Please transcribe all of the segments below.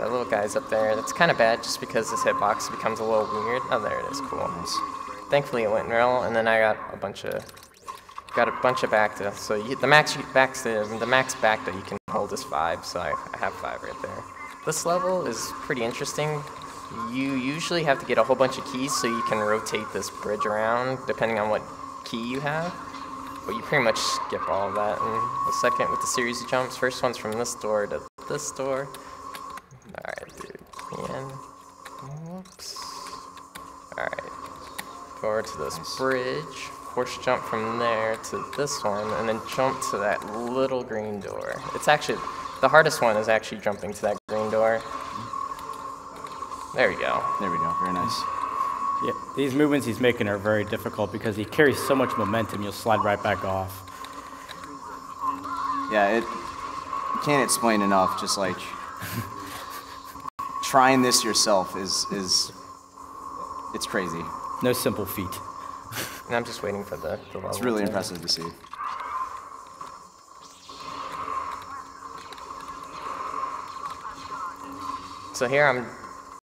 That little guy's up there. That's kind of bad just because this hitbox becomes a little weird. Oh, there it is. Cool. Nice. Thankfully it went real, and then I got a bunch of bacta. So the max bacta you can hold is 5. So I have 5 right there. This level is pretty interesting. You usually have to get a whole bunch of keys so you can rotate this bridge around depending on what key you have. But you pretty much skip all of that in a second with the series of jumps. First one's from this door to this door. Alright, dude. Man. Whoops. Alright. Go over to this bridge. Force jump from there to this one, and then jump to that little green door. It's actually, the hardest one is actually jumping to that green door. There we go. There we go. Very nice. Yeah, these movements he's making are very difficult because he carries so much momentum, you'll slide right back off. Yeah, you can't explain enough, just like trying this yourself is it's crazy. No simple feat. And I'm just waiting for the level. It's really impressive to see. So here I'm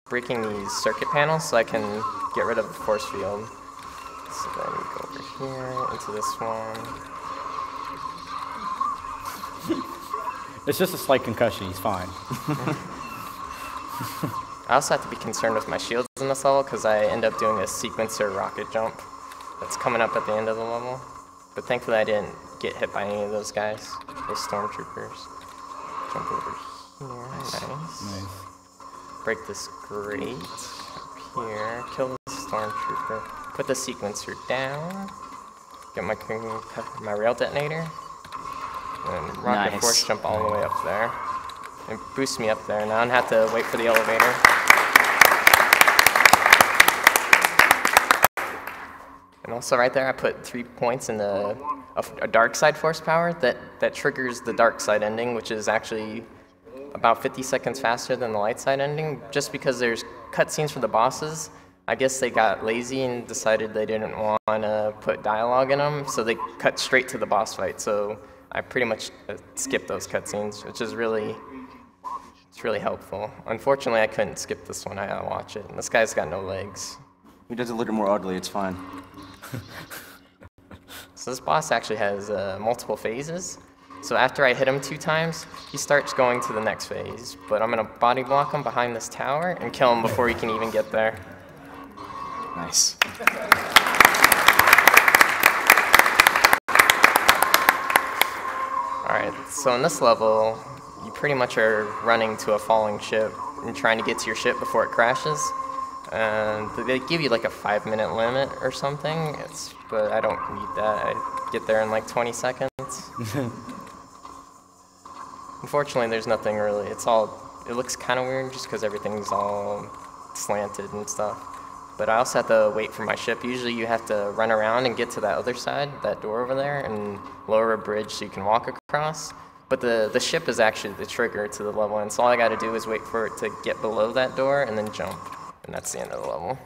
breaking these circuit panels so I can get rid of the force field. So then we go over here into this one. It's just a slight concussion, he's fine. I also have to be concerned with my shields in this level because I end up doing a sequencer rocket jump that's coming up at the end of the level. But thankfully I didn't get hit by any of those guys, those stormtroopers. Jump over here, nice. Break this grate up here, kill the stormtrooper, put the sequencer down, get my rail detonator, and rocket force jump all the way up there. And boost me up there. Now I don't have to wait for the elevator. And also right there I put 3 points in a dark side force power that triggers the dark side ending, which is actually about 50 seconds faster than the light side ending, just because there's cutscenes for the bosses. I guess they got lazy and decided they didn't want to put dialogue in them, so they cut straight to the boss fight. So I pretty much skipped those cutscenes, which is really helpful. Unfortunately, I couldn't skip this one. I gotta watch it. And this guy's got no legs. He does it a little more ugly. It's fine. So this boss actually has multiple phases. So after I hit him 2 times, he starts going to the next phase. But I'm gonna body block him behind this tower and kill him before he can even get there. Nice. Alright, so in this level, you pretty much are running to a falling ship and trying to get to your ship before it crashes. And they give you like a 5-minute limit or something, but I don't need that. I get there in like 20 seconds. Unfortunately, there's nothing really. It looks kind of weird just because everything's all slanted and stuff. But I also have to wait for my ship. Usually you have to run around and get to that other side, that door over there, and lower a bridge so you can walk across. But the ship is actually the trigger to the level, and so all I got to do is wait for it to get below that door and then jump. And that's the end of the level.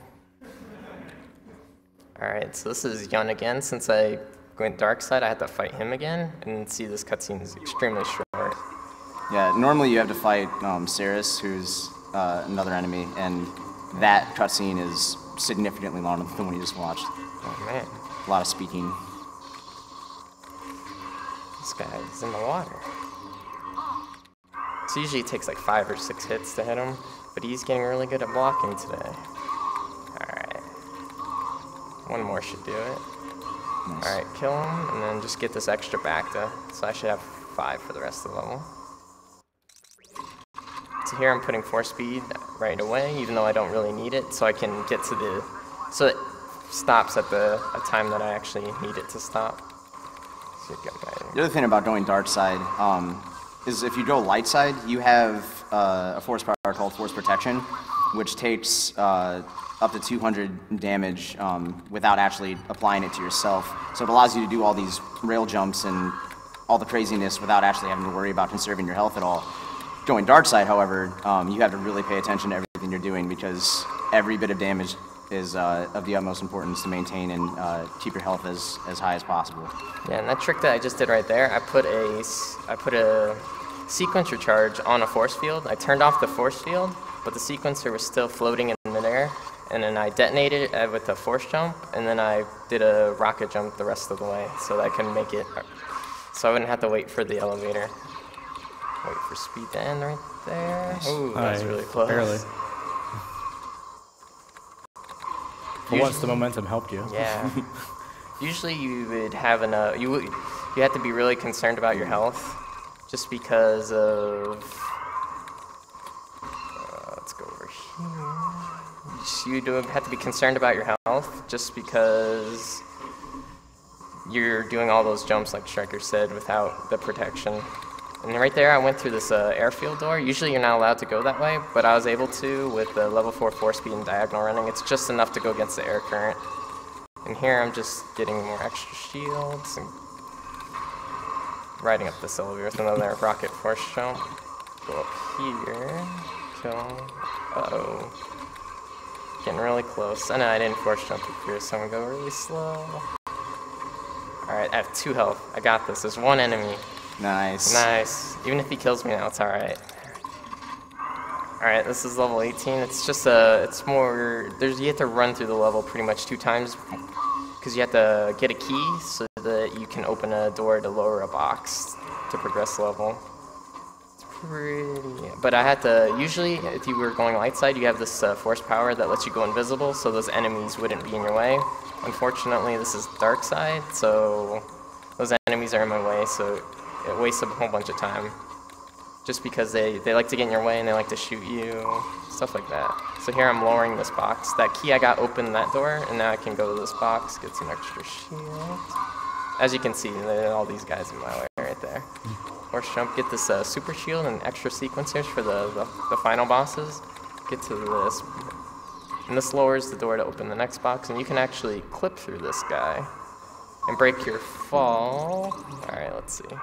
Alright, so this is Yun again. Since I went dark side, I had to fight him again, and see this cutscene is extremely short. Yeah, normally you have to fight Saris, who's another enemy, and that cutscene is significantly longer than the one you just watched. Oh man. A lot of speaking. This guy's in the water. So usually it takes like 5 or 6 hits to hit him, but he's getting really good at blocking today. Alright. One more should do it. Nice. Alright, kill him, and then just get this extra bacta. So I should have 5 for the rest of the level. So here I'm putting force speed right away, even though I don't really need it, so I can get to the... So it stops at a time that I actually need it to stop. So the other thing about going dark side is if you go light side, you have a force power called Force Protection, which takes up to 200 damage without actually applying it to yourself. So it allows you to do all these rail jumps and all the craziness without actually having to worry about conserving your health at all. Going dark side, however, you have to really pay attention to everything you're doing because every bit of damage is of the utmost importance to maintain and keep your health as high as possible. Yeah, and that trick that I just did right there, I put a sequencer charge on a force field. I turned off the force field, but the sequencer was still floating in midair, and then I detonated it with a force jump, and then I did a rocket jump the rest of the way so that I could make it, so I wouldn't have to wait for the elevator. Wait for speed to end right there. Ooh, that was really close. Barely. For once, the momentum helped you. Yeah. Usually you would have you have to be really concerned about your health, just because of, let's go over here. You do have to be concerned about your health, just because you're doing all those jumps, like Striker said, without the protection. And right there, I went through this airfield door. Usually you're not allowed to go that way, but I was able to with the level 4 force speed and diagonal running. It's just enough to go against the air current. And here I'm just getting more extra shields and riding up this elevator with another rocket force jump. Go up here, kill, uh-oh. Getting really close. I know I didn't force jump up here, so I'm gonna go really slow. Alright, I have 2 health. I got this. There's 1 enemy. Nice. Nice. Even if he kills me now, it's alright. Alright, this is level 18. It's just it's more, you have to run through the level pretty much 2 times, because you have to get a key so that you can open a door to lower a box to progress the level. It's pretty, but I had to, usually if you were going light side, you have this force power that lets you go invisible, so those enemies wouldn't be in your way. Unfortunately, this is dark side, so those enemies are in my way, so it wastes a whole bunch of time. Just because they like to get in your way and they like to shoot you, stuff like that. So here I'm lowering this box. That key I got opened that door, and now I can go to this box, get some extra shield. As you can see, there are all these guys in my way right there. Force jump, get this super shield and extra sequencers for the final bosses. Get to this, and this lowers the door to open the next box, and you can actually clip through this guy and break your fall. All right, let's see.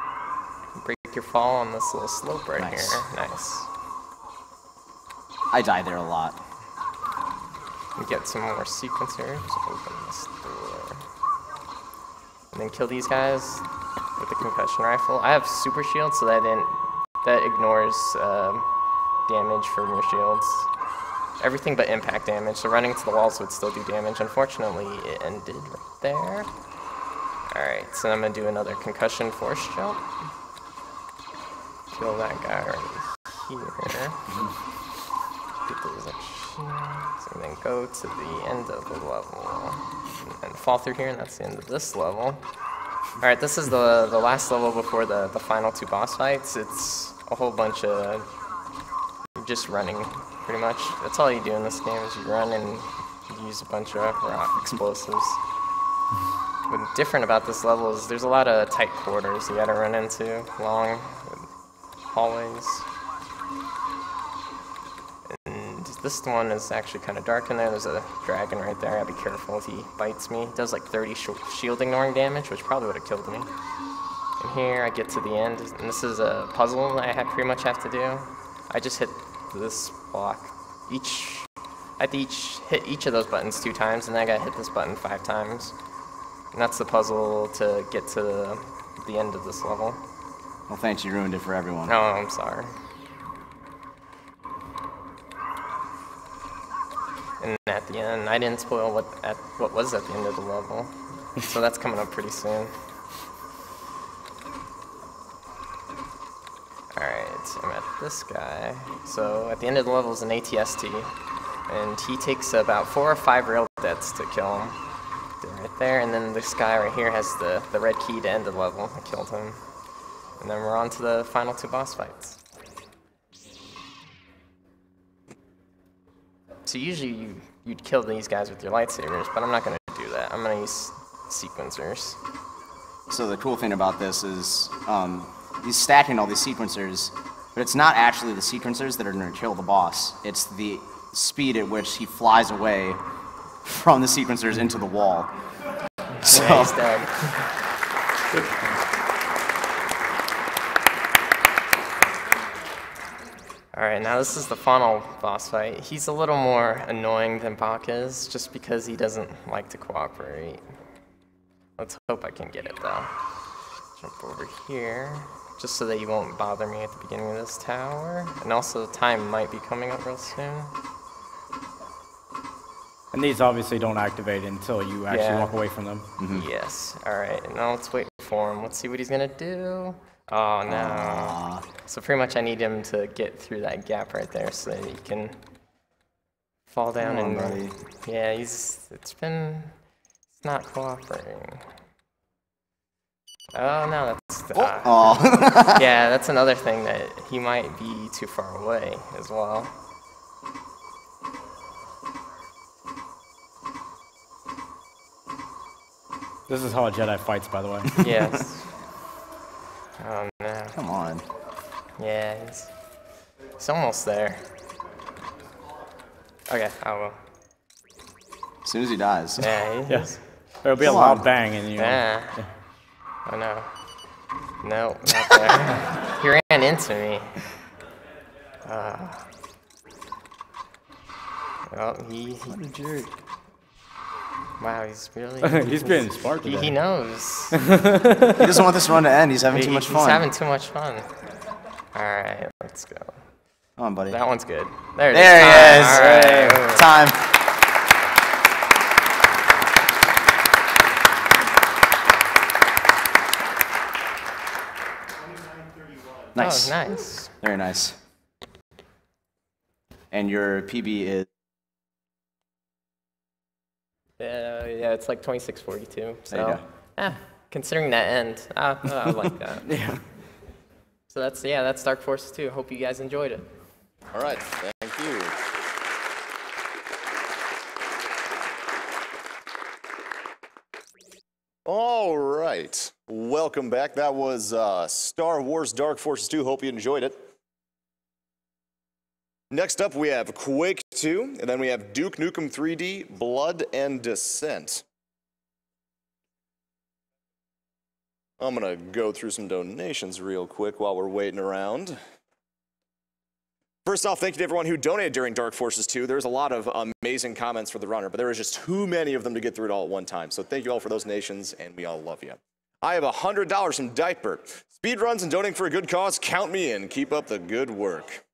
Break your fall on this little slope right here. Nice. I die there a lot. And get some more sequencers. Open this door. And then kill these guys with the concussion rifle. I have super shield, so that ignores damage from your shields. Everything but impact damage, so running to the walls would still do damage. Unfortunately, it ended right there. Alright, so I'm going to do another concussion force jump. Kill that guy right here. Get those extra shields, and then go to the end of the level. And fall through here, and that's the end of this level. Alright, this is the last level before the final 2 boss fights. It's a whole bunch of just running, pretty much. That's all you do in this game, is you run and you use a bunch of rock explosives. What's different about this level is there's a lot of tight corridors you gotta run into, long hallways. And this one is actually kind of dark in there. There's a dragon right there. I gotta be careful if he bites me. He does like 30 shield ignoring damage, which probably would have killed me. And here I get to the end, and this is a puzzle that I pretty much have to do. I just hit this block. I have to hit each of those buttons 2 times, and then I gotta hit this button 5 times. And that's the puzzle to get to the end of this level. Well, thanks, you ruined it for everyone. Oh, I'm sorry. And at the end, I didn't spoil what was at the end of the level. So that's coming up pretty soon. Alright, I'm at this guy. So at the end of the level is an ATST. And he takes about 4 or 5 rail deaths to kill him. Right there, and then this guy right here has the red key to end the level. I killed him. And then we're on to the final 2 boss fights. So usually you'd kill these guys with your lightsabers, but I'm not going to do that. I'm going to use sequencers. So the cool thing about this is he's stacking all these sequencers, but it's not actually the sequencers that are going to kill the boss. It's the speed at which he flies away from the sequencers into the wall. So yeah, he's dead. Alright, now this is the final boss fight. He's a little more annoying than Bach is, just because he doesn't like to cooperate. Let's hope I can get it though. Jump over here. just so that you won't bother me at the beginning of this tower. And also, time might be coming up real soon. And these obviously don't activate until you actually walk away from them. Yes. All right. Now let's wait for him. Let's see what he's gonna do. Oh no. So pretty much I need him to get through that gap right there so that he can fall down and buddy. yeah, it's not cooperating. Oh no, that's yeah, that's another thing that he might be too far away as well. This is how a Jedi fights, by the way. Yes. Oh no. Come on. Yeah, he's almost there. Okay, oh well. As soon as he dies. Yeah, Yes. There'll be a loud bang and you know. Yeah. Oh no. No, not there. He ran into me. Well, What a jerk. wow, he's really... He's being smart today. He knows. He doesn't want this run to end. He's having too much fun. He's having too much fun. Alright, let's go. Come on, buddy. That one's good. There it is. There he is. All right. Time. Nice. Oh, nice. Very nice. And your PB is? Yeah, it's like 2642. So, There you go. considering that end, I like that. Yeah. So that's Dark Forces 2. Hope you guys enjoyed it. All right, thank you. All right, welcome back. That was Star Wars Dark Forces 2. Hope you enjoyed it. Next up, we have Quake II, and then we have Duke Nukem 3D, Blood and Descent. I'm gonna go through some donations real quick while we're waiting around. First off, thank you to everyone who donated during Dark Forces 2. There's a lot of amazing comments for the runner, but there was just too many of them to get through it all at one time. So thank you all for those donations, and we all love you. I have $100 from Dykebert. Speedruns and donating for a good cause, count me in. Keep up the good work.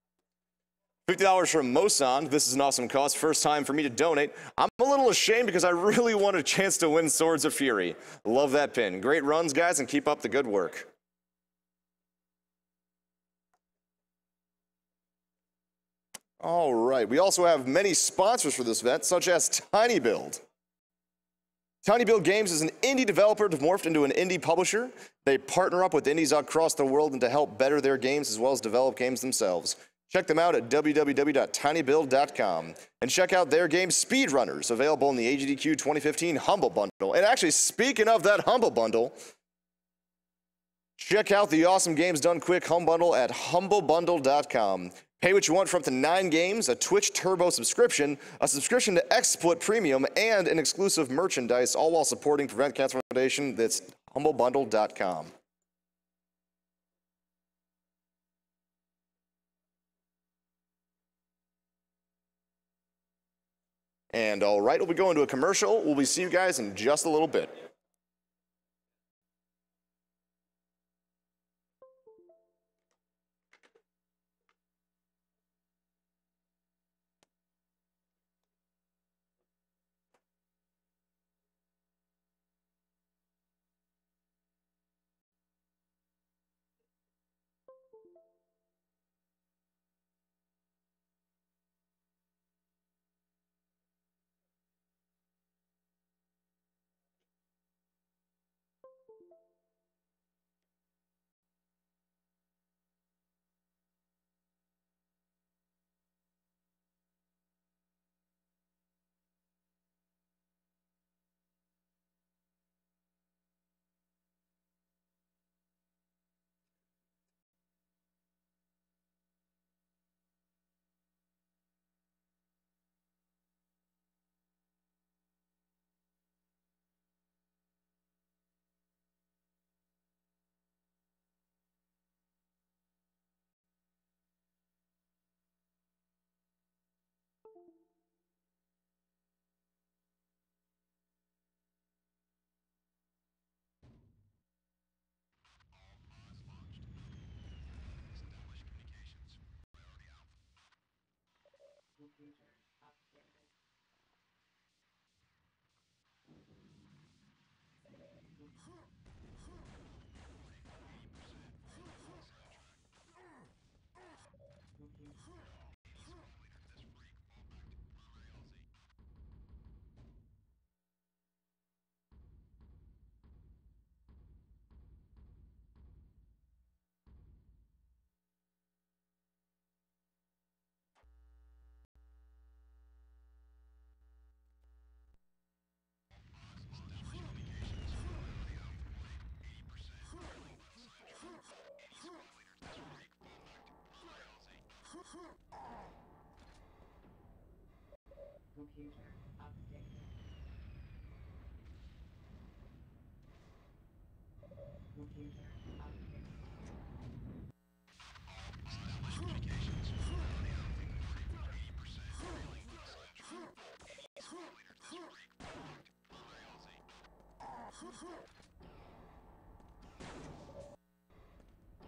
$50 from Mosan. This is an awesome cause. First time for me to donate. I'm a little ashamed because I really want a chance to win Swords of Fury. Love that pin. Great runs, guys, and keep up the good work. All right, we also have many sponsors for this event, such as Tiny Build. Tiny Build Games is an indie developer morphed into an indie publisher. They partner up with indies across the world and to help better their games as well as develop games themselves. Check them out at www.tinybuild.com and check out their game Speedrunners, available in the AGDQ 2015 Humble Bundle. And actually, speaking of that Humble Bundle, check out the awesome Games Done Quick Humble Bundle at humblebundle.com. Pay what you want for up to 9 games, a Twitch Turbo subscription, a subscription to XSplit Premium, and an exclusive merchandise, all while supporting Prevent Cancer Foundation. That's humblebundle.com. And all right, we'll be going to a commercial. We'll see you guys in just a little bit.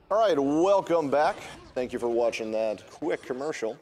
All right, welcome back. Thank you for watching that quick commercial.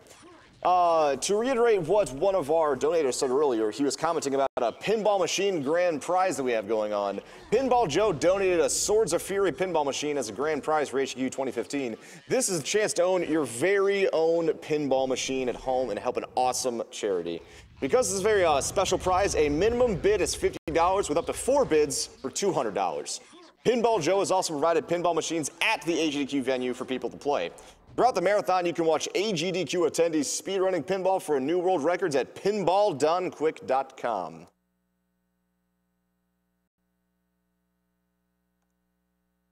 To reiterate what one of our donators said earlier, he was commenting about a pinball machine grand prize that we have going on. Pinball Joe donated a Swords of Fury pinball machine as a grand prize for AGDQ 2015. This is a chance to own your very own pinball machine at home and help an awesome charity. Because this is a very special prize, a minimum bid is $50 with up to 4 bids for $200. Pinball Joe has also provided pinball machines at the AGDQ venue for people to play. Throughout the marathon, you can watch AGDQ attendees speedrunning pinball for new world records at pinballdonequick.com.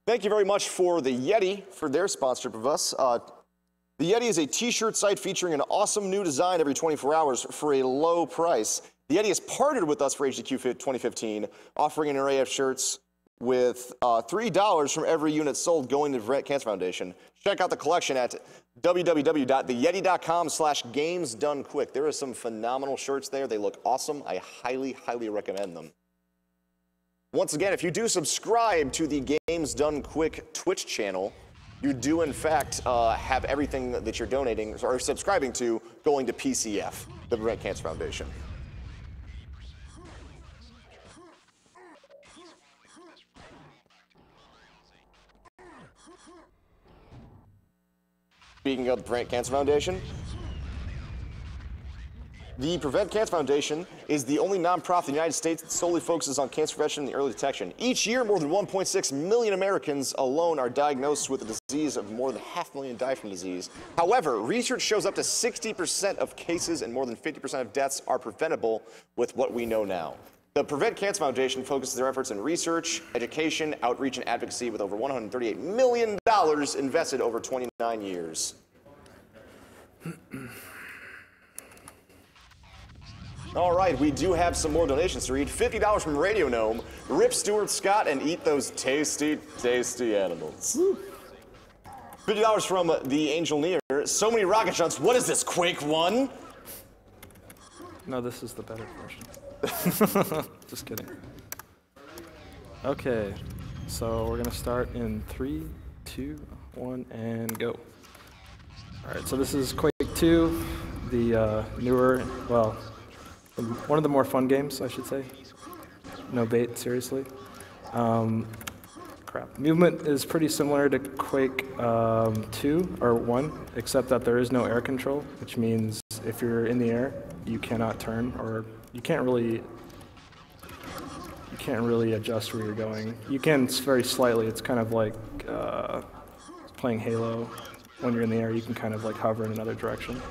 Thank you very much for the Yeti for their sponsorship of us. The Yeti is a t-shirt site featuring an awesome new design every 24 hours for a low price. The Yeti has partnered with us for AGDQ 2015, offering an array of shirts with $3 from every unit sold going to the Prevent Cancer Foundation. Check out the collection at www.theyeti.com/gamesdonequick. There are some phenomenal shirts there. They look awesome. I highly, highly recommend them. Once again, if you do subscribe to the Games Done Quick Twitch channel, you do in fact have everything that you're donating or subscribing to going to PCF, the Prevent Cancer Foundation. Speaking of the Prevent Cancer Foundation, the Prevent Cancer Foundation is the only nonprofit in the United States that solely focuses on cancer prevention and early detection. Each year, more than 1.6 million Americans alone are diagnosed with the disease, of more than 500,000 die from disease. However, research shows up to 60% of cases and more than 50% of deaths are preventable with what we know now. The Prevent Cancer Foundation focuses their efforts in research, education, outreach, and advocacy with over $138 million invested over 29 years. All right, we do have some more donations to read. $50 from Radio Gnome, Rip Stewart Scott, and eat those tasty, tasty animals. $50 from the Angel Near. So many rocket shots. What is this, Quake I? No, this is the better version. Just kidding. Okay, so we're gonna start in 3, 2, 1, and go. All right, so this is Quake II, the newer, well, one of the more fun games, I should say. No bait, seriously. Crap. Movement is pretty similar to Quake 2 or 1, except that there is no air control, which means if you're in the air, you cannot turn, or you can't really adjust where you're going. You can very slightly. It's kind of like playing Halo. When you're in the air, you can kind of like hover in another direction.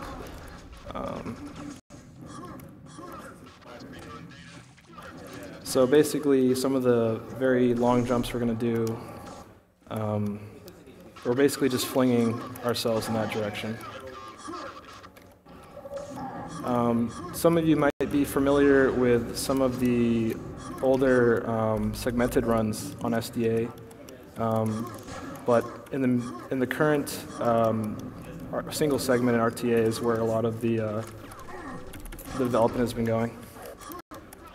So basically, some of the very long jumps we're going to do, we're basically just flinging ourselves in that direction. Some of you might be familiar with some of the older segmented runs on SDA, but in the current single segment in RTA is where a lot of the development has been going.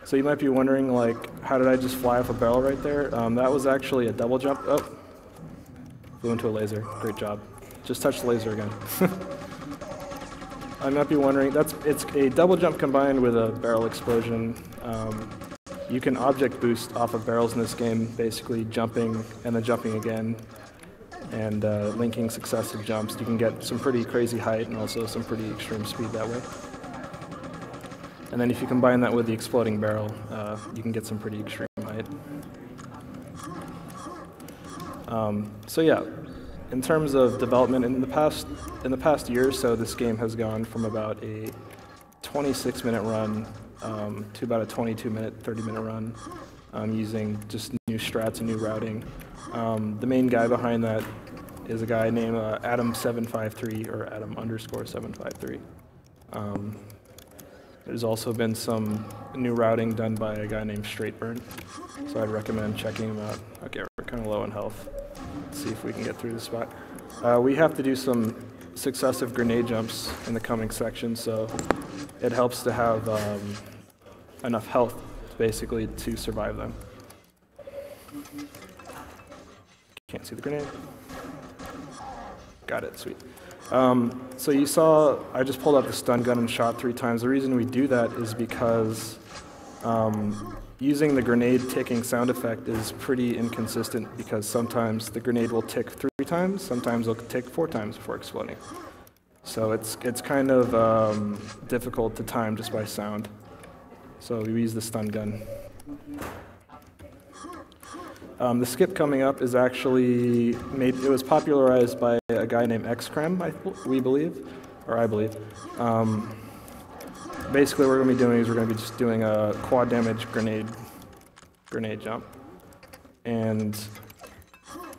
So you might be wondering, like, how did I just fly off a barrel right there? That was actually a double jump. Oh, flew into a laser. Great job. Just touch the laser again. I might be wondering, it's a double jump combined with a barrel explosion. You can object boost off of barrels in this game, basically jumping and then jumping again, and linking successive jumps. You can get some pretty crazy height and also some pretty extreme speed that way. And then if you combine that with the exploding barrel, you can get some pretty extreme height. So yeah. In terms of development, in the past year or so, this game has gone from about a 26-minute run to about a 22-minute, 30-minute run, using just new strats and new routing. The main guy behind that is a guy named Adam753 or Adam_753. There's also been some new routing done by a guy named Straightburn, so I'd recommend checking him out. Okay, we're kind of low in health. Let's see if we can get through this spot. We have to do some successive grenade jumps in the coming section, so it helps to have enough health, basically, to survive them. Can't see the grenade. Got it, sweet. So you saw, I just pulled out the stun gun and shot 3 times. The reason we do that is because using the grenade ticking sound effect is pretty inconsistent, because sometimes the grenade will tick 3 times, sometimes it'll tick 4 times before exploding. So it's kind of difficult to time just by sound. So we use the stun gun. The skip coming up is actually it was popularized by a guy named Xcrem, we believe, or I believe. Basically, what we're going to be doing is we're going to be just doing a quad damage grenade jump, and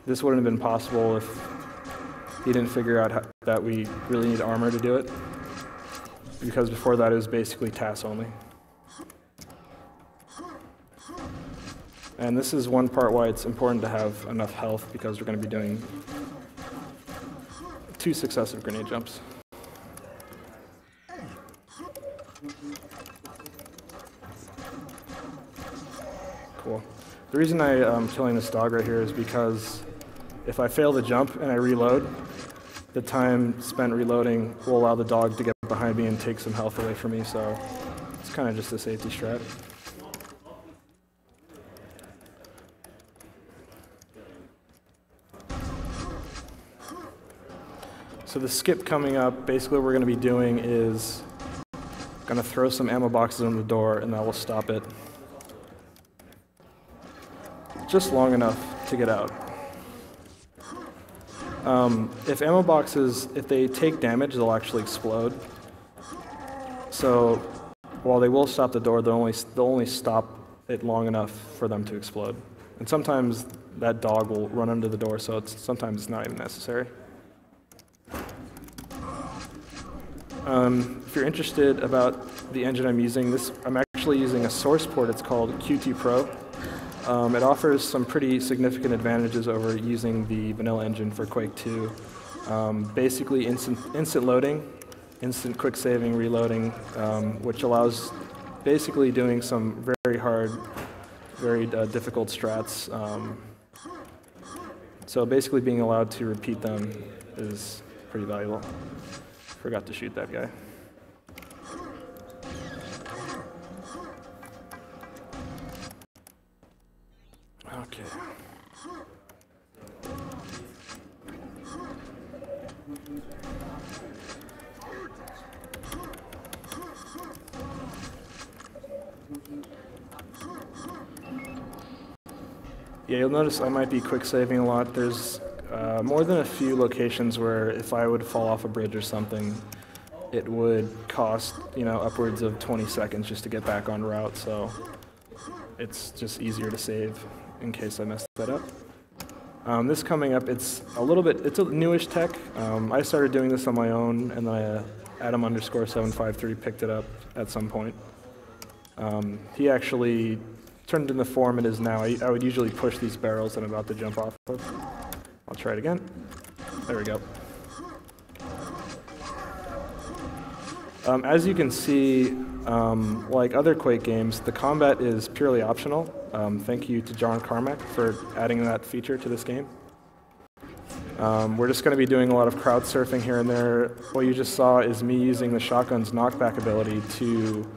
this wouldn't have been possible if he didn't figure out that we really need armor to do it, because before that it was basically TAS only. And this is one part why it's important to have enough health, because we're going to be doing 2 successive grenade jumps. Cool. The reason I'm killing this dog right here is because if I fail the jump and I reload, the time spent reloading will allow the dog to get behind me and take some health away from me, so it's kind of just a safety strat. So the skip coming up, basically what we're going to be doing is going to throw some ammo boxes in the door, and that will stop it just long enough to get out. If ammo boxes, if they take damage, they'll actually explode. So while they will stop the door, they'll only stop it long enough for them to explode. And sometimes that dog will run under the door, so sometimes it's not even necessary. If you're interested about the engine I'm using, I'm actually using a source port. It's called Q2 Pro. It offers some pretty significant advantages over using the vanilla engine for Quake II. Basically instant loading, instant quick saving, reloading, which allows basically doing some very hard, very difficult strats. So basically being allowed to repeat them is pretty valuable. Forgot to shoot that guy. Okay. Yeah, you'll notice I might be quick saving a lot. There's more than a few locations where if I would fall off a bridge or something, it would cost, upwards of 20 seconds just to get back on route, so it's just easier to save in case I mess that up. This coming up, it's a newish tech. I started doing this on my own, and then Adam_753 picked it up at some point. He actually turned it in the form it is now. I would usually push these barrels that I'm about to jump off of. I'll try it again. There we go. As you can see, like other Quake games, the combat is purely optional. Thank you to John Carmack for adding that feature to this game. We're just going to be doing a lot of crowd surfing here and there. What you just saw is me using the shotgun's knockback ability to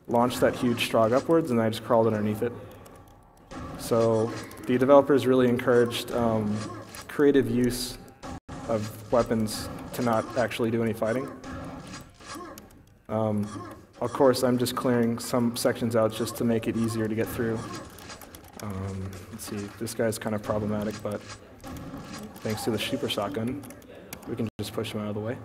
launch that huge strog upwards, and I just crawled underneath it. So the developers really encouraged creative use of weapons to not actually do any fighting. Of course, I'm just clearing some sections out just to make it easier to get through. Let's see, this guy's kind of problematic, but thanks to the super shotgun, we can just push him out of the way.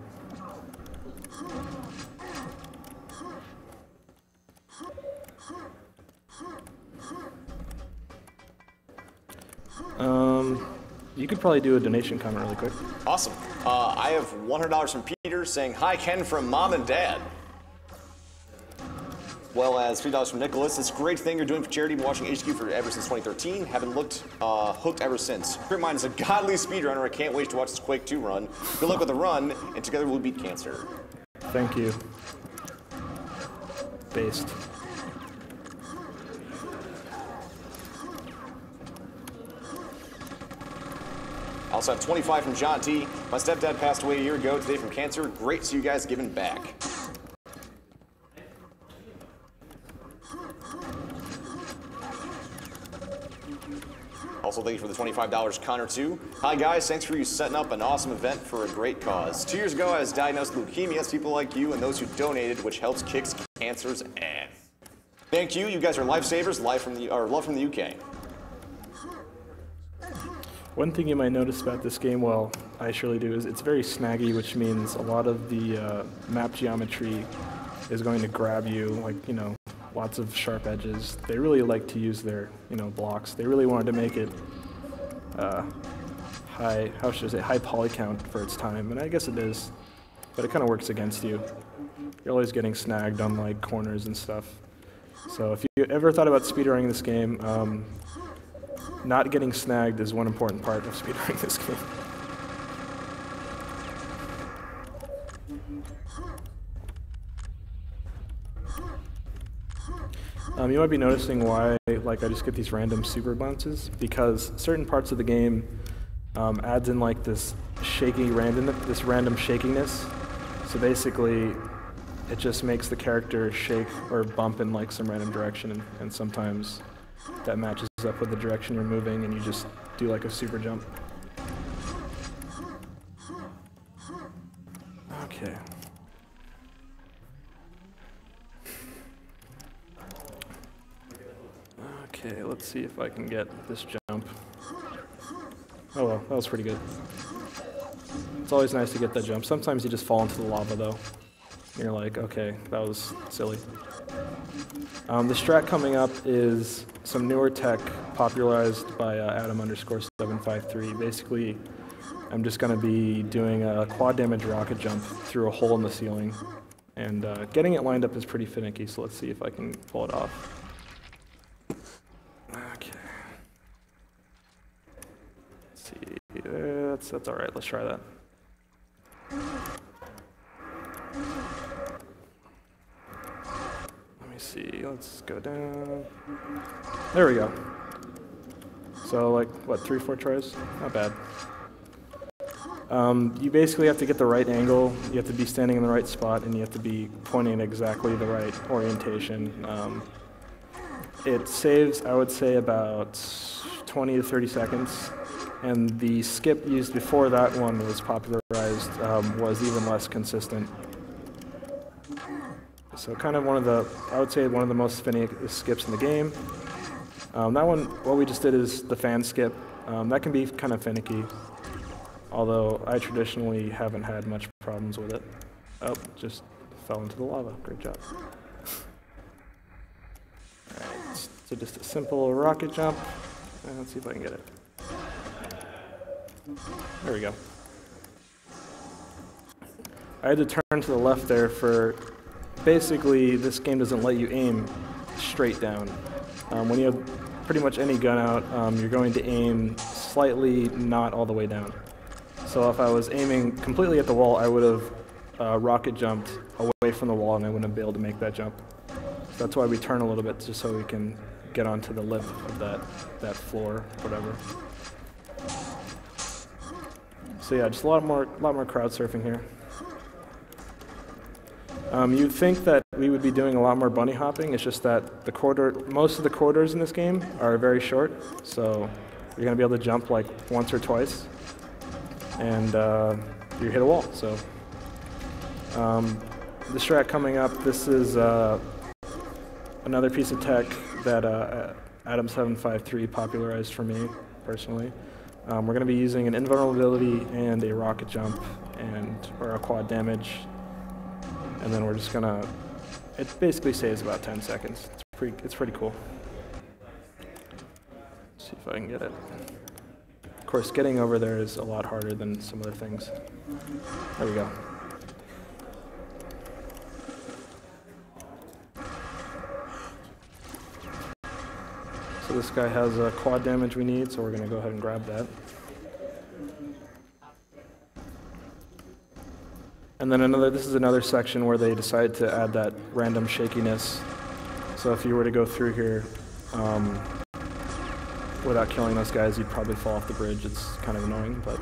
you could probably do a donation comment really quick. Awesome. I have $100 from Peter saying, "Hi, Ken from Mom and Dad." As well as $3 from Nicholas. It's a great thing you're doing for charity. Been watching AGDQ for ever since 2013. Haven't looked hooked ever since. Tripmind is a godly speedrunner. I can't wait to watch this Quake II run. Good luck with the run, and together we'll beat cancer. Thank you. Based. I also have 25 from John T. My stepdad passed away a year ago today from cancer. Great to see you guys giving back. Also, thank you for the $25, Connor, too. Hi, guys. Thanks for you setting up an awesome event for a great cause. 2 years ago, I was diagnosed with leukemia. It's people like you and those who donated, which helps kick cancer's ass. Thank you. You guys are lifesavers. Love from the UK. One thing you might notice about this game, well, I surely do, is it's very snaggy, which means a lot of the map geometry is going to grab you, like, you know, lots of sharp edges. They really like to use their, you know, blocks. They really wanted to make it high, how should I say, high poly count for its time, and I guess it is, but it kind of works against you. You're always getting snagged on, like, corners and stuff. So if you ever thought about speedrunning this game, not getting snagged is one important part of speedrunning this game. You might be noticing why, like, I just get these random super bounces, because certain parts of the game adds in, like, this random shakiness. So basically, it just makes the character shake or bump in, like, some random direction, and sometimes that matches up with the direction you're moving, and you just do, like, a super jump. Okay. Okay, let's see if I can get this jump. Oh well, that was pretty good. It's always nice to get that jump. Sometimes you just fall into the lava though. And you're like, okay, that was silly. The strat coming up is some newer tech popularized by Adam_753. Basically, I'm just going to be doing a quad damage rocket jump through a hole in the ceiling. And getting it lined up is pretty finicky, so let's see if I can pull it off. Okay. Let's see. That's all right. Let's try that. Let me see. Let's go down. There we go. So, like, what, 3-4 tries? Not bad. You basically have to get the right angle, you have to be standing in the right spot, and you have to be pointing in exactly the right orientation. It saves, I would say, about 20 to 30 seconds, and the skip used before that one was popularized was even less consistent. So kind of I would say one of the most finicky skips in the game. That one, what we just did is the fan skip. That can be kind of finicky, although I traditionally haven't had much problems with it. Oh, just fell into the lava. Great job. Alright, so just a simple rocket jump. And let's see if I can get it. There we go. I had to turn to the left there for, basically, this game doesn't let you aim straight down. When you have pretty much any gun out, you're going to aim slightly not all the way down. So if I was aiming completely at the wall, I would have rocket jumped away from the wall, and I wouldn't be able to make that jump. So that's why we turn a little bit, just so we can get onto the lip of that floor, whatever. So yeah, just a lot more crowd surfing here. You'd think that we would be doing a lot more bunny hopping. It's just that most of the corridors in this game are very short, so you're going to be able to jump like once or twice, and you hit a wall. So the strat coming up, this is another piece of tech that Adam753 popularized for me personally. We're going to be using an invulnerability and a rocket jump or a quad damage. And then we're just gonna, it basically saves about 10 seconds. It's pretty cool. Let's see if I can get it. course, getting over there is a lot harder than some other things. There we go. So this guy has a quad damage we need, so we're going to go ahead and grab that. And then this is another section where they decided to add that random shakiness. So if you were to go through here without killing those guys, you'd probably fall off the bridge. It's kind of annoying, but...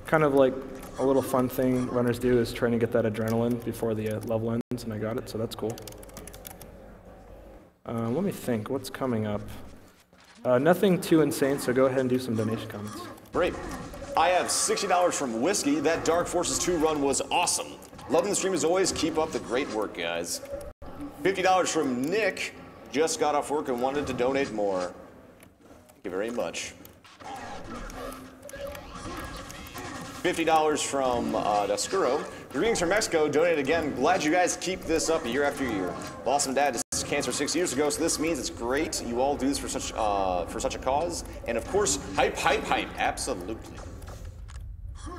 kind of like a little fun thing runners do is trying to get that adrenaline before the level ends, and I got it, so that's cool. Let me think, what's coming up? Nothing too insane, so go ahead and do some donation comments. Great. I have $60 from Whiskey. That Dark Forces 2 run was awesome. Loving the stream as always. Keep up the great work, guys. $50 from Nick. Just got off work and wanted to donate more. Thank you very much. $50 from Dascuro. Greetings from Mexico. Donate again. Glad you guys keep this up year after year. Lost my dad to cancer 6 years ago, so this means it's great you all do this for such a cause. And of course, hype, hype, hype. Absolutely.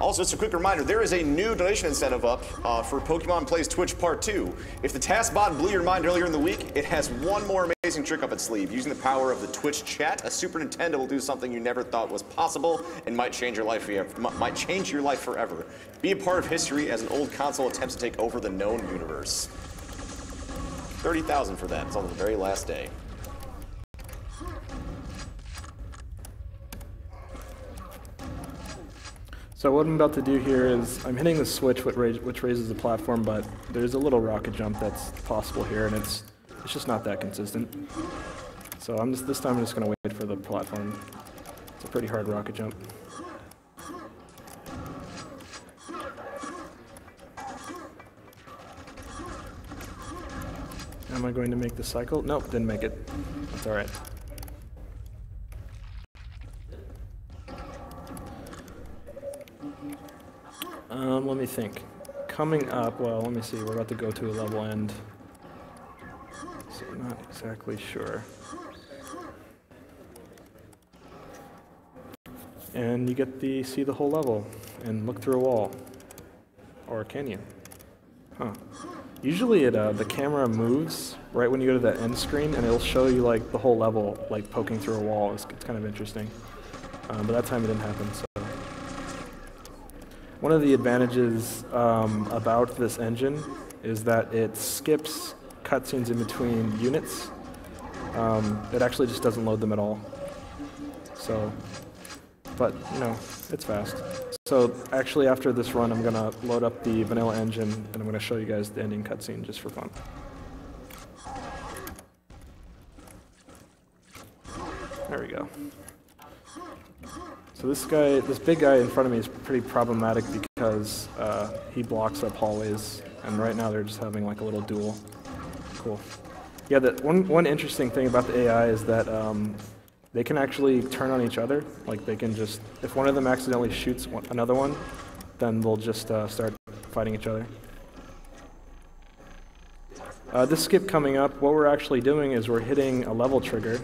Also, just a quick reminder, there is a new donation incentive up for Pokemon Plays Twitch Part 2. If the task bot blew your mind earlier in the week, it has one more amazing trick up its sleeve. Using the power of the Twitch chat, a Super Nintendo will do something you never thought was possible and might change your life forever. Be a part of history as an old console attempts to take over the known universe. 30,000 for that. It's on the very last day. So what I'm about to do here is I'm hitting the switch which raises the platform, but there's a little rocket jump that's possible here, and it's just not that consistent. So this time I'm just going to wait for the platform. It's a pretty hard rocket jump. Am I going to make the cycle? Nope, didn't make it. That's all right. Let me think. Coming up, well, let me see. We're about to go to a level end. So I'm not exactly sure. And you get to see the whole level and look through a wall. Or can you? Huh. Usually the camera moves right when you go to the end screen, and it'll show you like the whole level like poking through a wall. It's kind of interesting. But that time it didn't happen. So. One of the advantages about this engine is that it skips cutscenes in between units. It actually just doesn't load them at all. So, but you know, it's fast. So actually after this run I'm gonna load up the vanilla engine and I'm gonna show you guys the ending cutscene just for fun. There we go. So this big guy in front of me is pretty problematic because he blocks up hallways, and right now they're just having like a little duel. Cool. Yeah, one interesting thing about the AI is that they can actually turn on each other. Like they can just, if one of them accidentally shoots another one, then they'll just start fighting each other. This skip coming up, what we're actually doing is we're hitting a level trigger.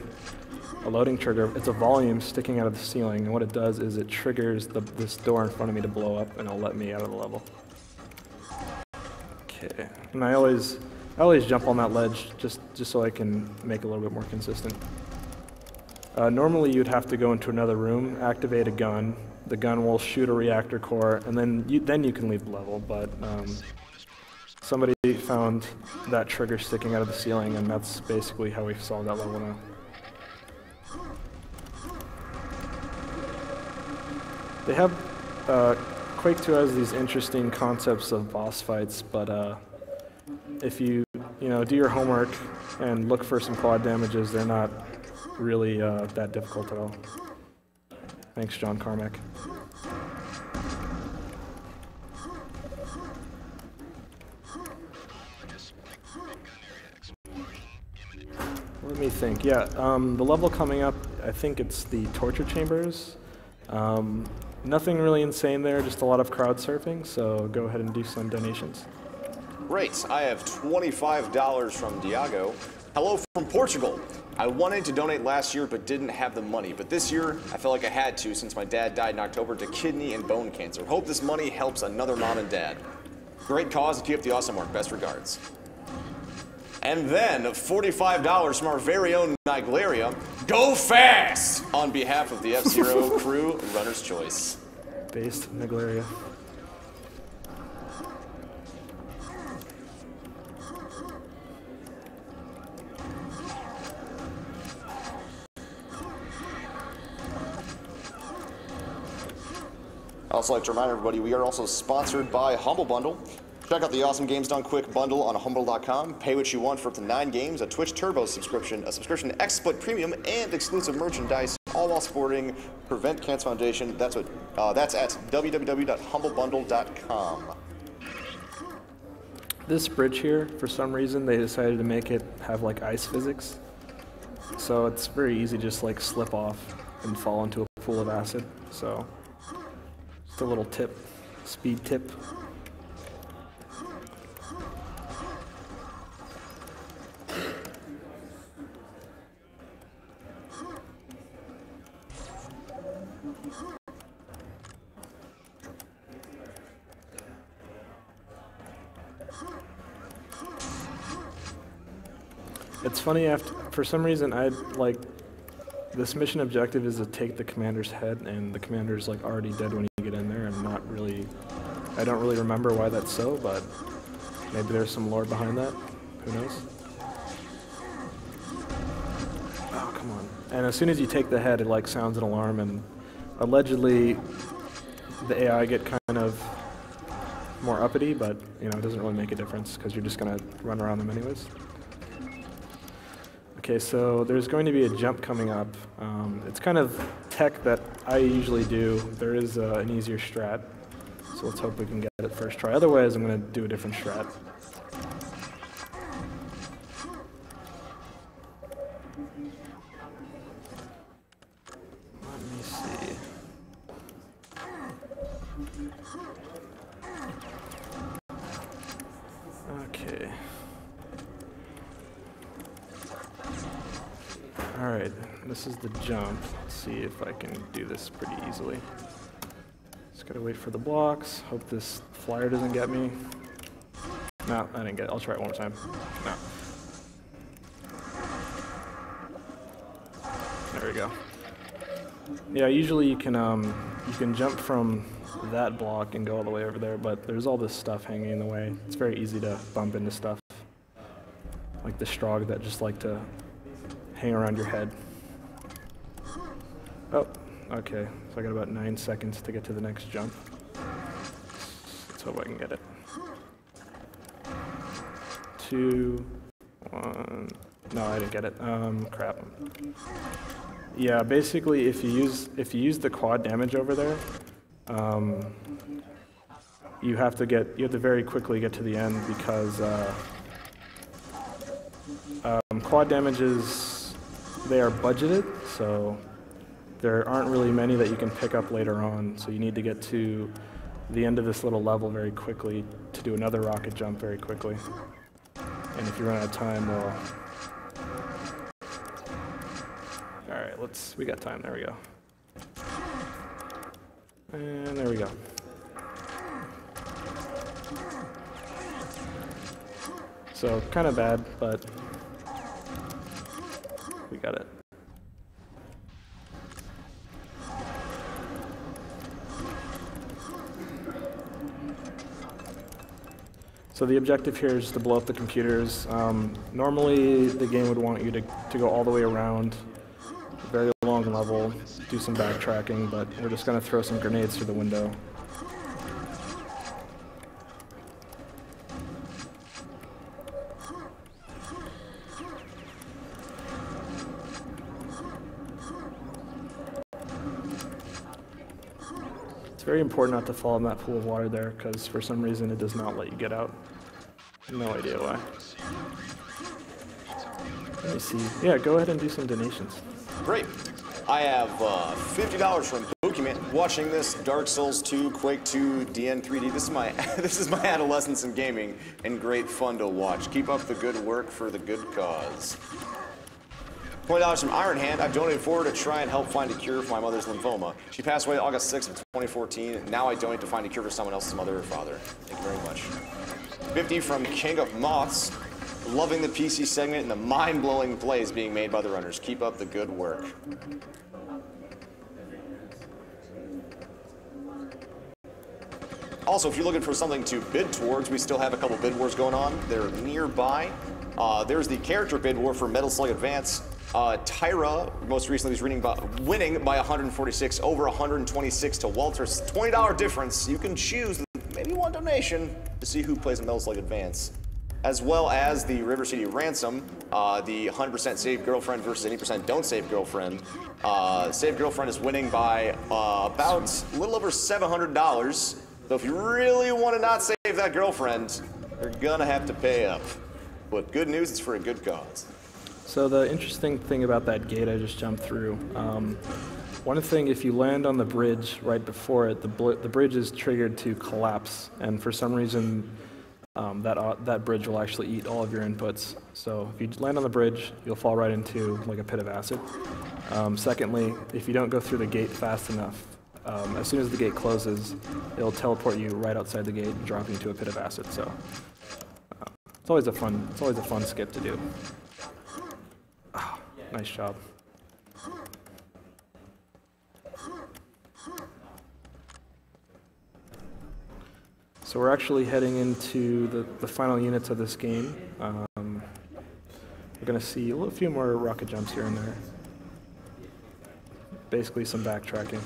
A loading trigger. It's a volume sticking out of the ceiling, and what it does is it triggers this door in front of me to blow up, and it'll let me out of the level. Okay, and I always jump on that ledge just so I can make it a little bit more consistent. Normally you'd have to go into another room, activate a gun. The gun will shoot a reactor core, and then you can leave the level. But somebody found that trigger sticking out of the ceiling, and that's basically how we solved that level now. They have, Quake II has these interesting concepts of boss fights, but if you do your homework and look for some quad damages, they're not really that difficult at all. Thanks, John Carmack. Let me think. Yeah, the level coming up, I think it's the torture chambers. Nothing really insane there, just a lot of crowd surfing, so go ahead and do some donations. Great. I have $25 from Diago. Hello from Portugal. I wanted to donate last year but didn't have the money. But this year, I felt like I had to since my dad died in October to kidney and bone cancer. Hope this money helps another mom and dad. Great cause and keep up the awesome work. Best regards. And then $45 from our very own Niglaria. Go fast! On behalf of the F-Zero crew, Runner's Choice. Based Niglaria. I'd also like to remind everybody we are also sponsored by Humble Bundle. Check out the Awesome Games Done Quick bundle on humble.com. Pay what you want for up to 9 games, a Twitch Turbo subscription, a subscription to XSplit Premium, and exclusive merchandise, all while supporting Prevent Cancer Foundation. That's at www.humblebundle.com. This bridge here, for some reason, they decided to make it have like ice physics. So it's very easy to just like slip off and fall into a pool of acid. So just a little tip, speed tip. It's funny, for some reason, this mission objective is to take the commander's head, and the commander's like already dead when you get in there, and I don't really remember why that's so, but maybe there's some lore behind that, who knows? Oh, come on. And as soon as you take the head, it like sounds an alarm, and allegedly the AI get kind of more uppity, but you know, it doesn't really make a difference, because you're just gonna run around them anyways. Okay, so there's going to be a jump coming up. It's kind of tech that I usually do. There is an easier strat, so let's hope we can get it first try. Otherwise, I'm going to do a different strat. Let me see. Okay. Alright, this is the jump. Let's see if I can do this pretty easily. Just gotta wait for the blocks. Hope this flyer doesn't get me. No, I didn't get it. I'll try it one more time. No. There we go. Yeah, usually you can jump from that block and go all the way over there, but there's all this stuff hanging in the way. It's very easy to bump into stuff. Like the Strogg that just like to hang around your head. Oh, okay. So I got about 9 seconds to get to the next jump. Let's hope I can get it. 2, 1. No, I didn't get it. Crap. Yeah, basically, if you use the quad damage over there, you have to very quickly get to the end because quad damages. They are budgeted, so there aren't really many that you can pick up later on, so you need to get to the end of this little level very quickly to do another rocket jump very quickly. And if you run out of time, well... Alright, we got time, there we go. And there we go. So, kind of bad, but we got it. So the objective here is to blow up the computers. Normally the game would want you to go all the way around, a very long level, do some backtracking, but we're just going to throw some grenades through the window. It's very important not to fall in that pool of water there, because for some reason it does not let you get out. No idea why. Let me see. Yeah, go ahead and do some donations. Great. I have $50 from Nukem watching this Dark Souls 2, Quake II, DN 3D. This is my this is my adolescence in gaming and great fun to watch. Keep up the good work for the good cause. $20 from Iron Hand. I've donated forward to try and help find a cure for my mother's lymphoma. She passed away August 6th of 2014. Now I donate to find a cure for someone else's mother or father. Thank you very much. 50 from King of Moths. Loving the PC segment and the mind-blowing plays being made by the runners. Keep up the good work. Also, if you're looking for something to bid towards, we still have a couple bid wars going on. They're nearby. There's the character bid war for Metal Slug Advance. Tyra, most recently, was winning by 146 over 126 to Walter's $20 difference. You can choose maybe one donation to see who plays in Metal Slug Advance. As well as the River City Ransom, the 100% Save Girlfriend versus 80% Don't Save Girlfriend. Save Girlfriend is winning by about a little over $700. So if you really want to not save that girlfriend, you're gonna have to pay up. But good news, it's for a good cause. So the interesting thing about that gate I just jumped through, one thing, if you land on the bridge right before it, the bridge is triggered to collapse, and for some reason that bridge will actually eat all of your inputs. So if you land on the bridge, you'll fall right into like a pit of acid. Secondly, if you don't go through the gate fast enough, as soon as the gate closes, it'll teleport you right outside the gate and drop you into a pit of acid. So it's always a fun skip to do. Oh, nice job. So we're actually heading into the final units of this game. We're going to see a few more rocket jumps here and there. Basically some backtracking.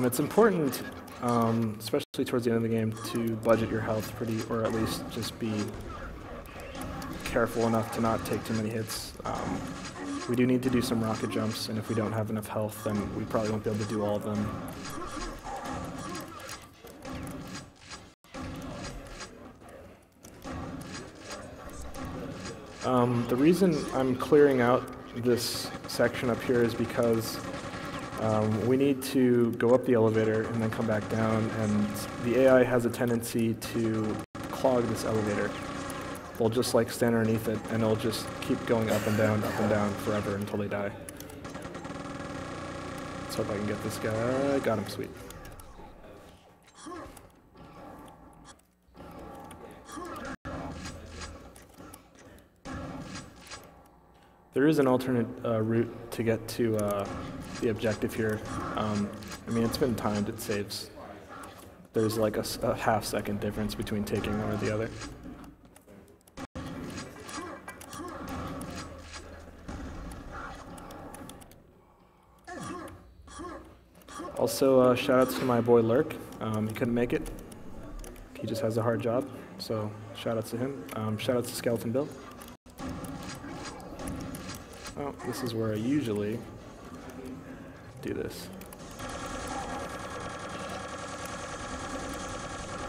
It's important, especially towards the end of the game, to budget your health or at least just be careful enough to not take too many hits. We do need to do some rocket jumps, and if we don't have enough health, then we probably won't be able to do all of them. The reason I'm clearing out this section up here is because we need to go up the elevator and then come back down, and the AI has a tendency to clog this elevator. They'll just like stand underneath it, and it'll just keep going up and down forever until they die. Let's hope I can get this guy. Got him, sweet. There is an alternate route to get to the objective here. I mean, it's been timed, it saves. There's like a half-second difference between taking one or the other. Also, shout-outs to my boy Lurk. He couldn't make it. He just has a hard job, so shout-outs to him. Shout-outs to Skeleton Bill. Oh, this is where I usually do this.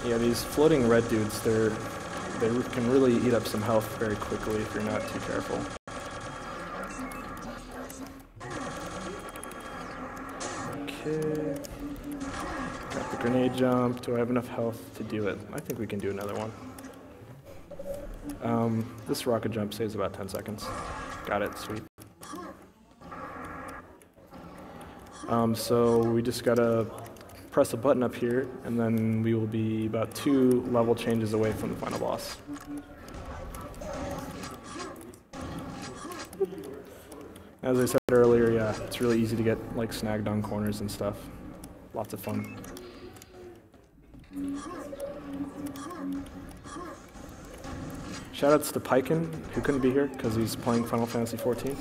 Yeah, these floating red dudes, they can really eat up some health very quickly if you're not too careful. Okay. Got the grenade jump. Do I have enough health to do it? I think we can do another one. This rocket jump saves about 10 seconds. Got it, sweet. So we just gotta press a button up here, and then we will be about 2 level changes away from the final boss. As I said earlier, yeah, it's really easy to get like snagged on corners and stuff. Lots of fun. Shoutouts to Piken, who couldn't be here because he's playing Final Fantasy XIV.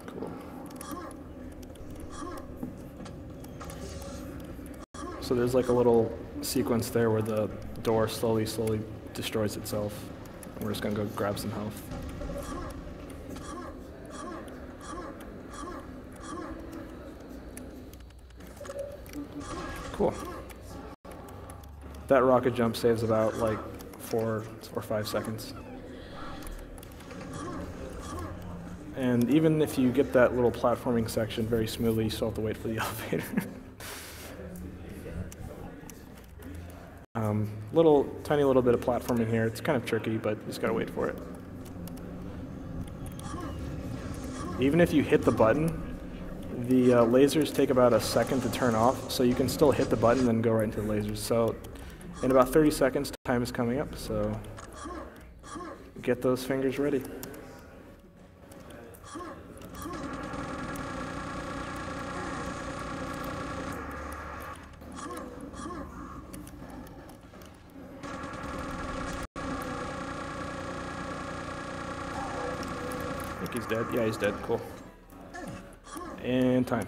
Cool. So there's like a little sequence there where the door slowly destroys itself. And we're just gonna go grab some health. Cool. That rocket jump saves about like 4 or 5 seconds. And even if you get that little platforming section very smoothly, you still have to wait for the elevator. Tiny little bit of platforming here. It's kind of tricky, but you just gotta wait for it. Even if you hit the button, the lasers take about a second to turn off, so you can still hit the button and then go right into the lasers. So in about 30 seconds, time is coming up, so get those fingers ready. I think he's dead. Yeah, he's dead. Cool. And time.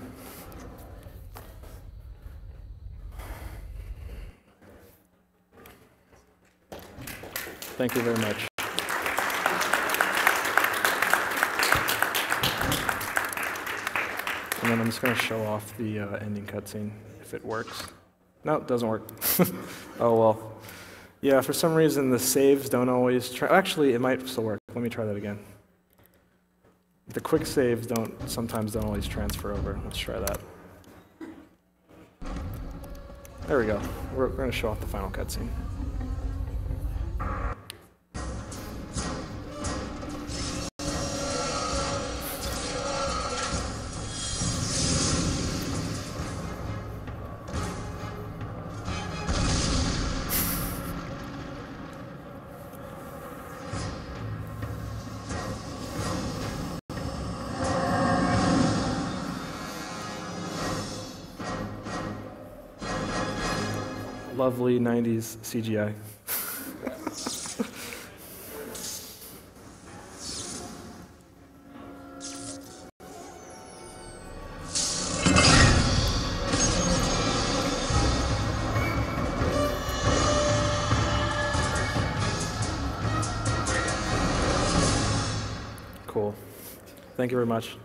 Thank you very much. And then I'm just going to show off the ending cutscene, if it works. No, it doesn't work. Oh well. Yeah, for some reason the saves don't always actually, it might still work. Let me try that again. The quick saves sometimes don't always transfer over. Let's try that. There we go. We're going to show off the final cutscene. Lovely 90s CGI. Cool. Thank you very much.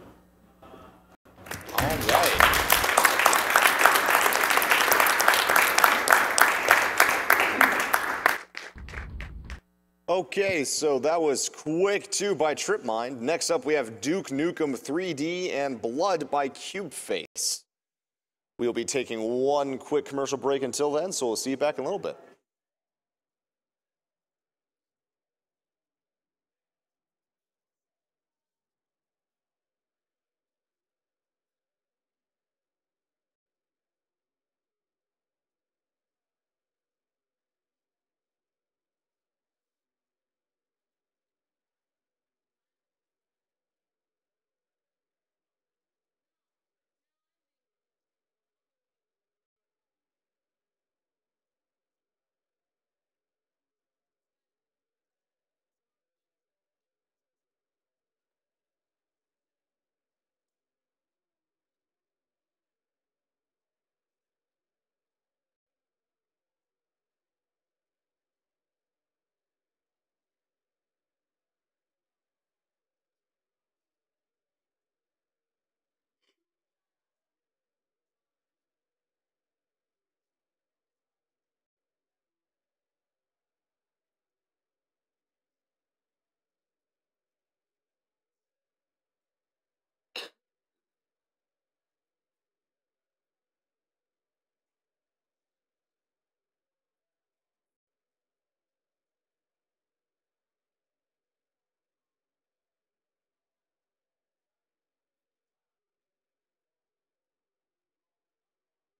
All right. Okay, so that was Quake II by Tripmind. Next up, we have Duke Nukem 3D and Blood by Cubeface. We'll be taking one quick commercial break until then, so we'll see you back in a little bit.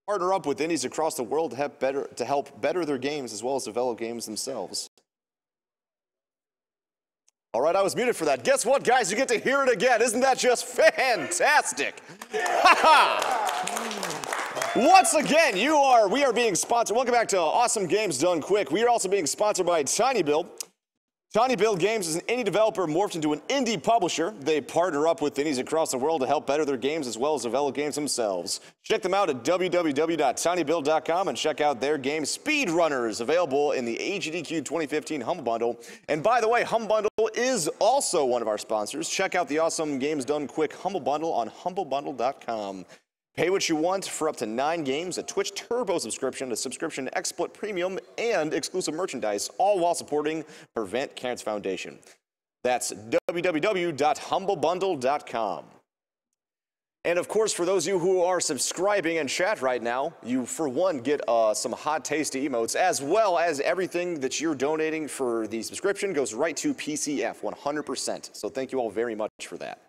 Partner up with indies across the world to help better their games as well as develop games themselves. All right, I was muted for that. Guess what, guys? You get to hear it again. Isn't that just fantastic? Once again, we are being sponsored. Welcome back to Awesome Games Done Quick. We are also being sponsored by TinyBuild. TinyBuild Games is an indie developer morphed into an indie publisher. They partner up with indies across the world to help better their games as well as develop games themselves. Check them out at www.tinybuild.com and check out their game Speedrunners, available in the AGDQ 2015 Humble Bundle. And by the way, Humble Bundle is also one of our sponsors. Check out the Awesome Games Done Quick Humble Bundle on humblebundle.com. Pay what you want for up to 9 games, a Twitch Turbo subscription, a subscription to XSplit Premium, and exclusive merchandise, all while supporting Prevent Cancer Foundation. That's www.humblebundle.com. And of course, for those of you who are subscribing in chat right now, you, for one, get some hot, tasty emotes, as well as everything that you're donating for the subscription goes right to PCF, 100%. So thank you all very much for that.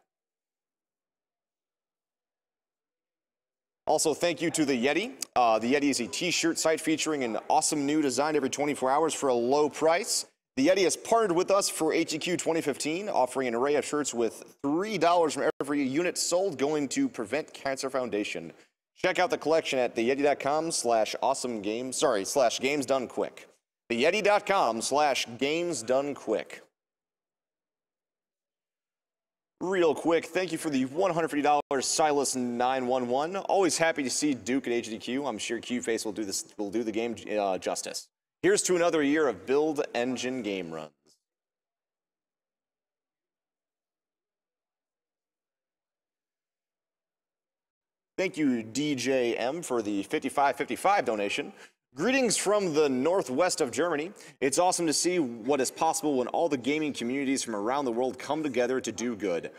Also, thank you to the Yeti. The Yeti is a t-shirt site featuring an awesome new design every 24 hours for a low price. The Yeti has partnered with us for AGDQ 2015, offering an array of shirts with $3 from every unit sold going to Prevent Cancer Foundation. Check out the collection at theyeti.com/games done quick. theyeti.com/games done quick. Real quick, thank you for the $150 Silas911. Always happy to see Duke at AGDQ. I'm sure Cubeface will do the game justice. Here's to another year of Build Engine game runs. Thank you, DJM, for the 5555 donation. Greetings from the northwest of Germany. It's awesome to see what is possible when all the gaming communities from around the world come together to do good.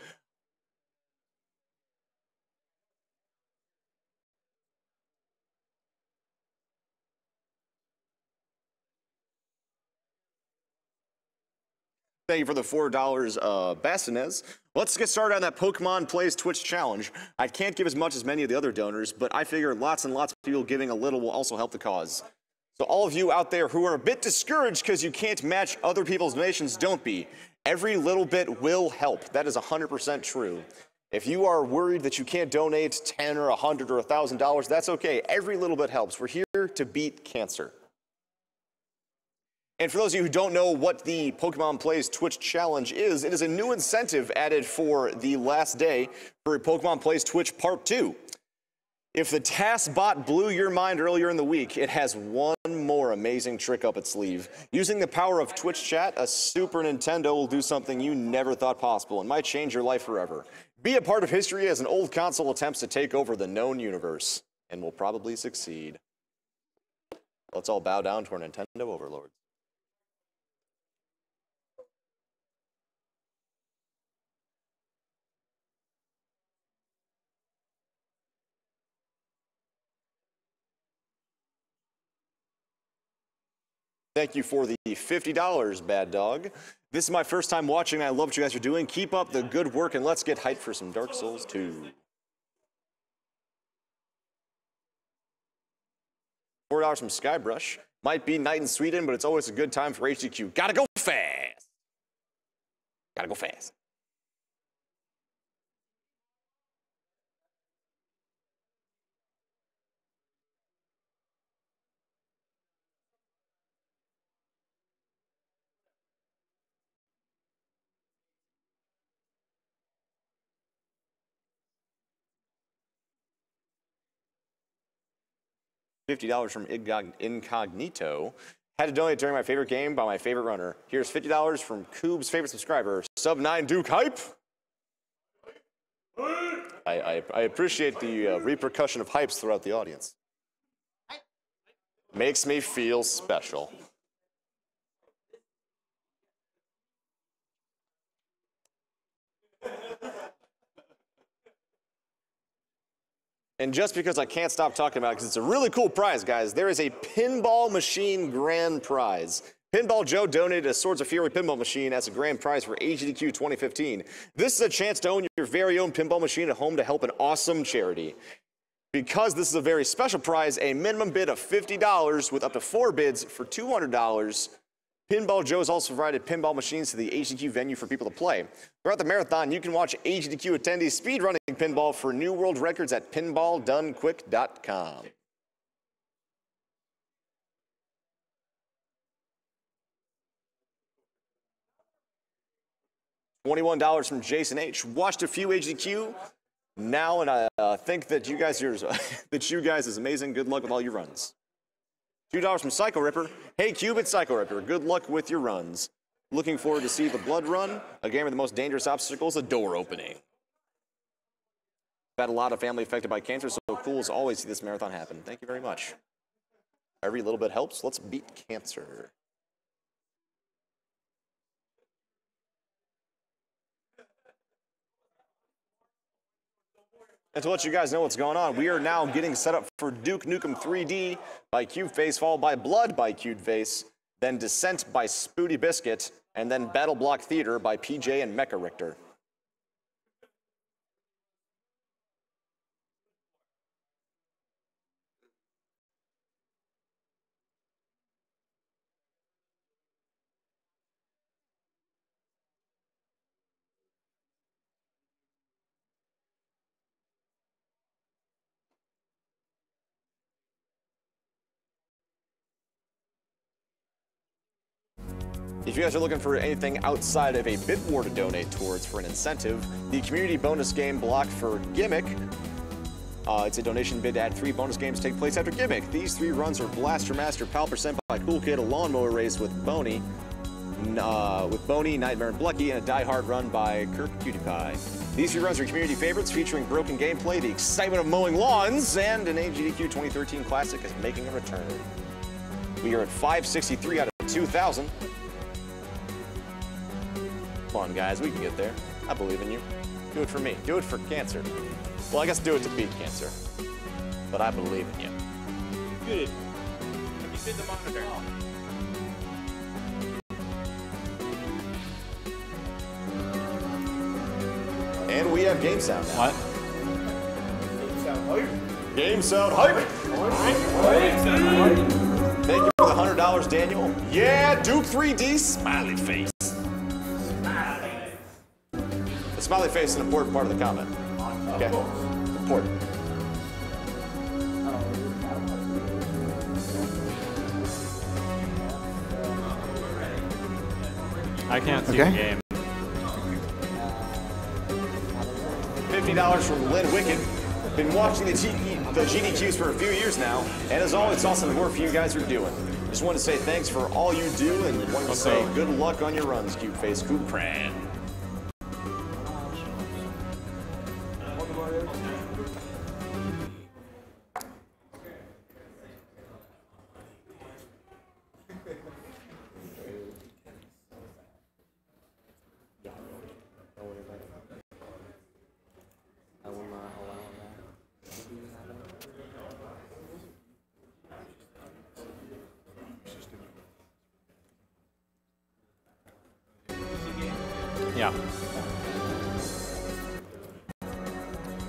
Thank you for the $4, Bastinez. Let's get started on that Pokemon Plays Twitch challenge. I can't give as much as many of the other donors, but I figure lots and lots of people giving a little will also help the cause. So all of you out there who are a bit discouraged because you can't match other people's donations, don't be. Every little bit will help. That is 100% true. If you are worried that you can't donate $10 or $100 or $1,000, that's okay. Every little bit helps. We're here to beat cancer. And for those of you who don't know what the Pokemon Plays Twitch Challenge is, it is a new incentive added for the last day for Pokemon Plays Twitch Part 2. If the task bot blew your mind earlier in the week, it has one more amazing trick up its sleeve. Using the power of Twitch chat, a Super Nintendo will do something you never thought possible and might change your life forever. Be a part of history as an old console attempts to take over the known universe, and will probably succeed. Let's all bow down to our Nintendo overlords. Thank you for the $50, Bad Dog. This is my first time watching, and I love what you guys are doing. Keep up the good work, and let's get hyped for some Dark Souls 2. $4 from Skybrush. Might be night in Sweden, but it's always a good time for AGDQ. Gotta go fast! Gotta go fast. $50 from Incognito. Had to donate during my favorite game by my favorite runner. Here's $50 from Cube's favorite subscriber, Sub9 Duke Hype. I appreciate the repercussion of hypes throughout the audience. Makes me feel special. And just because I can't stop talking about it, because it's a really cool prize, guys, there is a pinball machine grand prize. Pinball Joe donated a Swords of Fury pinball machine as a grand prize for AGDQ 2015. This is a chance to own your very own pinball machine at home to help an awesome charity. Because this is a very special prize, a minimum bid of $50 with up to 4 bids for $200. Pinball Joe's also provided pinball machines to the AGDQ venue for people to play. Throughout the marathon, you can watch AGDQ attendees speedrunning pinball for new world records at pinballdonequick.com. $21 from Jason H. Watched a few AGDQ now, and I think that you guys is amazing. Good luck with all your runs. $2 from Psycho Ripper. Hey Cube, it's Psycho Ripper. Good luck with your runs. Looking forward to see the Blood Run, a game of the most dangerous obstacles, a door opening. Had a lot of family affected by cancer, so cool as always to see this marathon happen. Thank you very much. Every little bit helps. Let's beat cancer. And to let you guys know what's going on, we are now getting set up for Duke Nukem 3D by Cubeface, followed by Blood by Cubeface, then Descent by SpootyBiscuit, and then Battleblock Theater by PJ and Mecha Richter. If you guys are looking for anything outside of a bid war to donate towards for an incentive, the community bonus game block for Gimmick, it's a donation bid to add 3 bonus games take place after Gimmick. These 3 runs are Blaster Master Pal Percent by Cool Kid, a lawnmower race with Boney, Nightmare and Blucky, and a Die Hard run by Kirk Cutie Pie. These 3 runs are community favorites featuring broken gameplay, the excitement of mowing lawns, and an AGDQ 2013 classic is making a return. We are at 563 out of 2,000. Come on, guys, we can get there. I believe in you. Do it for me. Do it for cancer. Well, I guess do it to beat cancer. But I believe in you. Good. Have you seen the monitor? And we have game sound now. What? Game sound hype. Thank you for the $100, Daniel. Yeah, Duke 3D smiley face. The smiley face is an important part of the comment. Okay, important. I can't see the game. $50 from Lynn Wicked. Been watching the GDQs for a few years now, and as always, it's awesome the work you guys are doing. Just want to say thanks for all you do, and want to say good luck on your runs, Cubeface. Coopran. Yeah.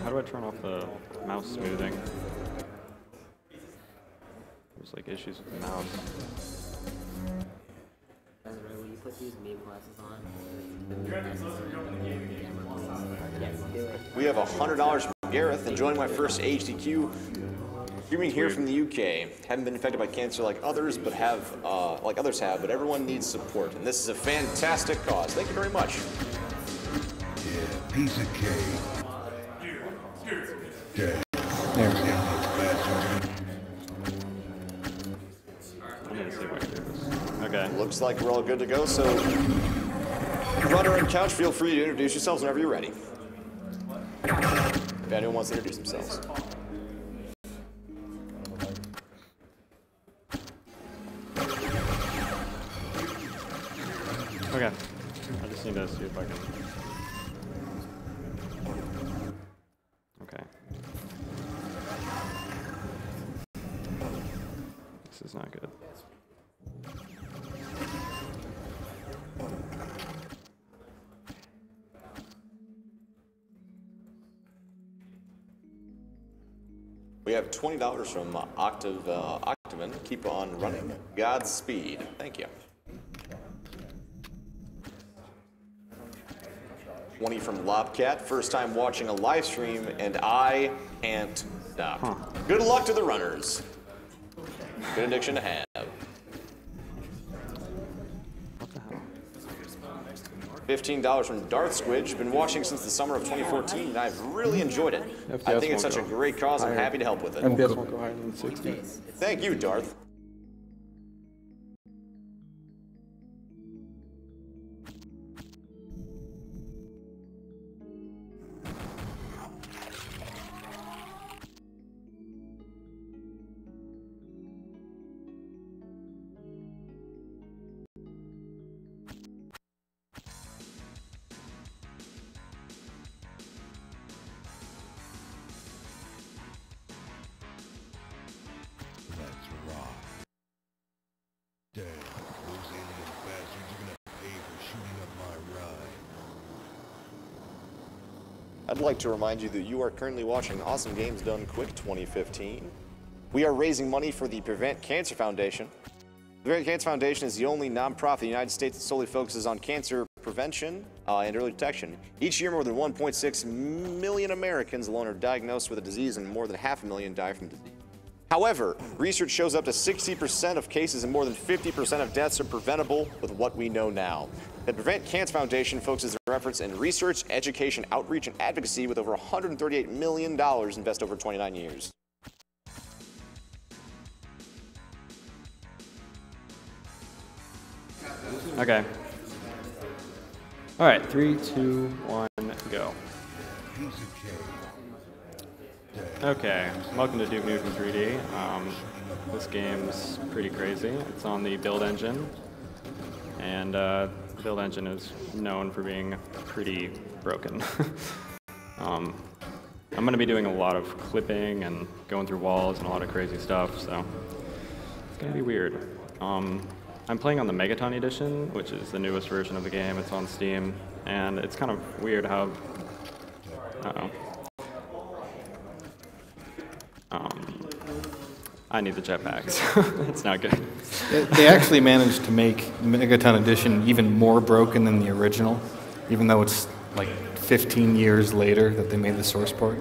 How do I turn off the mouse smoothing? There's like issues with the mouse. When you put these meme glasses on, We have $100 from Gareth, enjoying my first AGDQ. Streaming here from the UK. Haven't been affected by cancer like others, but but everyone needs support, and this is a fantastic cause. Thank you very much. Piece of cake. Dead. I need to see if I can do this. Okay. Looks like we're all good to go, so Runner and Couch, feel free to introduce yourselves whenever you're ready. If anyone wants to introduce themselves. Okay. I just need to see if I can. Okay. This is not good. We have $20 from Octaven. Keep on running. Godspeed. Thank you. 20 from Lobcat. First time watching a live stream, and I can't stop. Good luck to the runners. Good addiction to have. What the hell? $15 from Darth Squidge. Been watching since the summer of 2014, and I've really enjoyed it. I think it's such a great cause. I'm happy to help with it. MPS won't go higher than 60. Thank you, Darth. I'd like to remind you that you are currently watching Awesome Games Done Quick 2015. We are raising money for the Prevent Cancer Foundation. The Prevent Cancer Foundation is the only nonprofit in the United States that solely focuses on cancer prevention and early detection. Each year, more than 1.6 million Americans alone are diagnosed with a disease, and more than 500,000 die from disease. However, research shows up to 60% of cases and more than 50% of deaths are preventable with what we know now. The Prevent Cancer Foundation focuses their efforts in research, education, outreach, and advocacy with over $138 million invested over 29 years. Okay. All right, 3, 2, 1, go. Okay, welcome to Duke Nukem 3D. This game's pretty crazy. It's on the build engine, and the build engine is known for being pretty broken. I'm going to be doing a lot of clipping and going through walls and a lot of crazy stuff, so it's going to be weird. I'm playing on the Megaton edition, which is the newest version of the game. It's on Steam, and it's kind of weird how... I need the jetpacks. It's not good. They actually managed to make Megaton Edition even more broken than the original, even though it's like 15 years later that they made the source port.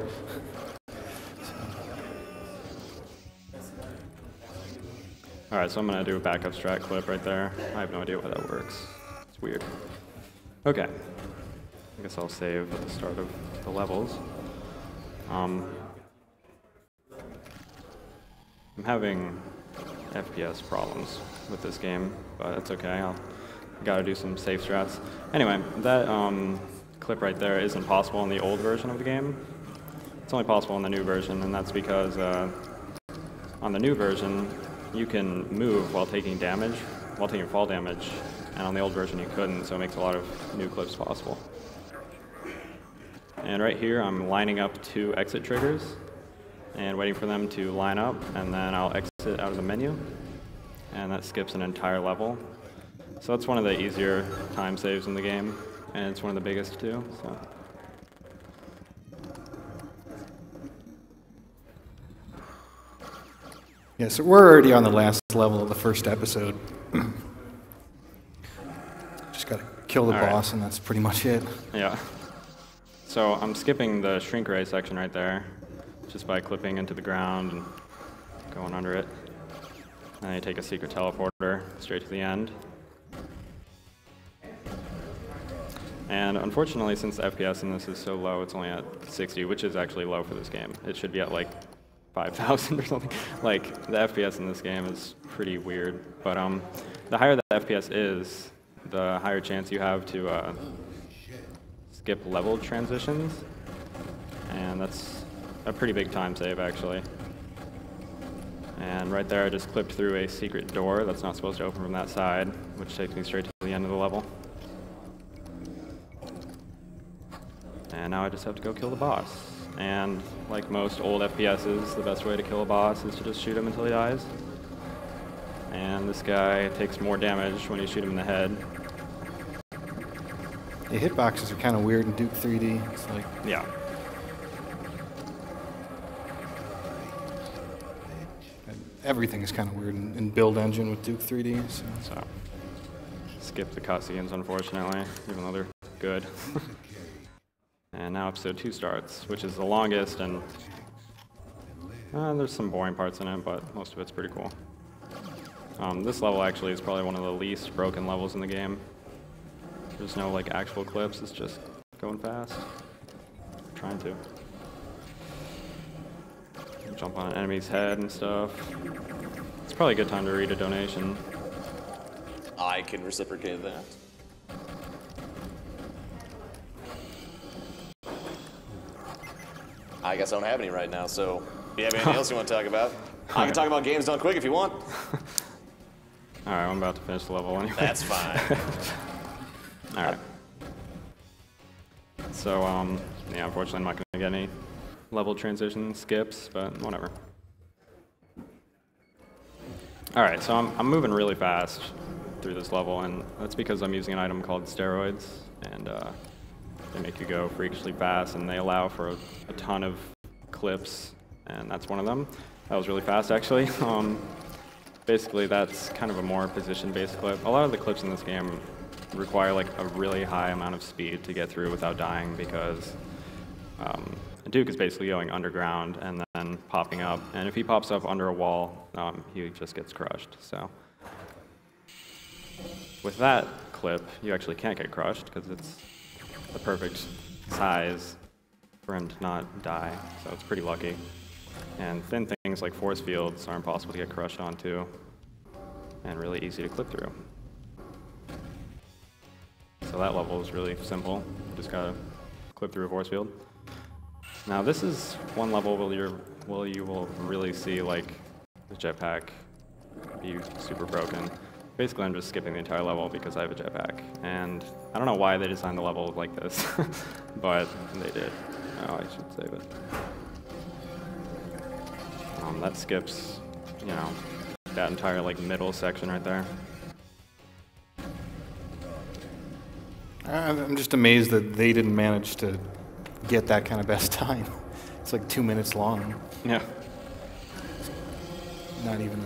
All right, so I'm going to do a backup strat clip right there. I have no idea why that works. It's weird. Okay. I guess I'll save at the start of the levels. I'm having FPS problems with this game, but that's okay. I gotta do some safe strats. Anyway, that clip right there isn't possible in the old version of the game. It's only possible in the new version, and that's because on the new version, you can move while taking damage, while taking fall damage, and on the old version you couldn't, so it makes a lot of new clips possible. And right here, I'm lining up 2 exit triggers and waiting for them to line up, and then I'll exit out of the menu, and that skips an entire level. So that's one of the easier time saves in the game, and it's one of the biggest too. So. Yeah, so we're already on the last level of the first episode. Just gotta kill the boss, and that's pretty much it. Yeah. So I'm skipping the shrink ray section right there, just by clipping into the ground and going under it. And you take a secret teleporter straight to the end. And unfortunately, since the FPS in this is so low, it's only at 60, which is actually low for this game. It should be at like 5,000 or something. Like, the FPS in this game is pretty weird. But the higher the FPS is, the higher chance you have to skip level transitions. And that's a pretty big time save, actually. And right there, I just clipped through a secret door that's not supposed to open from that side, which takes me straight to the end of the level. And now I just have to go kill the boss. And like most old FPSs, the best way to kill a boss is to just shoot him until he dies. And this guy takes more damage when you shoot him in the head. The hitboxes are kind of weird in Duke 3D. It's like... Yeah. Everything is kind of weird in build engine with Duke 3D. So skip the cutscenes, unfortunately, even though they're good. And now episode 2 starts, which is the longest, and there's some boring parts in it, but most of it's pretty cool. This level actually is probably one of the least broken levels in the game. There's no like actual clips, it's just going fast. Trying to. Jump on an enemy's head and stuff. It's probably a good time to read a donation. I can reciprocate that. I guess I don't have any right now, so if you have anything else you want to talk about, I can talk about games done quick if you want. Alright, I'm about to finish the level anyway. That's fine. Alright. So, yeah, unfortunately I'm not going to get any level transition skips, but whatever. Alright, so I'm moving really fast through this level, and that's because I'm using an item called steroids, and they make you go freakishly fast, and they allow for a ton of clips, and that's one of them. That was really fast, actually. Basically, that's kind of a more position-based clip. A lot of the clips in this game require like a really high amount of speed to get through without dying, because Duke is basically going underground and then popping up, and if he pops up under a wall, he just gets crushed. So with that clip, you actually can't get crushed because it's the perfect size for him to not die, so it's pretty lucky. And thin things like force fields are impossible to get crushed onto, and really easy to clip through. So that level is really simple. Just gotta clip through a force field. Now this is one level where you will really see like the jetpack be super broken. Basically, I'm just skipping the entire level because I have a jetpack, and I don't know why they designed the level like this, but they did. Oh, I should save it. That skips, you know, that entire like middle section right there. I'm just amazed that they didn't manage to get that kind of best time. It's like 2 minutes long. Yeah. Not even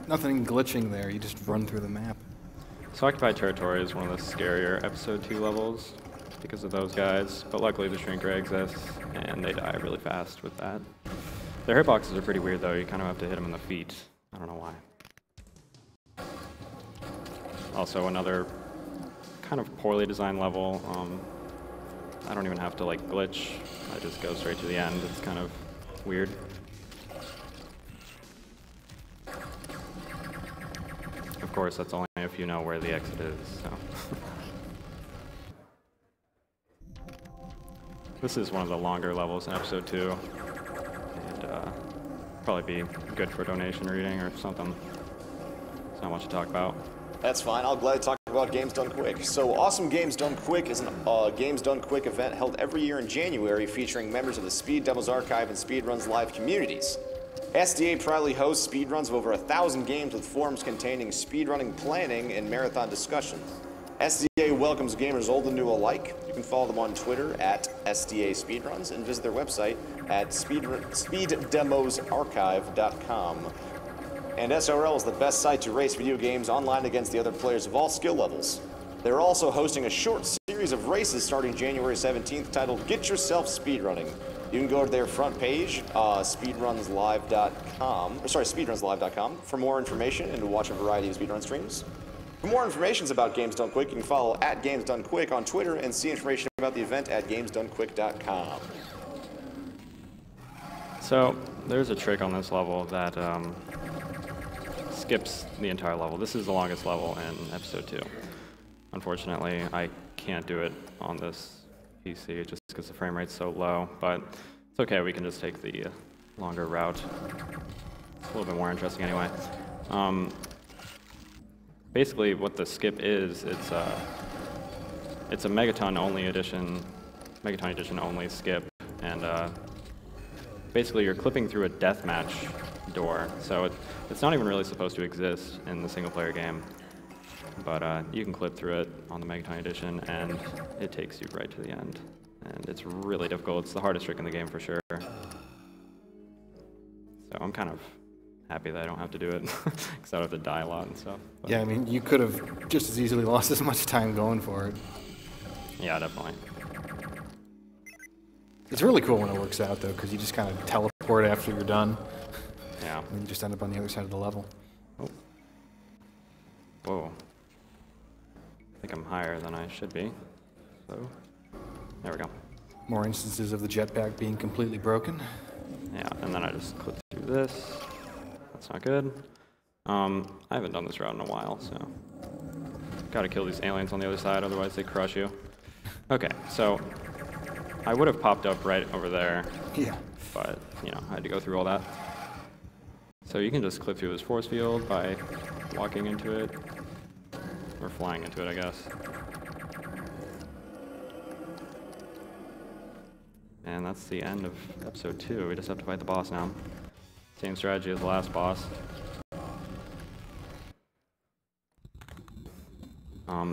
nothing glitching there. You just run through the map. So Occupied Territory is one of the scarier Episode 2 levels because of those guys, but luckily the shrink ray exists, and they die really fast with that. Their hitboxes are pretty weird though, you kind of have to hit them in the feet. I don't know why. Also another kind of poorly designed level. I don't even have to like glitch, I just go straight to the end. It's kind of weird. Of course, that's only if you know where the exit is, so. This is one of the longer levels in Episode 2, and probably be good for donation reading or something. There's not much to talk about. That's fine. I'll gladly talk about Games Done Quick. So, Awesome Games Done Quick is a Games Done Quick event held every year in January featuring members of the Speed Demos Archive and Speedruns Live communities. SDA proudly hosts speedruns of over 1,000 games with forums containing speedrunning planning and marathon discussions. SDA welcomes gamers old and new alike. You can follow them on Twitter at SDA Speedruns and visit their website at speeddemosarchive.com. And SRL is the best site to race video games online against the other players of all skill levels. They're also hosting a short series of races starting January 17th titled Get Yourself Speedrunning. You can go to their front page, speedrunslive.com, for more information and to watch a variety of speedrun streams. For more information about Games Done Quick, you can follow at Games Done Quick on Twitter and see information about the event at gamesdonequick.com. So, there's a trick on this level that skips the entire level. This is the longest level in Episode 2. Unfortunately, I can't do it on this PC just because the frame rate's so low, but it's okay, we can just take the longer route. It's a little bit more interesting anyway. Basically, what the skip is, it's a Megaton edition only skip, and basically you're clipping through a deathmatch door, so it's not even really supposed to exist in the single-player game, but you can clip through it on the Megaton edition, and it takes you right to the end, and it's really difficult. It's the hardest trick in the game for sure. So I'm kind of happy that I don't have to do it, because I don't have to die a lot and stuff. But yeah, I mean, you could have just as easily lost as much time going for it. yeah, definitely. It's really cool when it works out, though, because you just kind of teleport after you're done. Yeah. And you just end up on the other side of the level. Oh. Whoa. I think I'm higher than I should be. So, there we go. More instances of the jetpack being completely broken. Yeah, and then I just clip through this. That's not good. I haven't done this route in a while, so gotta kill these aliens on the other side, otherwise they crush you. Okay, so I would have popped up right over there. Yeah. But, you know, I had to go through all that. So you can just clip through this force field by walking into it, or flying into it, I guess. And that's the end of Episode 2. We just have to fight the boss now. Same strategy as the last boss.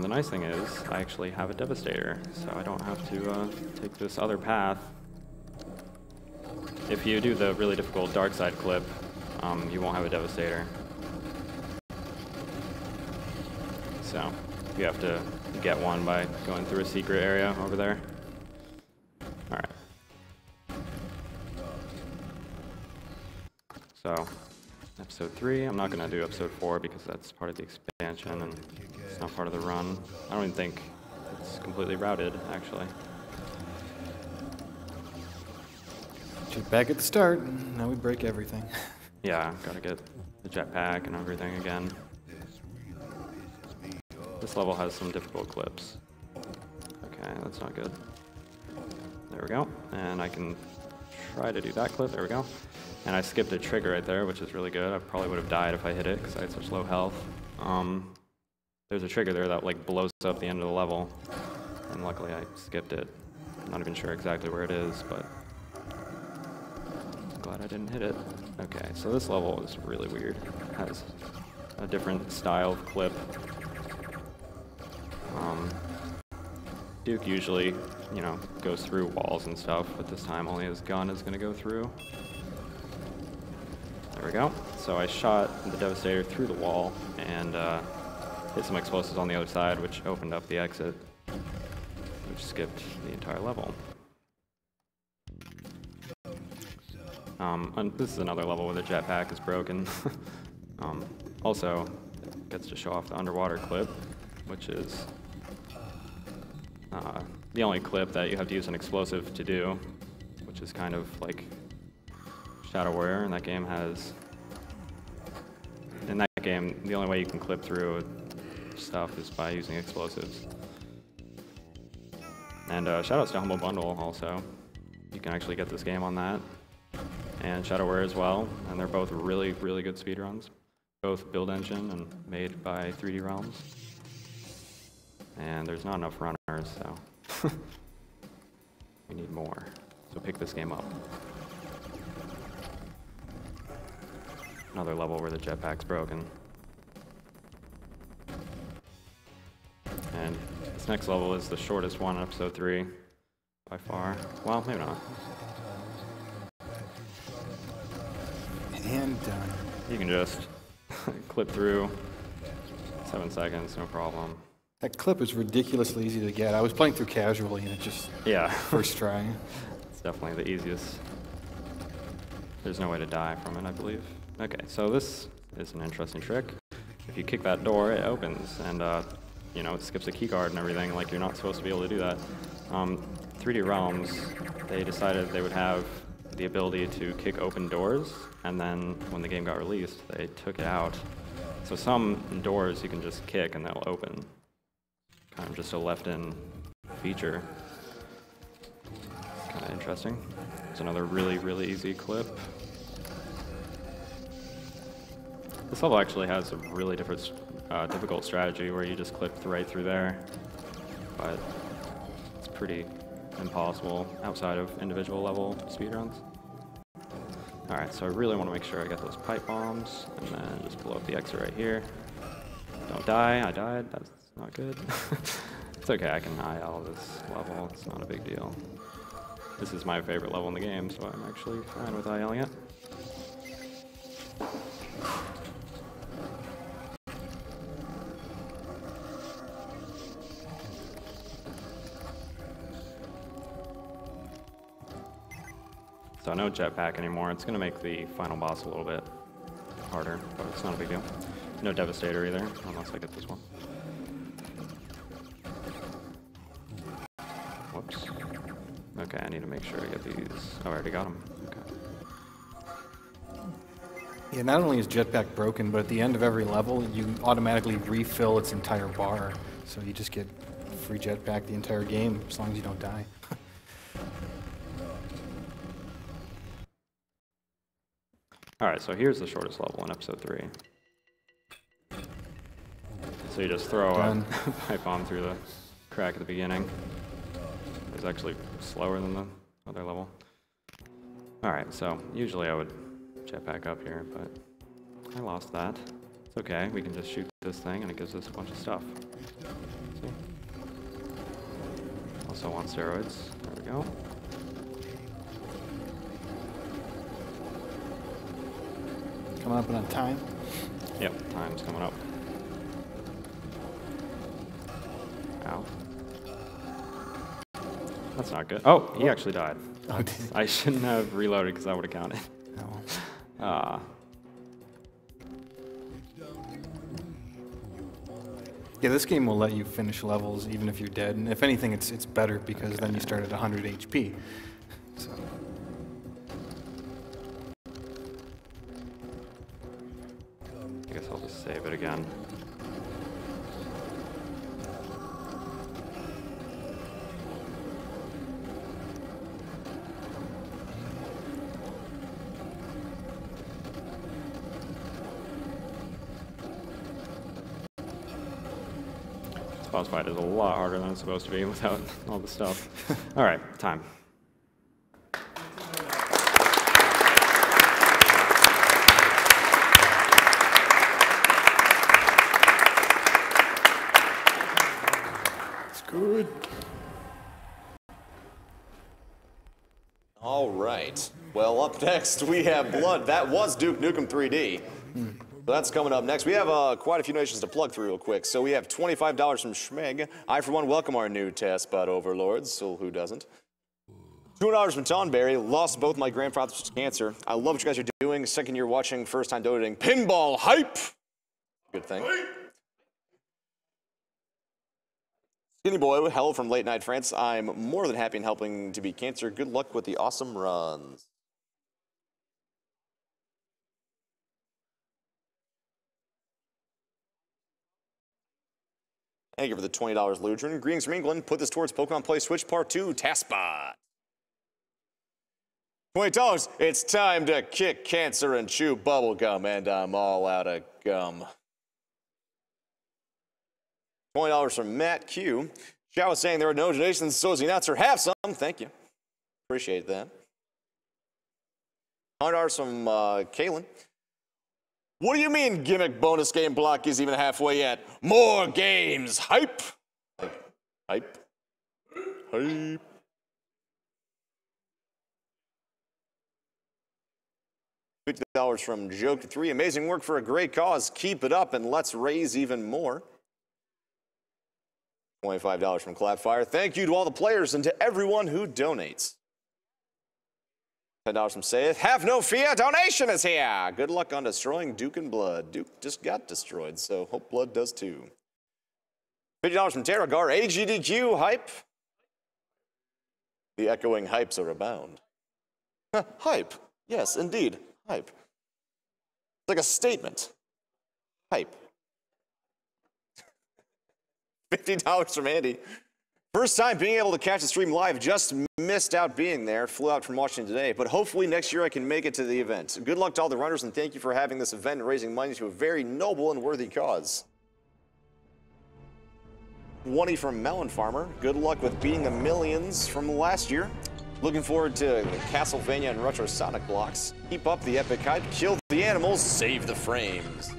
The nice thing is, I actually have a Devastator, so I don't have to take this other path. If you do the really difficult dark side clip, you won't have a Devastator. So, you have to get one by going through a secret area over there. Alright. So, episode 3, I'm not going to do episode 4 because that's part of the expansion and it's not part of the run. I don't even think it's completely routed, actually. Back at the start, now we break everything. Yeah, gotta get the jetpack and everything again. This level has some difficult clips. Okay, that's not good. There we go. And I can try to do that clip. There we go. And I skipped a trigger right there, which is really good. I probably would have died if I hit it because I had such low health. There's a trigger there that like blows up the end of the level. And luckily I skipped it. I'm not even sure exactly where it is, but I'm glad I didn't hit it. Okay, so this level is really weird. It has a different style of clip. Duke usually, you know, goes through walls and stuff, but this time only his gun is going to go through. There we go. So I shot the Devastator through the wall and hit some explosives on the other side, which opened up the exit, which skipped the entire level. And this is another level where the jetpack is broken. Also, it gets to show off the underwater clip, which is the only clip that you have to use an explosive to do, which is kind of like Shadow Warrior, and that game has... In that game, the only way you can clip through stuff is by using explosives. And shoutouts to Humble Bundle also. You can actually get this game on that. And Shadow Warrior as well, and they're both really, really good speedruns. Both build engine and made by 3D Realms. And there's not enough runners, so we need more. So pick this game up. Another level where the jetpack's broken. And this next level is the shortest one in episode 3 by far. Well, maybe not. And done. You can just clip through 7 seconds, no problem. That clip is ridiculously easy to get. I was playing through casually and it just... Yeah. First try. It's definitely the easiest. There's no way to die from it, I believe. Okay, so this is an interesting trick. If you kick that door, it opens, and you know, it skips a keycard and everything, like you're not supposed to be able to do that. 3D Realms, they decided they would have the ability to kick open doors, and then when the game got released, they took it out. So some doors you can just kick and they'll open. Kind of just a left-in feature. Kind of interesting. There's another really, really easy clip. This level actually has a really difficult strategy where you just clip right through there, but it's pretty impossible outside of individual level speedruns. Alright, so I really want to make sure I get those pipe bombs, and then just blow up the exit right here. Don't die, I died, that's not good. It's okay, I can IL this level, it's not a big deal. This is my favorite level in the game, so I'm actually fine with ILing it. So no jetpack anymore. It's going to make the final boss a little bit harder, but it's not a big deal. No Devastator either, unless I get this one. Whoops. Okay, I need to make sure I get these. Oh, I already got them. Okay. Yeah, not only is jetpack broken, but at the end of every level, you automatically refill its entire bar. So you just get free jetpack the entire game, as long as you don't die. Alright, so here's the shortest level in episode 3. So you just throw a pipe bomb through the crack at the beginning. It's actually slower than the other level. Alright, so usually I would jetpack up here, but I lost that. It's okay, we can just shoot this thing and it gives us a bunch of stuff. Also on steroids. There we go. Coming up on time. Yep, time's coming up. Ow. That's not good. Oh, he actually died. I shouldn't have reloaded because that would have counted. Ah. Yeah, this game will let you finish levels even if you're dead, and if anything, it's better because then you start at 100 HP. So. I guess I'll just save it again. This boss fight is a lot harder than it's supposed to be without all the stuff. All right, time. Good. All right. Well, up next we have Blood. That was Duke Nukem 3D. So that's coming up next. We have quite a few nations to plug through real quick. So we have $25 from Schmeg. I, for one, welcome our new test bot overlords, so who doesn't? $200 from Tonberry. Lost both my grandfathers to cancer. I love what you guys are doing. Second year watching, first time donating. Pinball hype! Good thing. Skinny Boy, hello from Late Night France. I'm more than happy in helping to beat cancer. Good luck with the awesome runs. Thank you for the $20, Ludrin. Greetings from England. Put this towards Pokemon Play Switch Part 2, Taskbot. $20. It's time to kick cancer and chew bubblegum, and I'm all out of gum. $20 from Matt Q. Chow was saying there are no donations, so as the announcer, have some. Thank you. Appreciate that. $100 from Kalen. What do you mean gimmick bonus game block isn't even halfway yet? More games. Hype. Hype. Hype. $50 from Joke3. Amazing work for a great cause. Keep it up and let's raise even more. $25 from Clapfire. Thank you to all the players and to everyone who donates. $10 from Sayeth. Have no fear, donation is here. Good luck on destroying Duke and Blood. Duke just got destroyed, so hope Blood does too. $50 from Terragar. AGDQ hype. The echoing hypes are abound. Hype. Yes, indeed. Hype. It's like a statement. Hype. $50 from Andy. First time being able to catch the stream live, just missed out being there, flew out from Washington today, but hopefully next year I can make it to the event. Good luck to all the runners and thank you for having this event and raising money to a very noble and worthy cause. 20 from Melon Farmer. Good luck with beating the millions from last year. Looking forward to Castlevania and Retro Sonic blocks. Keep up the epic hype, kill the animals, save the frames.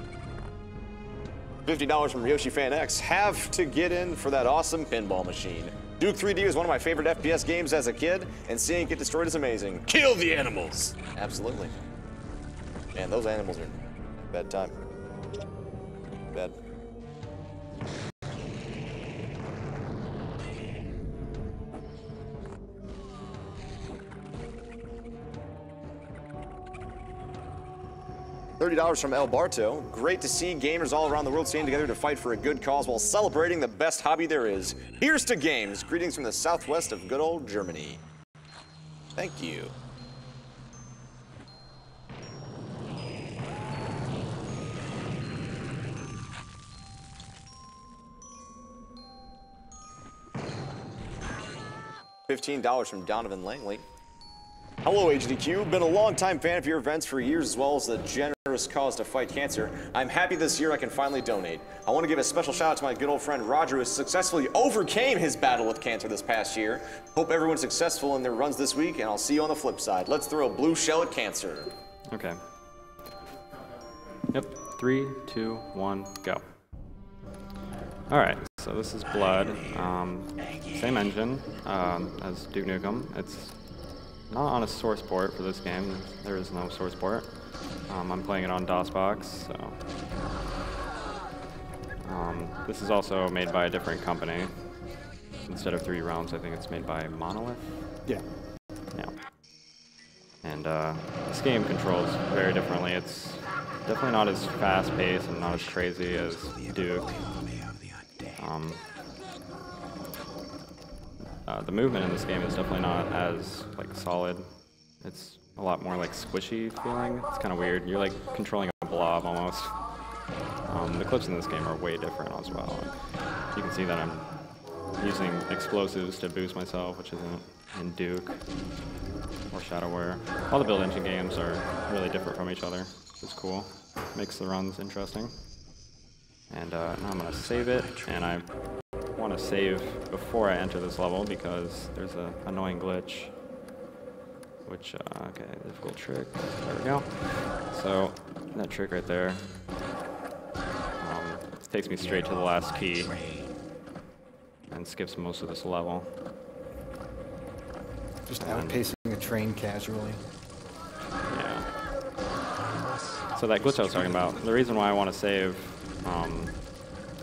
$50 from Yoshi Fan X. Have to get in for that awesome pinball machine. Duke 3D is one of my favorite FPS games as a kid, and seeing it get destroyed is amazing. Kill the animals! Absolutely. Man, those animals are bad time. Bad. $30 from El Barto. Great to see gamers all around the world staying together to fight for a good cause while celebrating the best hobby there is. Here's to games. Greetings from the southwest of good old Germany. Thank you. $15 from Donovan Langley. Hello, AGDQ. Been a long-time fan of your events for years, as well as the generous cause to fight cancer. I'm happy this year I can finally donate. I want to give a special shout out to my good old friend Roger, who successfully overcame his battle with cancer this past year. Hope everyone's successful in their runs this week, and I'll see you on the flip side. Let's throw a blue shell at cancer. Okay. Yep. 3, 2, 1, go. All right. so this is Blood. Same engine as Duke Nukem. It's not on a source port for this game. There is no source port. I'm playing it on DOSBox, so. This is also made by a different company. Instead of 3 Realms, I think it's made by Monolith. Yeah. Yeah. And this game controls very differently. It's definitely not as fast-paced and not as crazy as Duke. The movement in this game is definitely not as solid. It's a lot more squishy feeling. It's kind of weird. You're controlling a blob almost. The clips in this game are way different as well. You can see that I'm using explosives to boost myself, which isn't in Duke or Shadowware. All the build engine games are really different from each other, which is cool. Makes the runs interesting. And now I'm going to save it, and I want to save before I enter this level because there's an annoying glitch. Which, okay, difficult trick. There we go. So, that trick right there takes me straight to the last key and skips most of this level. Just outpacing a train casually. Yeah. So that glitch I was talking about, the reason why I want to save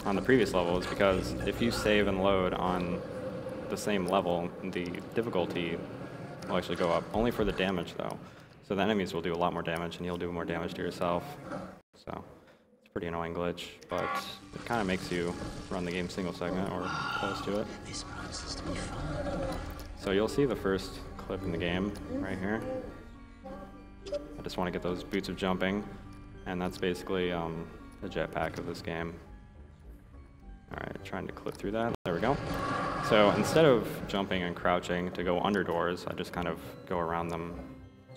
on the previous level is because if you save and load on the same level, the difficulty will actually go up, only for the damage though. So the enemies will do a lot more damage and you'll do more damage to yourself. So it's a pretty annoying glitch, but it kind of makes you run the game single segment or close to it. So you'll see the first clip in the game right here. I just want to get those boots of jumping, and that's basically the jetpack of this game. Alright, trying to clip through that. There we go. So instead of jumping and crouching to go under doors, I just kind of go around them.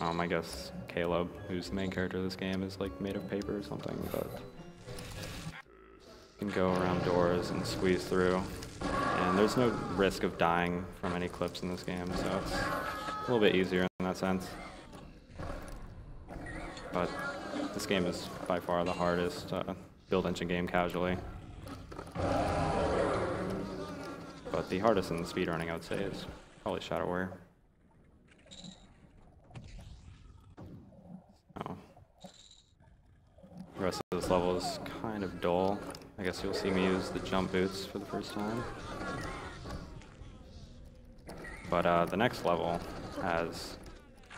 I guess Caleb, who's the main character of this game, is made of paper or something, but you can go around doors and squeeze through. And there's no risk of dying from any clips in this game, so it's a little bit easier in that sense. But this game is by far the hardest build engine game casually. But the hardest in speedrunning, I would say, is probably Shadowware. So, the rest of this level is kind of dull. I guess you'll see me use the jump boots for the first time. But the next level has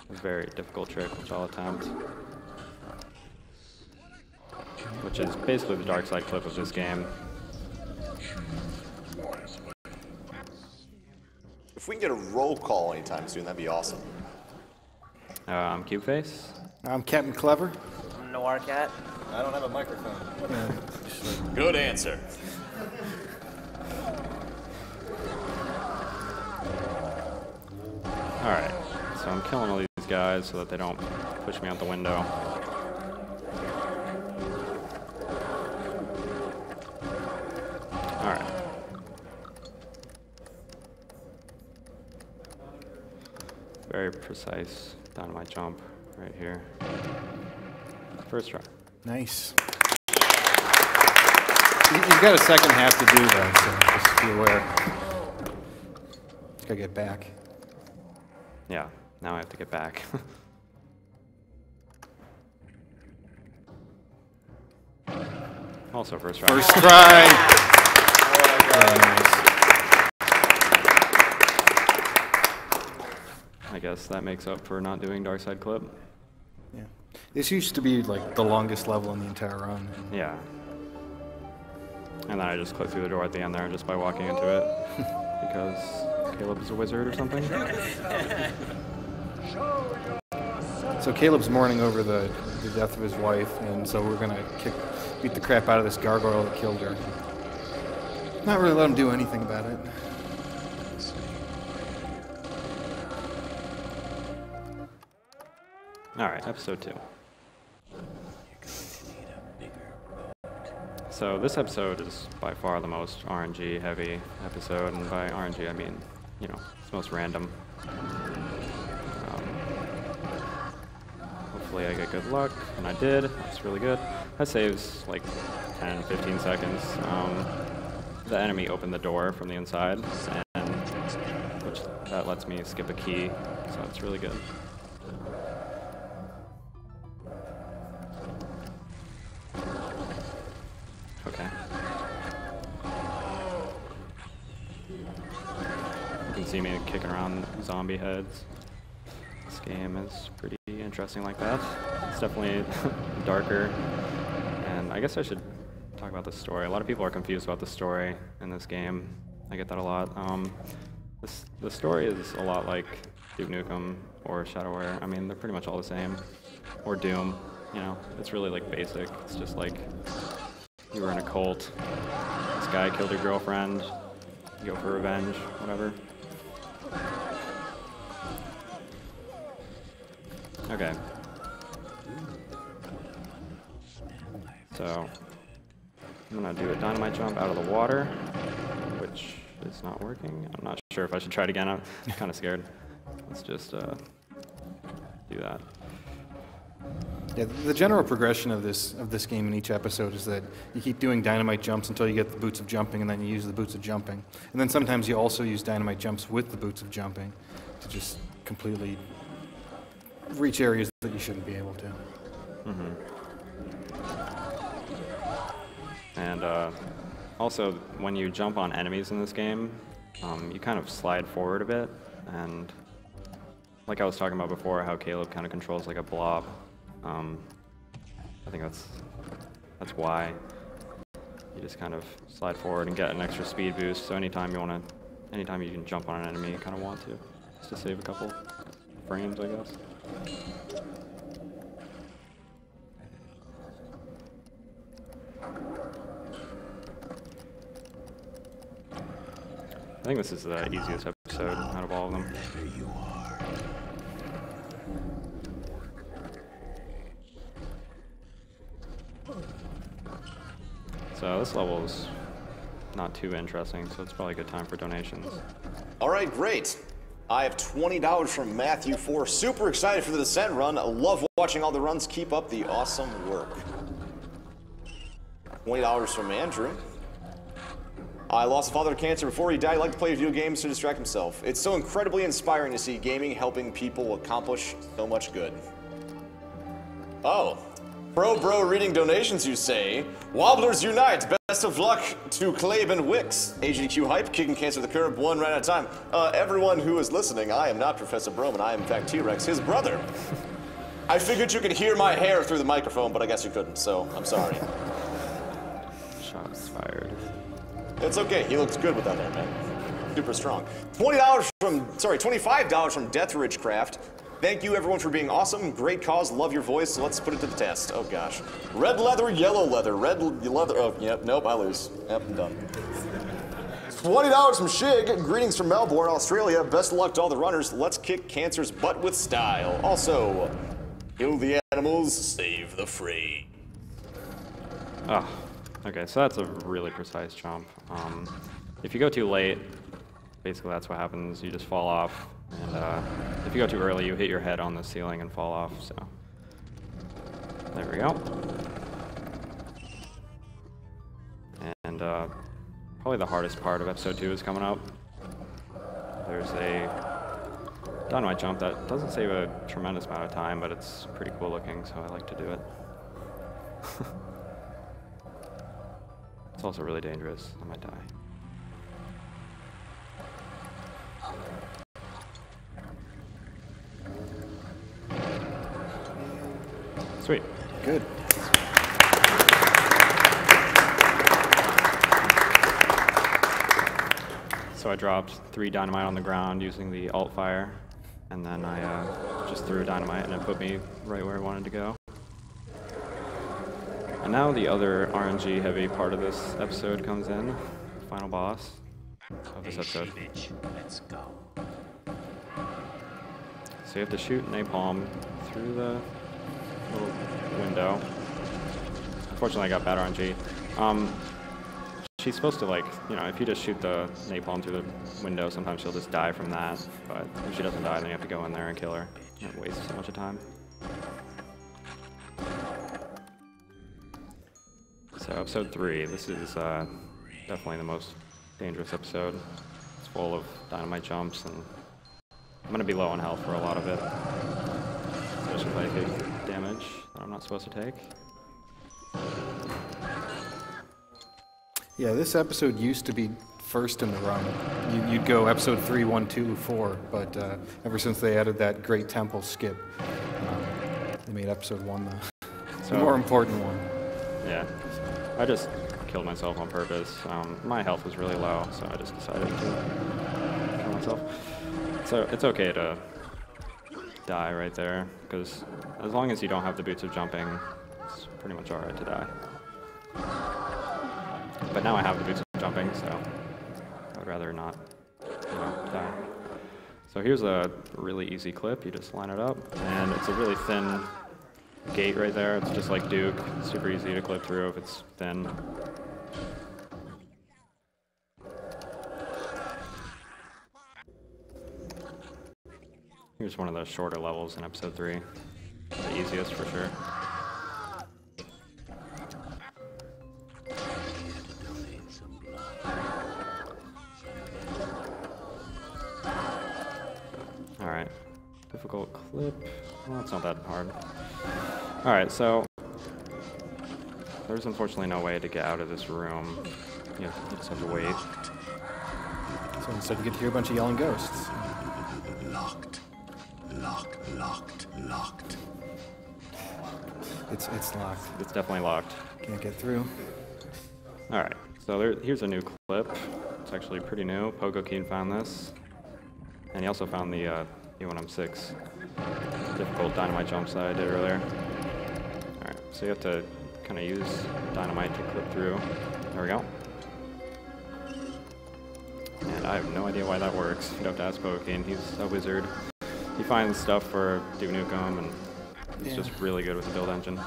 a very difficult trick, which I'll attempt. Which is basically the dark side clip of this game. If we can get a roll call anytime soon, that'd be awesome. I'm Cubeface. I'm Captain Clever. I'm Noir Cat. I don't have a microphone. Good answer. Alright, so I'm killing all these guys so that they don't push me out the window. Alright. Very precise dynamite jump right here. First try. Nice. You've got a second half to do that, so just be aware. Just gotta get back. Yeah, now I have to get back. Also first try. First try! Very nice. I guess that makes up for not doing Dark Side Clip. Yeah. This used to be the longest level in the entire run. Yeah. And then I just click through the door at the end there just by walking into it. Because Caleb is a wizard or something. So Caleb's mourning over the death of his wife, and so we're gonna beat the crap out of this gargoyle that killed her. Not really let him do anything about it. Alright, episode 2. So this episode is by far the most RNG heavy episode, and by RNG I mean, you know, it's most random. Hopefully I get good luck, and I did. That's really good. That saves like 10, 15 seconds. the enemy open the door from the inside, and which that lets me skip a key, so it's really good. Okay. You can see me kicking around zombie heads. This game is pretty interesting like that. It's definitely darker, and I guess I should talk about the story. A lot of people are confused about the story in this game. I get that a lot. The story is a lot like Duke Nukem or Shadowware. I mean, they're pretty much all the same. Or Doom, you know. It's really like basic. It's just like you were in a cult. This guy killed your girlfriend. You go for revenge, whatever. Okay. So I'm gonna do a dynamite jump out of the water, which is not working. I'm not sure if I should try it again. I'm kind of scared. Let's just do that. Yeah, the general progression of this game in each episode is that you keep doing dynamite jumps until you get the boots of jumping, and then you use the boots of jumping. And then sometimes you also use dynamite jumps with the boots of jumping to just completely reach areas that you shouldn't be able to. Mm-hmm. And also, when you jump on enemies in this game, you kind of slide forward a bit, and like I was talking about before, how Caleb kind of controls like a blob. I think that's why you just kind of slide forward and get an extra speed boost. So anytime you can jump on an enemy, you kind of want to, just to save a couple frames, I guess. I think this is the easiest episode out of all of them. So this level is not too interesting, so it's probably a good time for donations. All right, great. I have $20 from Matthew 4. Super excited for the Descent run. I love watching all the runs. Keep up the awesome work. $20 from Andrew. I lost a father to cancer before he died. He liked to play video games to distract himself. It's so incredibly inspiring to see gaming helping people accomplish so much good. Oh. Bro reading donations, you say? Wobblers unite! Best of luck to Clabe and Wicks. AGDQ hype, kicking cancer to the curb, one right at a time. Everyone who is listening, I am not Professor Broman. I am in fact T-Rex, his brother. I figured you could hear my hair through the microphone, but I guess you couldn't, so I'm sorry. Shots fired. It's okay, he looks good without hair, man. Super strong. $25 from Deathridge Craft. Thank you, everyone, for being awesome. Great cause. Love your voice. So let's put it to the test. Oh, gosh. Red leather, yellow leather. Red leather. Oh, yep. Nope, I lose. Yep, I'm done. $20 from Shig. Greetings from Melbourne, Australia. Best of luck to all the runners. Let's kick cancer's butt with style. Also, kill the animals, save the free. Oh, okay. So that's a really precise jump. If you go too late, basically that's what happens. You just fall off. And if you go too early, you hit your head on the ceiling and fall off, so there we go. And probably the hardest part of episode 2 is coming up. There's a dynamite jump that doesn't save a tremendous amount of time, but it's pretty cool looking, so I like to do it. It's also really dangerous. I might die. Sweet. Good. So I dropped 3 dynamite on the ground using the alt fire, and then I just threw a dynamite and it put me right where I wanted to go. And now the other RNG heavy part of this episode comes in, final boss of this episode. Let's go. So you have to shoot napalm through the little window. Unfortunately, I got bad RNG. She's supposed to, like, you know, if you just shoot the napalm through the window, sometimes she'll just die from that. But if she doesn't die, then you have to go in there and kill her. It wastes so much of time. So episode 3, this is definitely the most dangerous episode. It's full of dynamite jumps, and I'm going to be low on health for a lot of it, especially if I take damage that I'm not supposed to take. Yeah, this episode used to be first in the run. You'd go episode 3, 1, 2, 4, but ever since they added that great temple skip, they made episode 1 the more important one. Yeah, I just killed myself on purpose. My health was really low, so I just decided to kill myself. So it's okay to die right there, because as long as you don't have the boots of jumping, it's pretty much alright to die. But now I have the boots of jumping, so I would rather not, die. So here's a really easy clip. You just line it up, and it's a really thin gate right there. It's just like Duke. It's super easy to clip through if it's thin. Here's one of the shorter levels in episode 3. The easiest for sure. Alright. Difficult clip. Well, it's not that hard. Alright, so there's unfortunately no way to get out of this room. You just have to wait. So instead you get to hear a bunch of yelling ghosts. Locked. Locked. It's locked. It's definitely locked. Can't get through. Alright, so here's a new clip. It's actually pretty new. Pogo Keen found this. And he also found the E1M6 difficult dynamite jumps that I did earlier. Alright, so you have to kind of use dynamite to clip through. There we go. And I have no idea why that works. You'd have to ask Pogo Keen. He's a wizard. He finds stuff for Duke Nukem, and he's just really good with the build engine.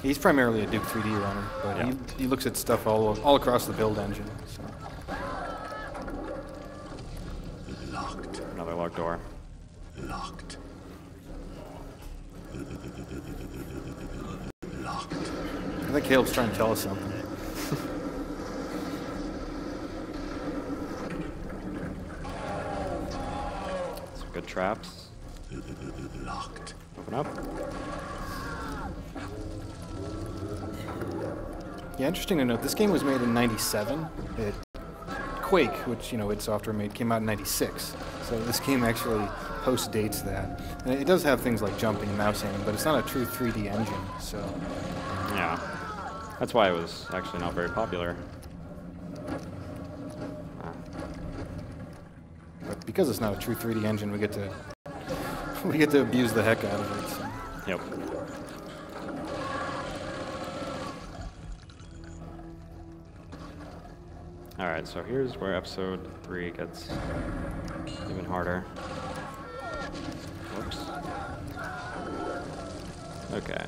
He's primarily a Duke 3D runner, but yeah. he looks at stuff all across the build engine. So. Locked. Another locked door. Locked. I think Caleb's trying to tell us something. Some good traps. Locked. Open up. Yeah, interesting to note, this game was made in '97. Quake, which, id Software made, came out in '96. So this game actually post-dates that. And it does have things like jumping and mouse aiming, but it's not a true 3D engine, so... Yeah. That's why it was actually not very popular. But because it's not a true 3D engine, we get to abuse the heck out of it. So. Yep. Alright, so here's where episode 3 gets even harder. Whoops. Okay.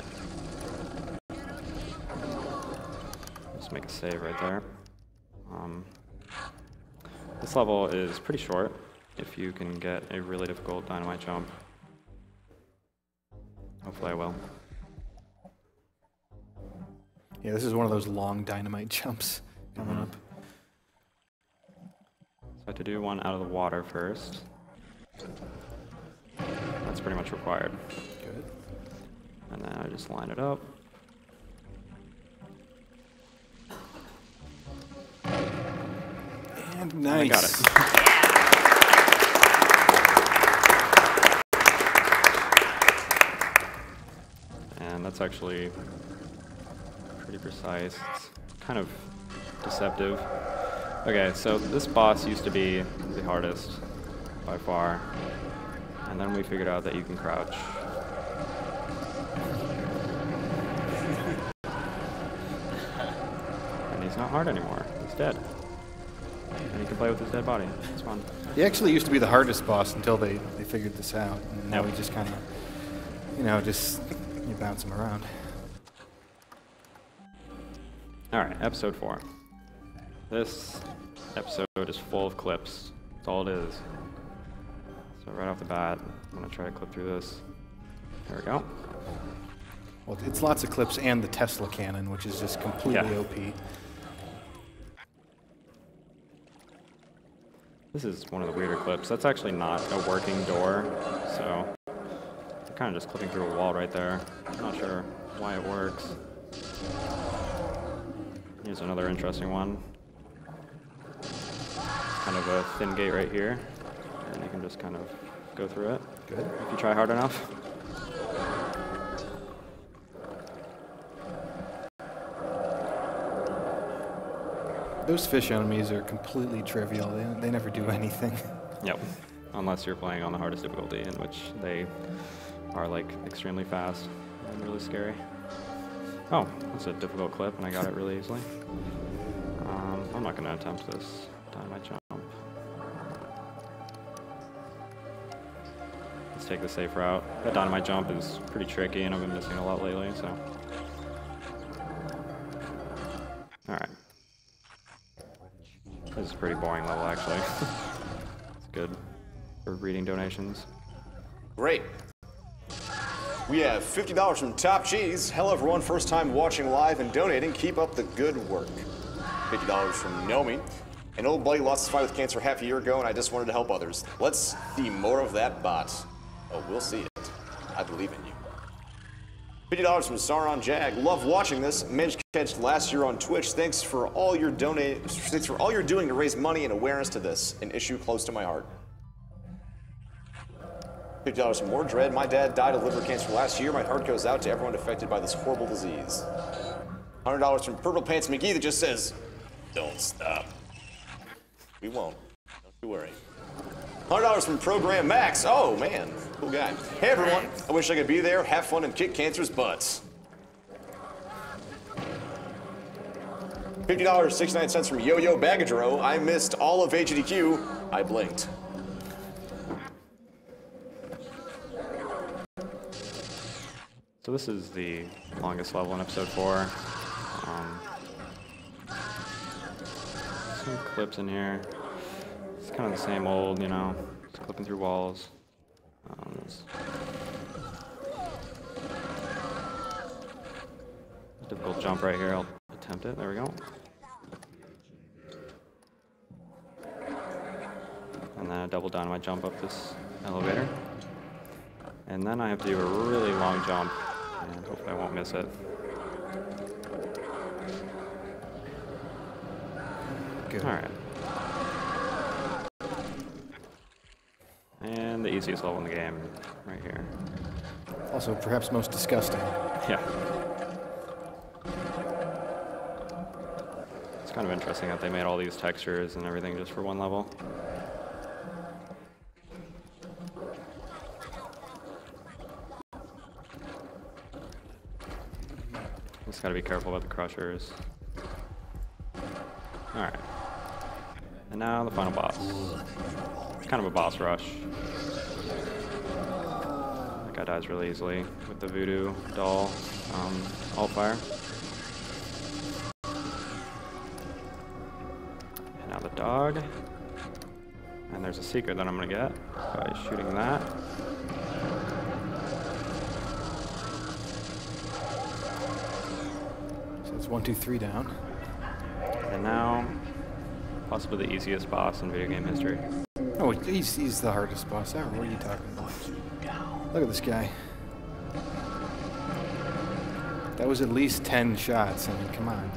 Let's make a save right there. This level is pretty short if you can get a really difficult dynamite jump. Hopefully I will. Yeah, this is one of those long dynamite jumps coming up. So I have to do one out of the water first. That's pretty much required. Good. And then I just line it up. And nice. I got it. And that's actually pretty precise. It's kind of deceptive. Okay, so this boss used to be the hardest by far. And then we figured out that you can crouch. And he's not hard anymore. He's dead. And you can play with his dead body. It's fun. He actually used to be the hardest boss until they figured this out. And now we just kind of, you bounce him around. Alright, episode 4. This episode is full of clips. That's all it is. So right off the bat, I'm going to try to clip through this. There we go. Well, it's lots of clips and the Tesla cannon, which is just completely OP. This is one of the weirder clips. That's actually not a working door, so they're kind of just clipping through a wall right there. I'm not sure why it works. Here's another interesting one. It's kind of a thin gate right here, and you can just kind of go through it. Good. If you try hard enough. Those fish enemies are completely trivial. They never do anything. Yep. Unless you're playing on the hardest difficulty, in which they are like extremely fast and really scary. Oh, that's a difficult clip, and I got it really easily. I'm not going to attempt this dynamite jump. Let's take the safe route. That dynamite jump is pretty tricky, and I've been missing a lot lately, so. Alright. This is a pretty boring level, actually. It's good for reading donations. Great. We have $50 from Top Cheese. Hello, everyone. First time watching live and donating. Keep up the good work. $50 from Nomi. An old buddy lost his fight with cancer half a year ago, and I just wanted to help others. Let's see more of that bot. Oh, we'll see it. I believe in you. $50 from Sauron Jag. Love watching this. Managed to catch last year on Twitch. Thanks for all you're doing to raise money and awareness to this, an issue close to my heart. $50 from More Dread. My dad died of liver cancer last year. My heart goes out to everyone affected by this horrible disease. $100 from Purple Pants McGee that just says, "Don't stop." We won't. Don't you worry. $100 from Program Max. Oh, man. Cool guy. Hey, everyone. I wish I could be there, have fun, and kick cancer's butts. $50, 69 cents from Yo-Yo Bagadro. I missed all of AGDQ. I blinked. So this is the longest level in episode 4. Some clips in here. It's kind of the same old, you know, just clipping through walls. Difficult jump right here. I'll attempt it. There we go. And then a double dynamite jump up this elevator. And then I have to do a really long jump, and hopefully I won't miss it. Good. All right. And the easiest level in the game, right here. Also, perhaps most disgusting. Yeah. It's kind of interesting that they made all these textures and everything just for one level. Just gotta be careful about the crushers. Alright. And now the final boss. It's kind of a boss rush. That guy dies really easily with the voodoo doll alt fire. And now the dog. And there's a secret that I'm gonna get by shooting that. So it's 1, 2, 3 down. And now, possibly the easiest boss in video game history. Oh, he's the hardest boss ever. What are you talking about? Look at this guy. That was at least 10 shots. I mean, come on.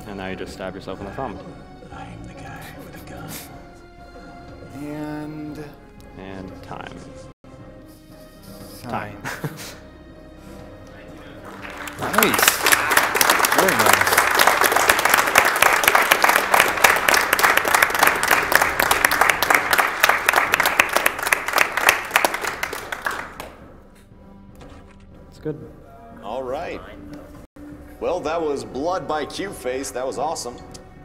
And now you just stab yourself in the thumb. I'm the guy with a gun. And time. Time. Nice. Very nice. It's good. All right. Well, that was Blood by Cubeface. That was awesome.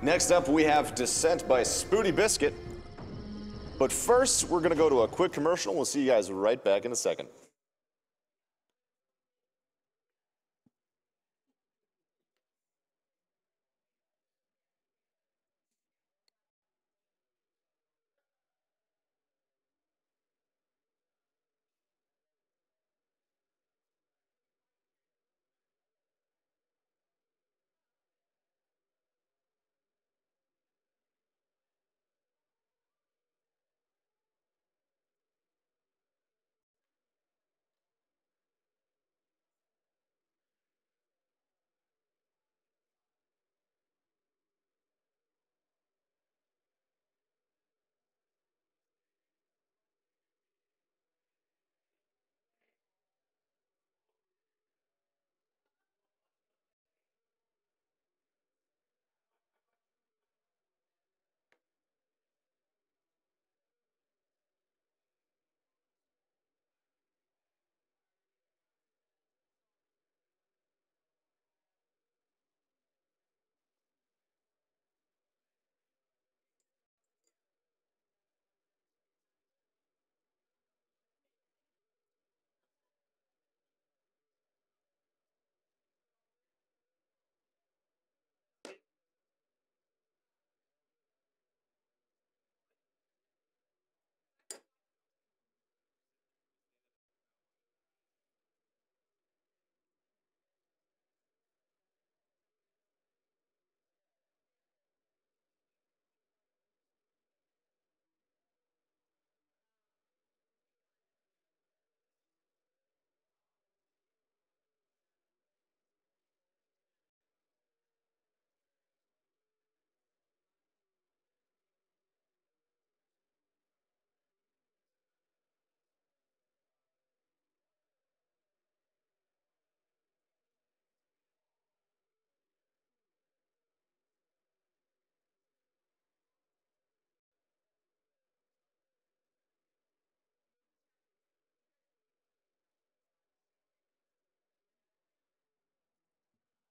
Next up, we have Descent by SpootyBiscuit. But first, we're going to go to a quick commercial. We'll see you guys right back in a second.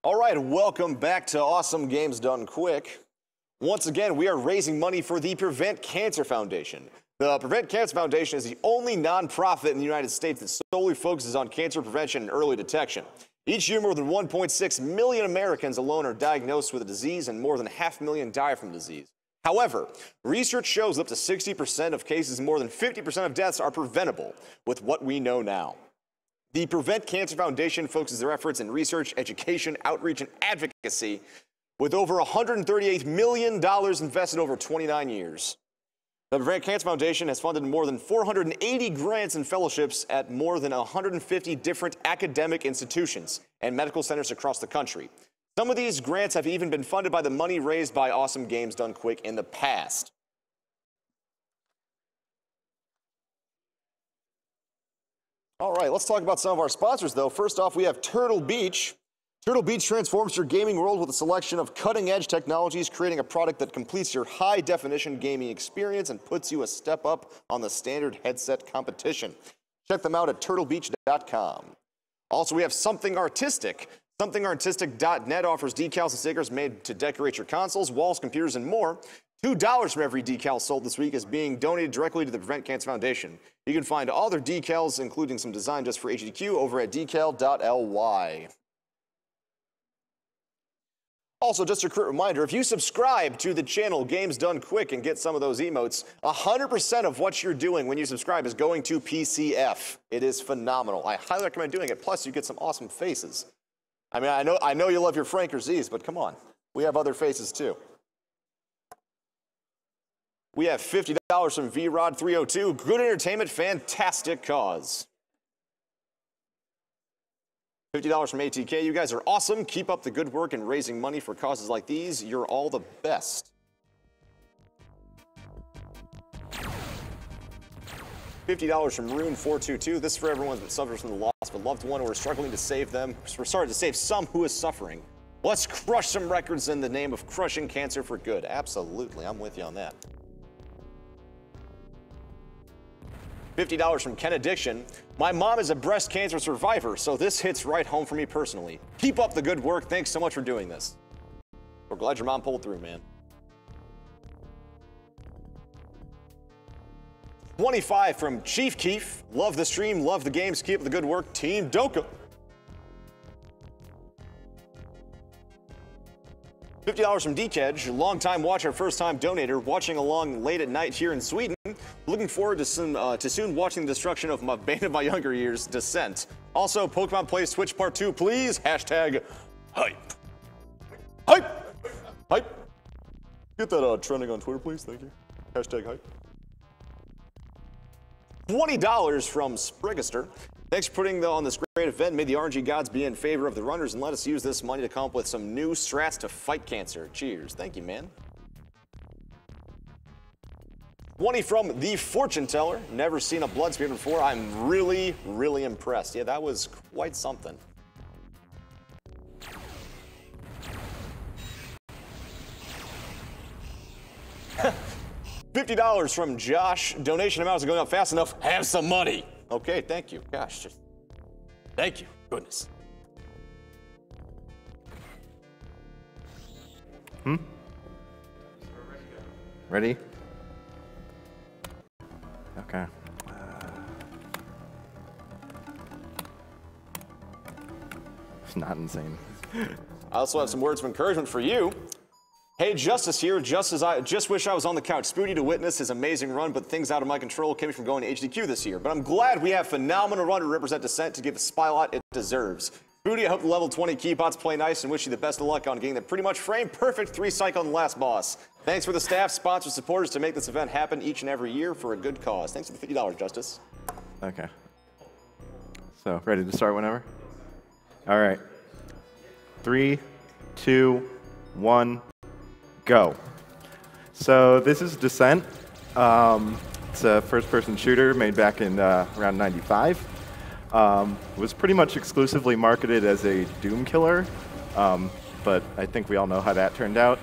All right, welcome back to Awesome Games Done Quick. Once again, we are raising money for the Prevent Cancer Foundation. The Prevent Cancer Foundation is the only nonprofit in the United States that solely focuses on cancer prevention and early detection. Each year, more than 1.6 million Americans alone are diagnosed with a disease, and more than 500,000 die from the disease. However, research shows up to 60% of cases and more than 50% of deaths are preventable with what we know now. The Prevent Cancer Foundation focuses their efforts in research, education, outreach, and advocacy with over $138 million invested over 29 years. The Prevent Cancer Foundation has funded more than 480 grants and fellowships at more than 150 different academic institutions and medical centers across the country. Some of these grants have even been funded by the money raised by Awesome Games Done Quick in the past. All right, let's talk about some of our sponsors, though. First off, we have Turtle Beach. Turtle Beach transforms your gaming world with a selection of cutting-edge technologies, creating a product that completes your high-definition gaming experience and puts you a step up on the standard headset competition. Check them out at turtlebeach.com. Also, we have Something Artistic. SomethingArtistic.net offers decals and stickers made to decorate your consoles, walls, computers, and more. $2 from every decal sold this week is being donated directly to the Prevent Cancer Foundation. You can find all their decals, including some designed just for AGDQ, over at decal.ly. Also, just a quick reminder, if you subscribe to the channel Games Done Quick and get some of those emotes, 100% of what you're doing when you subscribe is going to PCF. It is phenomenal. I highly recommend doing it. Plus, you get some awesome faces. I mean, I know you love your Frank or Z's, but come on. We have other faces, too. We have $50 from VRod302. Good entertainment, fantastic cause. $50 from ATK. You guys are awesome. Keep up the good work and raising money for causes like these. You're all the best. $50 from Rune422. This is for everyone that suffers from the loss of a loved one, or we're struggling to save them. We're sorry to save some who is suffering. Let's crush some records in the name of crushing cancer for good. Absolutely, I'm with you on that. $50 from Ken Addiction. My mom is a breast cancer survivor, so this hits right home for me personally. Keep up the good work. Thanks so much for doing this. We're glad your mom pulled through, man. 25 from Chief Keef. Love the stream, love the games. Keep up the good work, Team Doka. $50 from Dekedge, longtime watcher, first-time donator, watching along late at night here in Sweden. Looking forward to soon watching the destruction of my bane of my younger years, Descent. Also, Pokemon Plays Twitch Part 2, please. Hashtag hype. Hype! Hype! Get that trending on Twitter, please. Thank you. Hashtag hype. $20 from Sprigaster. Thanks for putting on this great event. May the RNG gods be in favor of the runners and let us use this money to come up with some new strats to fight cancer. Cheers. Thank you, man. 20 from The Fortune Teller. Never seen a blood spear before. I'm really, really impressed. Yeah, that was quite something. $50 from Josh. Donation amounts are going up fast enough. Have some money. Okay, thank you. Gosh, just thank you. Goodness. Ready? Okay. It's not insane. I also have some words of encouragement for you. Hey, Justice here. Just wish I was on the couch. Spooty to witness his amazing run, but things out of my control kept me from going to AGDQ this year. But I'm glad we have phenomenal run to represent Descent to give the spotlight it deserves. Spooty, I hope the level 20 keybots play nice and wish you the best of luck on getting the pretty much frame-perfect 3-cycle on the last boss. Thanks for the staff, sponsors, supporters to make this event happen each and every year for a good cause. Thanks for the $50, Justice. Okay. So, ready to start whenever? All right. 3, 2, 1. Go. So this is Descent. It's a first-person shooter made back in around '95. Was pretty much exclusively marketed as a Doom killer, but I think we all know how that turned out.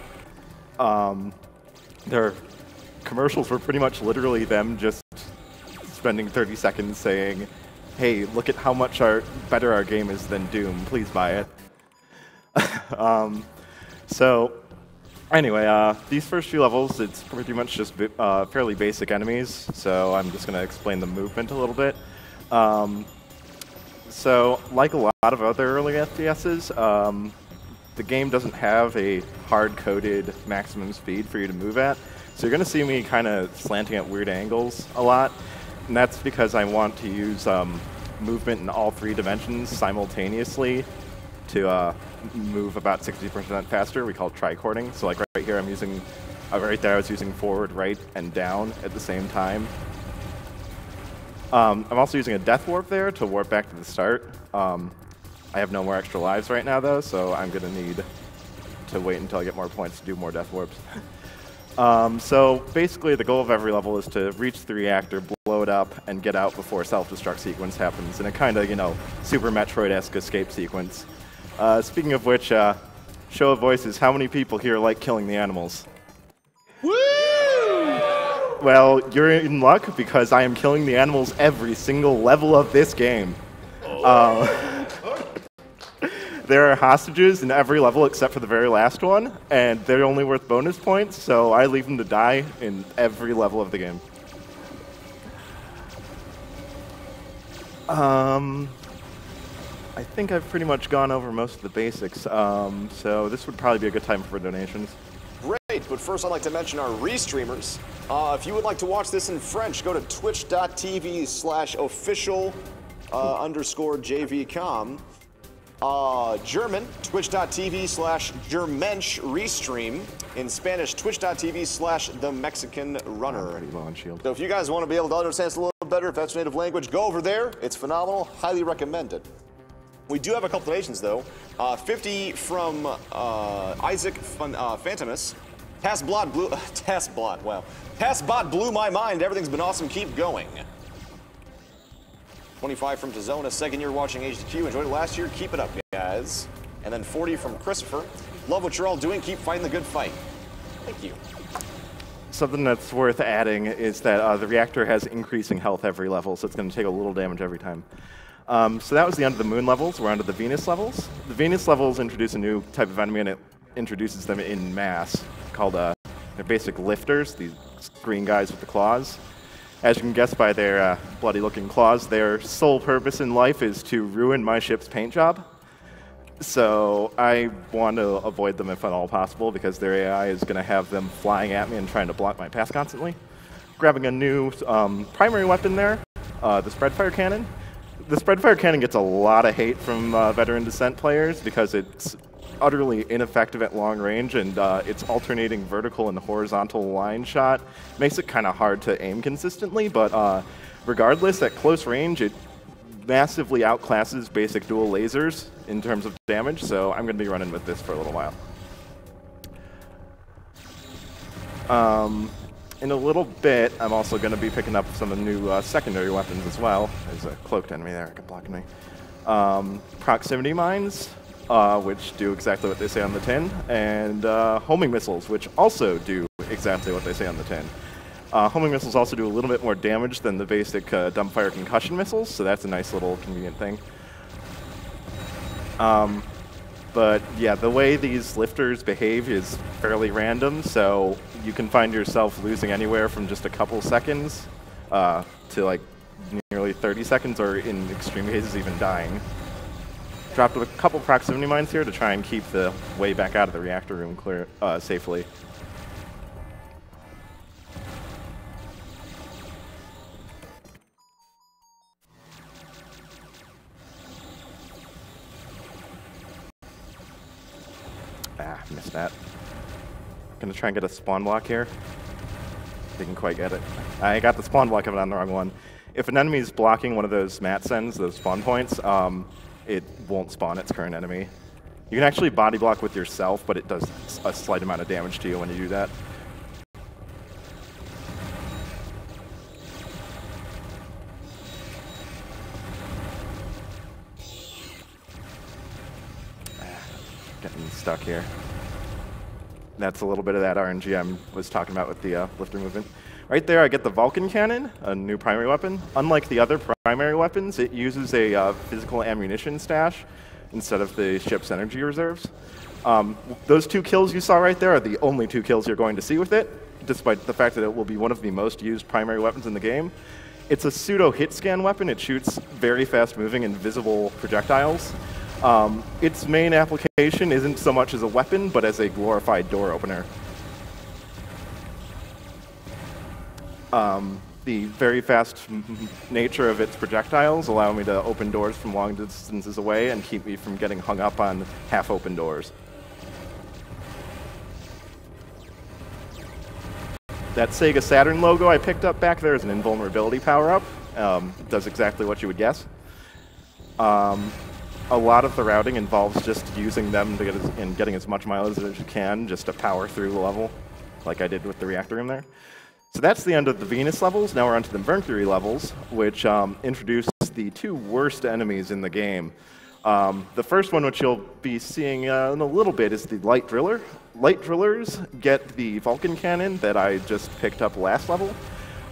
Their commercials were pretty much literally them just spending 30 seconds saying, "Hey, look at how much better our game is than Doom. Please buy it." So anyway, these first few levels, it's pretty much just fairly basic enemies, so I'm just going to explain the movement a little bit. So like a lot of other early FPSs, the game doesn't have a hard-coded maximum speed for you to move at, so you're going to see me kind of slanting at weird angles a lot, and that's because I want to use movement in all 3 dimensions simultaneously to move about 60% faster. We call it tricording. So like right here, I'm using, right there I was using forward, right, and down at the same time. I'm also using a death warp there to warp back to the start. I have no more extra lives right now though, so I'm gonna need to wait until I get more points to do more death warps. So basically the goal of every level is to reach the reactor, blow it up, and get out before a self-destruct sequence happens in a kind of, you know, Super Metroid-esque escape sequence. Speaking of which, show of voices, how many people here like killing the animals? Woo! Well, you're in luck because I am killing the animals every single level of this game. There are hostages in every level except for the very last one, and they're only worth bonus points, so I leave them to die in every level of the game. I think I've pretty much gone over most of the basics, so this would probably be a good time for donations. Great, but first I'd like to mention our restreamers. If you would like to watch this in French, go to twitch.tv/official_JVcom. German, twitch.tv/Germensch Restream. In Spanish, twitch.tv/TheMexicanRunner. Pretty low on shield. So if you guys want to be able to understand this a little bit better, if that's your native language, go over there. It's phenomenal. Highly recommended. We do have a couple donations, though. 50 from Isaac Phantomus. TaskBot blew my mind. Everything's been awesome. Keep going. 25 from Tizona, 2nd year watching AGDQ. Enjoyed it last year. Keep it up, guys. And then 40 from Christopher. Love what you're all doing. Keep fighting the good fight. Thank you. Something that's worth adding is that the reactor has increasing health every level, so it's going to take a little damage every time. So that was the end of the Moon levels. We're on to the Venus levels. The Venus levels introduce a new type of enemy, and it introduces them in mass, called they're basic lifters, these green guys with the claws. As you can guess by their bloody-looking claws, their sole purpose in life is to ruin my ship's paint job. So I want to avoid them if at all possible, because their AI is going to have them flying at me and trying to block my path constantly. Grabbing a new primary weapon there, the spread-fire cannon. The spread-fire cannon gets a lot of hate from veteran Descent players because it's utterly ineffective at long range, and its alternating vertical and horizontal line shot makes it kind of hard to aim consistently, but regardless, at close range, it massively outclasses basic dual lasers in terms of damage, so I'm going to be running with this for a little while. In a little bit, I'm also going to be picking up some of the new secondary weapons as well. There's a cloaked enemy there, blocking me. Proximity mines, which do exactly what they say on the tin, and homing missiles, which also do exactly what they say on the tin. Homing missiles also do a little bit more damage than the basic dumbfire concussion missiles, so that's a nice little convenient thing. But yeah, the way these lifters behave is fairly random, so you can find yourself losing anywhere from just a couple seconds to like nearly 30 seconds, or in extreme cases even dying. Dropped a couple proximity mines here to try and keep the way back out of the reactor room clear safely. Missed that. Gonna try and get a spawn block here. Didn't quite get it. I got the spawn block of it on the wrong one. If an enemy is blocking one of those mat sends, those spawn points, it won't spawn its current enemy. You can actually body block with yourself, but it does a slight amount of damage to you when you do that. Getting stuck here. That's a little bit of that RNG I was talking about with the lifter movement. Right there I get the Vulcan Cannon, a new primary weapon. Unlike the other primary weapons, it uses a physical ammunition stash instead of the ship's energy reserves. Those 2 kills you saw right there are the only 2 kills you're going to see with it, despite the fact that it will be one of the most used primary weapons in the game. It's a pseudo hit scan weapon. It shoots very fast moving invisible projectiles. Its main application isn't so much as a weapon, but as a glorified door opener. The very fast nature of its projectiles allow me to open doors from long distances away and keep me from getting hung up on half-open doors. That Sega Saturn logo I picked up back there is an invulnerability power-up. It does exactly what you would guess. A lot of the routing involves just using them to get and getting as much mileage as you can just to power through the level, like I did with the reactor room there. So that's the end of the Venus levels. Now we're on to the Mercury levels, which introduce the 2 worst enemies in the game. The first one, which you'll be seeing in a little bit, is the Light Driller. Light Drillers get the Vulcan Cannon that I just picked up last level.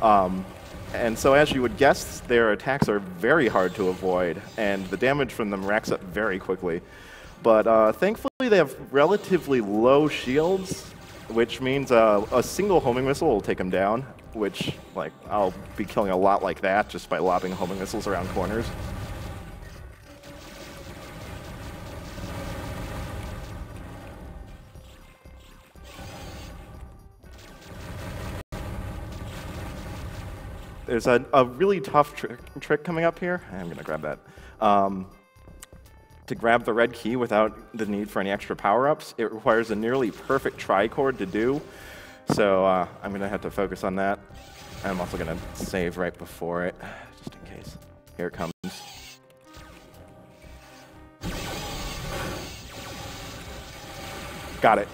And so as you would guess, their attacks are very hard to avoid, and the damage from them racks up very quickly. But thankfully they have relatively low shields, which means a single homing missile will take them down, which, like, I'll be killing a lot like that just by lobbing homing missiles around corners. There's a really tough trick coming up here. I'm going to grab that. To grab the red key without the need for any extra power-ups, it requires a nearly perfect trichord to do. So I'm going to have to focus on that. I'm also going to save right before it, just in case. Here it comes. Got it.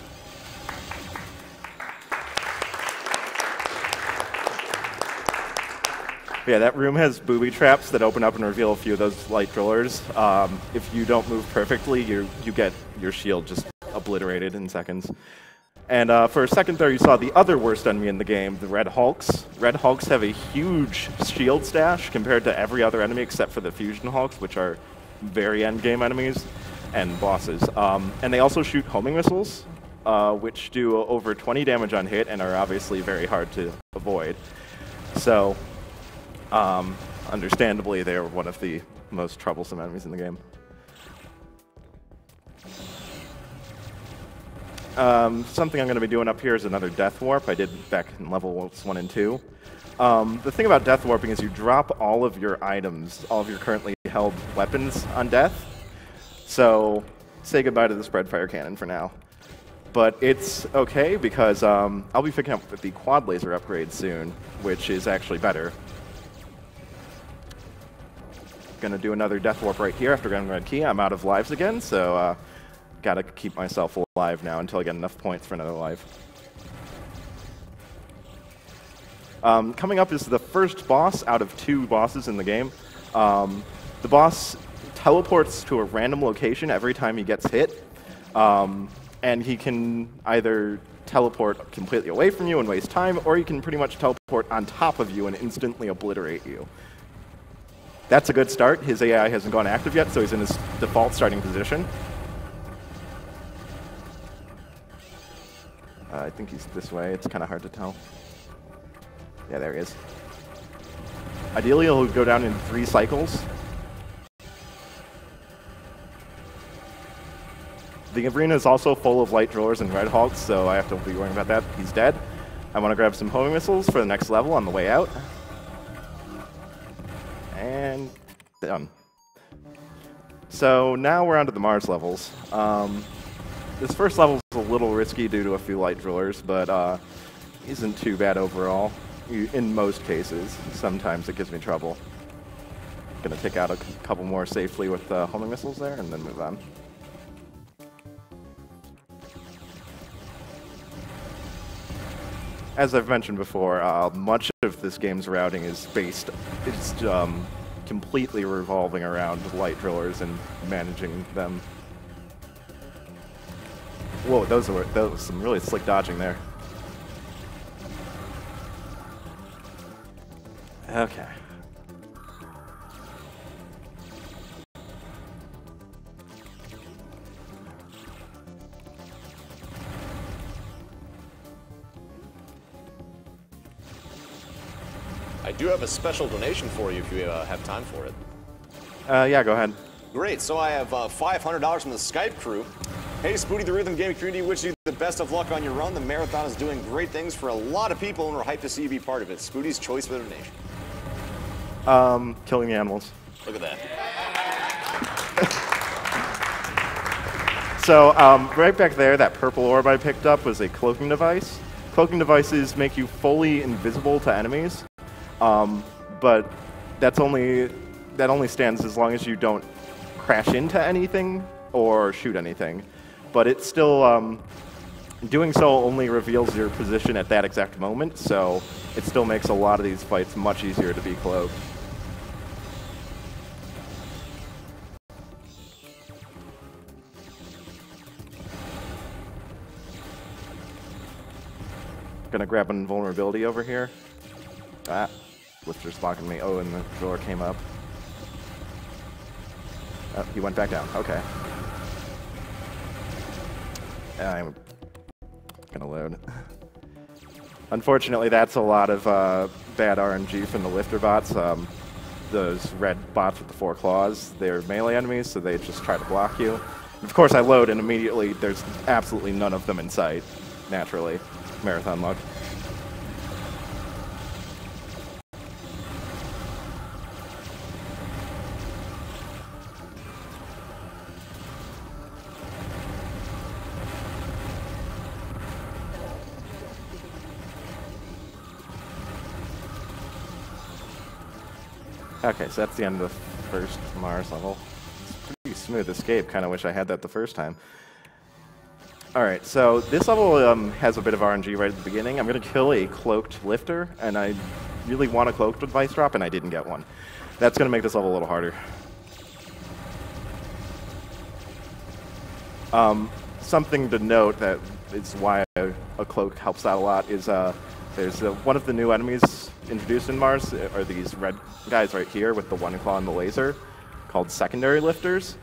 Yeah, that room has booby traps that open up and reveal a few of those light drillers. If you don't move perfectly, you get your shield just obliterated in seconds. And for a second there, you saw the other worst enemy in the game, the Red Hulks. Red Hulks have a huge shield stash compared to every other enemy except for the Fusion Hulks, which are very endgame enemies and bosses. And they also shoot homing missiles, which do over 20 damage on hit and are obviously very hard to avoid. So, understandably, they are one of the most troublesome enemies in the game. Something I'm going to be doing up here is another Death Warp. I did back in levels 1 and 2. The thing about Death Warping is you drop all of your items, all of your currently held weapons on death. So, say goodbye to the Spread Fire Cannon for now. But it's okay because I'll be picking up the Quad Laser upgrade soon, which is actually better. Gonna do another Death Warp right here after getting Red Key. I'm out of lives again, so gotta keep myself alive now until I get enough points for another life. Coming up is the first boss out of 2 bosses in the game. The boss teleports to a random location every time he gets hit, and he can either teleport completely away from you and waste time, or he can pretty much teleport on top of you and instantly obliterate you. That's a good start. His AI hasn't gone active yet, so he's in his default starting position. I think he's this way. It's kind of hard to tell. Yeah, there he is. Ideally, he'll go down in 3 cycles. The arena is also full of light drillers and red hulks, so I have to be worrying about that. He's dead. I want to grab some homing missiles for the next level on the way out. And done. So now we're on to the Mars levels. This first level is a little risky due to a few light drillers, but isn't too bad overall. In most cases, sometimes it gives me trouble. Gonna take out a couple more safely with the homing missiles there, and then move on. As I've mentioned before, much of this game's routing is completely revolving around light drillers and managing them. Whoa, that was some really slick dodging there. Okay. do have a special donation for you if you have time for it. Yeah, go ahead. Great. So I have $500 from the Skype crew. Hey, Spooty, the Rhythm Gaming community, wish you the best of luck on your run. The marathon is doing great things for a lot of people, and we're hyped to see you be part of it. Spooty's choice for the donation. Killing the animals. Look at that. So right back there, that purple orb I picked up was a cloaking device. Cloaking devices make you fully invisible to enemies, but that only stands as long as you don't crash into anything or shoot anything. But it's still, doing so only reveals your position at that exact moment, so it still makes a lot of these fights much easier to be cloaked. Gonna grab an invulnerability over here. Ah, Lister's blocking me. Oh, and the drawer came up. Oh, he went back down. Okay. I'm gonna load. Unfortunately, that's a lot of bad RNG from the lifter bots. Those red bots with the 4 claws, they're melee enemies, so they just try to block you. And of course, I load, and immediately there's absolutely none of them in sight, naturally. Marathon luck. Okay, so that's the end of the first Mars level. It's a pretty smooth escape. Kind of wish I had that the first time. Alright, so this level has a bit of RNG right at the beginning. I'm going to kill a cloaked lifter, and I really want a cloaked device drop, and I didn't get one. That's going to make this level a little harder. Something to note that is why a cloak helps out a lot is there's one of the new enemies introduced in Mars, are these red guys right here with the 1 claw and the laser, called secondary lifters.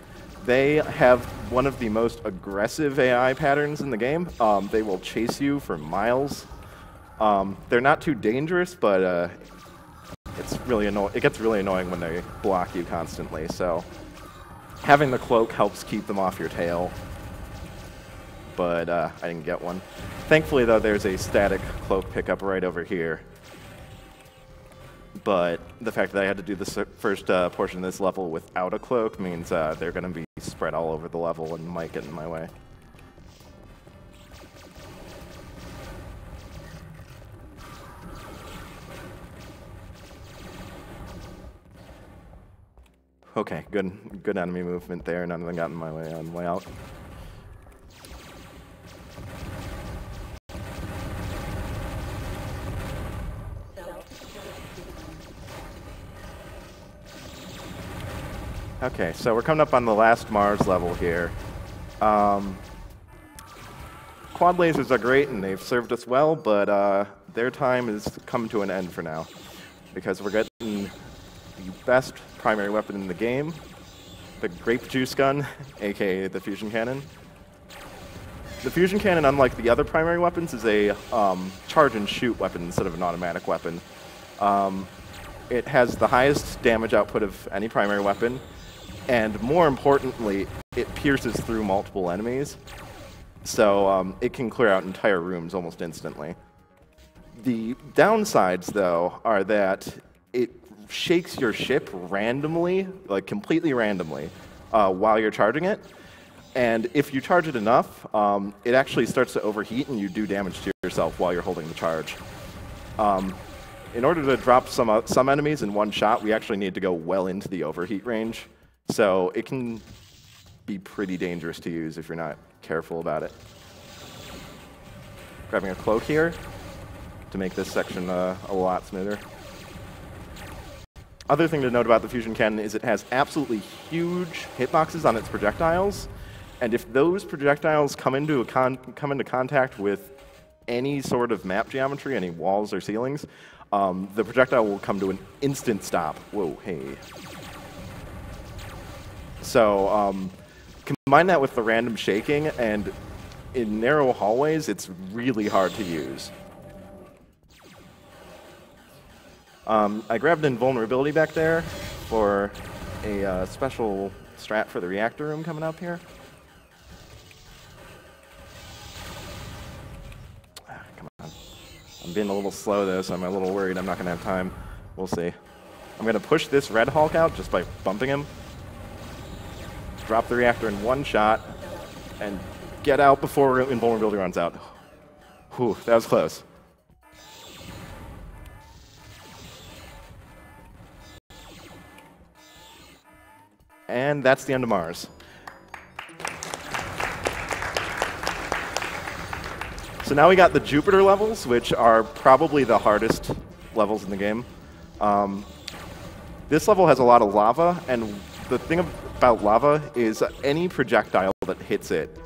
They have one of the most aggressive AI patterns in the game. They will chase you for miles. They're not too dangerous, but it's really it gets really annoying when they block you constantly. So having the cloak helps keep them off your tail. But I didn't get one. Thankfully, though, there's a static cloak pickup right over here. But the fact that I had to do the first portion of this level without a cloak means they're going to be spread all over the level and might get in my way. Okay, good enemy movement there. None of them got in my way on the way out. Okay, so we're coming up on the last Mars level here. Quad lasers are great and they've served us well, but their time is coming to an end for now. Because we're getting the best primary weapon in the game, the grape juice gun, aka the fusion cannon. The fusion cannon, unlike the other primary weapons, is a charge and shoot weapon instead of an automatic weapon. It has the highest damage output of any primary weapon. And more importantly, it pierces through multiple enemies, so it can clear out entire rooms almost instantly. The downsides, though, are that it shakes your ship randomly, like completely randomly, while you're charging it. And if you charge it enough, it actually starts to overheat and you do damage to yourself while you're holding the charge. In order to drop some enemies in one shot, we actually need to go well into the overheat range. So it can be pretty dangerous to use if you're not careful about it. Grabbing a cloak here to make this section a lot smoother. Other thing to note about the fusion cannon is it has absolutely huge hitboxes on its projectiles, and if those projectiles come into contact with any sort of map geometry, any walls or ceilings, the projectile will come to an instant stop. Whoa, hey. So combine that with the random shaking, and in narrow hallways, it's really hard to use. I grabbed invulnerability back there for a special strat for the reactor room coming up here. Come on. I'm being a little slow though, so I'm a little worried I'm not going to have time. We'll see. I'm going to push this Red Hulk out just by bumping him. Drop the reactor in one shot, and get out before invulnerability runs out. Whew, that was close. And that's the end of Mars. So now we got the Jupiter levels, which are probably the hardest levels in the game. This level has a lot of lava, and the thing about lava is any projectile that hits it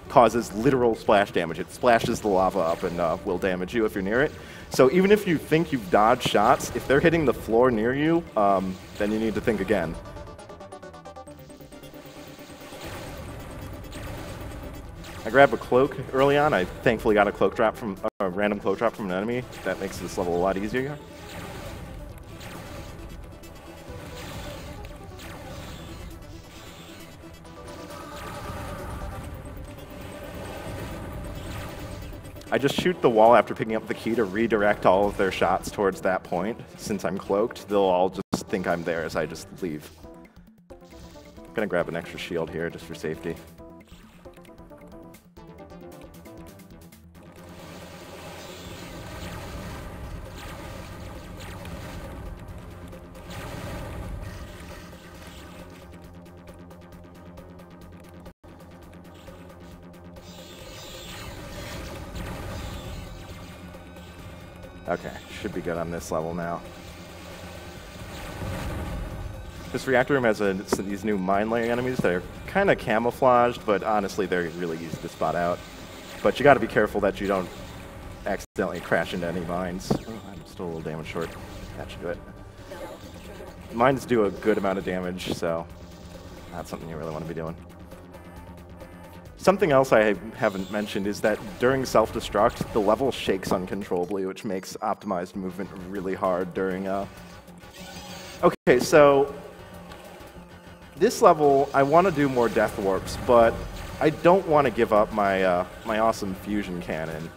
causes literal splash damage. It splashes the lava up and will damage you if you're near it. So even if you think you've dodged shots, if they're hitting the floor near you, then you need to think again. I grabbed a cloak early on. I thankfully got a cloak drop from a random cloak drop from an enemy. That makes this level a lot easier. I just shoot the wall after picking up the key to redirect all of their shots towards that point. Since I'm cloaked, they'll all just think I'm there as I just leave. I'm gonna grab an extra shield here just for safety. Okay, should be good on this level now. This reactor room has these new mine-laying enemies that are kind of camouflaged, but honestly, they're really easy to spot out. But you got to be careful that you don't accidentally crash into any mines. Oh, I'm still a little damage short. That should do it. Mines do a good amount of damage, so that's something you really want to be doing. Something else I haven't mentioned is that during self-destruct, the level shakes uncontrollably, which makes optimized movement really hard during... Okay, so this level, I want to do more death warps, but I don't want to give up my, my awesome fusion cannon.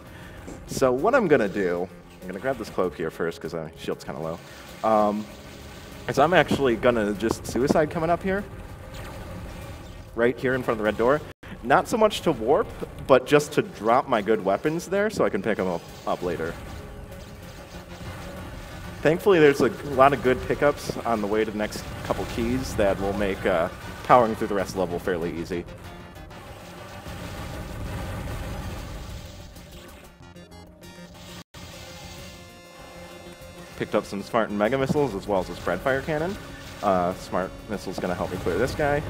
So what I'm going to do, I'm going to grab this cloak here first because my shield's kind of low, is I'm actually going to just suicide coming up here, right here in front of the red door. Not so much to warp, but just to drop my good weapons there so I can pick them up later. Thankfully, there's a lot of good pickups on the way to the next couple keys that will make powering through the rest of the level fairly easy. Picked up some Smart and Mega missiles as well as a spread fire cannon. Smart missile's going to help me clear this guy.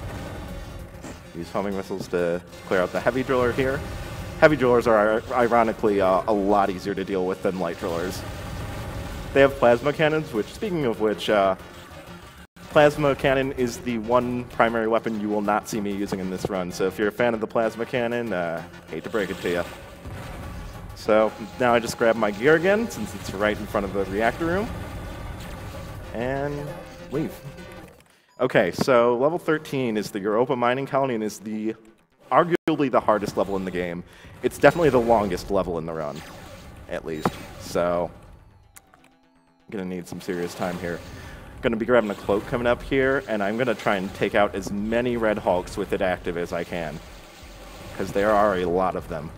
Use homing missiles to clear out the heavy driller here. Heavy drillers are ironically a lot easier to deal with than light drillers. They have plasma cannons, which, speaking of which, plasma cannon is the one primary weapon you will not see me using in this run. So if you're a fan of the plasma cannon, hate to break it to you. So now I just grab my gear again, since it's right in front of the reactor room, and leave. Okay, so level 13 is the Europa mining colony and is arguably the hardest level in the game. It's definitely the longest level in the run, at least. So I'm gonna need some serious time here. I'm gonna be grabbing a cloak coming up here, and I'm gonna try and take out as many Red Hulks with it active as I can, because there are a lot of them.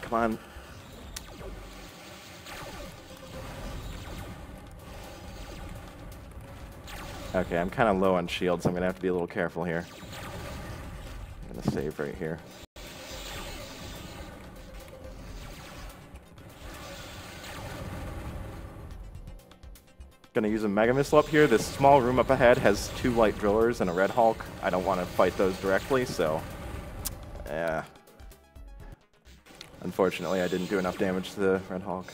Come on. Okay, I'm kind of low on shields, so I'm going to have to be a little careful here. I'm going to save right here. Gonna use a Mega Missile up here. This small room up ahead has 2 light drillers and a Red Hulk. I don't want to fight those directly, so yeah. Unfortunately, I didn't do enough damage to the Red Hulk.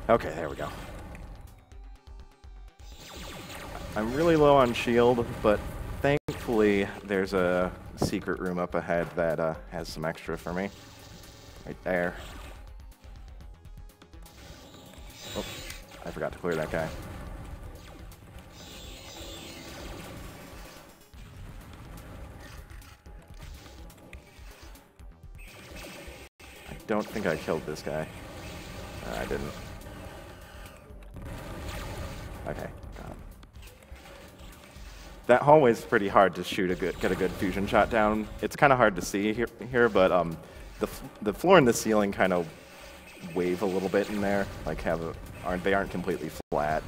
Okay, there we go. I'm really low on shield, but thankfully there's a secret room up ahead that has some extra for me. Right there. Oh, I forgot to clear that guy. I don't think I killed this guy. I didn't. Okay, got him. That hallway's pretty hard to get a good fusion shot down. It's kind of hard to see here, but the floor and the ceiling kind of wave a little bit in there, like they aren't completely flat.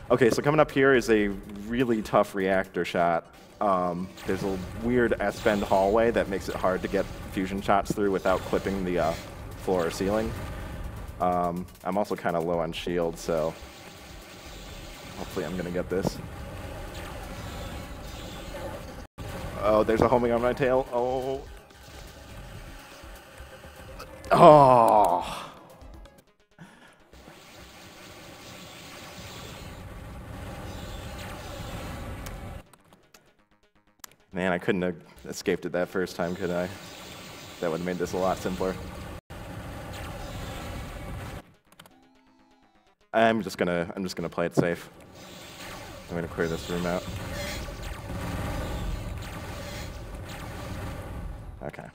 Okay, so coming up here is a really tough reactor shot. There's a weird S-bend hallway that makes it hard to get fusion shots through without clipping the floor or ceiling. I'm also kind of low on shield, so hopefully I'm gonna get this. Oh, there's a homing on my tail. Oh. Oh. Man, I couldn't have escaped it that first time, could I? That would have made this a lot simpler. I'm just gonna play it safe. I'm gonna clear this room out. Okay.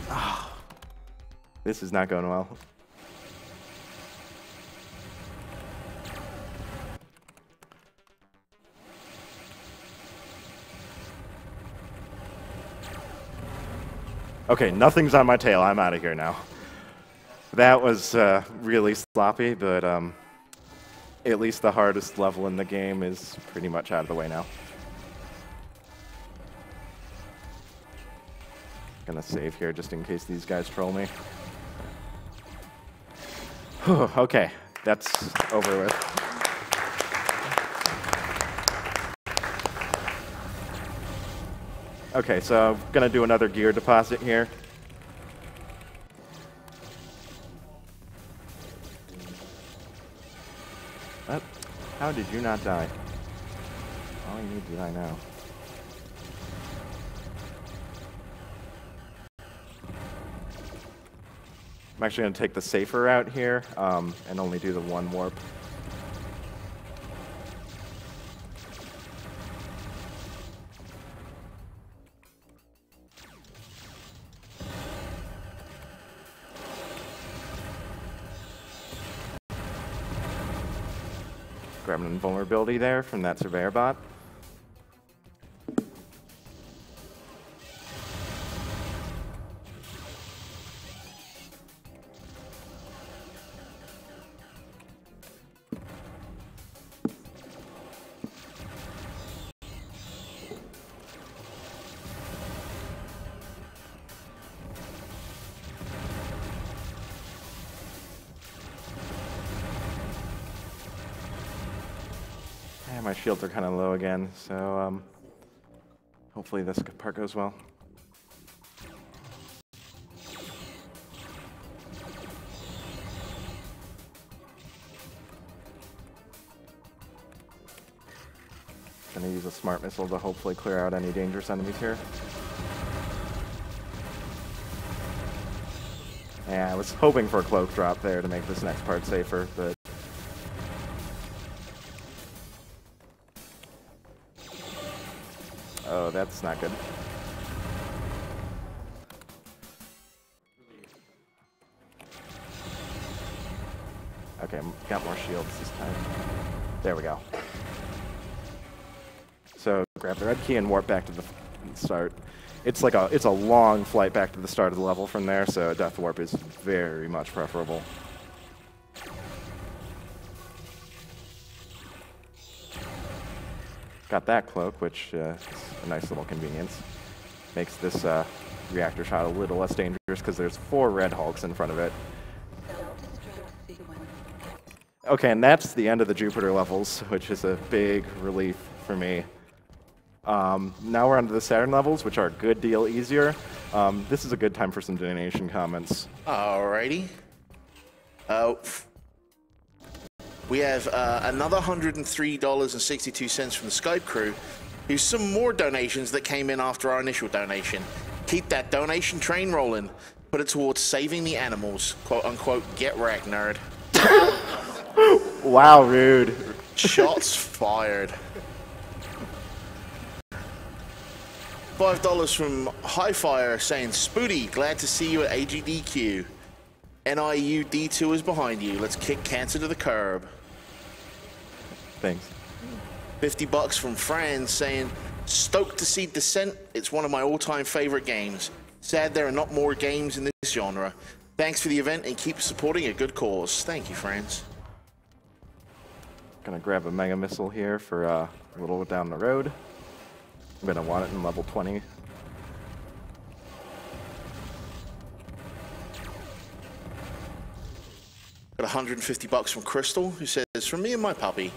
Oh, this is not going well. Okay, nothing's on my tail. I'm out of here now. That was really sloppy, but at least the hardest level in the game is pretty much out of the way now. Gonna save here just in case these guys troll me. Whew, okay, that's over with. Okay, so I'm gonna do another gear deposit here. What? How did you not die? All you need to die now. I'm actually gonna take the safer route here and only do the 1 warp. Grab an invulnerability there from that surveyor bot. My shields are kind of low again, so hopefully this part goes well. Gonna use a smart missile to hopefully clear out any dangerous enemies here. Yeah, I was hoping for a cloak drop there to make this next part safer, but oh, that's not good. Okay, got more shields this time. There we go. So grab the red key and warp back to the start. it's a long flight back to the start of the level from there, so Death Warp is very much preferable. Got that cloak, which is a nice little convenience. Makes this reactor shot a little less dangerous because there's 4 red Hulks in front of it. Okay, and that's the end of the Jupiter levels, which is a big relief for me. Now we're on to the Saturn levels, which are a good deal easier. This is a good time for some donation comments. Alrighty. We have another $103.62 from the Skype crew. Here's some more donations that came in after our initial donation. Keep that donation train rolling. Put it towards saving the animals. Quote unquote, get wrecked, nerd. Wow, rude. Shots fired. $5 from Highfire saying, Spooty, glad to see you at AGDQ. NIU D2 is behind you. Let's kick cancer to the curb. Thanks. $50 from Fran saying, stoked to see Descent. It's one of my all-time favorite games. Sad there are not more games in this genre. Thanks for the event and keep supporting a good cause. Thank you, friends. Gonna grab a Mega Missile here for a little down the road. I'm gonna want it in level 20. Got $150 from Crystal, who says, from me and my puppy,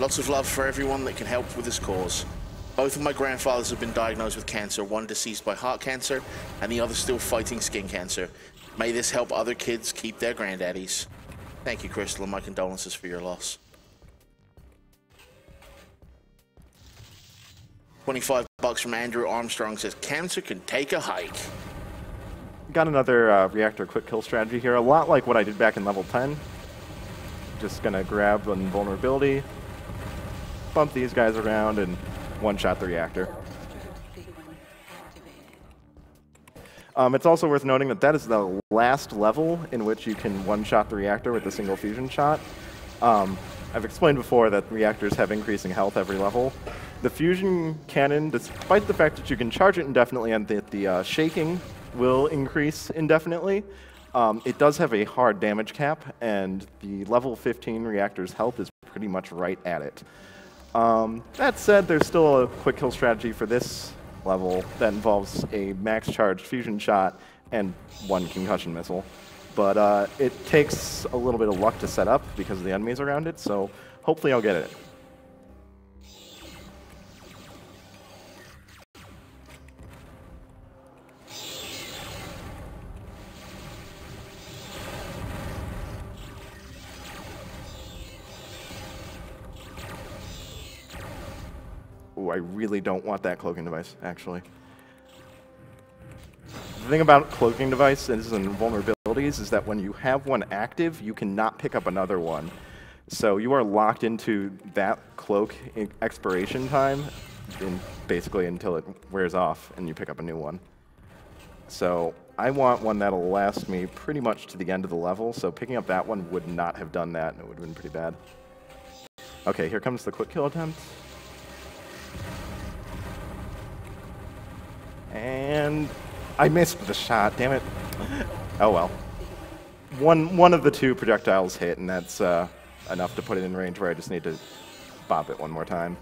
lots of love for everyone that can help with this cause. Both of my grandfathers have been diagnosed with cancer, one deceased by heart cancer, and the other still fighting skin cancer. May this help other kids keep their granddaddies. Thank you, Crystal, and my condolences for your loss. $25 from Andrew Armstrong says, cancer can take a hike. Got another reactor quick kill strategy here, a lot like what I did back in level 10. Just gonna grab an invulnerability, bump these guys around, and one-shot the reactor. It's also worth noting that that is the last level in which you can one-shot the reactor with a single fusion shot. I've explained before that reactors have increasing health every level. The fusion cannon, despite the fact that you can charge it indefinitely and that the shaking will increase indefinitely, it does have a hard damage cap, and the level 15 reactor's health is pretty much right at it. That said, there's still a quick kill strategy for this level that involves a max charged fusion shot and 1 concussion missile. But it takes a little bit of luck to set up because of the enemies around it, so hopefully I'll get it. Ooh, I really don't want that cloaking device, actually. The thing about cloaking devices and vulnerabilities is that when you have one active, you cannot pick up another one. So you are locked into that cloak expiration time basically until it wears off and you pick up a new one. So I want one that'll last me pretty much to the end of the level, so picking up that one would not have done that, and it would have been pretty bad. Okay, here comes the quick kill attempt. And I missed the shot, damn it. Oh well. One of the 2 projectiles hit, and that's enough to put it in range where I just need to bop it one more time.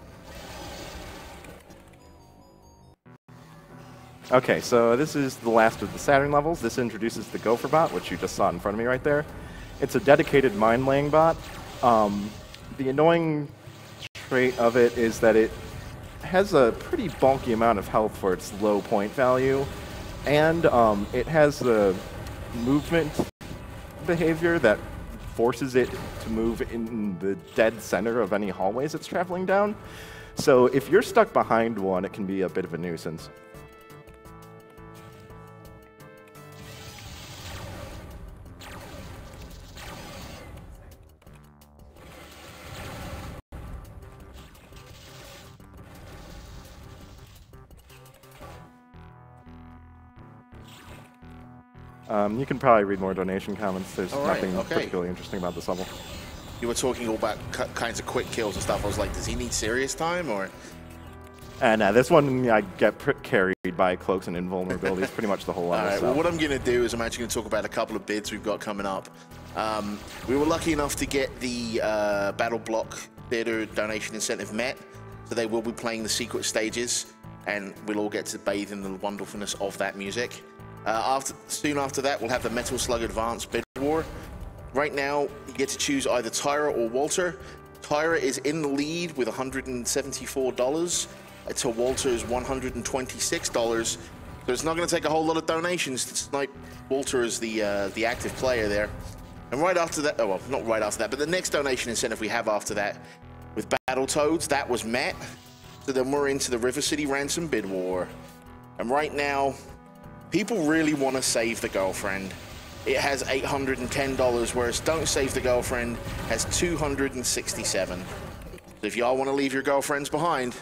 Okay, so this is the last of the Saturn levels. This introduces the Gopher bot, which you just saw in front of me right there. It's a dedicated mine-laying bot. The annoying trait of it is that it has a pretty bulky amount of health for its low point value, and it has a movement behavior that forces it to move in the dead center of any hallways it's traveling down. So if you're stuck behind one, it can be a bit of a nuisance. You can probably read more donation comments. There's nothing particularly interesting about this level. You were talking all about kinds of quick kills and stuff. I was like, does he need serious time or? And this one, I get carried by cloaks and invulnerabilities pretty much the whole level. All right, so. well, what I'm going to do is I'm actually going to talk about a couple of bids we've got coming up. We were lucky enough to get the Battleblock Theater donation incentive met, so they will be playing the secret stages, and we'll all get to bathe in the wonderfulness of that music. Soon after that, we'll have the Metal Slug Advanced Bid War. Right now, you get to choose either Tyra or Walter. Tyra is in the lead with $174 to Walter's $126. So it's not going to take a whole lot of donations to snipe Walter as the active player there. And right after that, oh well, not right after that, but the next donation incentive we have after that with Battletoads, that was met. So then we're into the River City Ransom Bid War. And right now, people really want to save the girlfriend. It has $810, whereas Don't Save the Girlfriend has $267. So if y'all want to leave your girlfriends behind,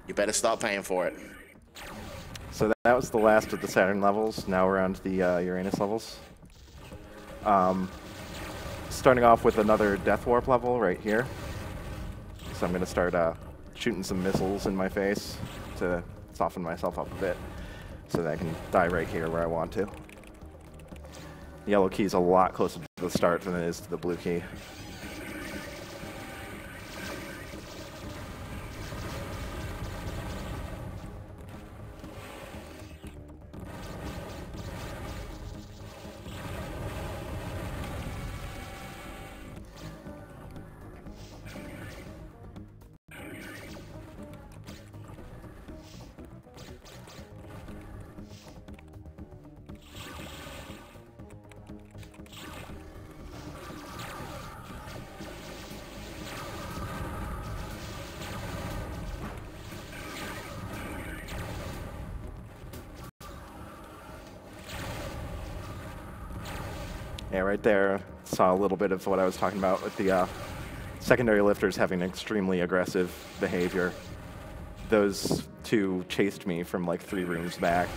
you better start paying for it. So that was the last of the Saturn levels. Now we're on to the Uranus levels. Starting off with another Death Warp level right here. So I'm going to start shooting some missiles in my face to soften myself up a bit so that I can die right here where I want to. The yellow key is a lot closer to the start than it is to the blue key. Yeah, right there, saw a little bit of what I was talking about with the secondary lifters having extremely aggressive behavior. Those two chased me from like 3 rooms back.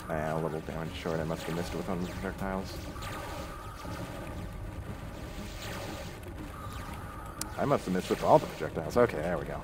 A little damage short, I must have missed it with on projectiles. I must have missed with all the projectiles. Okay, there we go.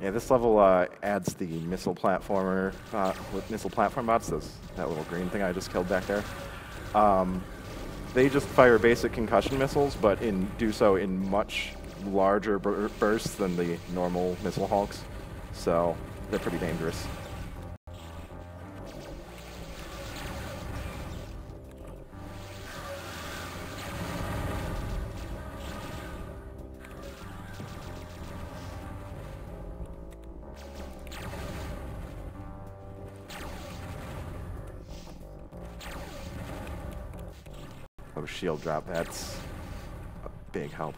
Yeah, this level adds the missile platformer with missile platform bots. That little green thing I just killed back there. They just fire basic concussion missiles, but do so in much larger bursts than the normal missile hulks. So they're pretty dangerous. Oh, shield drop, that's a big help.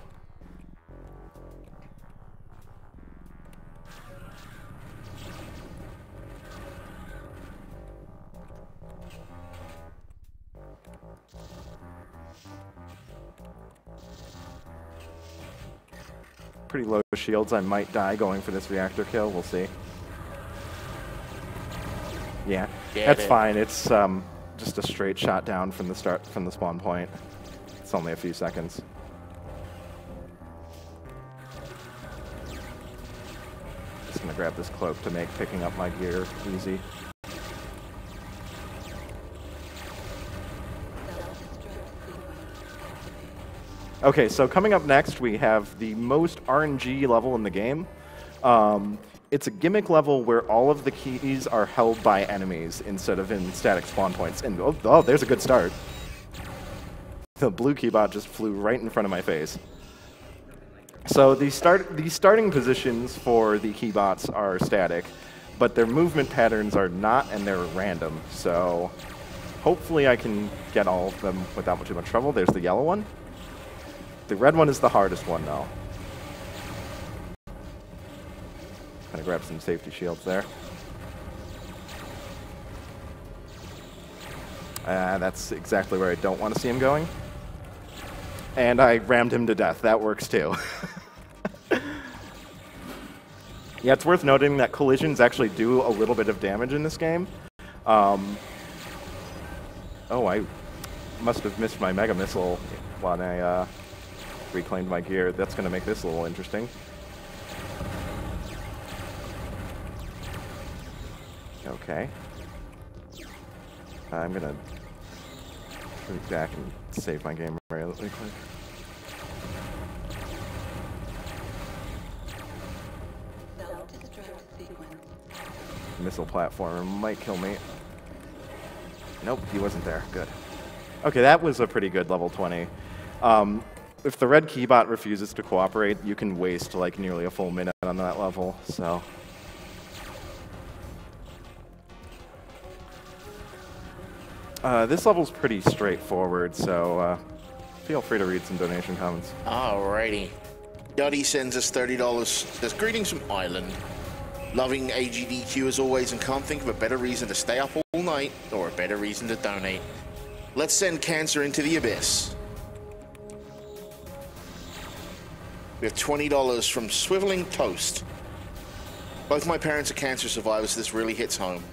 Pretty low shields, I might die going for this reactor kill, we'll see. Yeah, that's fine, it's just a straight shot down from the spawn point. It's only a few seconds. Just gonna grab this cloak to make picking up my gear easy. Okay, so coming up next we have the most RNG level in the game. It's a gimmick level where all of the keys are held by enemies instead of in static spawn points. And oh, there's a good start. The blue keybot just flew right in front of my face. So the starting positions for the keybots are static, but their movement patterns are not, and they're random. So hopefully I can get all of them without too much trouble. There's the yellow one. The red one is the hardest one, though. Kind of grab some safety shields there. That's exactly where I don't want to see him going. And I rammed him to death. That works, too. Yeah, it's worth noting that collisions actually do a little bit of damage in this game. Oh, I must have missed my Mega Missile when I reclaimed my gear. That's going to make this a little interesting. Okay. I'm going to move back and save my game really quick. Missile platformer might kill me. Nope, he wasn't there. Good. Okay, that was a pretty good level 20. If the red keybot refuses to cooperate, you can waste like nearly a full minute on that level, so. This level's pretty straightforward, so feel free to read some donation comments. Alrighty. Yuddy sends us $30. Says, greetings from Ireland. Loving AGDQ as always and can't think of a better reason to stay up all night or a better reason to donate. Let's send cancer into the abyss. We have $20 from Swiveling Toast. Both my parents are cancer survivors, so this really hits home.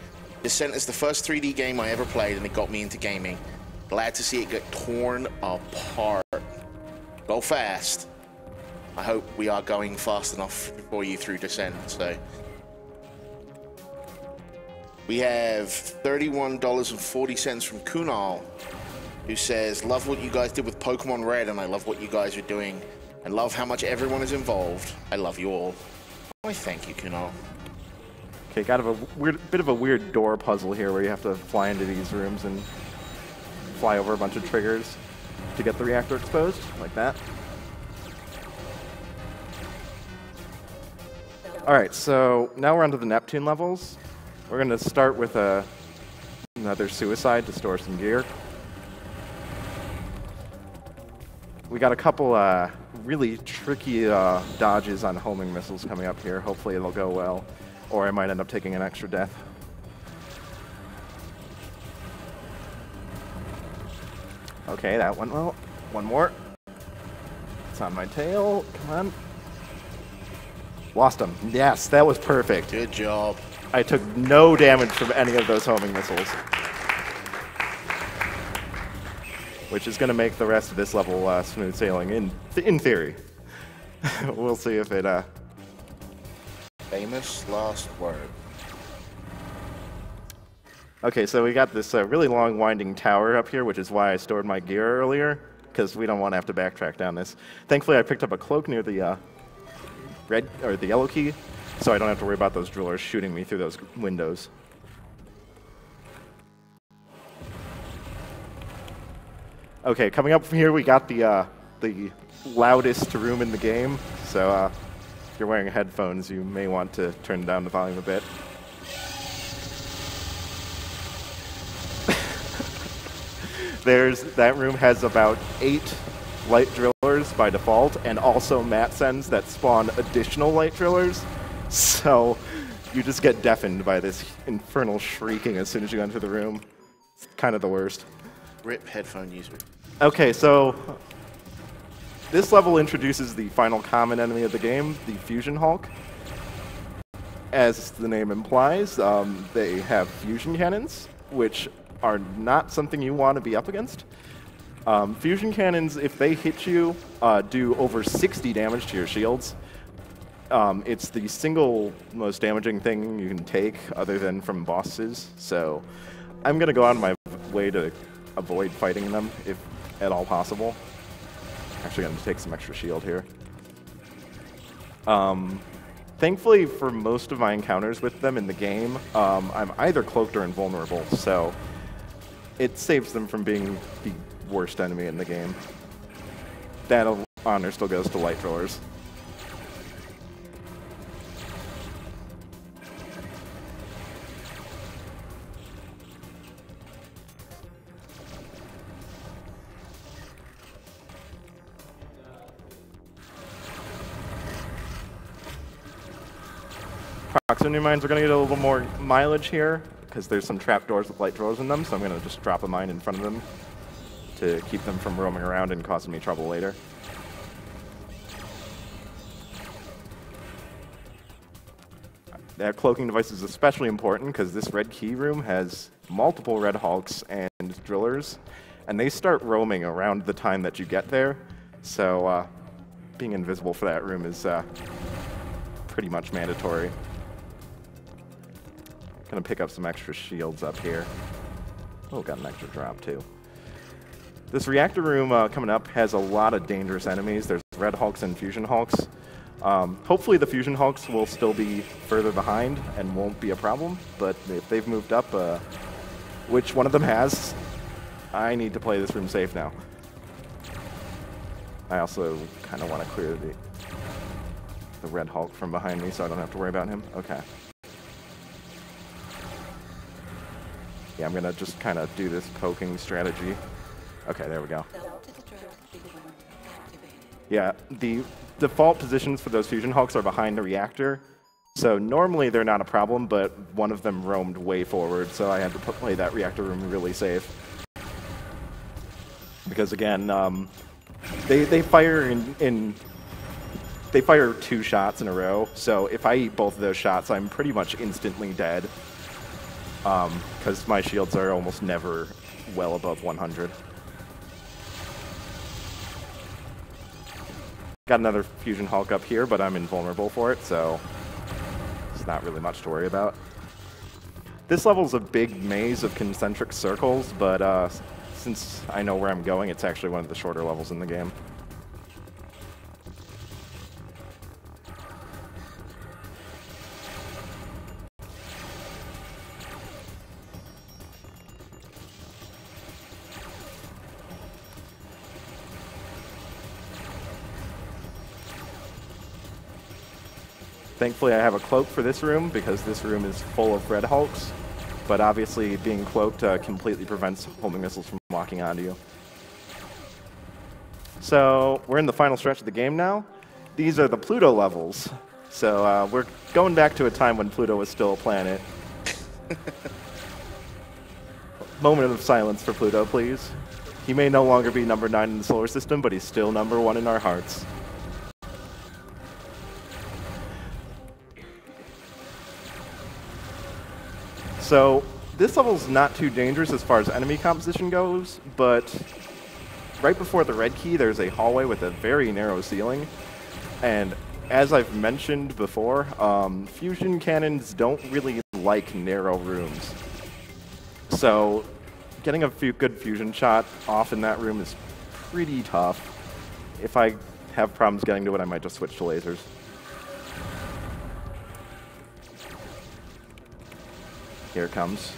Descent is the first 3D game I ever played and it got me into gaming. Glad to see it get torn apart. Go fast. I hope we are going fast enough for you through Descent, so. We have $31.40 from Kunal, who says, love what you guys did with Pokemon Red, and I love what you guys are doing. I love how much everyone is involved. I love you all. Why, thank you, Kunal. Okay, kind of a bit of a weird door puzzle here where you have to fly into these rooms and fly over a bunch of triggers to get the reactor exposed, like that. Alright, so now we're onto the Neptune levels. We're going to start with another suicide to store some gear. We got a couple really tricky dodges on homing missiles coming up here. Hopefully it'll go well, or I might end up taking an extra death. Okay, that went well. One more. It's on my tail. Come on. Lost him. Yes, that was perfect. Good job. I took no damage from any of those homing missiles, which is going to make the rest of this level smooth sailing, in theory. We'll see if it... Famous last word. Okay, so we got this really long winding tower up here, which is why I stored my gear earlier, because we don't want to have to backtrack down this. Thankfully, I picked up a cloak near the red or the yellow key, so I don't have to worry about those drillers shooting me through those windows. Okay, coming up from here, we got the loudest room in the game. So if you're wearing headphones, you may want to turn down the volume a bit. That room has about 8 light drillers by default, and also mat sends that spawn additional light drillers. So you just get deafened by this infernal shrieking as soon as you enter the room. It's kind of the worst. RIP headphone user. Okay, so this level introduces the final common enemy of the game, the Fusion Hulk. As the name implies, they have fusion cannons, which are not something you want to be up against. Fusion cannons, if they hit you, do over 60 damage to your shields. It's the single most damaging thing you can take other than from bosses, so I'm going to go out of my way to avoid fighting them if at all possible. Actually going to take some extra shield here. Thankfully, for most of my encounters with them in the game, I'm either cloaked or invulnerable, so it saves them from being the worst enemy in the game. That honor still goes to light drillers. Proximity mines are going to get a little more mileage here, because there's some trapdoors with light drawers in them, so I'm going to just drop a mine in front of them to keep them from roaming around and causing me trouble later. That cloaking device is especially important because this red key room has multiple red hulks and drillers, and they start roaming around the time that you get there, so being invisible for that room is pretty much mandatory. Gonna pick up some extra shields up here. Oh, got an extra drop too. This reactor room coming up has a lot of dangerous enemies. There's red hulks and fusion hulks. Hopefully the fusion hulks will still be further behind and won't be a problem, but if they've moved up, which one of them has, I need to play this room safe now. I also kind of want to clear the red hulk from behind me so I don't have to worry about him. Okay. Yeah, I'm going to just kind of do this poking strategy. Okay, there we go. Yeah, the default positions for those fusion hulks are behind the reactor, so normally they're not a problem, but one of them roamed way forward, so I had to play that reactor room really safe. Because again, they fire they fire 2 shots in a row, so if I eat both of those shots, I'm pretty much instantly dead. Because my shields are almost never well above 100. Got another fusion hulk up here, but I'm invulnerable for it, so it's not really much to worry about. This level's a big maze of concentric circles, but since I know where I'm going, it's actually one of the shorter levels in the game. Thankfully, I have a cloak for this room because this room is full of red hulks, but obviously being cloaked completely prevents homing missiles from locking onto you. So we're in the final stretch of the game now. These are the Pluto levels. So we're going back to a time when Pluto was still a planet. Moment of silence for Pluto, please. He may no longer be number 9 in the solar system, but he's still number 1 in our hearts. So this level's not too dangerous as far as enemy composition goes, but right before the red key, there's a hallway with a very narrow ceiling. And as I've mentioned before, fusion cannons don't really like narrow rooms. So getting a good fusion shot off in that room is pretty tough. If I have problems getting to it, I might just switch to lasers. Here it comes.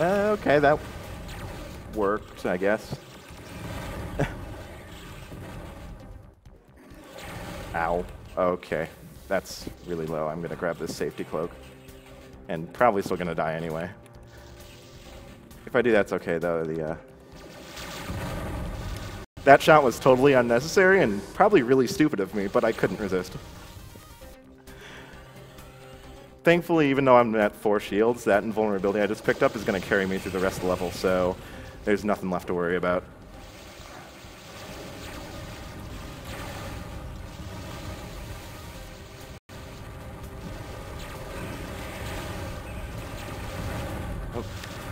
Okay, that worked, I guess. Ow. Okay, that's really low. I'm gonna grab this safety cloak. And probably still gonna die anyway. If I do, that's okay, though. That shot was totally unnecessary and probably really stupid of me, but I couldn't resist. Thankfully, even though I'm at 4 shields, that invulnerability I just picked up is going to carry me through the rest of the level, so there's nothing left to worry about.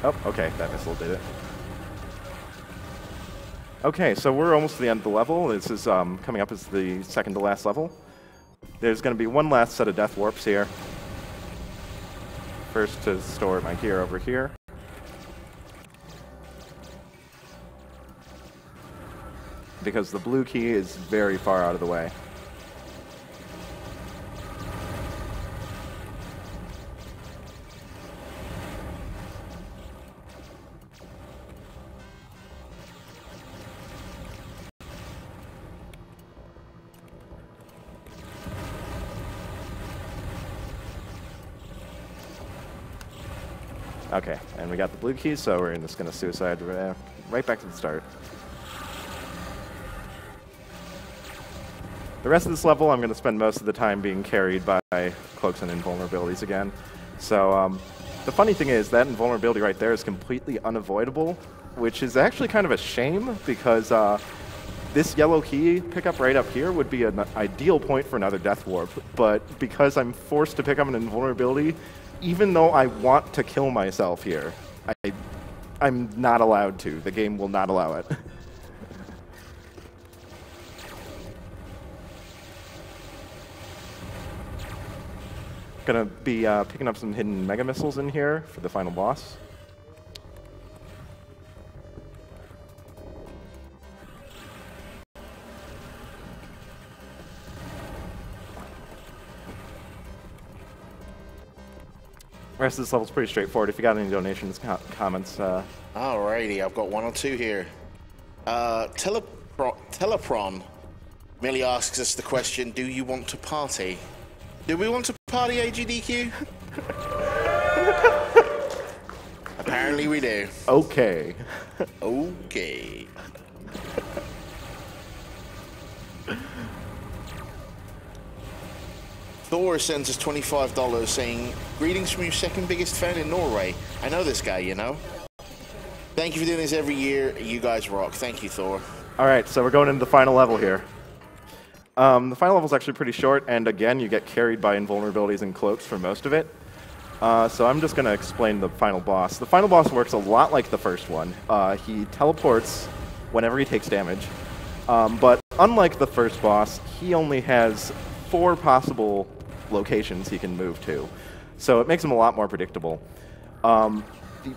Oh, okay, that missile did it. Okay, so we're almost to the end of the level. This is coming up as the second to last level. There's going to be one last set of death warps here. First to store my gear over here. Because the blue key is very far out of the way. Okay, and we got the blue key, so we're just going to suicide right back to the start. The rest of this level, I'm going to spend most of the time being carried by cloaks and invulnerabilities again. So the funny thing is that invulnerability right there is completely unavoidable, which is actually kind of a shame because this yellow key pickup right up here would be an ideal point for another Death Warp. But because I'm forced to pick up an invulnerability, even though I want to kill myself here, I'm not allowed to. The game will not allow it. Gonna be picking up some hidden Mega Missiles in here for the final boss. The rest of this level's pretty straightforward. If you got any donations, comments. Alrighty, I've got one or two here. Telepron merely asks us the question, do you want to party? Do we want to party, AGDQ? Apparently we do. Okay. Okay. Thor sends us $25 saying, greetings from your second biggest fan in Norway. I know this guy, you know. Thank you for doing this every year. You guys rock. Thank you, Thor. All right, so we're going into the final level here. The final level is actually pretty short, and again, you get carried by invulnerabilities and cloaks for most of it. So I'm just going to explain the final boss. The final boss works a lot like the first one. He teleports whenever he takes damage. But unlike the first boss, he only has 4 possible locations he can move to. So it makes him a lot more predictable. The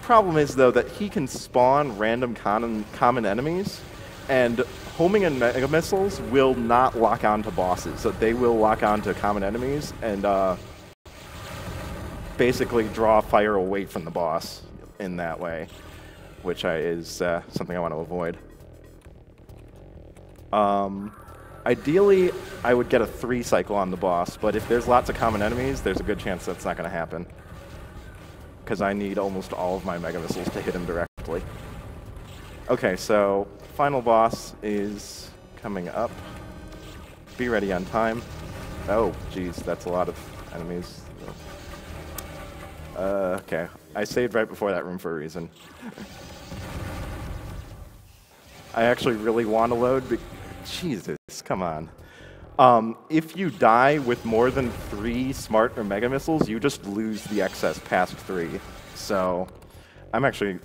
problem is, though, that he can spawn random common enemies, and homing and Mega Missiles will not lock onto bosses. So they will lock onto common enemies and basically draw fire away from the boss in that way, which is something I want to avoid. Ideally, I would get a 3 cycle on the boss, but if there's lots of common enemies, there's a good chance that's not going to happen, because I need almost all of my Mega Missiles to hit him directly. Okay, so final boss is coming up. Be ready on time. Oh, geez, that's a lot of enemies. Okay, I saved right before that room for a reason. I actually really want to load. Jesus, come on. If you die with more than 3 smart or Mega Missiles, you just lose the excess past 3. So I'm actually,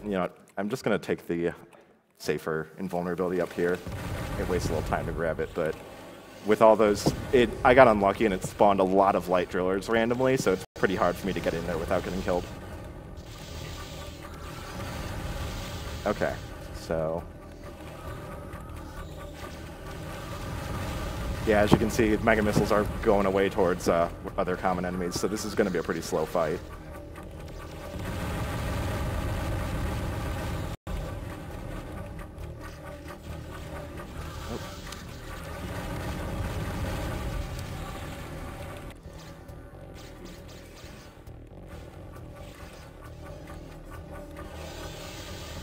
I'm just going to take the safer invulnerability up here. It wastes a little time to grab it, but with all those, I got unlucky and it spawned a lot of light drillers randomly, so it's pretty hard for me to get in there without getting killed. Okay, so yeah, as you can see, Mega Missiles are going away towards other common enemies, so this is going to be a pretty slow fight.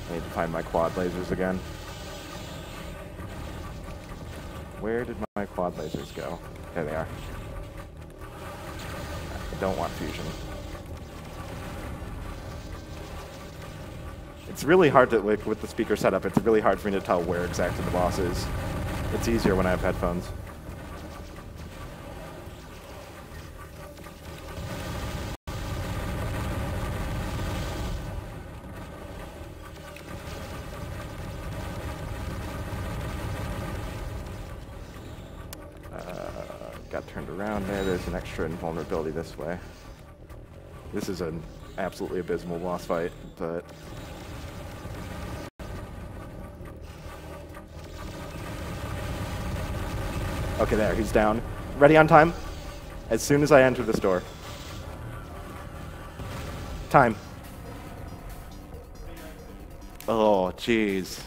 I need to find my quad lasers again. Where did my quad lasers go? There they are. I don't want fusion. It's really hard to, like, with the speaker setup, it's really hard for me to tell where exactly the boss is. It's easier when I have headphones. Got turned around there. There's an extra invulnerability this way. This is an absolutely abysmal boss fight, but okay, there, he's down. Ready on time? As soon as I enter this door. Time. Oh, jeez.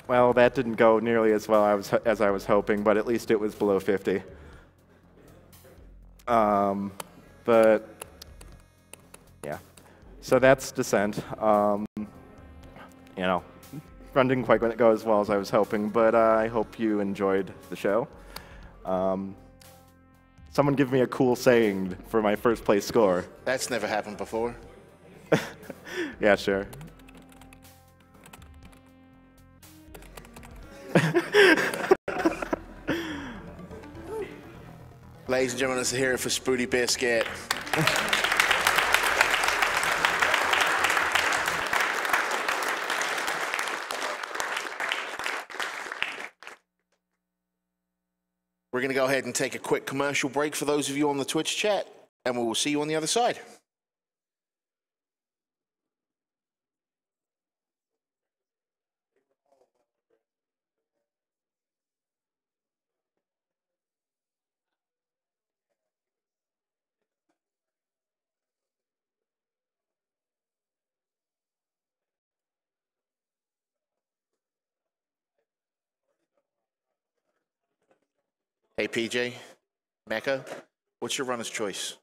Well, that didn't go nearly as well as I was hoping, but at least it was below 50. But yeah, so that's Descent. You know, run didn't quite go as well as I was hoping, but I hope you enjoyed the show. Someone give me a cool saying for my first place score. That's never happened before. Yeah, sure. Ladies and gentlemen, let's hear it for SpootyBiscuit. We're going to go ahead and take a quick commercial break for those of you on the Twitch chat, and we will see you on the other side. Hey, PJ, Mecha, what's your runner's choice?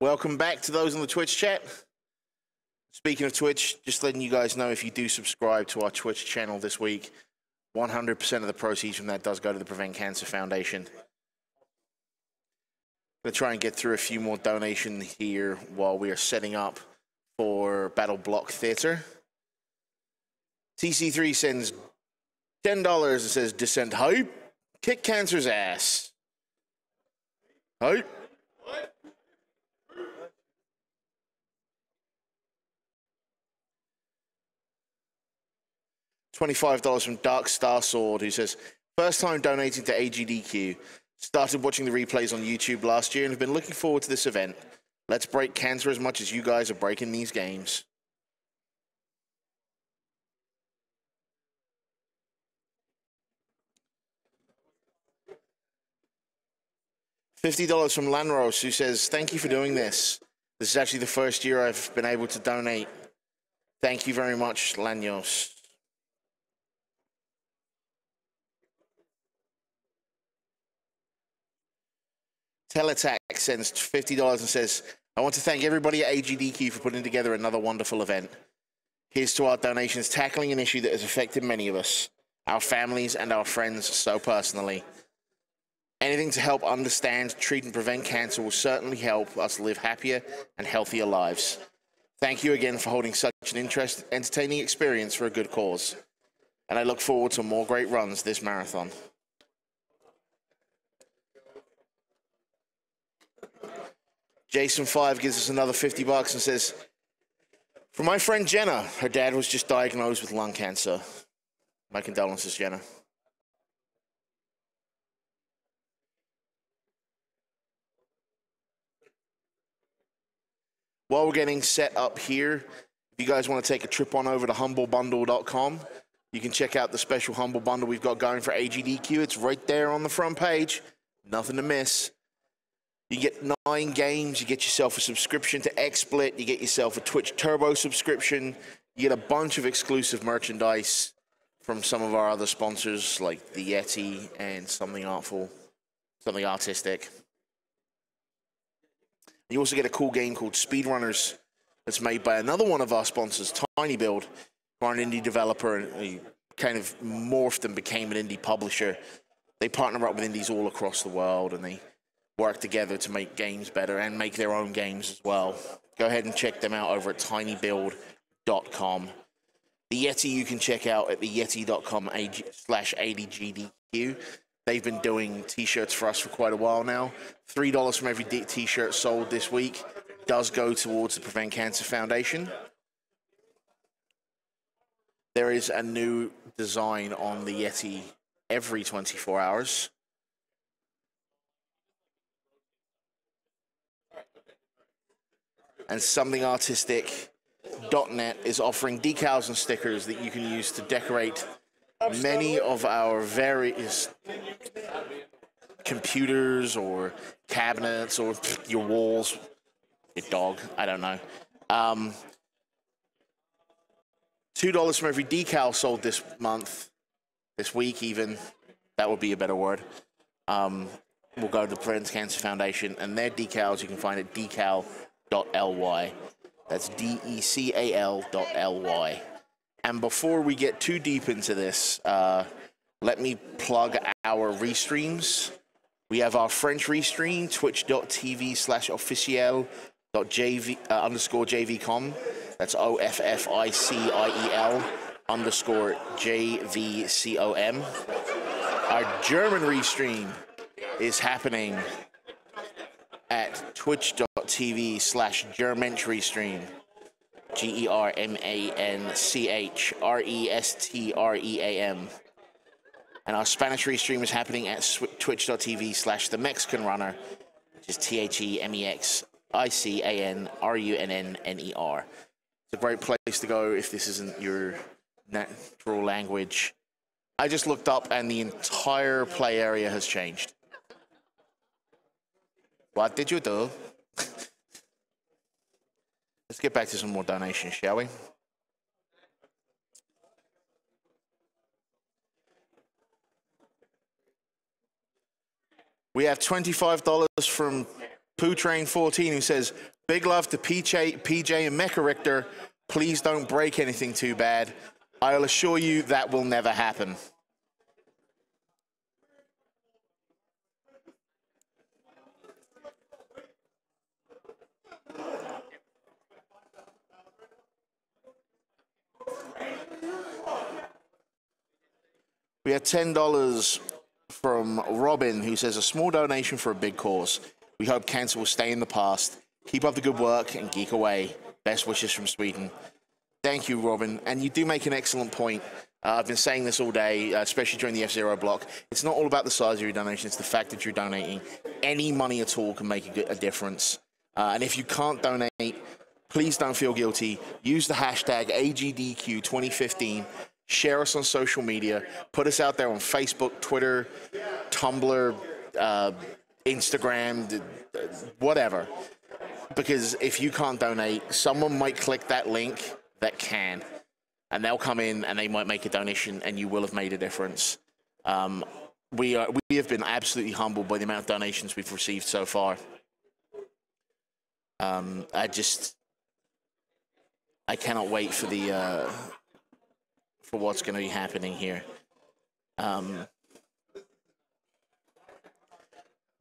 Welcome back to those on the Twitch chat. Speaking of Twitch, just letting you guys know, if you do subscribe to our Twitch channel this week, 100% of the proceeds from that does go to the Prevent Cancer Foundation. I'm going to try and get through a few more donations here while we are setting up for Battleblock Theater. TC3 sends $10 and says, Descent hype, kick cancer's ass. Hype. $25 from Dark Star Sword, who says, first time donating to AGDQ. Started watching the replays on YouTube last year and have been looking forward to this event. Let's break cancer as much as you guys are breaking these games. $50 from Lanros, who says, thank you for doing this. This is actually the first year I've been able to donate. Thank you very much, Lanyos. Teletac sends $50 and says, I want to thank everybody at AGDQ for putting together another wonderful event. Here's to our donations tackling an issue that has affected many of us, our families and our friends so personally. Anything to help understand, treat and prevent cancer will certainly help us live happier and healthier lives. Thank you again for holding such an entertaining experience for a good cause. And I look forward to more great runs this marathon. Jason5 gives us another $50 and says, for my friend Jenna, her dad was just diagnosed with lung cancer. My condolences, Jenna. While we're getting set up here, if you guys want to take a trip on over to humblebundle.com, you can check out the special Humble Bundle we've got going for AGDQ. It's right there on the front page. Nothing to miss. You get 9 games, you get yourself a subscription to XSplit, you get yourself a Twitch Turbo subscription, you get a bunch of exclusive merchandise from some of our other sponsors like the Yeti and Something Artful, Something Artistic. You also get a cool game called Speedrunners that's made by another one of our sponsors, Tiny Build, who are an indie developer and he kind of morphed and became an indie publisher. They partner up with indies all across the world and they work together to make games better and make their own games as well. Go ahead and check them out over at tinybuild.com. The Yeti you can check out at theyeti.com/AGDQ. They've been doing t-shirts for us for quite a while now. $3 from every t-shirt sold this week does go towards the Prevent Cancer Foundation. there is a new design on the Yeti every 24 hours. And somethingartistic.net is offering decals and stickers that you can use to decorate many of our various computers or cabinets or your walls. Your dog, I don't know. $2 from every decal sold this month, this week even. That would be a better word. We'll go to the Prevent Cancer Foundation, and their decals you can find at decal.ly. That's decal.ly. And before we get too deep into this, let me plug our restreams. We have our French restream, twitch.tv/officiel.jv_jvcom. That's OFFICIEL_JVCOM. Our German restream is happening at twitch.tv/Germentrestream. GERMANCHRESTREAM. And our Spanish restream is happening at twitch.tv/TheMexicanRunner, which is TheMexicanRunner. It's a great place to go if this isn't your natural language. I just looked up and the entire play area has changed. What did you do? Let's get back to some more donations, shall we? We have $25 from PooTrain14 who says, big love to PJ and Mecha Richter. Please don't break anything too bad. I'll assure you that will never happen. We have $10 from Robin, who says, a small donation for a big cause. We hope cancer will stay in the past. Keep up the good work and geek away. Best wishes from Sweden. Thank you, Robin. And you do make an excellent point. I've been saying this all day, especially during the F-Zero block. It's not all about the size of your donation. It's the fact that you're donating. Any money at all can make a difference. And if you can't donate, please don't feel guilty. Use the hashtag AGDQ2015. Share us on social media. Put us out there on Facebook, Twitter, Tumblr, Instagram, whatever. Because if you can't donate, someone might click that link that can. And they'll come in and they might make a donation and you will have made a difference. We have been absolutely humbled by the amount of donations we've received so far. I cannot wait for the... for what's going to be happening here.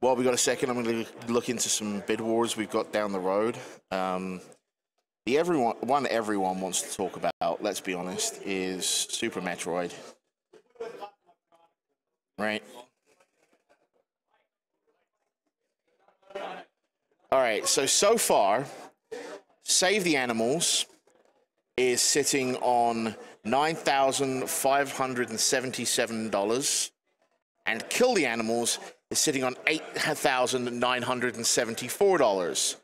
While we got a second, I'm going to look into some bid wars we've got down the road. The everyone wants to talk about, let's be honest, is Super Metroid. Right? All right, so far, Save the Animals is sitting on $9,577, and Kill the Animals is sitting on $8,974.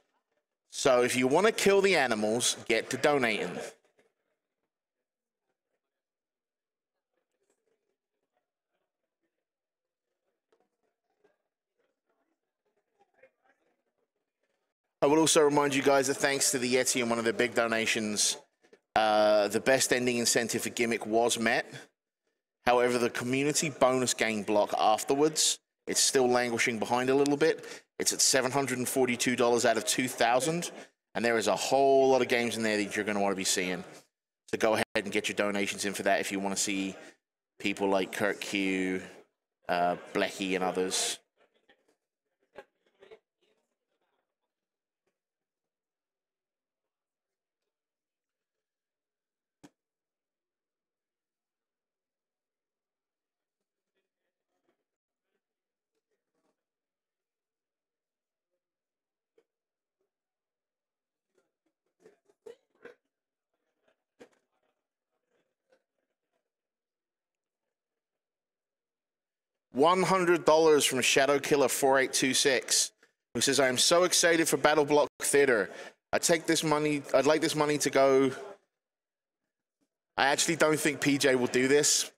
So if you want to kill the animals, get to donating. I will also remind you guys that thanks to the Yeti and one of their big donations, the best ending incentive for Gimmick was met. However, the community bonus game block afterwards, it's still languishing behind a little bit. It's at $742 out of 2,000, and there is a whole lot of games in there that you're going to want to be seeing. So go ahead and get your donations in for that if you want to see people like Kurt Q, Blecky, and others. $100 from Shadow Killer 4826, who says, I am so excited for Battleblock Theater. I'd like this money to go. I actually don't think PJ will do this,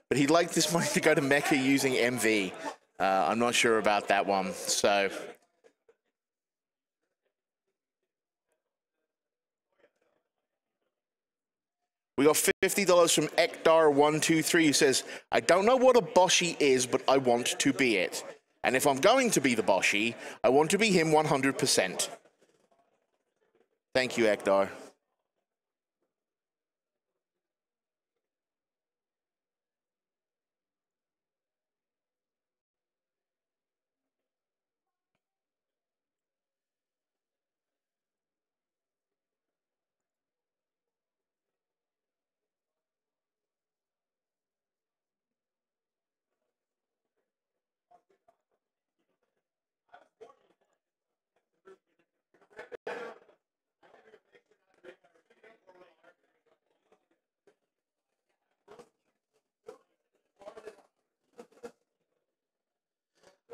but he'd like this money to go to Mecha using MV. I'm not sure about that one. So we got $50 from Ekdar123, who says, I don't know what a Boshi is, but I want to be it. And if I'm going to be the Boshi, I want to be him 100%. Thank you, Ekdar.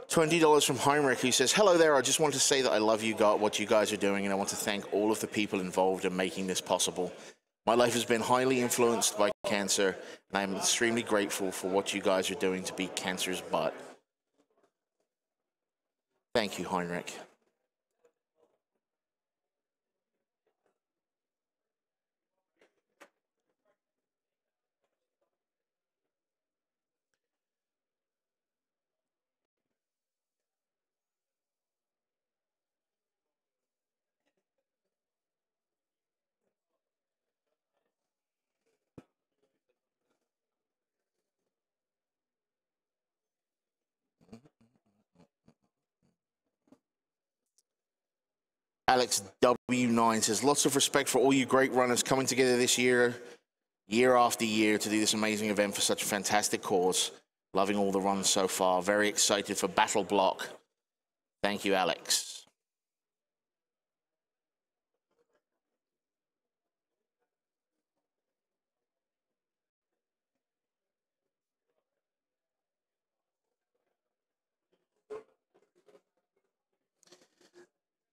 $20 from Heinrich, who says, hello there, I just want to say that I love you, what you guys are doing, and I want to thank all of the people involved in making this possible. My life has been highly influenced by cancer, and I'm extremely grateful for what you guys are doing to beat cancer's butt. Thank you, Heinrich. Alex W9 says, lots of respect for all you great runners coming together this year, year after year, to do this amazing event for such a fantastic cause. Loving all the runs so far. Very excited for Battleblock. Thank you, Alex.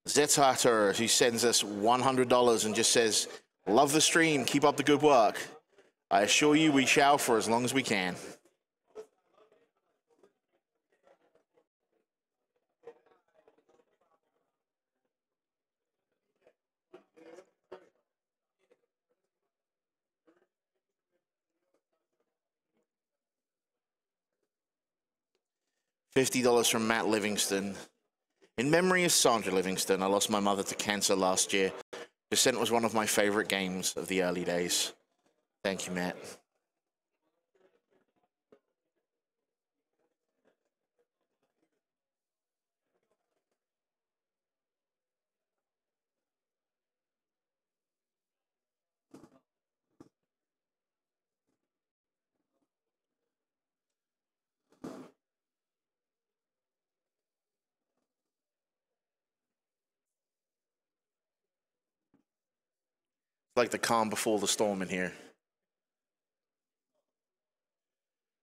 Zetater, who sends us $100 and just says, love the stream, keep up the good work. I assure you we shall for as long as we can. $50 from Matt Livingston. In memory of Sandra Livingston, I lost my mother to cancer last year. Descent was one of my favorite games of the early days. Thank you, Matt. Like the calm before the storm in here.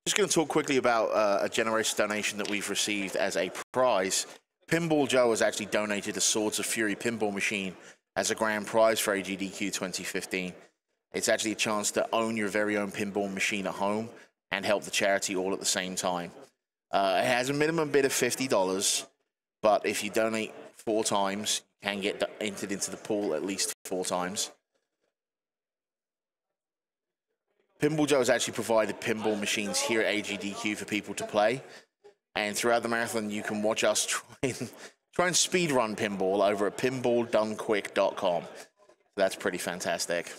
Just going to talk quickly about a generous donation that we've received as a prize. Pinball Joe has actually donated a Swords of Fury pinball machine as a grand prize for AGDQ 2015. It's actually a chance to own your very own pinball machine at home and help the charity all at the same time. It has a minimum bid of $50, but if you donate 4 times, you can get entered into the pool at least 4 times. Pinball Joe has actually provided pinball machines here at AGDQ for people to play. And throughout the marathon, you can watch us try and speedrun pinball over at pinballdonequick.com. That's pretty fantastic.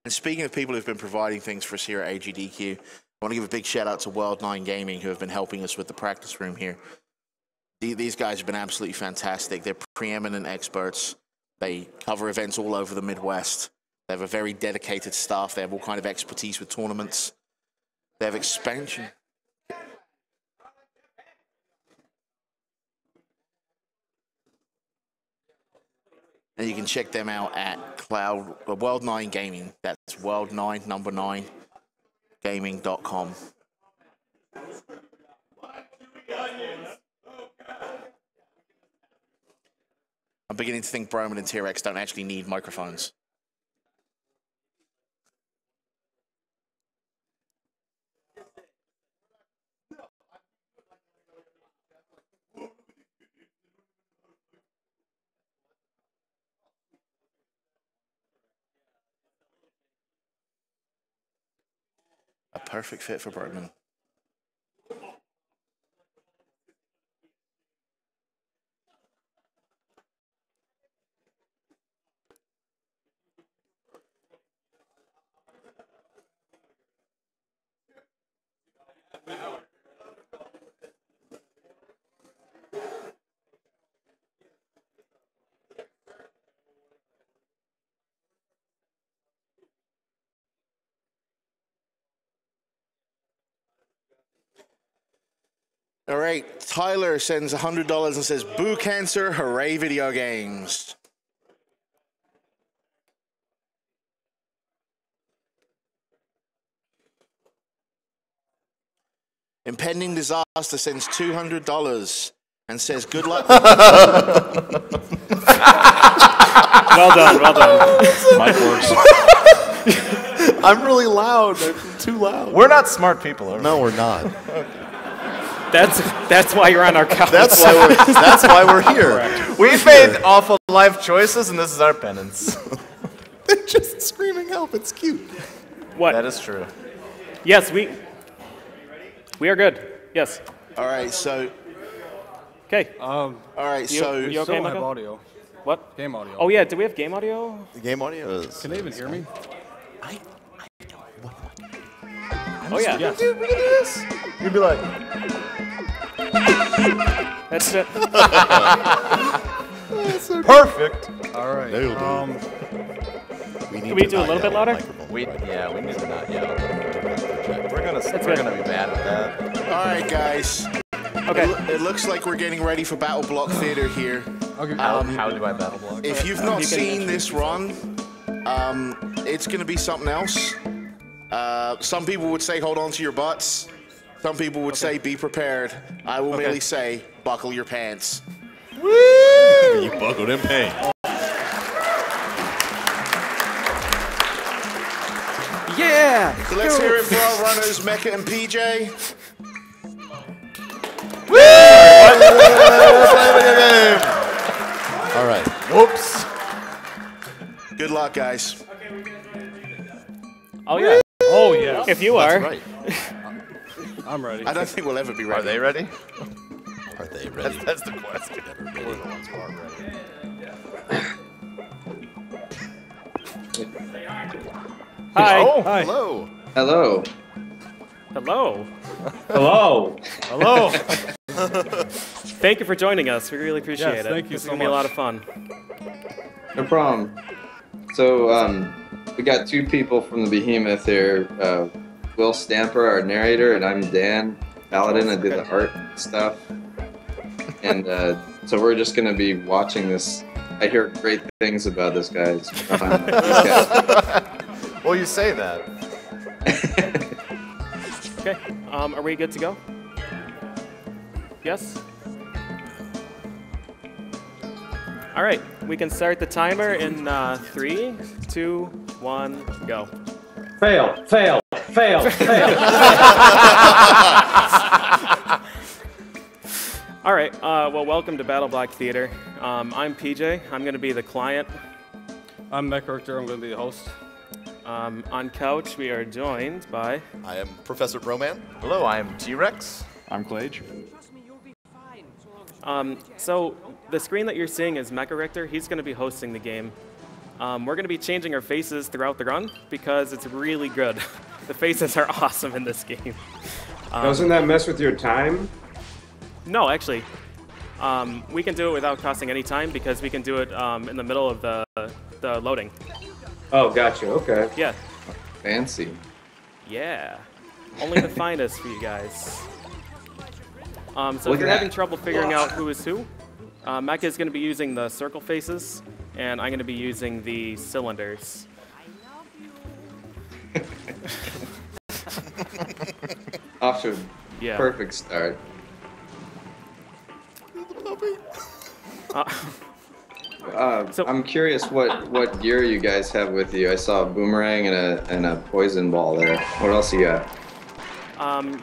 And speaking of people who've been providing things for us here at AGDQ, I want to give a big shout out to World9 Gaming, who have been helping us with the practice room here. These guys have been absolutely fantastic. They're preeminent experts. They cover events all over the Midwest. They have a very dedicated staff. They have all kind of expertise with tournaments. They have expansion. And you can check them out at World9 Gaming. That's World9, number 9, gaming.com. I'm beginning to think Broman and T-Rex don't actually need microphones. A perfect fit for Broman. All right, Tyler sends $100 and says, "Boo cancer, hooray video games." Impending Disaster sends $200 and says, "Good luck." Well done, well done. Mic works. I'm really loud. I'm too loud. We're not smart people, are we? No, we're not. That's why you're on our couch. That's why we're here. We've made awful life choices, and this is our penance. They're just screaming help. It's cute. What? That is true. Yes, we are good. Yes. All right, so. Okay. All right, so. You okay, have Michael? audio. What? Game audio. Oh yeah, do we have game audio? The game audio is. Can they even hear me? Oh yeah. Yes. Dude, look at this. You'd be like. That's it. That's so Perfect. All right. Can we do a little bit louder? We need to not yell. We're gonna be bad at that. All right, guys. Okay. It looks like we're getting ready for Battleblock Theater here. Okay. How do I battle block? If you've not seen this run, it's going to be something else. Some people would say hold on to your butts. Some people would say be prepared. I will merely say buckle your pants. Woo! You buckled in pain. Yeah! So let's hear it for our runners, Mecha and PJ. Woo! All right. Whoops. Good luck, guys. Oh yeah. Oh yeah. If you are. That's right. I'm ready. I don't think we'll ever be ready. Are they ready? Are they ready? That's the question. We're the ones who are ready. Hi. Oh, Hi. Hello. Hello. Hello. Hello. Hello. Thank you for joining us. We really appreciate Yes, it. thank you This is so gonna be a lot much. of fun. No problem. So, we got two people from the Behemoth here. Will Stamper, our narrator, and I'm Dan Paladin. I do the art stuff. And so we're just going to be watching this. I hear great things about this guy. Well, you say that. Okay. Are we good to go? Yes? All right. We can start the timer in 3, 2, 1, go. Fail, fail, fail, fail. All right. Well, welcome to Battleblock Theater. I'm PJ. I'm going to be the client. I'm Mecha Richter. I'm going to be the host. On couch, we are joined by... I am Professor Broman. Hello, I'm T-Rex. I'm Clage. So the screen that you're seeing is Mecha Richter. He's going to be hosting the game. We're going to be changing our faces throughout the run because it's really good. The faces are awesome in this game. Doesn't that mess with your time? No, actually. We can do it without costing any time because we can do it in the middle of the loading. Oh, gotcha. Okay. Yeah. Fancy. Yeah. Only the finest for you guys. So Look if you're at having that. trouble figuring out who is who, Mecha is going to be using the circle faces, and I'm going to be using the cylinders. Off to a Yeah. perfect start. So- I'm curious what gear you guys have with you. I saw a boomerang and a poison ball there. What else you got?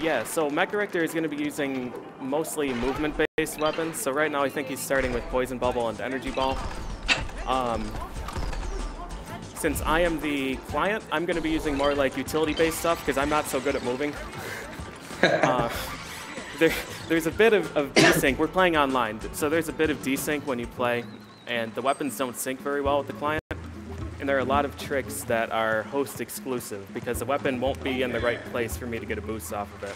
Yeah, so Mecha Richter is going to be using mostly movement-based weapons. So right now I think he's starting with Poison Bubble and Energy Ball. Since I am the client, I'm going to be using more like utility-based stuff because I'm not so good at moving. There's a bit of desync. We're playing online, so there's a bit of desync when you play, and the weapons don't sync very well with the client. And there are a lot of tricks that are host exclusive because the weapon won't be in the right place for me to get a boost off of it.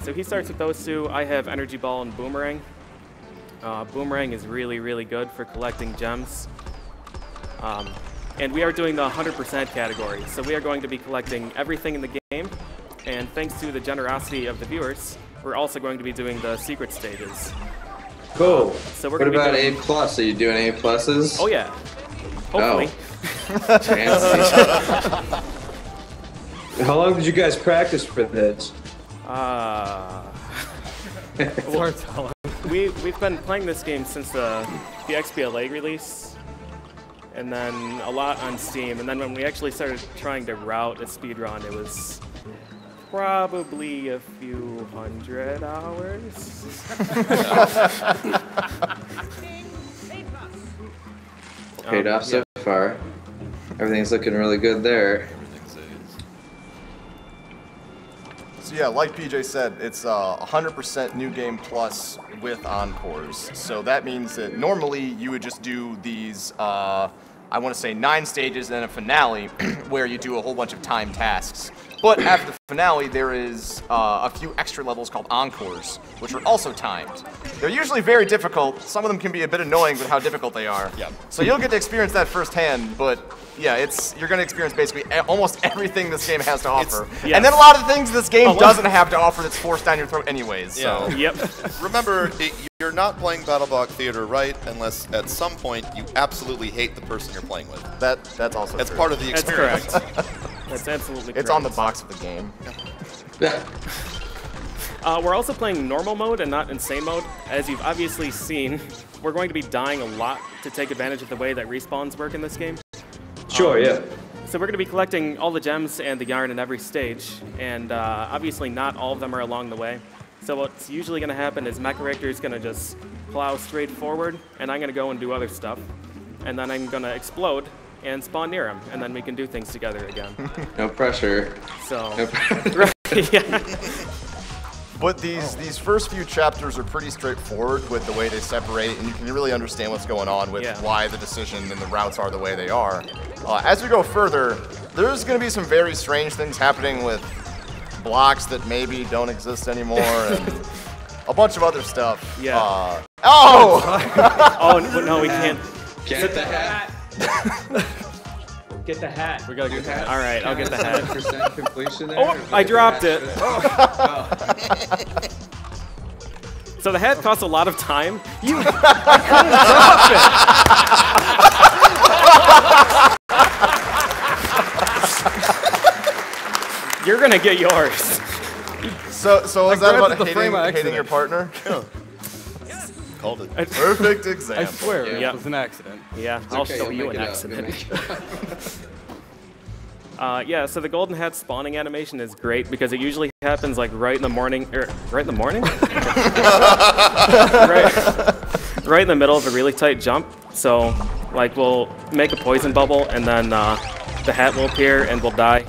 So he starts with those two. I have Energy Ball and Boomerang. Boomerang is really, really good for collecting gems. And we are doing the 100% category. So we are going to be collecting everything in the game. And thanks to the generosity of the viewers, we're also going to be doing the secret stages. Cool. So we're What gonna about be A+? doing... Are you doing A+? Oh yeah. Hopefully. How long did you guys practice for this? We've been playing this game since the XBLA release, and then a lot on Steam, and then when we actually started trying to route a speedrun, it was probably a few hundred hours. Paid off so far. Everything's looking really good there. So yeah, like PJ said, it's 100% New Game Plus with Encores. So that means that normally you would just do these, I want to say 9 stages and a finale where you do a whole bunch of timed tasks. But after the finale, there is a few extra levels called Encores, which are also timed. They're usually very difficult. Some of them can be a bit annoying with how difficult they are. Yeah. So you'll get to experience that firsthand, but yeah, you're going to experience basically almost everything this game has to offer. And then a lot of things this game doesn't have to offer that's forced down your throat anyways. So. Yep. Remember, you're not playing Battleblock Theater right unless at some point you absolutely hate the person you're playing with. That's also That's true. part of the experience. That's correct. That's absolutely correct. It's on the box of the game. We're also playing normal mode and not insane mode. As you've obviously seen, we're going to be dying a lot to take advantage of the way that respawns work in this game. Sure, yeah. So we're going to be collecting all the gems and the yarn in every stage, and obviously not all of them are along the way. So what's usually going to happen is Mecha Richter is going to just plow straight forward, and I'm going to go and do other stuff. And then I'm going to explode and spawn near him, and then we can do things together again. No pressure. So, no pressure. Right, yeah. But these first few chapters are pretty straightforward with the way they separate, and you can really understand what's going on with why the decision and the routes are the way they are. As we go further, there's going to be some very strange things happening with blocks that maybe don't exist anymore, and a bunch of other stuff. Yeah. Oh, no, we can't. Get the hat. Get the hat. We gotta get the hat. All right, I'll get the hat. 100% completion there. Oh, I dropped it. So the hat costs a lot of time. You're gonna get yours. So is that about hating your partner? Called it. Perfect example. I swear Yeah. it was an accident. Yeah, It's I'll okay, show you'll you make an it up. accident. Yeah, so the golden hat spawning animation is great because it usually happens like right in the morning, right in the morning? right in the middle of a really tight jump. So like we'll make a poison bubble and then the hat will appear and we'll die.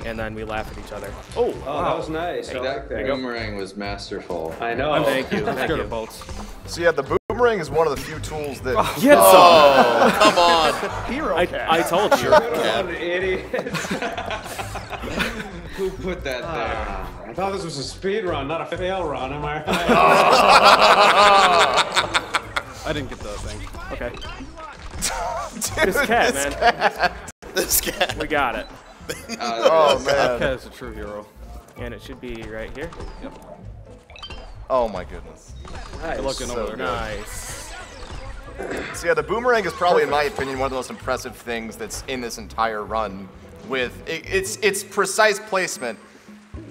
And then we laugh at each other. Oh, wow. That was nice. That boomerang was masterful. I know. Thank you. Thank you. So yeah, the boomerang is one of the few tools that. Get oh, come on. Hero I told you. What an idiot. Who put that there? I thought this was a speed run, not a fail run. Am I right? I didn't get the thing. Okay. Dude, This cat, man. This cat. We got it. Oh, man. That cat is a true hero. And it should be right here. Yep. Oh, my goodness. Nice. Good looking over there. Nice. So yeah, the boomerang is probably, in my opinion, one of the most impressive things that's in this entire run. With its precise placement,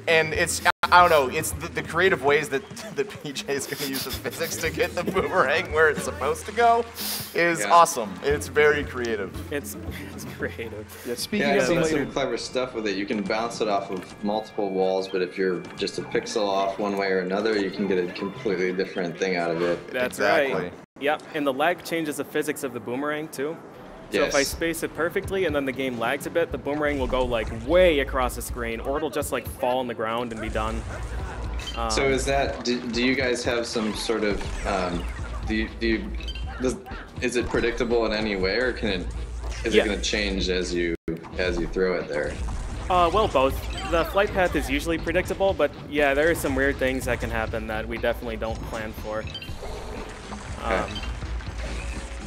and it's I don't know, it's the creative ways that PJ is going to use the physics to get the boomerang where it's supposed to go is awesome. It's very creative. It's creative. Yeah, speaking I've of seen later, some clever stuff with it. You can bounce it off of multiple walls, but if you're just a pixel off one way or another, you can get a completely different thing out of it. That's right. Yep, and the lag changes the physics of the boomerang too. So if I space it perfectly and then the game lags a bit, the boomerang will go like way across the screen, or it'll just like fall on the ground and be done. So is that? Do you guys have some sort of? Is it predictable in any way, or is it going to change as you throw it there? Well, both. The flight path is usually predictable, but yeah, there are some weird things that can happen that we definitely don't plan for.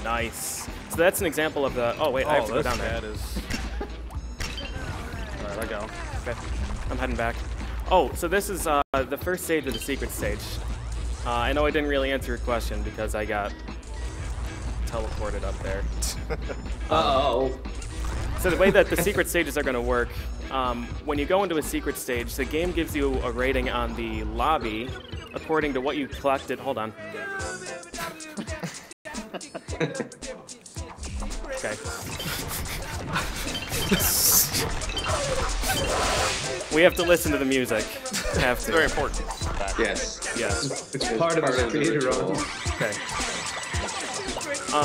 Nice. So that's an example of the. Oh wait, I have to go down there. Alright, I go. Okay, I'm heading back. Oh, so this is the first stage of the secret stage. I know I didn't really answer your question because I got teleported up there. So the way that the secret stages are going to work, when you go into a secret stage, the game gives you a rating on the lobby according to what you collected. Hold on. Okay. We have to listen to the music. Have to. It's very important. Yes. Yes. It's part of the speed run. Okay.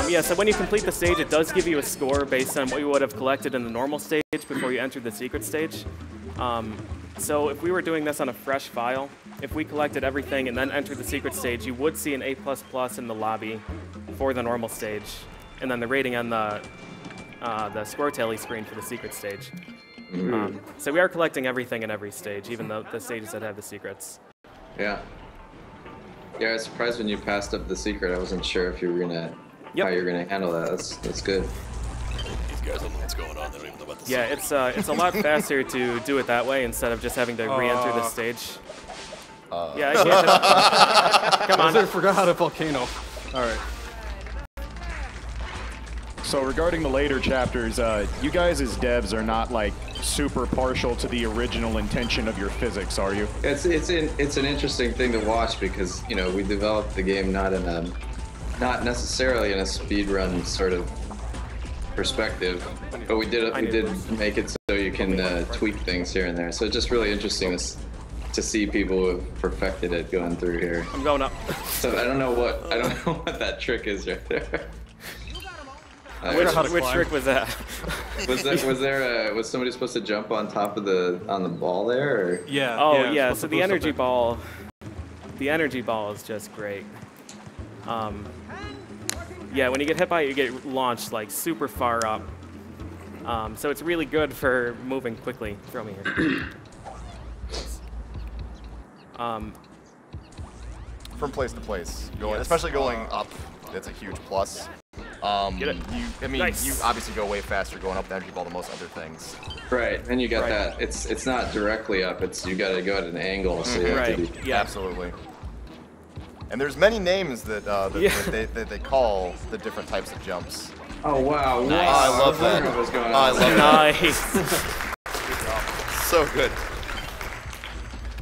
Yeah, so when you complete the stage, it does give you a score based on what you would have collected in the normal stage before you entered the secret stage. So if we were doing this on a fresh file, if we collected everything and then entered the secret stage, you would see an A++ in the lobby for the normal stage, and then the rating on the score tally screen for the secret stage. So we are collecting everything in every stage, even though the stages that have the secrets. Yeah. Yeah, I was surprised when you passed up the secret. I wasn't sure if you were gonna how you're gonna handle that. That's good. These guys don't know what's going on. They don't even know about the Yeah, it's a lot faster to do it that way instead of just having to re-enter the stage. Yeah, I can't just... Come on. I forgot how to volcano. All right. So regarding the later chapters, you guys as devs are not like super partial to the original intention of your physics, are you? It's an interesting thing to watch because we developed the game not necessarily in a speedrun sort of perspective, but we did make it so you can tweak things here and there. So it's just really interesting to see people who have perfected it going through here. I'm going up. So I don't know what that trick is right there. Which trick was that? Was somebody supposed to jump on top of the ball there? Or? Yeah. Oh yeah. So the energy ball is just great. Yeah, when you get hit by it, you get launched like super far up. So it's really good for moving quickly. Throw me here. From place to place, especially going up, that's a huge plus. You obviously go way faster going up the energy ball than most other things. Right, and you got that. It's not directly up. You got to go at an angle. So you have to be, absolutely. And there's many names that they call the different types of jumps. Oh wow! Nice. I love that. What's going on? I love that. So good.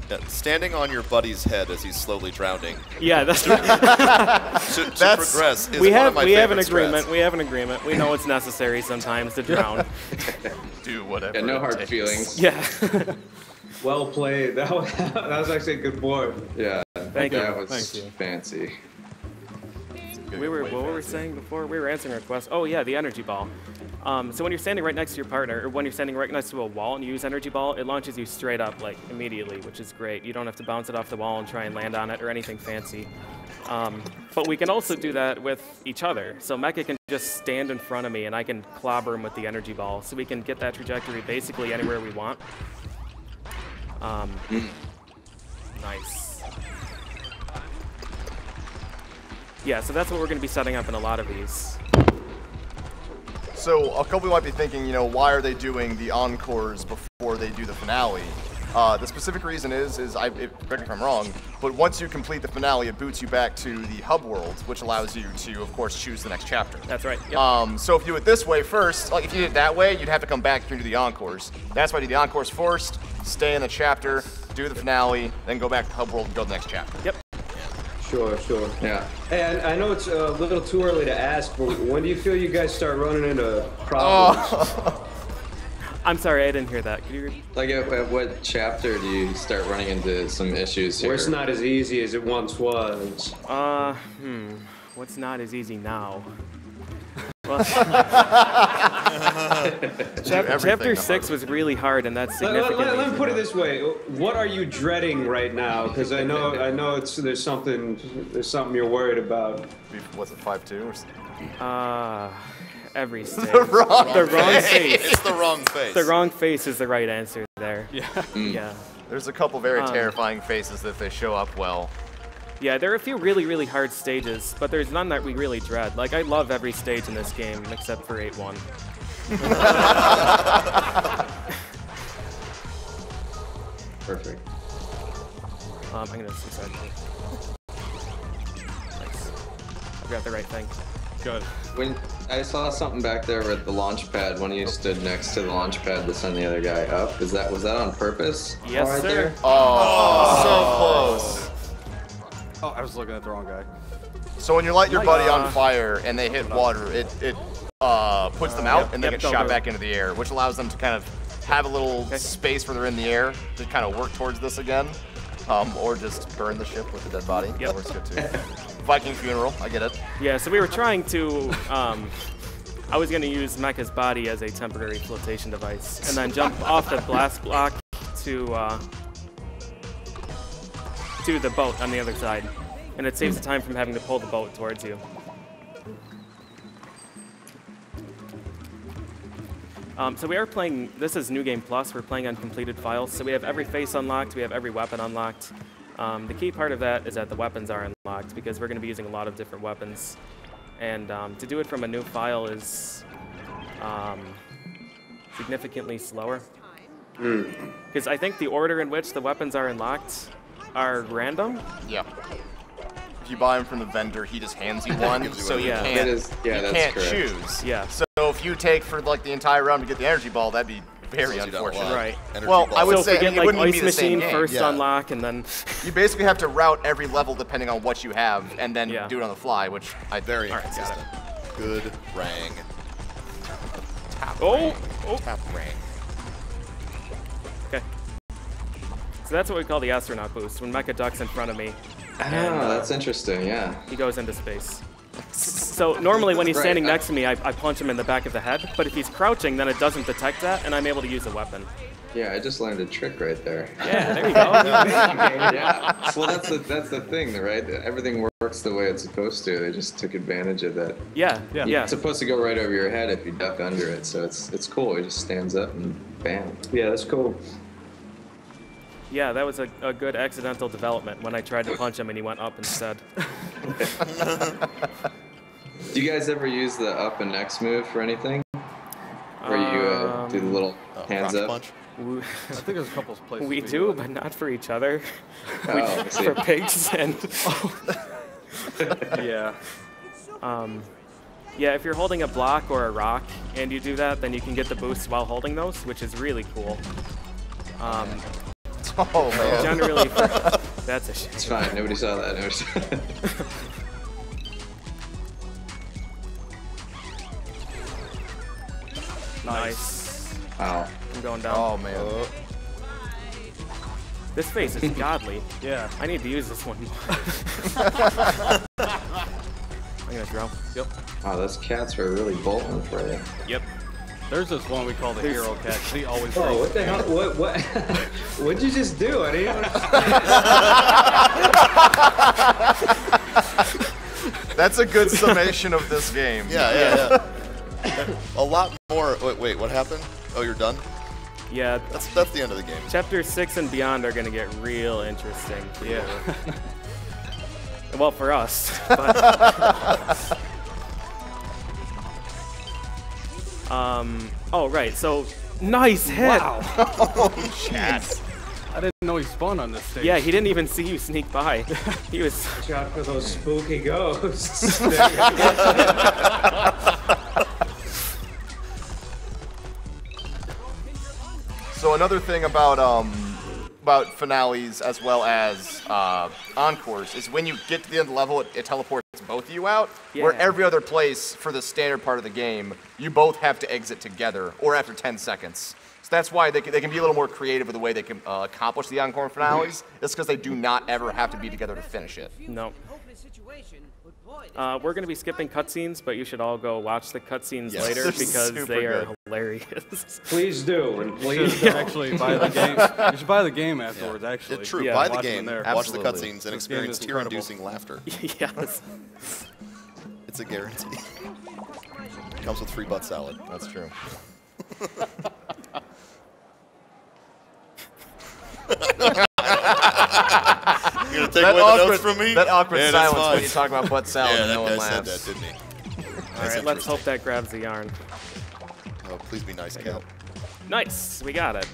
Yeah, standing on your buddy's head as he's slowly drowning. Yeah, that's to progress is one of my favorite strats. We have an agreement. We know it's necessary sometimes to drown. Do whatever. Yeah, no hard feelings. Yeah. Well played. That was actually a good board. Yeah. Thank you. That was fancy. What were we saying before? We were answering a request. Oh yeah, the energy ball. So when you're standing right next to your partner, or when you're standing right next to a wall and you use energy ball, it launches you straight up, like, immediately, which is great. You don't have to bounce it off the wall and try and land on it or anything fancy. But we can also do that with each other. So Mecha can just stand in front of me and I can clobber him with the energy ball. So we can get that trajectory basically anywhere we want. Nice. Yeah, so that's what we're going to be setting up in a lot of these. So a couple might be thinking, you know, why are they doing the encores before they do the finale? The specific reason is correct me if I'm wrong, but once you complete the finale, it boots you back to the hub world, which allows you to, of course, choose the next chapter. That's right. Yep. So if you do it this way first, like if you did it that way, you'd have to come back here to the encores. That's why you do the encores first, stay in the chapter, do the finale, then go back to the hub world and go to the next chapter. Yep. Sure. Yeah. Hey, I know it's a little too early to ask, but when do you feel you guys start running into problems? I'm sorry, I didn't hear that. Could you repeat? Like, at what chapter do you start running into some issues here? Where it's not as easy as it once was. What's not as easy now? Well, chapter 6 was really hard, and that's significantly. Let me put it this way: what are you dreading right now? Because I know there's something you're worried about. Was it 5-2 or something? Every stage. The wrong face. It's the wrong face. The wrong face is the right answer there. Yeah. Yeah. There's a couple very terrifying faces that if they show up well. Yeah, there are a few really, really hard stages, but there's none that we really dread. Like, I love every stage in this game, except for 8-1. Perfect. I'm gonna suicide. Nice. I got the right thing. Good. When I saw something back there at the launch pad, when you stood next to the launch pad to send the other guy up, was that on purpose? Yes, right sir. There? Oh, so close. Oh, I was looking at the wrong guy. So when you light your buddy on fire and they hit water, it puts them out and they get shot back into the air, which allows them to kind of have a little space where they're in the air to kind of work towards this again, or just burn the ship with the dead body. That works good too. Viking funeral, I get it. Yeah, so we were trying to. I was going to use Mecha's body as a temporary flotation device, and then jump off the blast block to the boat on the other side, and it saves the time from having to pull the boat towards you. So we are playing, this is New Game Plus, we're playing on completed files, so we have every face unlocked, we have every weapon unlocked. The key part of that is that the weapons are unlocked, because we're going to be using a lot of different weapons. And to do it from a new file is significantly slower. Because I think the order in which the weapons are unlocked are random. Yeah. If you buy them from the vendor, he just hands you one, so you can't choose. Yeah. So if you take for like the entire round to get the energy ball, that'd be very unfortunate. Right. Well, I would so say if we get, it like, wouldn't Ice be the same Machine game. first unlock, and then you basically have to route every level depending on what you have, and then do it on the fly, which I very inconsistent. Good rang. Tap rang. Tap rang. Okay. So that's what we call the astronaut boost. When Mecha ducks in front of me. That's interesting. Yeah. He goes into space. So normally when he's standing next to me, I punch him in the back of the head. But if he's crouching, then it doesn't detect that, and I'm able to use a weapon. Yeah, I just learned a trick right there. Yeah, there you go. Yeah. Well, that's the thing, right? Everything works the way it's supposed to. They just took advantage of that. Yeah. It's supposed to go right over your head if you duck under it, so it's cool. It just stands up and bam. Yeah, that's cool. Yeah, that was a good accidental development when I tried to punch him and he went up instead. Do you guys ever use the up and X move for anything? Where you do the little hands up? Punch? I think there's a couple of places. We do, but not for each other. Oh, for pigs and. Yeah. Yeah, if you're holding a block or a rock and you do that, then you can get the boost while holding those, which is really cool. Oh man. Generally, that's a shit. It's fine. Nobody saw that. Nice. Wow. I'm going down. Oh man. This face is godly. Yeah. I need to use this one more. I'm gonna throw. Yep. Wow, those cats are really bolting for you. Yep. There's this one we call the hero cat. He always. Oh, what the hell? What? What'd you just do? I didn't understand. That's a good summation of this game. Yeah. A lot more. Wait, what happened? Oh, you're done? Yeah. That's the end of the game. Chapter 6 and beyond are gonna get real interesting. Yeah. Well, for us. But oh, right. So, nice hit. Wow. Oh, jeez. I didn't know he spawned on this stage. Yeah, he didn't even see you sneak by. He was. Watch out for those spooky ghosts. So another thing about finales as well as encores is when you get to the end of the level, it teleports both of you out. Yeah. Where every other place for the standard part of the game, you both have to exit together or after 10 seconds. So that's why they can be a little more creative with the way they can accomplish the encore finales. It's because they do not ever have to be together to finish it. No. We're going to be skipping cutscenes, but you should all go watch the cutscenes later because they are hilarious. Please do, and please don't. Actually buy the game. You should buy the game afterwards, actually. True, Yeah, buy the watch game, them there. watch the Absolutely. cutscenes, and This game experience is incredible. tear-inducing laughter. Yes. It's a guarantee. Comes with free butt salad. That's true. You're gonna take away the notes from me? That awkward Yeah, that's silence when fine. you talk about butt salad and no one that guy laughs. said that, didn't he? All right, let's hope that grabs the yarn. Oh, please be nice, Cal. Nice, we got it.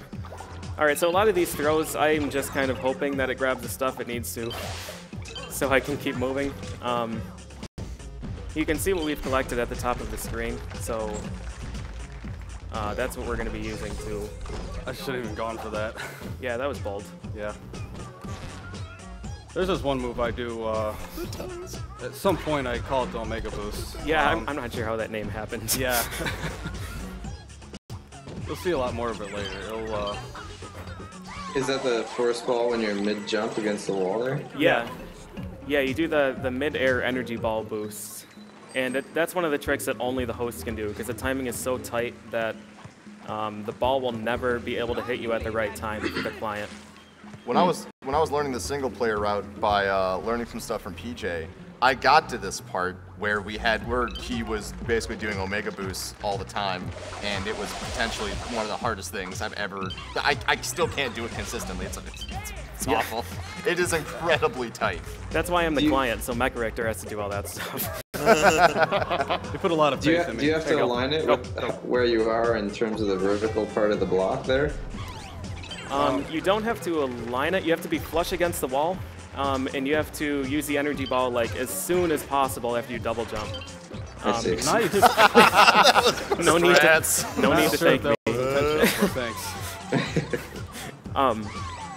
All right, so a lot of these throws, I'm just kind of hoping that it grabs the stuff it needs to, so I can keep moving. You can see what we've collected at the top of the screen, so that's what we're going to be using to. I should have even gone for that. Yeah, that was bold. Yeah. There's this one move I do. At some point, I call it the Omega Boost. Yeah, I'm not sure how that name happened. Yeah. You'll see a lot more of it later. It'll. Is that the force ball when you're mid-jump against the wall there? Yeah. Yeah, you do the mid-air energy ball boost. And that's one of the tricks that only the host can do, because the timing is so tight that the ball will never be able to hit you at the right time for the client. When I was learning the single player route by learning some stuff from PJ, I got to this part where he was basically doing Omega boosts all the time, and it was potentially one of the hardest things I've ever. I still can't do it consistently. It's awful. It is incredibly tight. That's why I'm the client, so Mecha Richter has to do all that stuff. They put a lot of faith in me. Do you have to align it with where you are in terms of the vertical part of the block there? You don't have to align it. You have to be flush against the wall, and you have to use the energy ball like as soon as possible after you double jump. Nice. No need to thank me. Thanks.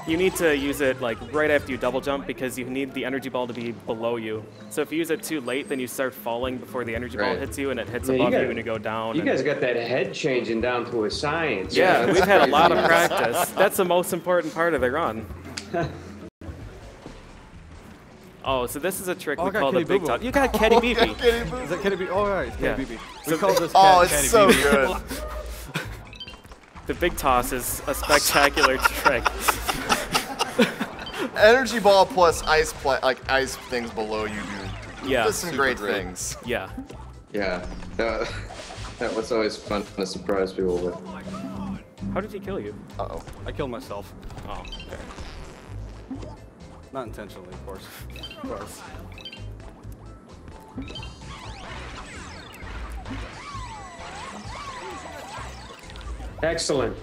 You need to use it like right after you double jump because you need the energy ball to be below you. So if you use it too late, then you start falling before the energy ball hits you, and it hits above you and you go down. You guys got that head changing down to a science. Yeah, we've had a lot of practice. That's the most important part of the run. Oh, so this is a trick we call the big toss. You got Caddy BB. Is that Caddy BB? Oh, right, it's Caddy BB. We call this it's so good. The big toss is a spectacular trick. Energy ball plus ice things below you do. Yeah. Some great things. Yeah. Yeah. That was always fun to surprise people with. How did he kill you? Uh-oh. I killed myself. Oh, okay. Not intentionally, of course. Of course. Excellent.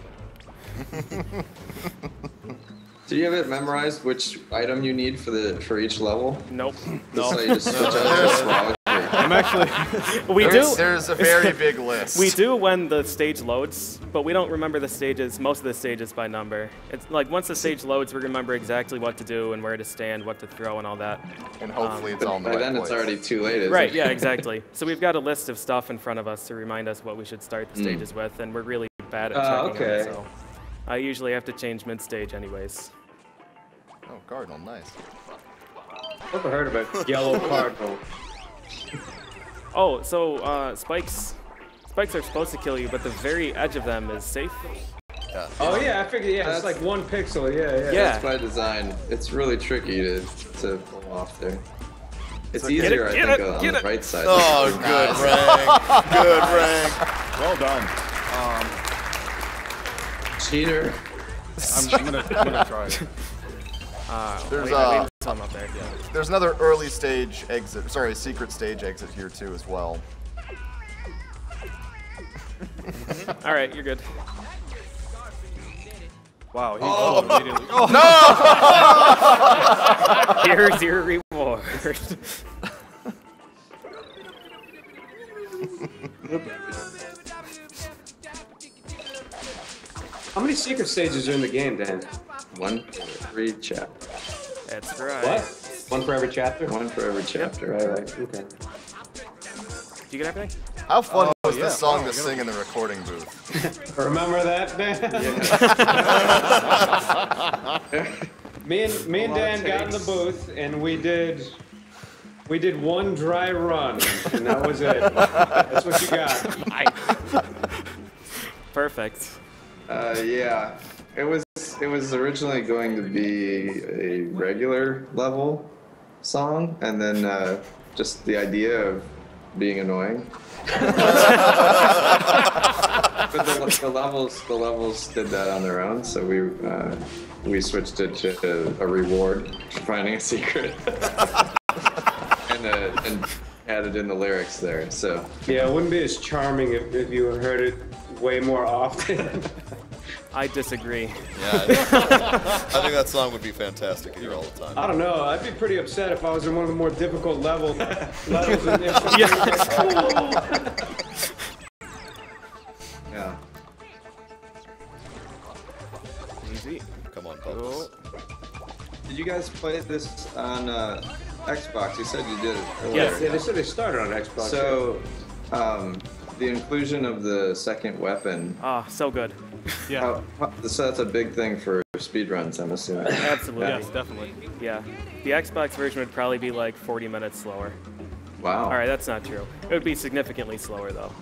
Do you have it memorized which item you need for each level? Nope. No. So you just switch out I'm actually. We do. There's a very big list. We do when the stage loads, but we don't remember the stages, most of the stages by number. It's like once the stage loads, we remember exactly what to do and where to stand, what to throw, and all that. And hopefully it's all in the by right then place. it's already too late, isn't Right, it? yeah, exactly. So we've got a list of stuff in front of us to remind us what we should start the stages with, and we're really bad at checking okay. them, so I usually have to change mid-stage anyways. Oh, Cardinal, nice. Never heard of a yellow cardinal. Oh, so spikes are supposed to kill you, but the very edge of them is safe. Yeah. Oh yeah, I figured. Yeah, it's like 1 pixel. Yeah. That's by design. It's really tricky to pull off there. It's easier, I think, on the right side. Oh, good, Rank. Good, Rank. Well done. Cheater. I'm gonna try it. There's another early stage exit. Sorry, secret stage exit here too as well. All right, you're good. Wow. Immediately. Oh, no! Here's your reward. How many secret stages are in the game, Dan? 1 for every chapter. That's right. What? 1 for every chapter? 1 for every chapter. Right. Okay. Did you get everything? How fun was this song to sing in the recording booth? Remember that, Dan? Yeah. me and Dan got in the booth and we did 1 dry run, and that was it. That's what you got. Perfect. Yeah. It was originally going to be a regular level song, and then just the idea of being annoying. But the levels did that on their own, so we switched it to a reward for finding a secret, and added in the lyrics there. So yeah, it wouldn't be as charming if you heard it way more often. I disagree. Yeah, I think that song would be fantastic to hear all the time. I don't know. I'd be pretty upset if I was in one of the more difficult levels in there. Yeah. Easy. Come on, Bubbles. Did you guys play this on Xbox? You said you did it earlier. Yes, they said they started on Xbox. So, the inclusion of the second weapon. Ah, so good. Yeah. So that's a big thing for speedruns, I'm assuming. Absolutely. Yeah. Yes, definitely. Yeah. The Xbox version would probably be like 40 minutes slower. Wow. All right, that's not true. It would be significantly slower, though.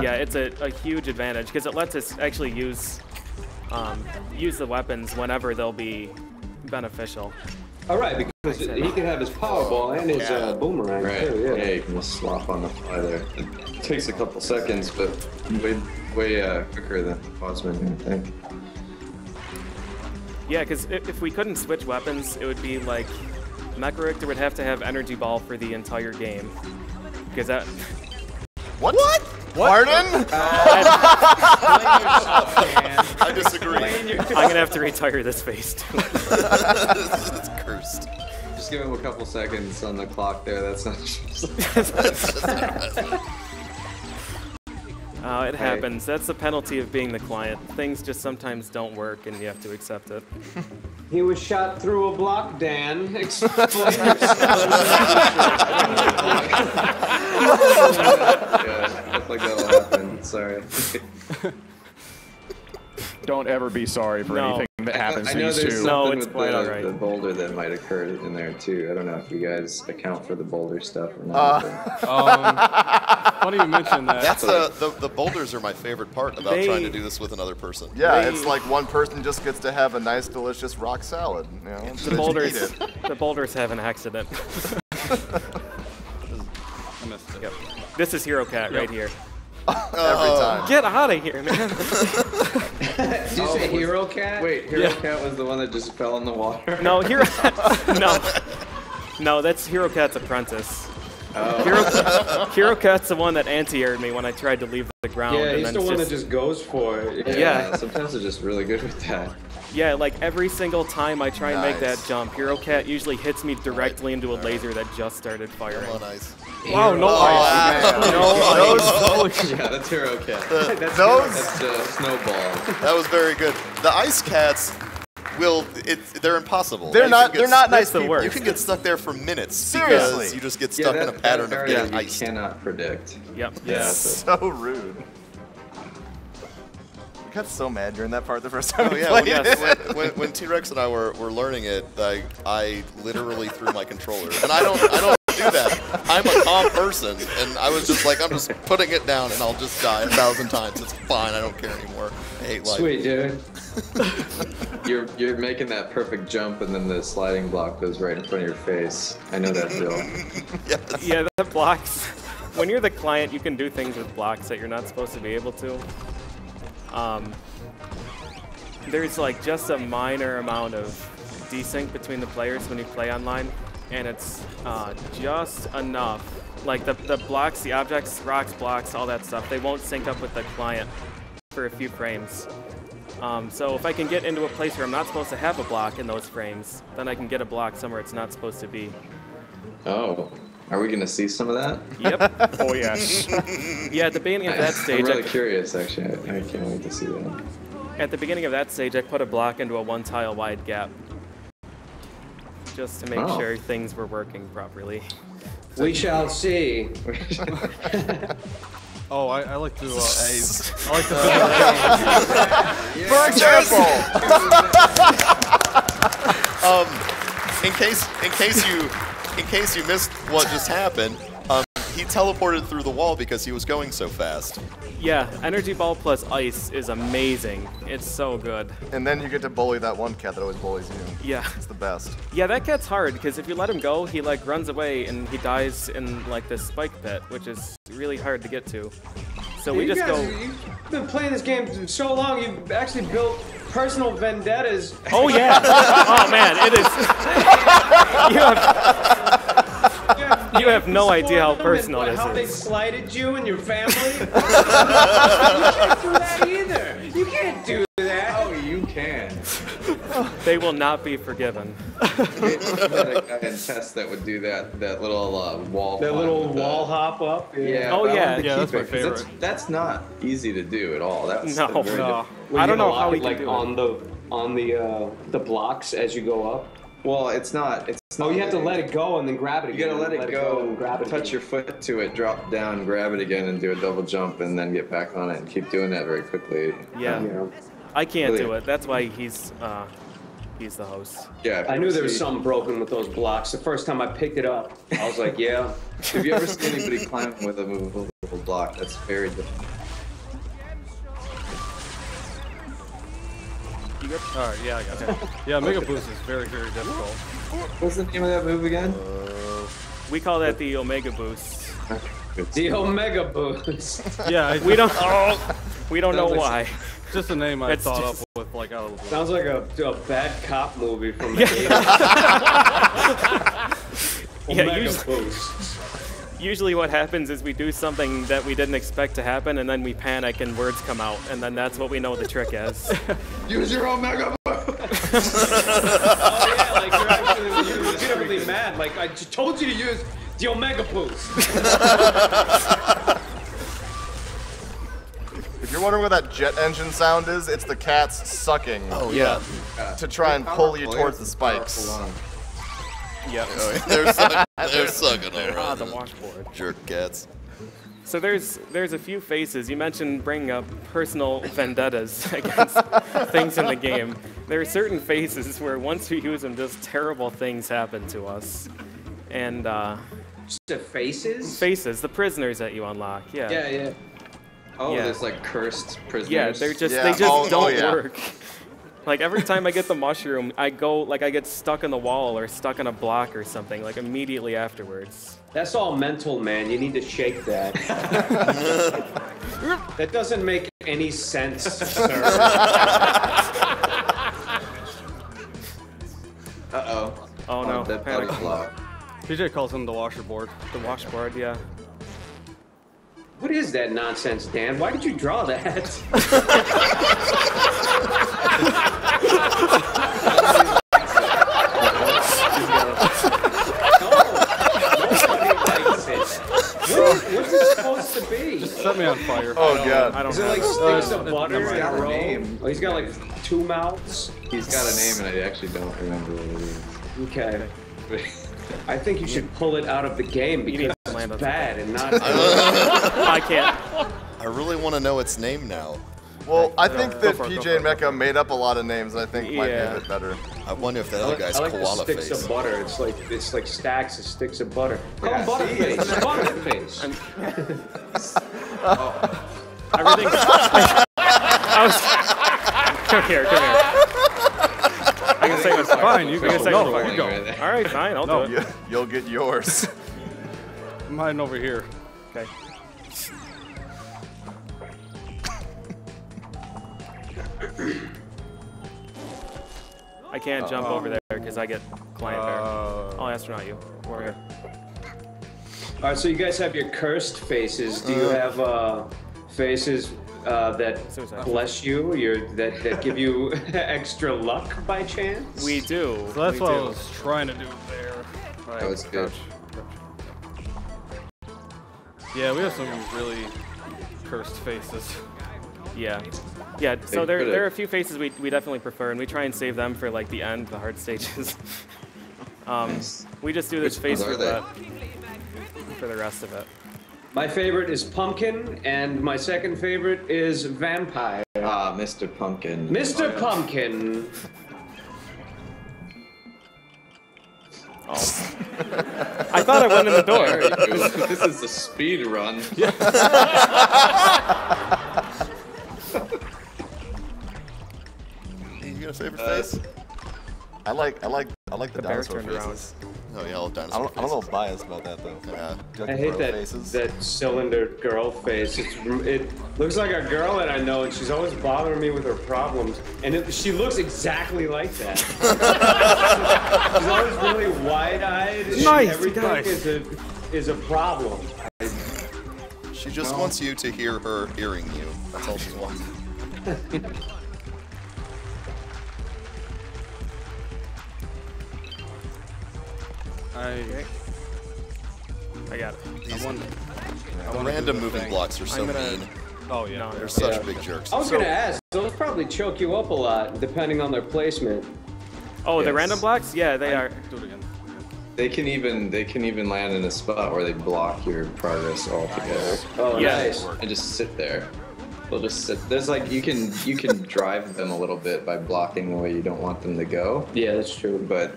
Yeah, it's a huge advantage because it lets us actually use the weapons whenever they'll be beneficial. All right, because he can have his Powerball and his boomerang too. Yeah, you can just swap on the fly there. It takes a couple seconds, but way quicker than the pause menu, I think. Yeah, because if we couldn't switch weapons, it would be like Mecha Richter would have to have Energy Ball for the entire game. Because that... What? Pardon? I disagree. I'm gonna have to retire this phase too. It's cursed. Just give him a couple seconds on the clock there. That's not. Oh, it happens. That's the penalty of being the client. Things just sometimes don't work, and you have to accept it. He was shot through a block, Dan. Explain yourself. Yeah, stuff like that'll happen. Sorry. Don't ever be sorry for anything that happens I to know you there's two. something with the boulder that might occur in there too. I don't know if you guys account for the boulder stuff or not. Funny you mentioned that. That's the boulders are my favorite part about trying to do this with another person. Yeah, it's like one person just gets to have a nice, delicious rock salad. You know, The boulders have an accident. I missed it. Yep. This is Hero Cat right here. Every time. Get out of here, man. Did you say Hero Cat? Wait, Hero Cat was the one that just fell in the water? No, No, that's Hero Cat's apprentice. Oh. Hero Cat's the one that anti-aired me when I tried to leave the ground. Yeah, and he's then the one that just goes for it. Yeah. Sometimes they're just really good with that. Yeah, like every single time I try and make that jump, Hero Cat usually hits me directly into a laser that just started firing. Come on, Ice. Wow, no ice. Yeah, that's Hero Cat. That's Snowball. That was very good. The Ice Cats they're impossible. They're not nice the people. worst. You can get stuck there for minutes. Seriously. Because you just get stuck in a pattern of getting you iced. cannot predict. Yep. Yeah, so rude. I got so mad during that part the first time Oh we yeah, played it. when T-Rex and I were learning it, I literally threw my controller, and I don't do that. I'm a calm person, and I was just like, I'm just putting it down, and I'll just die 1,000 times. It's fine. I don't care anymore. I hate life. Sweet, dude. You're making that perfect jump, and then the sliding block goes right in front of your face. I know that feel. Yes. Yeah, that blocks. When you're the client, you can do things with blocks that you're not supposed to be able to. There's like just a minor amount of desync between the players when you play online, and it's just enough. Like the blocks, the objects, rocks, blocks, all that stuff, they won't sync up with the client for a few frames. So if I can get into a place where I'm not supposed to have a block in those frames, then I can get a block somewhere it's not supposed to be. Oh. Are we going to see some of that? Yep. Oh, yes. Yeah, at the beginning of that stage... I'm really curious, actually. I can't wait to see that. At the beginning of that stage, I put a block into a one-tile wide gap. Just to make sure things were working properly. We shall see. Oh, I like to. I like For example, in case you missed what just happened, he teleported through the wall because he was going so fast. Yeah, Energy Ball plus Ice is amazing. It's so good. And then you get to bully that one cat that always bullies you. Yeah. It's the best. Yeah, that cat's hard, because if you let him go, he like runs away and he dies in like this spike pit, which is really hard to get to. So we just go... You've been playing this game so long, you've actually built personal vendettas. Oh yeah! Oh man, it is... You have no idea how personal this How they is. slighted you and your family? You can't do that either. You can't do that. Oh, you can. They will not be forgiven. We had a guy in test that would do that little wall. That little wall hop up. Yeah. Oh, but I yeah. wanted to Yeah, keep that's my it, 'cause favorite. That's not easy to do at all. That's No. very difficult. I don't know how we we can do on the blocks as you go up. Well, it's not. Oh, you have to let it go and then grab it You again. gotta let it go, and grab it touch again. your foot to it, drop down, grab it again, and do a double jump, and then get back on it, and keep doing that very quickly. Yeah. I can't do it. That's why he's the host. Yeah. I knew there was something broken with those blocks. The first time I picked it up, I was like, yeah. Have you ever seen anybody climb with a movable block? That's very difficult. Alright, yeah, I got it. Yeah, Mega Boost is very, very difficult. What's the name of that move again? We call that the Omega Boost. The Omega Boost. Yeah, we don't know why. Just a name I That's thought just- up with, like, out of the blue. Sounds like a bad cop movie from the 80s. Yeah, Omega Boost. Usually what happens is we do something that we didn't expect to happen, and then we panic and words come out, and then that's what we know the trick is. Use your Omega Boost! Oh yeah, like you're legitimately mad. Like, I just told you to use the Omega Boost. If you're wondering what that jet engine sound is, it's the cats sucking. Oh yeah. To try and pull you towards the spikes. Yep. Oh, they're sucking already. Ah, the washboard. Jerk cats. So there's a few faces. You mentioned bringing up personal vendettas against things in the game. There are certain faces where once we use them, just terrible things happen to us. And Just the faces? faces, the prisoners that you unlock. Yeah. Yeah, yeah. Oh, Yeah. there's like cursed prisoners. Yeah, they're just Yeah. they just don't yeah. work. Like every time I get the mushroom, I get stuck in the wall or stuck in a block or something, like immediately afterwards. That's all mental, man. You need to shake that. That doesn't make any sense, sir. Uh-oh. Oh no, That panic. body block. PJ calls him the washboard. The washboard, yeah. What is that nonsense, Dan? Why did you draw that? What's it supposed to be? Just set me on fire. Oh god. I don't Is it know. like sticks of butter He's in got a a row? name. Oh, he's got like 2 mouths. He's got a name, and I actually don't remember what it is. Okay. I think you should pull it out of the game need because to land it's on bad and not. I can't. I really want to know its name now. Well, I think that PJ and Mecha made up a lot of names. I think might be a bit better. I wonder if that other guy's I like koala the sticks face. of butter. It's like stacks of sticks of butter. Call him Butterface. Butterface. Everything. I was. Come here. I can say what's fine. You go. No, you go. All right, fine. I'll do it. You'll get yours. I'm hiding over here. Okay. I can't jump over there because I get client bear. I'll astronaut you. Warrior. All right, so you guys have your cursed faces. Do you have faces that bless you? That give you extra luck by chance? We do. So that's what I was trying to do there. That was good. Yeah, we have some really cursed faces. Yeah. Yeah, so there are a few faces we definitely prefer, and we try and save them for like the end, the hard stages. We just do this face for the rest of it. My favorite is Pumpkin, and my second favorite is Vampire. Ah, Mr. Pumpkin. Mr. Pumpkin. Oh. I thought I went in the door. This is the speed run. You got a favorite face? I like the dinosaur bear turned faces. Oh yeah, all dinosaur faces. I'm a little biased about that though. Yeah. I hate that cylinder girl face. It looks like a girl that I know, and she's always bothering me with her problems. And she looks exactly like that. She's always really wide-eyed. Nice, Everything is a problem. She just wants you to hear her hearing you. That's all she wants. I got it. These random moving blocks are so mean. Oh yeah. They're such big jerks. I was gonna ask, those probably choke you up a lot, depending on their placement. Oh, the random blocks? Yeah, they are. Do it again. They can even land in a spot where they block your progress altogether. Oh, nice. And just sit there. They'll just sit. There's like you can drive them a little bit by blocking the way you don't want them to go. Yeah, that's true. But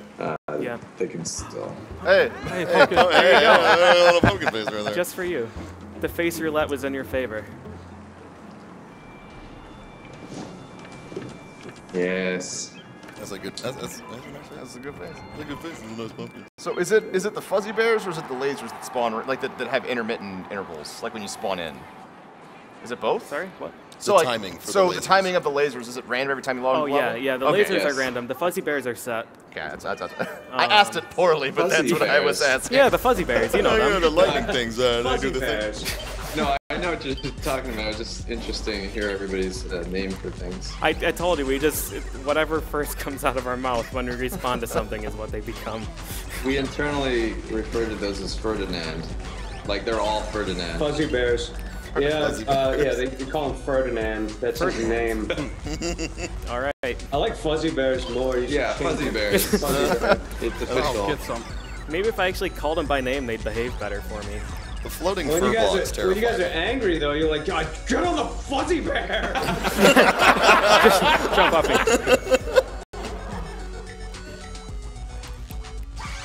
Yeah. they can still. Hey, Pumpkin. Oh, There you go. a little pumpkin face right there. Just for you. The face roulette was in your favor. Yes. That's a good. That's a good face. That's a good face. It's a nice pumpkin. So is it the fuzzy bears or is it the lasers that spawn like that have intermittent intervals, like when you spawn in? Is it both? Sorry, what? So The timing for the the lasers. timing of the lasers, is it random every time you log Oh level? yeah, the Okay. lasers are random. The fuzzy bears are set. Okay, that's I asked it poorly, but that's what I was asking. Yeah, the fuzzy bears, you know them. the lightning things. They Fuzzy do the bears. thing. No, I know what you're talking about. It's just interesting to hear everybody's name for things. I told you, we just, whatever first comes out of our mouth when we respond to something is what they become. We internally refer to those as Ferdinand. Like they're all Ferdinand. Fuzzy bears. Yeah, they call him Ferdinand. That's his name. All right. I like Fuzzy Bears more. You should change Fuzzy it. Bears. Fuzzy Bears. It's official. Get some. Maybe if I actually called them by name, they'd behave better for me. The floating When fur you, block's guys are, when you terrifying. guys are angry, though, you're like, God, get on the Fuzzy Bear! Just jump up me.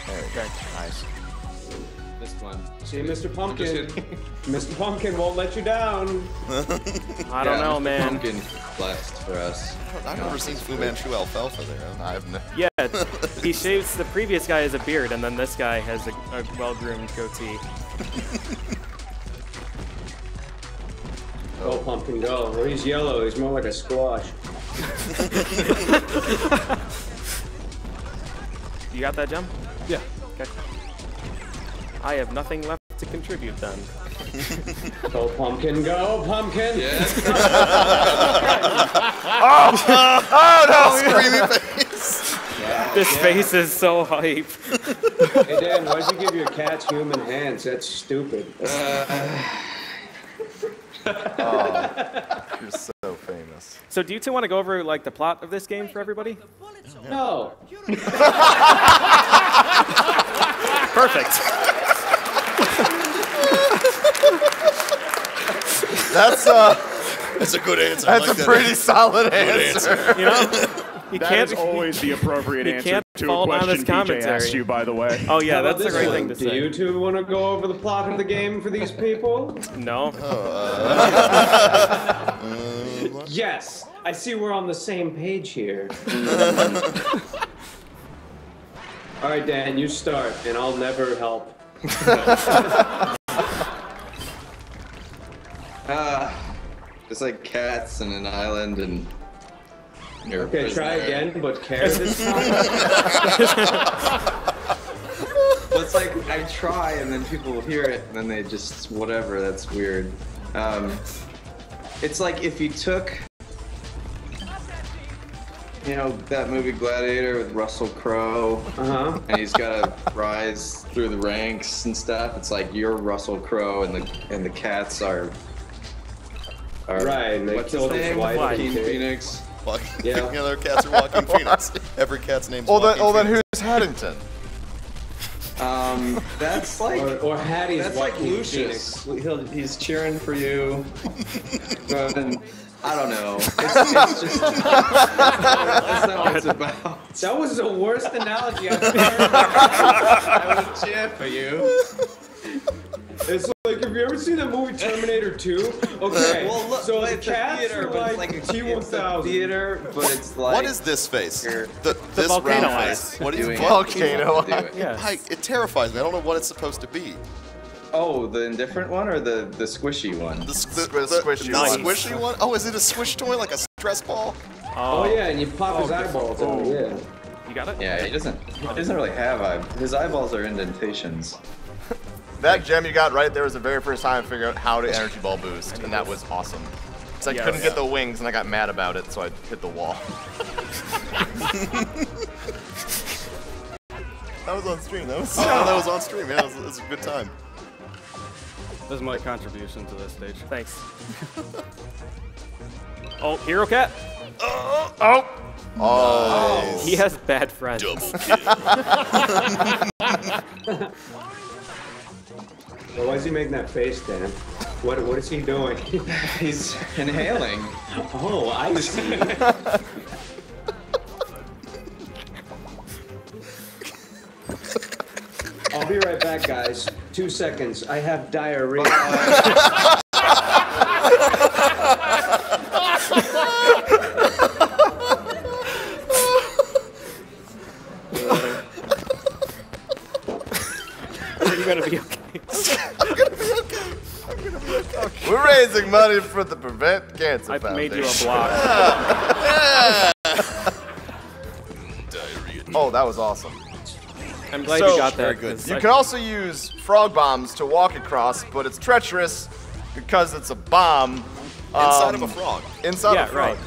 Okay, nice. This one. See, Mr. Pumpkin. Mr. Pumpkin won't let you down. I don't know, Mr. man. Pumpkin blessed for us. I've never seen Fu Manchu alfalfa there. I've never. Yeah, he shaves, the previous guy has a beard, and then this guy has a well-groomed goatee. Go, Pumpkin, go. Well, he's yellow. He's more like a squash. You got that, Jim? Yeah. Okay. I have nothing left to contribute then. Go, Pumpkin, go, Pumpkin! Oh no! Screaming face. This face is so hype. Hey, Dan, why'd you give your cats human hands? That's stupid. You're so famous. So do you two want to go over like the plot of this game for everybody? No. Perfect. That's That's a good answer. That's a pretty solid answer. You know, That is always the appropriate answer to a question PJ asked you, by the way. Oh yeah, that's a this great one? thing to Do say. you two want to go over the plot of the game for these people? No. Yes, I see we're on the same page here. All right, Dan, you start, and I'll never help. It's like cats in an island and you're Okay, try again, but care this time. Well, it's like I try and then people will hear it and then they just whatever. That's weird. It's like if you took, you know, that movie Gladiator with Russell Crowe, and he's got to rise through the ranks and stuff. It's like you're Russell Crowe and the cats are right. And they what's his killed his name? wife. Joaquin Phoenix. Yeah, the other cats are Joaquin Phoenix. Every cat's name's Well, Joaquin then Phoenix. who's Haddington? That's like or Hattie's that's like Joaquin Lucius. He's cheering for you. And I don't know. It's just that's not what it's about. That was the worst analogy I've ever heard. I would cheer for you. It's like, have you ever seen that movie Terminator 2? Okay, Well, look, so the it's a cats theater, are but like, it's like a T-1000. theater, but it's like What is this face? This volcano round eyes. face. What is doing what? Volcano Do it. Yeah. It terrifies me. I don't know what it's supposed to be. Oh, the indifferent one or the squishy one? The squishy squishy one? Oh, is it a squish toy, like a stress ball? Oh yeah, and you pop his eyeballs out. Yeah. You got it? Yeah, he doesn't really have eyeballs. His eyeballs are indentations. That gem you got right there was the very first time I figured out how to energy ball boost, and that was awesome. So I couldn't get the wings, and I got mad about it, so I hit the wall. That was on stream. That was on stream. Yeah, it was a good time. This is my contribution to this stage. Thanks. Oh, Hero Cat. Oh. He has bad friends. Double kill. Well, why is he making that face, Dan? What is he doing? He's inhaling. Oh, I see. I'll be right back, guys. 2 seconds. I have diarrhea. You're gonna be okay. I'm gonna be okay. I'm gonna be okay. We're raising money for the Prevent Cancer I've Foundation. made you a block. Diarrhea. Oh, that was awesome. I'm glad So, you got that. very good. 'cause You I- can also use frog bombs to walk across, but it's treacherous because it's a bomb. Inside of a frog. Inside Yeah, a frog. right.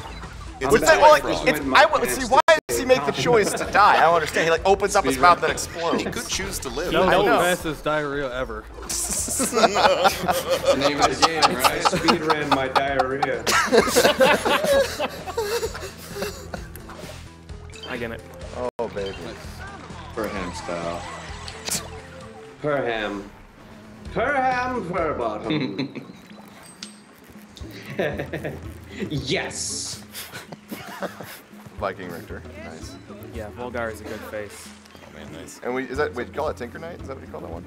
Which Inside that, of a like, frog. see, why does he make the choice to die? I don't understand. He like opens up his mouth and explodes. He could choose to live. No, That was no. the fastest diarrhea ever. The name of the game, I right? speed ran my diarrhea. I get it. Oh, baby. For him style. Per ham. Per ham, per bottom. Yes. Viking Richter. Nice. Yeah, Volgar is a good face. Oh man, nice. And wait, you call it Tinker Knight? Is that what you call that one?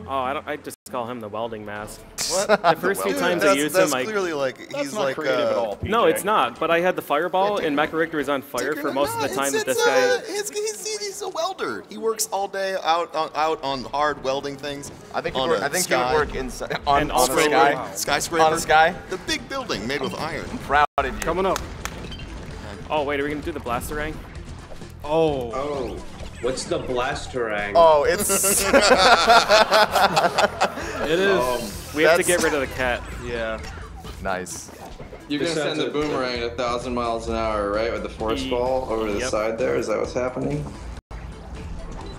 Oh, I just call him the welding mask. What? The first few Dude, times I that's, used that's him, clearly like he's not like creative at all, PJ. No, it's not. But I had the fireball, and Mecha Richter is on fire for most of the time that this guy. He's a welder. He works all day out on hard welding things. I think he on would a work, sky. inside on And a also- sky. Wow. Skyscraper. On a sky. The big building made with iron. Proud of you. Coming up. Oh wait, are we gonna do the blasterang? Oh. Oh. What's the blasterang? Oh, it's. It is. We have to get rid of the cat. Yeah. Nice. You're gonna send the boomerang at 1,000 miles an hour, right, with the force ball over the side there? Is that what's happening?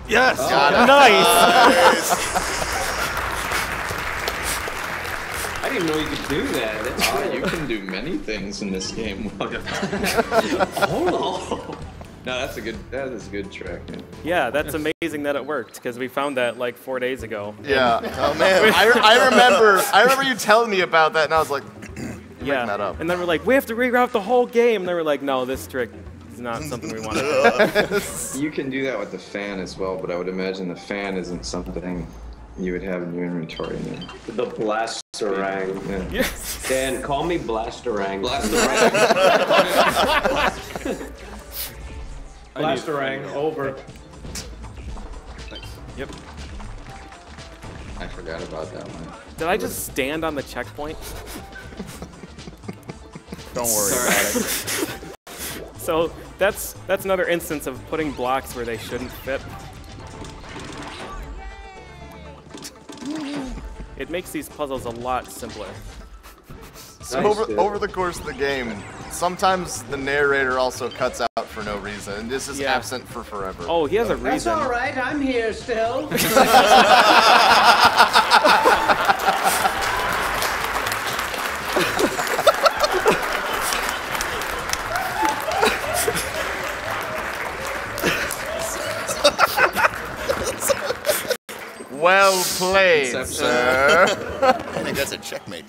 Yes. Oh, Nice. I didn't know you could do that. That's Oh, cool. you can do many things in this game. Oh no. No, that is a good trick. Man. Yeah, that's amazing that it worked because we found that like 4 days ago. Yeah. Oh man. I remember you telling me about that, and I was like, making that up. And then we're like, we have to reroute the whole game. And then we're like, no, this trick is not something we want to do. You can do that with the fan as well, but I would imagine the fan isn't something you would have in your inventory now. The Blasterang. Yeah. Yes. Dan, call me Blasterang. Blasterang, over. Yep. I forgot about that one. Did I just stand on the checkpoint? Don't worry about it. So that's another instance of putting blocks where they shouldn't fit. It makes these puzzles a lot simpler. So over the course of the game, sometimes the narrator also cuts out for no reason, and this is absent for forever. Oh, he has a reason. That's all right. I'm here still. Well played, sir. I think that's a checkmate.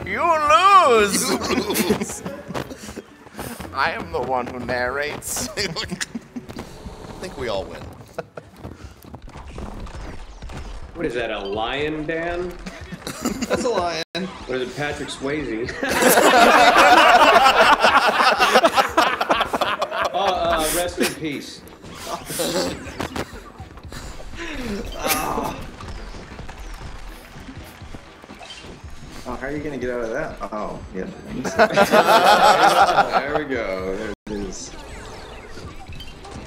You lose! You lose! I am the one who narrates. I think we all win. What is that, a lion, Dan? That's a lion. Or is it Patrick Swayze? Rest in peace. Oh, how are you gonna get out of that? Oh, yeah. There we go. There it is.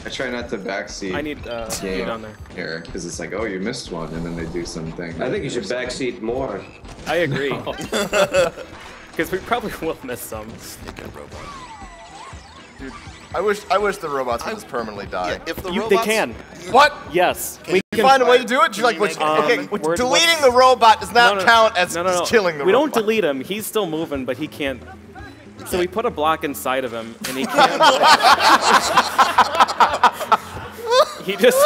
I try not to backseat. I need you down there. Here, because it's like, oh, you missed one, and then they do something. I think you should backseat more. I agree. Because we probably will miss some. Sneaking robot. Dude, I wish the robots would just permanently die. Yeah, if the They robots, can. What? Yes. Can you find a way to do it? Like, deleting the robot does not count as killing the robot. We don't delete him. He's still moving, but he can't. So we put a block inside of him, and he can't. He just.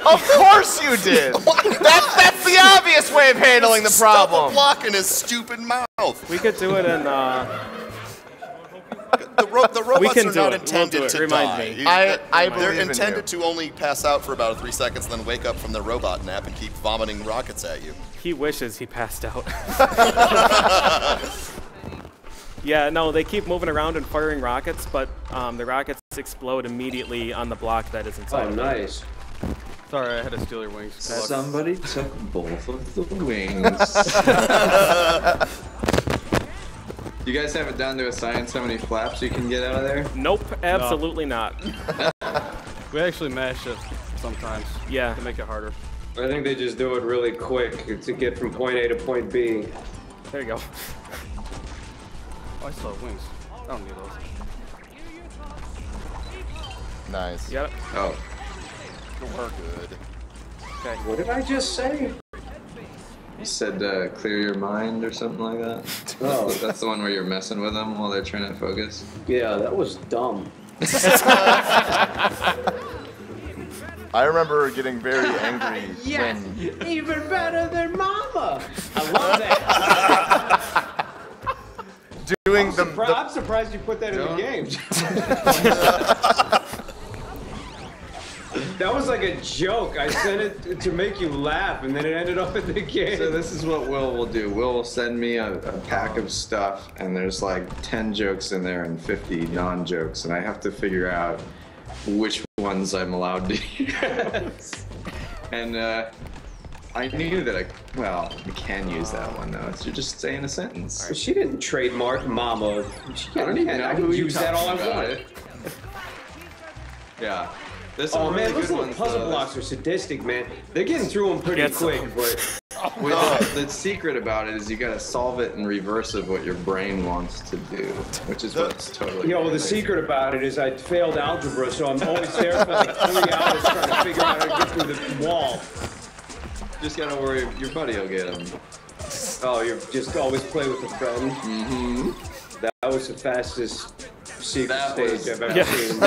Of course you did. That's the obvious way of handling the problem. Stuff a block in his stupid mouth. We could do it in. The robots are not intended to Remind die. me. They're intended to only pass out for about 3 seconds and then wake up from their robot nap and keep vomiting rockets at you. He wishes he passed out. Yeah, no, they keep moving around and firing rockets, but the rockets explode immediately on the block that is inside. Oh, nice. Sorry, I had to steal your wings. Somebody took both of the wings. You guys have it down to a science how many flaps you can get out of there? Nope, absolutely not. We actually mash it sometimes. Yeah. To make it harder. I think they just do it really quick to get from point A to point B. There you go. Oh, I still have wings. I don't need those. Nice. You got it? Oh. We're good. Okay. What did I just say? You said clear your mind or something like that? Oh. That's the one where you're messing with them while they're trying to focus? Yeah, that was dumb. I remember getting very angry Yes, when... even better than Mama. I love that. Doing I'm surprised you put that in the game. That was like a joke. I sent it to make you laugh, and then it ended up in the game. So this is what Will will do. Will will send me a pack of stuff, and there's like 10 jokes in there and 50 non-jokes, and I have to figure out which ones I'm allowed to use. And I knew that you can use that one though. You're just saying a sentence. Right. She didn't trademark Mama. I don't even know I who can you use that all I want. Yeah. Oh man, those little puzzle blocks are sadistic, man. They're getting through them pretty quick, but the secret about it is you gotta solve it in reverse of what your brain wants to do, which is what's totally. the secret about it is I failed algebra, so I'm always there for like 3 hours trying to figure out how to get through the wall. Just gotta worry, your buddy will get them. Oh, you just always play with a friend. Mm-hmm. That was the fastest secret stage I've ever seen. The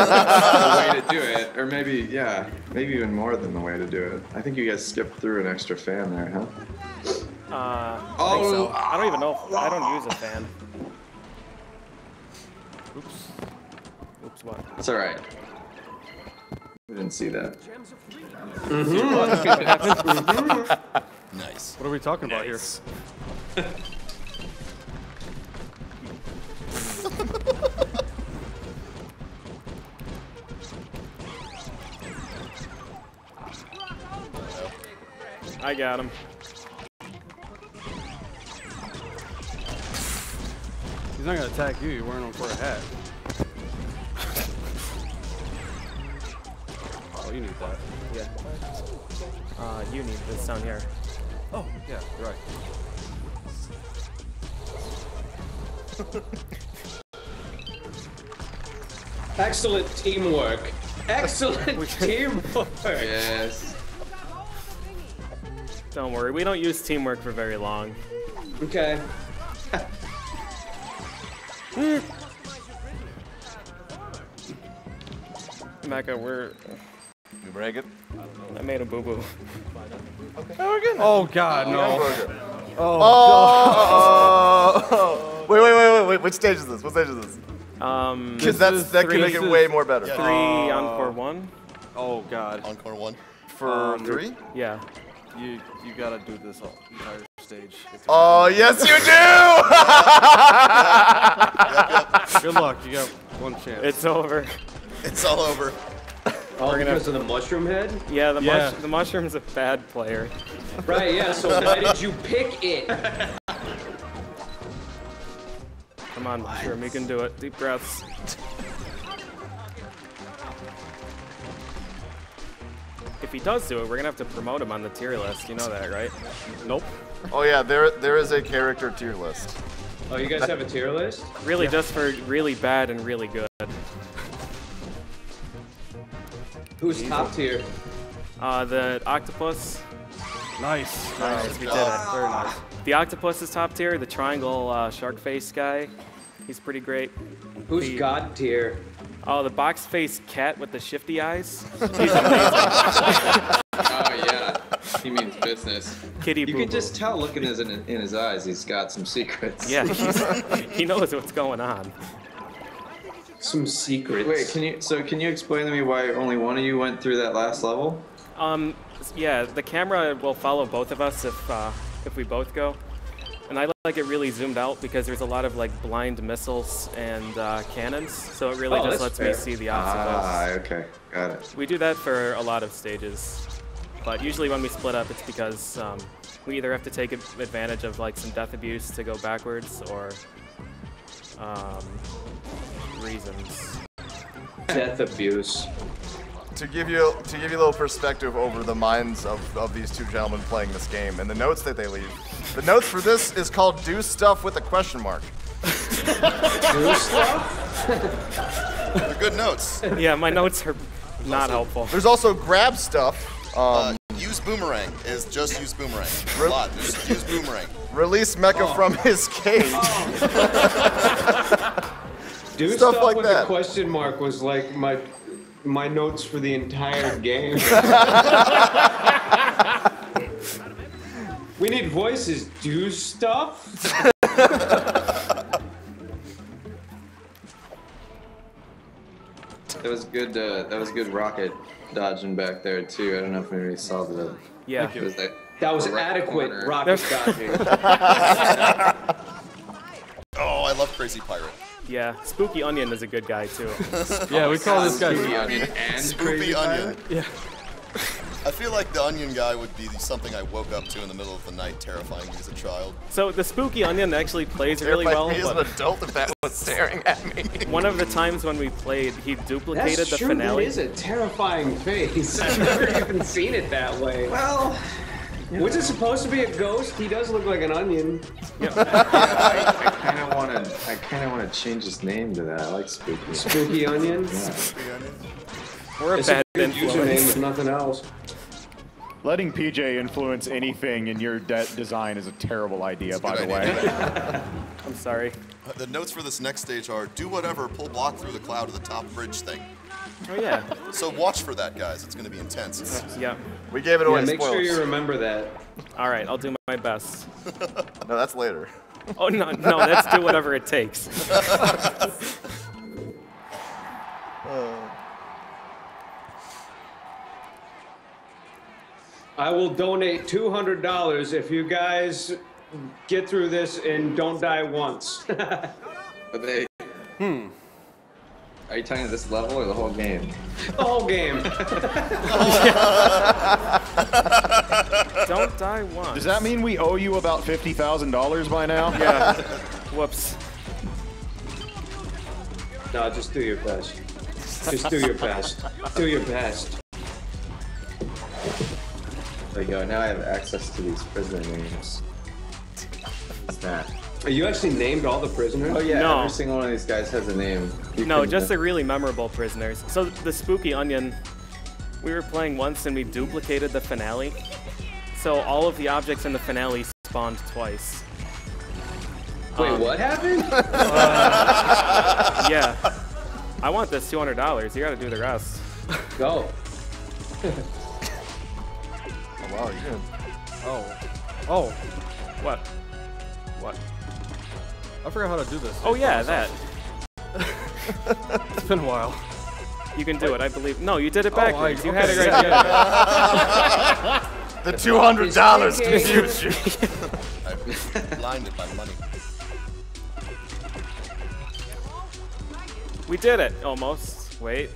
way to do it, or maybe even more than the way to do it. I think you guys skipped through an extra fan there, huh? I think so. I don't even know. I don't use a fan. Oops. Oops, what? It's all right. We didn't see that. Nice. What are we talking about here? I got him. He's not gonna attack you. You're wearing him for a hat. Oh, you need that. Yeah. You need this down here. Oh, yeah, you're right. Excellent teamwork. Excellent teamwork. Yes. Don't worry, we don't use teamwork for very long. Okay. Mecha, we're... You break it? I made a boo-boo. Okay. Oh, we're good. Oh, God, no. Oh. Wait. Which stage is this? What stage is this? Because that can make it way more better. 3 Encore 1. Oh, God. Encore 1. For 3? Yeah. You gotta do this whole entire stage. Oh, yes, you do! Good luck. You got one chance. It's over. It's all over. Oh, because of the mushroom head? Yeah, the mushroom's a bad player. Right, yeah, so why did you pick it? Come on, mushroom, you can do it. Deep breaths. If he does do it, we're gonna have to promote him on the tier list. You know that, right? Nope. Oh yeah, there is a character tier list. Oh, you guys have a tier list? Really, just for really bad and really good. Who's top tier? The octopus. Nice. Nice, we did it. Very nice. The octopus is top tier. The triangle shark face guy, he's pretty great. Who's god tier? Oh, the box face cat with the shifty eyes. He's amazing. Oh yeah, he means business. Kitty You boo-boo. can just tell looking in his eyes, he's got some secrets. Yeah, he knows what's going on. Some secrets. Wait, can you explain to me why only one of you went through that last level? Yeah, the camera will follow both of us if we both go. And I like it really zoomed out because there's a lot of like blind missiles and cannons, so it really just lets me see the obstacles. Ah, okay, got it. We do that for a lot of stages, but usually when we split up, it's because we either have to take advantage of like some death abuse to go backwards, or reasons. Death abuse. To give you a little perspective over the minds of these two gentlemen playing this game and the notes that they leave. The notes for this is called "Do Stuff" with a question mark. Do stuff? They're good notes. Yeah, my notes are not helpful. There's also "Grab Stuff." Use boomerang is just use boomerang. A lot. Just use boomerang. Release Mecha from his cage. Do stuff like with a question mark was like my notes for the entire game. We need voices. Do stuff? That was good. That was good rocket dodging back there too. I don't know if anybody saw the. Yeah. That was adequate rocket dodging. Oh, I love Crazy Pirate. Yeah, Spooky Onion is a good guy too. Yeah, we call this guy Spooky Onion and Spoopy Crazy Onion. Yeah. I feel like the onion guy would be something I woke up to in the middle of the night, terrifying me as a child. So the Spooky Onion actually plays really well. Me as an adult, if that was staring at me. One of the times when we played, he duplicated That's the true, finale. It is a terrifying face. I've never even seen it that way. Well, was it supposed to be a ghost? He does look like an onion. Yep. I kind of want to change his name to that. I like Spooky. Spooky Onion. Yeah. Spooky Onion. We're a It's bad a good influence. username, if nothing else. Letting PJ influence anything in your design is a terrible idea, by the way. I'm sorry. The notes for this next stage are: do whatever, pull block through the cloud to the top bridge thing. Oh yeah. So watch for that, guys. It's going to be intense. Yeah. We gave it away. Make sure you remember that. All right, I'll do my best. No, that's later. Oh no, let's do whatever it takes. I will donate $200 if you guys get through this and don't die once. But they. Are you talking this level or the whole game? The whole game. Don't die once. Does that mean we owe you about $50,000 by now? Yeah. Whoops. No, just do your best. Just do your best. Do your best. There you go. Now I have access to these prisoner names. What's that? Are you actually named all the prisoners? Oh yeah, No. every single one of these guys has a name. No, just the really memorable prisoners. So the Spooky Onion, we were playing once and we duplicated the finale. So all of the objects in the finale spawned twice. Wait, what happened? Yeah. I want this $200. You gotta do the rest. Go. Oh, wow, you're good. Oh. What? What? I forgot how to do this. Oh yeah, that. It's been a while. You can do it, I believe. No, you did it backwards. You had it okay. right here. The $200 confused you. I'm blinded by money. We did it, almost. Wait.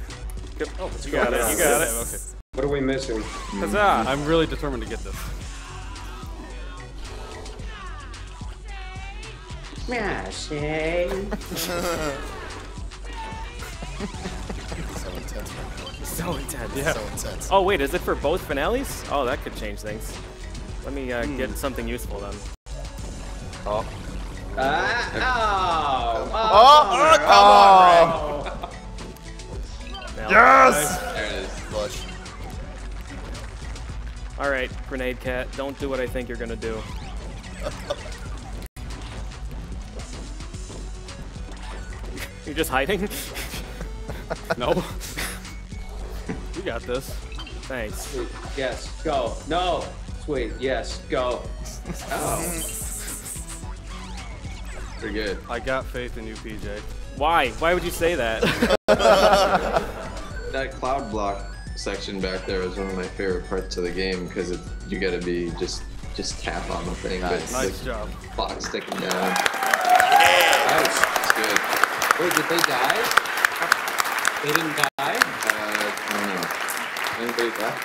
Oh, you got it. You got it. Okay. What are we missing? Huzzah! I'm really determined to get this. Smash, So intense right now. So intense. Yeah. So intense. Oh wait, is it for both finales? Oh, that could change things. Let me get something useful then. Oh. Yes! There it is. Flush. All right, Grenade Cat, don't do what I think you're gonna do. You're just hiding? No. You got this. Thanks. Sweet. Yes, go. No. Sweet. Yes, go. Oh. Pretty good. I got faith in you, PJ. Why? Why would you say that? That cloud block section back there was one of my favorite parts of the game because you got to be just tap on the thing, but it's Nice like job. clock sticking down. Nice. It's good. Wait, did they die? They didn't die? I don't know. Anybody die?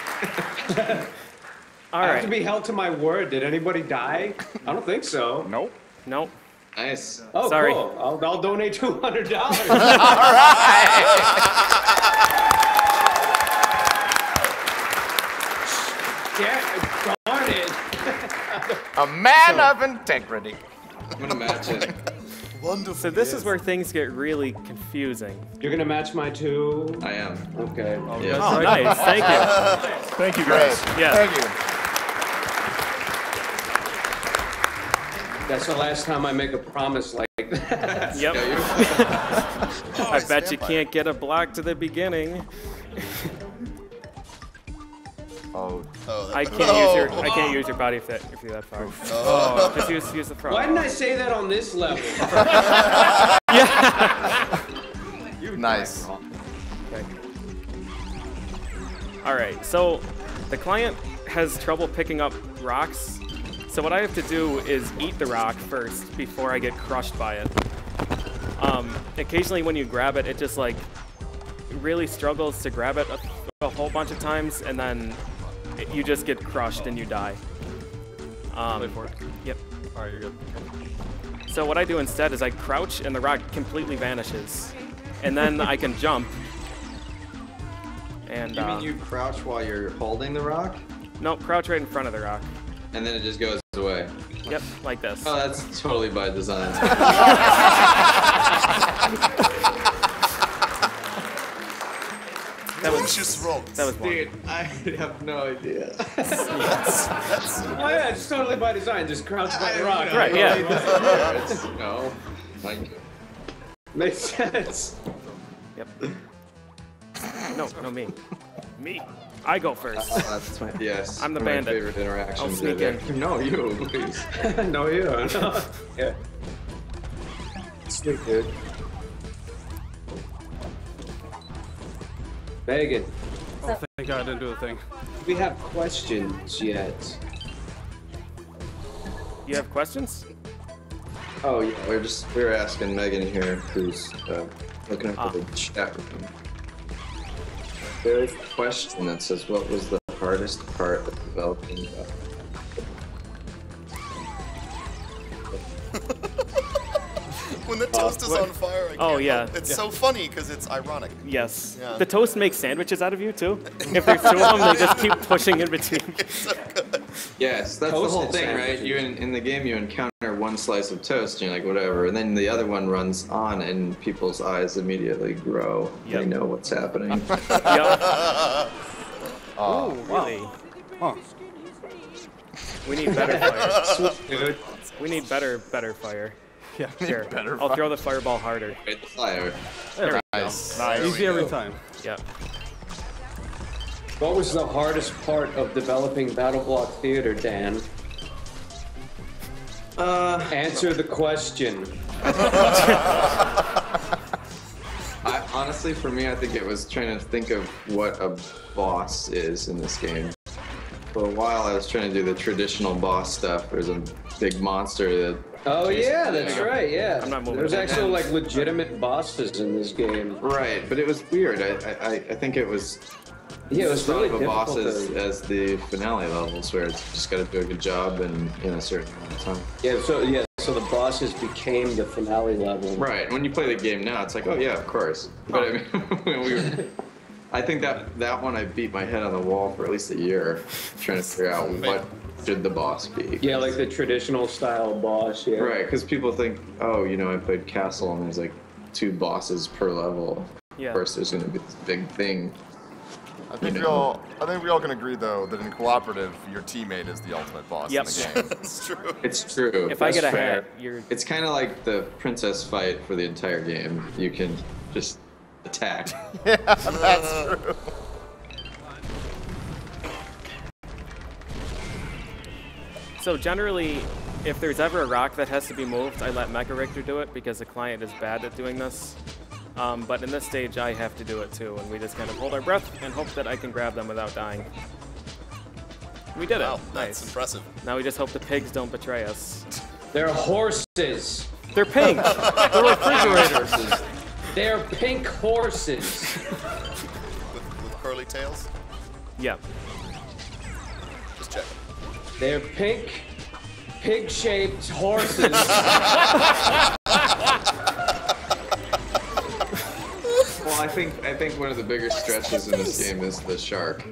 All I have right. to be held to my word. Did anybody die? I don't think so. Nope. Nope. Nice. Oh, Sorry. cool. I'll donate $200. Yeah, darn it. A man of integrity. I'm gonna match it. Wonderful. So this is where things get really confusing. You're gonna match my two? I am. Okay. Yes. Oh, nice. Thank you. Thank you, Great. guys. Yeah. Thank you. That's the last time I make a promise like that. Yep. Oh, I it's bet you vampire. can't get a block to the beginning. Oh. Oh, I can't use your body if you're that far. Oh. Just use the front. Why didn't I say that on this level? Nice. Okay. All right. So the client has trouble picking up rocks. So what I have to do is eat the rock first before I get crushed by it. Occasionally when you grab it, it just like really struggles to grab it a whole bunch of times, and then you just get crushed and you die. Wait for it. Yep. All right, you're good. So what I do instead is I crouch and the rock completely vanishes, and then I can jump. And You mean you crouch while you're holding the rock? no, crouch right in front of the rock. And then it just goes away. Yep, like this. Oh, that's totally by design. That was Delicious roll. that was one. Dude, I have no idea. Oh yeah, it's totally by design. Just crouch by the rock. Right, yeah. No. Like, Makes sense. Yep. No, me. Me. I go first. That's my, yes. I'm the my bandit. favorite interaction. I'll sneak in. No, you, please. No, you. No. Yeah. Sneak, dude. Megan. Oh, thank God I didn't do a thing. We have questions yet. You have questions? Oh yeah, we're asking Megan here, who's looking up the chat room. There's a question that says, "What was the hardest part of developing?" When the toast is on fire, I can't help. It's so funny because it's ironic. Yes. Yeah. The toast makes sandwiches out of you too. If there's 2 of them, they just keep pushing in between. Yes, that's the whole thing, right? You in the game, you encounter one slice of toast, and you're like, whatever, and then the other one runs on, and people's eyes immediately grow. They know what's happening. Oh, really? Huh. We need better fire. Dude. We need better fire. Yeah, Here, better I'll fire. throw the fireball harder. Fire. There we Nice. go. Nice. Easy every time. Yeah. What was the hardest part of developing Battleblock Theater, Dan? Answer the question. Honestly, for me, I think it was trying to think of what a boss is in this game. For a while, I was trying to do the traditional boss stuff. There's a big monster that... Oh yeah, that's right, yeah. I'm not moving. There's actually like legitimate bosses in this game. Right, but it was weird. I think it was... Yeah, it was thought really of a boss difficult as the finale levels, where it's just got to do a good job in a certain amount of time. So the bosses became the finale level. Right, when you play the game now, it's like, oh yeah, of course. But I mean, I think that one I beat my head on the wall for at least a year, trying to figure out what should the boss be. Yeah, like the traditional style boss, yeah. Right, because people think, oh, I played Castle and there's like 2 bosses per level. Yeah. Of course, there's going to be this big thing. I think we all can agree though that in cooperative, your teammate is the ultimate boss in the game. It's true. It's true. If I get a fair. hat, you're... It's kind of like the princess fight for the entire game. You can just attack. Yeah, that's true. So generally, if there's ever a rock that has to be moved, I let Mecha Richter do it because the client is bad at doing this. But in this stage, I have to do it too, and we just kind of hold our breath and hope that I can grab them without dying. We did it. Wow, Nice. that's impressive. Now we just hope the pigs don't betray us. They're horses. They're pink. They're refrigerators. They're pink horses. With curly tails? Yeah. Just checking. They're pig-shaped horses. Well, I think one of the bigger stretches in this game is the shark.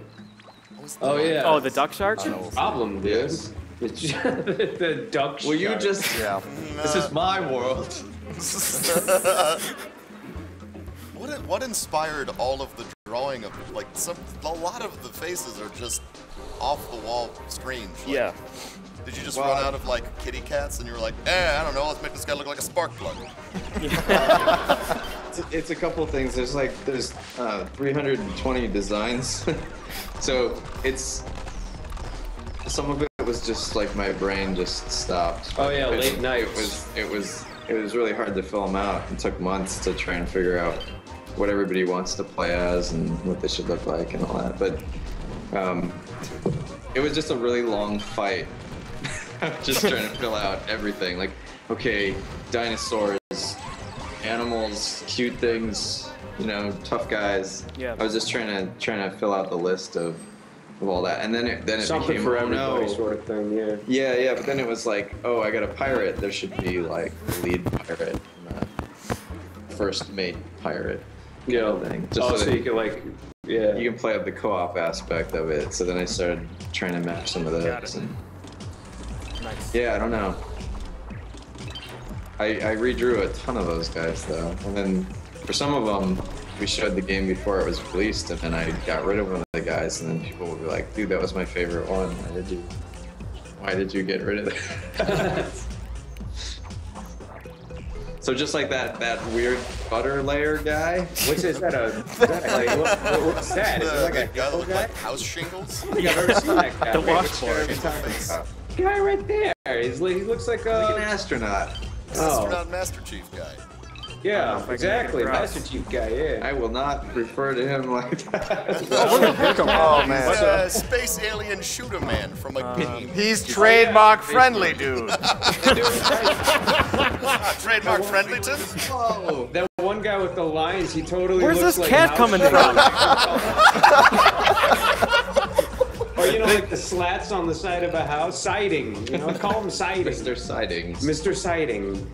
Oh yeah. Oh, the duck shark? Problem, dude. Yes. The duck Will you shark. just... Yeah. This is my world. What inspired all of the drawing of like a lot of the faces are just off the wall strange. Like, Yeah. Did you just run out of like kitty cats and you were like, I don't know, let's make this guy look like a spark plug? It's a couple things. There's 320 designs, so it's some of it was just like my brain just stopped. Oh yeah, late nights. It was really hard to fill them out. It took months to try and figure out what everybody wants to play as and what they should look like and all that. But it was just a really long fight. Just trying to fill out everything. Like, okay, dinosaurs, animals, cute things, tough guys. Yeah. I was just trying to fill out the list of all that, and then it Something became for everybody sort of thing, yeah. Yeah, but then it was like, oh, I got a pirate. There should be like the lead pirate, and the first mate pirate. Yeah. Thing. So you can you can play up the co-op aspect of it. So then I started trying to match some of those. And, Nice. yeah, I don't know. I redrew a ton of those guys though, and then for some of them we showed the game before it was released, and then I got rid of one of the guys, and then people would be like, "Dude, that was my favorite one. Why did you get rid of that?" So just like that weird butter layer guy. What's is that what's that? Is it like a guy hippo with guy? like house shingles? Yeah, I've never seen that guy. The Wait, which washboard. guy right there. He looks like an astronaut. Astronaut Master Chief guy. Yeah, exactly. Master Chief guy, yeah. I will not refer to him like that. Oh, man. He's a space alien shooter man from a game. He's trademark friendly, dude. Trademark Friendlyton? Whoa. That one guy with the lines, he totally Where's looks this like cat coming from? Or, you know, like the slats on the side of a house? Siding. You know, call him siding. Mr. Sidings. Mr. Siding.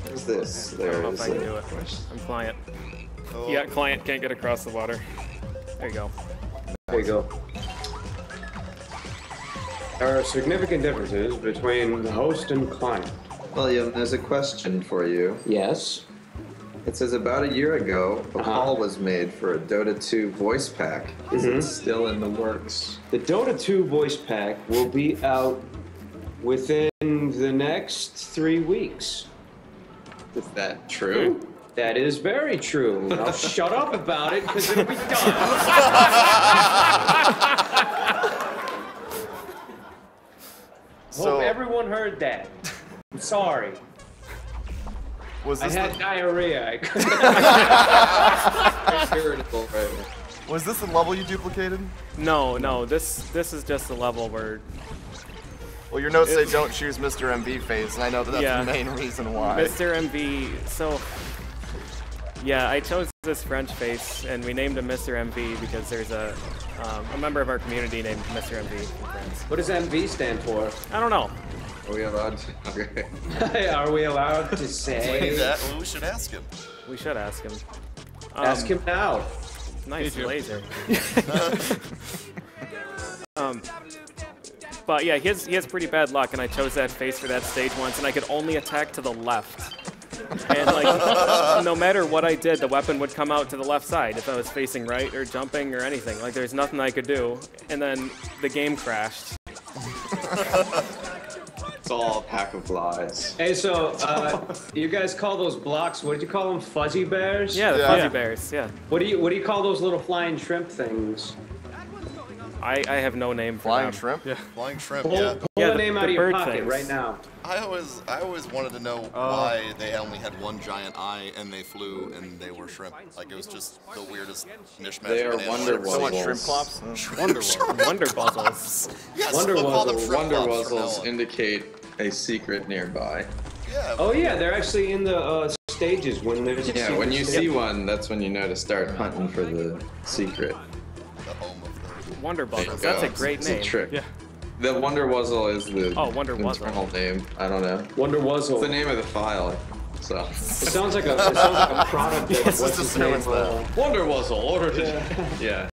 What's this? I don't know if I can do it. I'm client. Yeah, client can't get across the water. There you go. There you go. There are significant differences between host and client. William, there's a question for you. Yes? It says about a year ago, a call was made for a Dota 2 voice pack. Is it still in the works? The Dota 2 voice pack will be out within the next 3 weeks. Is that true? That is very true. Now shut up about it, because it'll be done. Hope everyone heard that. I'm sorry. I had diarrhea. Was this the level you duplicated? No. This is just a level where. Well, your notes say don't choose Mr. MV face, and I know that's Yeah. the main reason why. Mr. MV. So. Yeah, I chose this French face, and we named him Mr. MV because there's a member of our community named Mr. MV in France. What does MV stand for? I don't know. Are we allowed to? Okay. Are we allowed to say? Well, we should ask him. We should ask him. Ask him now. Nice laser. But yeah, he has pretty bad luck, and I chose that face for that stage once, and I could only attack to the left. And like, no matter what I did, the weapon would come out to the left side if I was facing right or jumping or anything. Like, there's nothing I could do. And then the game crashed. It's all a pack of lies. Hey, so you guys call those blocks? What did you call them? Fuzzy bears? Yeah, the fuzzy bears. Yeah. What do you call those little flying shrimp things? I have no name for Flying them. shrimp? Yeah. Flying shrimp, Pull yeah. a name out of your bird pocket things. right now. I always wanted to know why they only had one giant eye and they flew and they were shrimp. Like, it was just the weirdest mishmash. They are of an wonder animal. So what, wuzzles. shrimp clops? Wonder puzzles. Yes, Wonder we'll call them shrimp Wonder flops from now wuzzles on. indicate a secret nearby. Yeah. Oh yeah, they're actually in the stages when there's. Yeah, when you see one, that's when you know to start hunting for the secret. The home of Wonder Puzzles. That's a great It's name. a trick. Yeah. The Wonder Wuzzle is the Wonder Wuzzle. internal name. I don't know. Wonder Wuzzle. It's the name of the file. So. It sounds like a product. Yes, what's his name? Wonder Wuzzle ordered it. Yeah.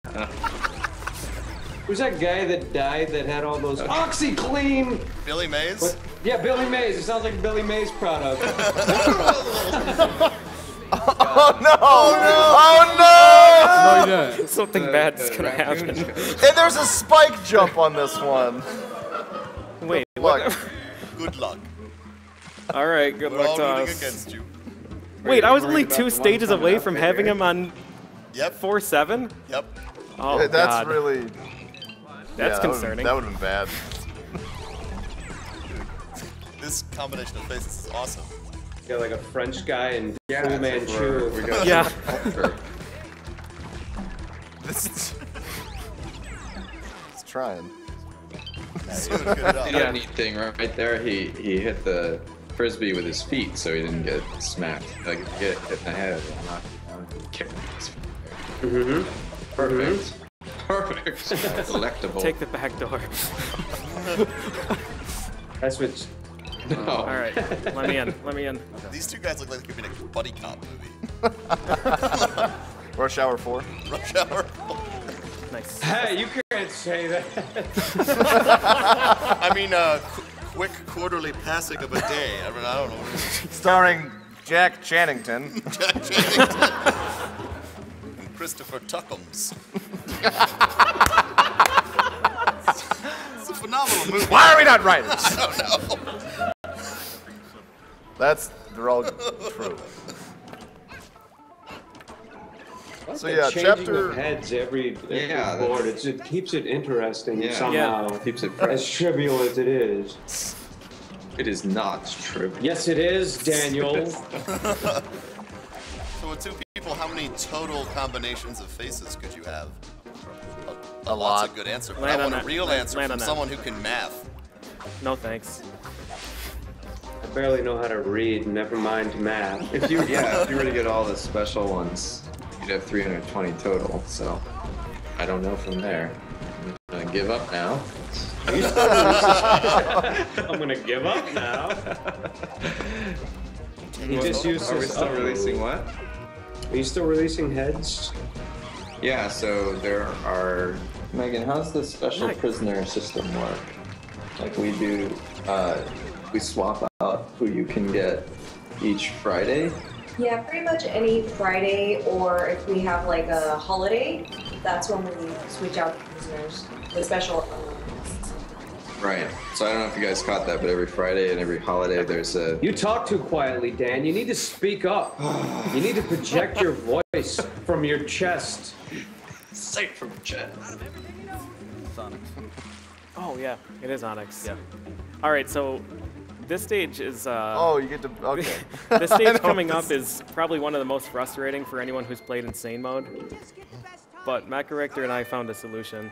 Who's that guy that died that had all those OxyClean? Billy Mays? What? Yeah, Billy Mays. It sounds like a Billy Mays product. Oh no! Oh no! Something bad's gonna happen. And there's a spike jump on this one. Wait, Look. Good luck. All right, good We're luck all to rooting us. against you. Wait, I was only about 2 the one stages coming away up from right having here. him on Yep. 4-7? Yep. Oh, That's God. really. That's yeah, concerning. That would have been bad. This combination of faces is awesome. Yeah, like a French guy and Yeah, Fu that's what Manchu. we got. Yeah. This is. It's trying. Good job. The other neat thing right there, he hit the frisbee with his feet, so he didn't get smacked. Like get hit in the head and knocked down. Kick his feet. Perfect. Perfect. Delectable. Take the back door. That's what. No. All right, let me in. Let me in. These two guys look like they could be in a buddy cop movie. Rush Hour 4. Rush Hour. Nice. Hey, you can't say that. I mean, quick quarterly passing of a day. I mean, I don't know. Starring Jack Channington. Jack Channington. And Christopher Tuckums. It's a phenomenal movie. Why are we not writers? I don't know. That's They're all true. So The yeah, changing chapter. of heads every Yeah, board. It keeps it interesting somehow. Keeps it fresh. As trivial as it is. It is not trivial. Yes, it is, Daniel. So with two people, how many total combinations of faces could you have? A lot. That's a good answer. But I want a real answer from someone who can math. No thanks. I barely know how to read, never mind math. If you were to get all the special ones, you'd have 320 total. So I don't know from there. I'm gonna give up now. I'm gonna give up now. You just used. Are we still releasing what? Are you still releasing heads? Yeah. So there are. Megan, how's the special prisoner system work? Like we do, we swap out who you can get each Friday. Yeah, pretty much any Friday, or if we have like a holiday, that's when we switch out the prisoners, the special. Right. So I don't know if you guys caught that, but every Friday and every holiday there's a... You talk too quietly, Dan. You need to speak up. You need to project your voice from your chest. Say it from your chest. Oh yeah, it is Onyx. Yeah. All right, so this stage is. Oh, you get to. Okay. This stage coming up is probably one of the most frustrating for anyone who's played Insane mode. But Mecha Richter and I found a solution.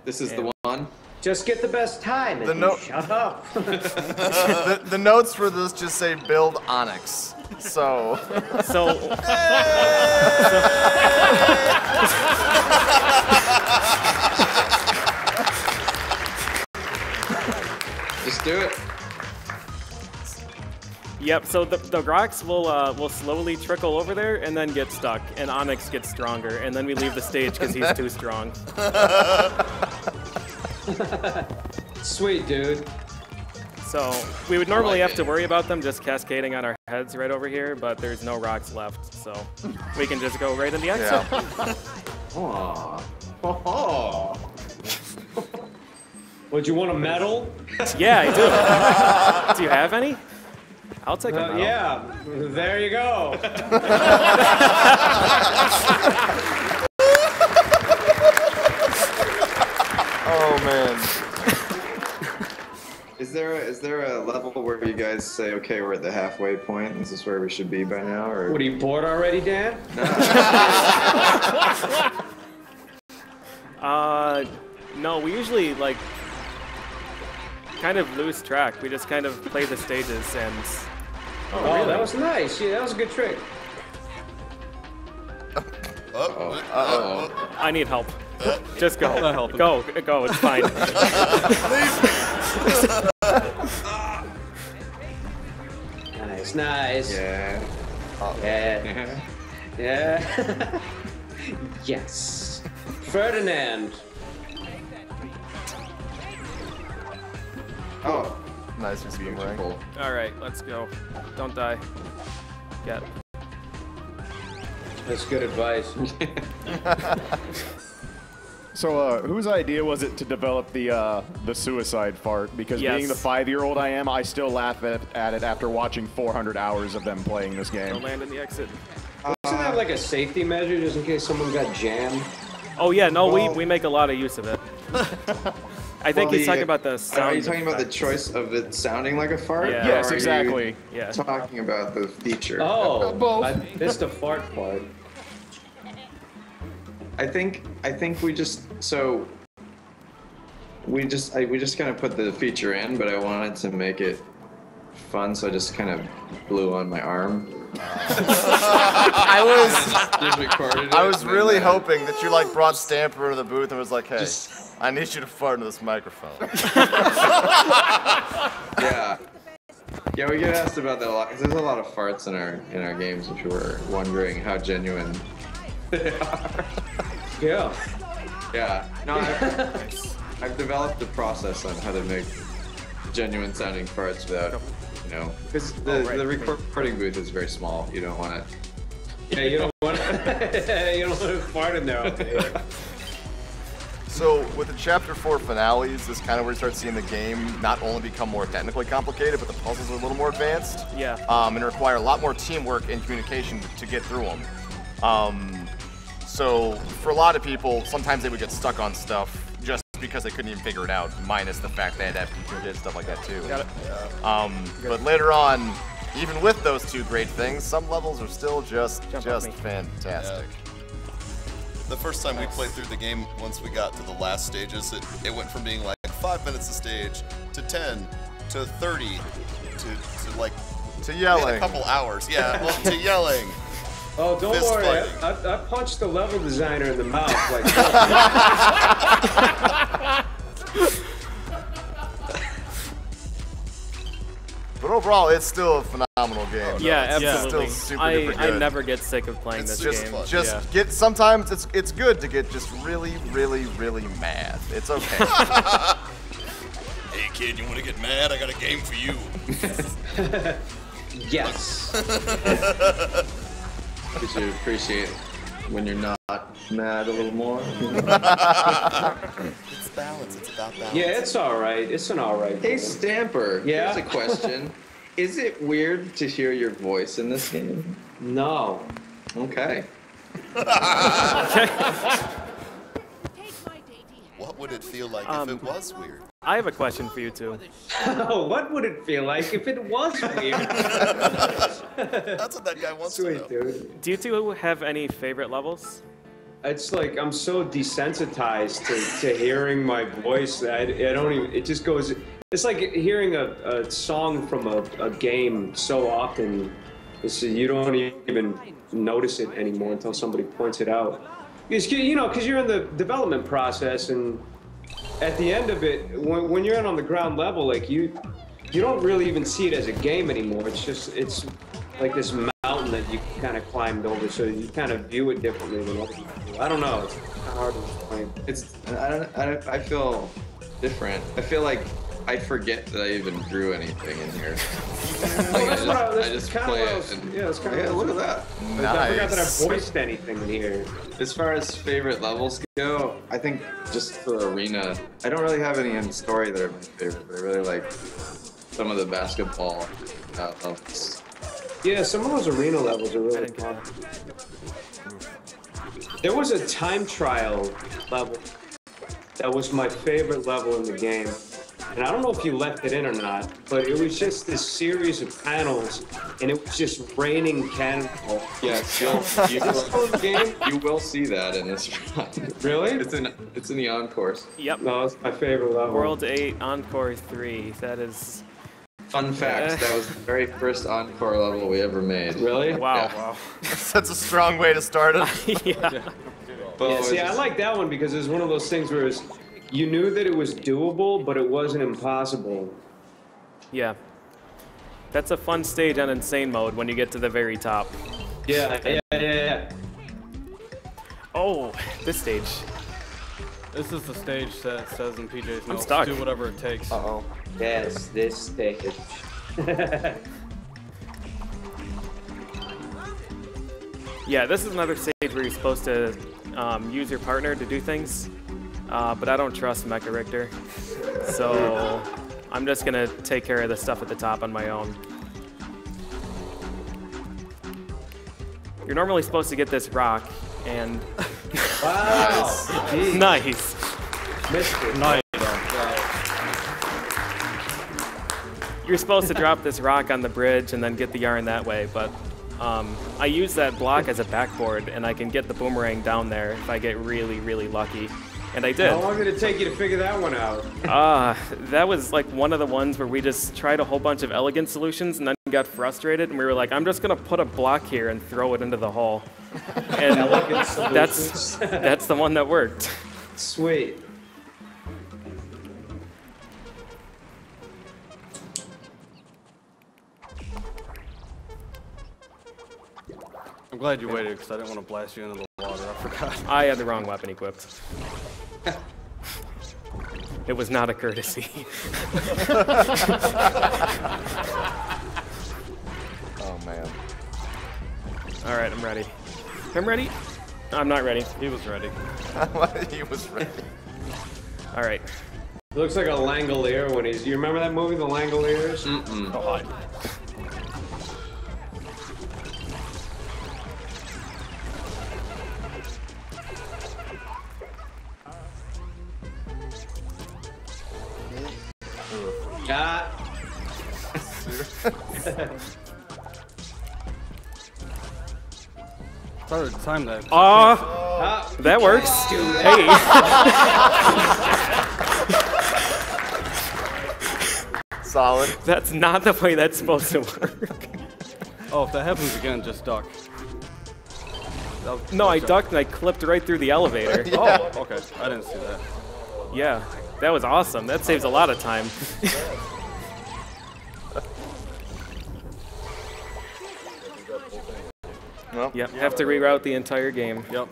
This is the one. Just get the best time and shut up. the notes for this just say build Onyx. So. Just do it. Yep. So the rocks will slowly trickle over there and then get stuck, and Onyx gets stronger, and then we leave the stage because he's too strong. Sweet, dude. So we would normally have to worry about them just cascading on our heads right over here, but there's no rocks left, so we can just go right in the exit. Aww. Oh. Would you want a medal? Yeah, I do. Do you have any? I'll take a medal. Yeah, there you go. Oh man. Is there a level where you guys say, okay, we're at the halfway point, this is where we should be by now, or? What, are you bored already, Dan? No, we usually like kind of lose track. We just kind of play the stages and. Oh, really? That was nice. Yeah, that was a good trick. I need help. Just go. Go. It's fine. Nice. Yeah. Yeah. Yeah. Yes. Ferdinand. Oh. Nice, it's beautiful. All right, let's go. Don't die. Get. That's good advice. So, whose idea was it to develop the suicide fart? Because being the 5-year-old I am, I still laugh at it after watching 400 hours of them playing this game. Don't land in the exit. Doesn't that have like a safety measure just in case someone got jammed? Oh yeah, no, we make a lot of use of it. I think he's talking about the sound. Are you talking about the choice of it sounding like a fart? Yeah. Yes, exactly. Yeah. Talking about the feature. Oh, both. I missed the fart part. I think we just kind of put the feature in, but I wanted to make it fun, so I just kind of blew on my arm. I was really hoping that you like brought Stamper into the booth and was like, hey, I need you to fart into this microphone. Yeah, we get asked about that a lot because there's a lot of farts in our games, which we were wondering how genuine they are. Yeah. Yeah. No, I've developed a process on how to make genuine sounding farts without, because the recording booth is very small. You don't want to. Yeah, you don't want to. You don't want to fart in there. Okay. So with the Chapter 4 finales, this is kind of where you start seeing the game not only become more technically complicated, but the puzzles are a little more advanced. Yeah. And require a lot more teamwork and communication to get through them. So for a lot of people, sometimes they would get stuck on stuff just because they couldn't even figure it out, minus the fact they had to have people did stuff like that too. Got it. But later on, even with those two great things, some levels are still just fantastic. Yeah. The first time we played through the game, once we got to the last stages, it went from being like 5 minutes a stage to 10 to 30 to yelling. A couple hours. Yeah, well, to yelling. Oh, don't Fist worry. fighting. I punched the level designer in the mouth. Like, but overall, it's still a phenomenal game. Yeah, It's absolutely. still super duper good. I never get sick of playing this game. Get sometimes it's good to get just really, really, really mad. It's okay. Hey kid, you want to get mad? I got a game for you. Yes. Because you appreciate when you're not mad a little more. It's balance. It's about balance. yeah, it's all right. It's an all right. Hey, game. Stamper. Yeah? Here's a question. Is it weird to hear your voice in this game? No. Okay. What would it feel like if it was weird? I have a question for you two. What would it feel like if it was weird? That's what that guy wants to know. Dude. Do you two have any favorite levels? It's like I'm so desensitized to hearing my voice that I don't even. It just goes. It's like hearing a song from a game so often. It's, you don't even notice it anymore until somebody points it out. Because you're in the development process, and at the end of it, when you're on the ground level, like you don't really even see it as a game anymore. It's like this mountain that you kind of climbed over, so you kind of view it differently than other people. I don't know. It's kind of hard to explain. I feel different. I feel like I forget that I even drew anything in here. Like I just play it. And, yeah, it's kind of. look at that. Nice. I forgot that I voiced anything in here. As far as favorite levels go, I think just for arena, I don't really have any in story that are my favorite, but I really like some of the basketball levels. Yeah, some of those arena levels are really fun. There was a time trial level that was my favorite level in the game. And I don't know if you left it in or not, but it was just this series of panels, and it was just raining cannonballs. Yes, you will see that in this run. Really? It's in the Encores. Yep. No, it's my favorite level. World 8 Encore 3. That is. Fun fact, that was the very first Encore level we ever made. Really? Wow. Yeah. Wow. That's a strong way to start it. Yeah. Yeah, see, I like that one because it was one of those things where it was, you knew that it was doable, but it wasn't impossible. Yeah. That's a fun stage on Insane Mode when you get to the very top. Yeah. Oh, this stage. This is the stage that says in PJ's I'm notes, stuck. do whatever it takes. Uh-oh. Yes, this stage. Yeah, this is another stage where you're supposed to use your partner to do things, but I don't trust Mecha Richter, so I'm just gonna take care of the stuff at the top on my own. You're normally supposed to get this rock, and wow, nice. Missed it. Nice. You're supposed to drop this rock on the bridge and then get the yarn that way, but I use that block as a backboard, and I can get the boomerang down there if I get really, really lucky. And I did. How long did it take you to figure that one out? That was like one of the ones where we just tried a whole bunch of elegant solutions and then got frustrated, and we were like, I'm just gonna put a block here and throw it into the hole. And that's the one that worked. Sweet. I'm glad you waited because I didn't want to blast you into the water. I forgot. I had the wrong weapon equipped. It was not a courtesy. Oh man. All right, I'm ready. I'm ready. I'm not ready. He was ready. He was ready. All right. He looks like a Langolier when he's. You remember that movie, The Langoliers? Mm-mm. Oh, hi. Ah. Better time that. That works. Hey. Solid. That's not the way that's supposed to work. Oh, if that happens again, just duck. No, I ducked and I clipped right through the elevator. Oh, okay. I didn't see that. Yeah, that was awesome. That saves a lot of time. Well, yep, have to reroute the entire game. Yep.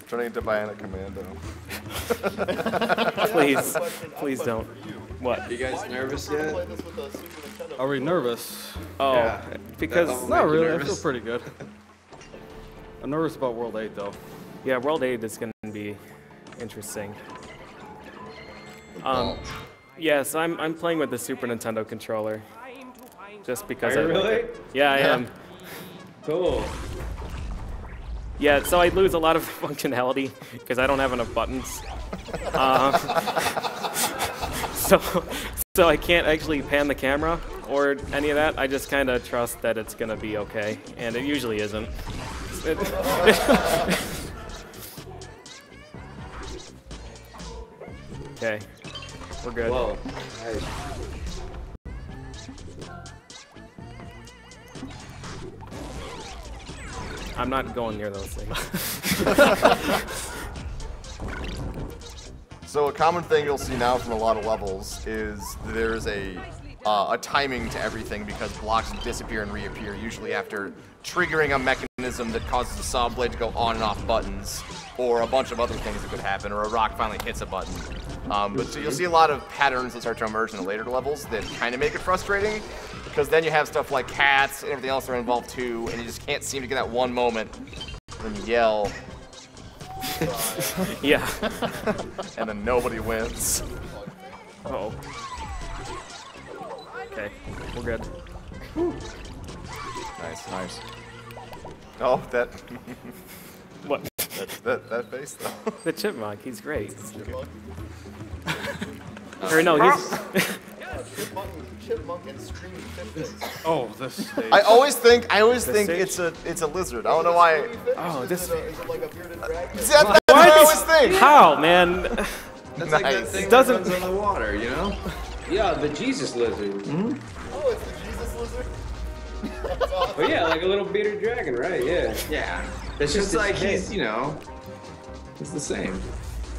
Turning into Bionic Commando. Please don't. What? You guys nervous yet? Are we nervous? Oh, Yeah. because Not really. I feel pretty good. I'm nervous about World 8 though. Yeah, World 8 is going to be interesting. Yes, I'm playing with the Super Nintendo controller. Just because Are you I like really? it. Yeah, I am. Cool. Yeah, so I lose a lot of functionality because I don't have enough buttons. So I can't actually pan the camera or any of that. I just kind of trust that it's going to be okay, and it usually isn't. Okay, we're good. Whoa. Nice. I'm not going near those things. So a common thing you'll see now from a lot of levels is there's a timing to everything because blocks disappear and reappear, usually after triggering a mechanism that causes the saw blade to go on and off buttons, or a bunch of other things that could happen, or a rock finally hits a button. But so you'll see a lot of patterns that start to emerge in the later levels that kind of make it frustrating, because then you have stuff like cats and everything else that are involved too, and you just can't seem to get that one moment when you yell. Yeah. And then nobody wins. Uh-oh. Okay, we're good. Nice, nice. Oh, that. What? That face, though. The chipmunk, he's great. Or no, he's... Chipmunk and screaming face. Oh, this stage. I always think stage? it's a lizard. I don't know why. Oh, this. Is it like a bearded dragon? That's what I always think. How, man? That's like that thing that runs on the water, you know? Yeah, the Jesus lizard. Mm-hmm. Oh, it's the Jesus lizard. That's awesome. Oh yeah, like a little bearded dragon, right? Yeah. Yeah. It's just like his he's, you know, it's the same.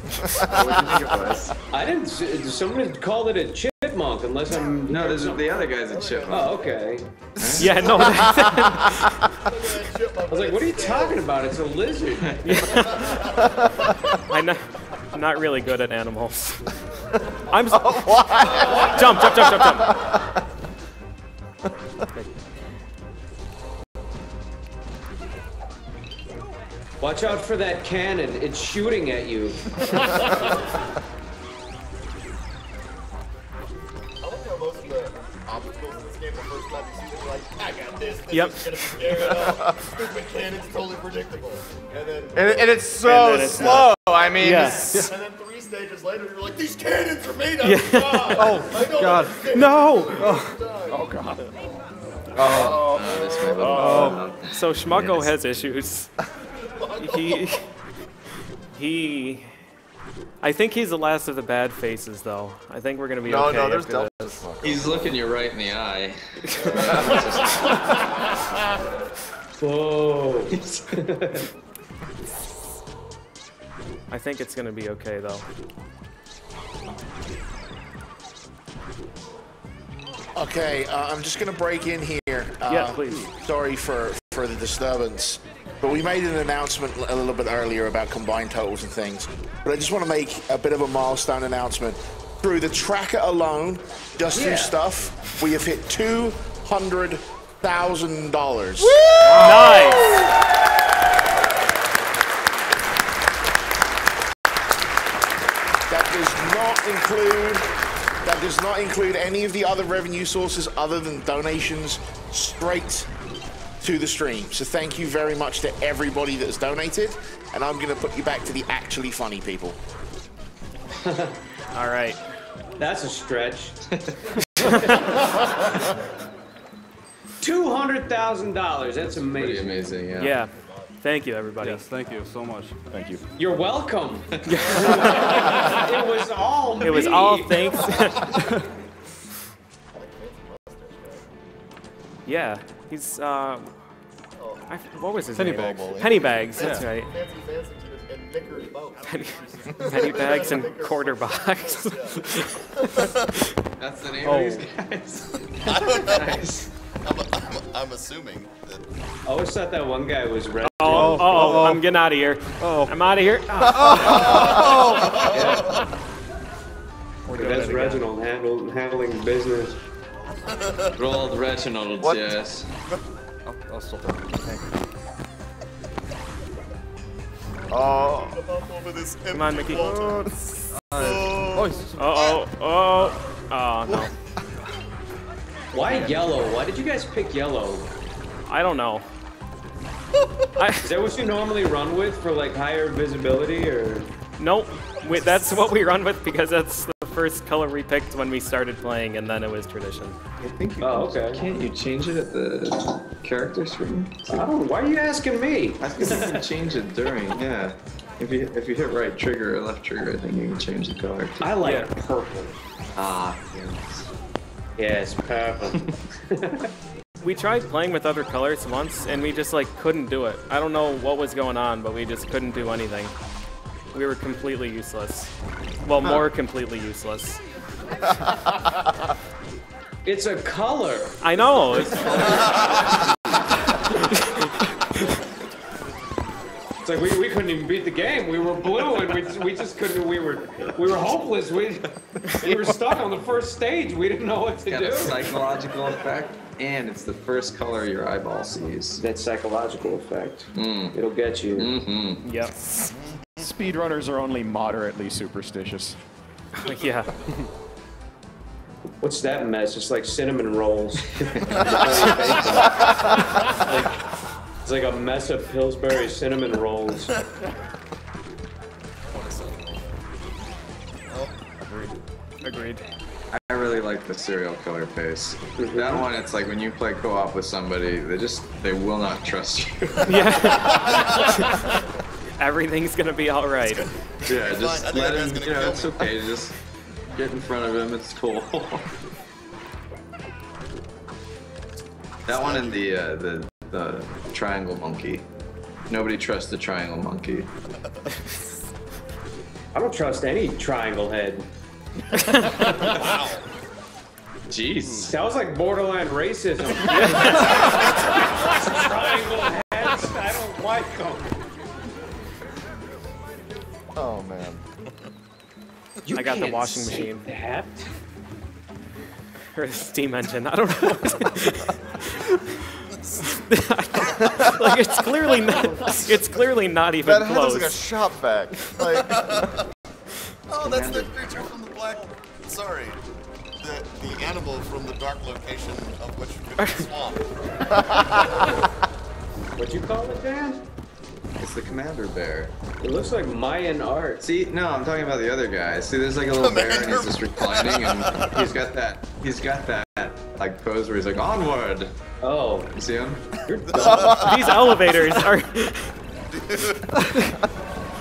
What do you think it was? I didn't. Someone called it a chipmunk, unless I'm. No, the other guy's a chipmunk. Oh, okay. Yeah, no. I was like, what are you talking about? It's a lizard. I'm not really good at animals. I'm. Why? Jump! Okay. Watch out for that cannon. It's shooting at you. Obstacles in this game, the first time you see them, you're like, I got this. Yep. Is gonna scare it up. Stupid cannon's totally predictable. And it's so slow. I mean, yeah. And then 3 stages later, you're like, these cannons are made out of God. Oh, God. No. Oh, God. Oh. So Schmucko has issues. He. I think he's the last of the bad faces, though. I think we're gonna be okay. No, there's after this. He's looking you right in the eye. Whoa. I think it's gonna be okay, though. Okay, I'm just going to break in here. Yeah, please. Sorry for the disturbance. But we made an announcement a little bit earlier about combined totals and things. But I just want to make a bit of a milestone announcement. Through the tracker alone, just through stuff, we have hit $200,000. Nice! does not include any of the other revenue sources other than donations straight to the stream. So thank you very much to everybody that's donated, and I'm going to put you back to the actually funny people. All right. That's a stretch. $200,000. That's amazing. Pretty amazing, yeah. Yeah. Thank you, everybody. Yes, thank you so much. Thank you. You're welcome. It was all me. It was all thanks. Yeah, he's what was his name? Pennybags. That's right. Pennybags and quarter box. That's the name of these guys. I don't know. Nice. I'm assuming that. I always thought that one guy was red. Oh, I'm getting out of here. I'm out of here. That's Reginald handling business. Rolled Reginald, yes. I'll still take it. Oh. Come on, Mickey. Oh, no. Why yellow? Why did you guys pick yellow? I don't know. Is that what you normally run with for like higher visibility, or? Nope. That's what we run with because that's the first color we picked when we started playing, and then it was tradition. I think you okay. Can't you change it at the character screen? Why are you asking me? I think you can change it during, yeah. If you hit right trigger or left trigger, I think you can change the color. I like purple. Ah, yes. Yes, purple. We tried playing with other colors once, and we just like couldn't do it. I don't know what was going on, but we just couldn't do anything. We were completely useless. Well, more completely useless. It's a color. I know. It's like we couldn't even beat the game. We were blue, and we just couldn't. We were hopeless. We were stuck on the first stage. We didn't know what to do. It's got a psychological effect, and it's the first color your eyeball sees. That psychological effect. It'll get you. Mm-hmm. Yep. Speedrunners are only moderately superstitious. Yeah. What's that mess? It's like cinnamon rolls. It's like a mess of Pillsbury cinnamon rolls. Agreed. I really like the serial killer face. That one, it's like when you play co-op with somebody, they will not trust you. Yeah. Everything's gonna be all right. Yeah, just let him. You know, it's okay. Just get in front of him. It's cool. That one and the triangle monkey. Nobody trusts the triangle monkey. I don't trust any triangle head. Wow. Jeez. Sounds like borderline racism. Triangle heads. I don't like them. Oh man. I got the washing machine. That? Or the steam engine. I don't know. Like it's clearly not even that close. That looks like a shop vac. Like. Oh, that's the creature from the black. Sorry, the animal from the dark location of which the swamp. What'd you call it, Dan? It's the commander bear. It looks like Mayan art. See, no, I'm talking about the other guy. See, there's like a little bear and he's just reclining, and he's got that like pose where he's like onward. Oh, you see him? You're dumb. These elevators are.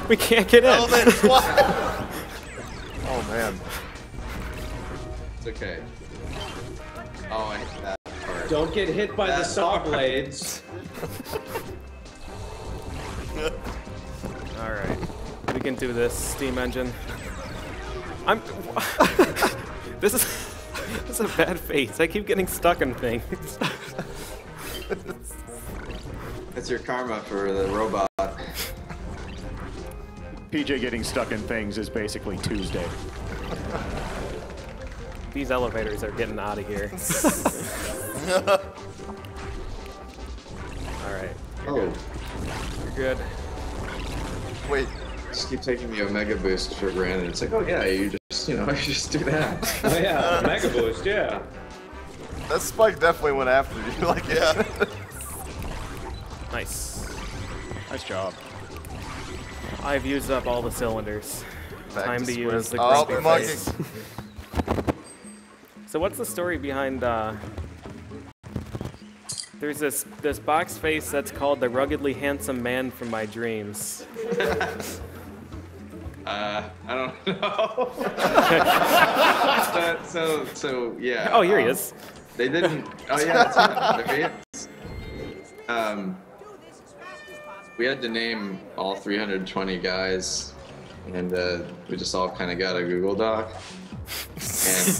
We can't get in. Elevators, what? Oh man. It's okay. Oh, I hate that part. Don't get hit by the saw blades. All right, we can do this steam engine. This is a bad face. I keep getting stuck in things. That's your karma for the robot. PJ getting stuck in things is basically Tuesday. These elevators are getting out of here. All right. You're good. Wait. Just keep taking the Omega boost for granted. It's like, oh yeah, you just boost, you just do that. Oh yeah, Mega Boost, yeah. That spike definitely went after you. Like, yeah. Nice. Nice job. I've used up all the cylinders. Time to use the Grumpy Cubeface. So what's the story behind, there's this box face that's called the ruggedly handsome man from my dreams. I don't know. so yeah. Oh, here he is. They didn't. Oh yeah, that's him. There he is. We had to name all 320 guys, and we just all kind of got a Google Doc. And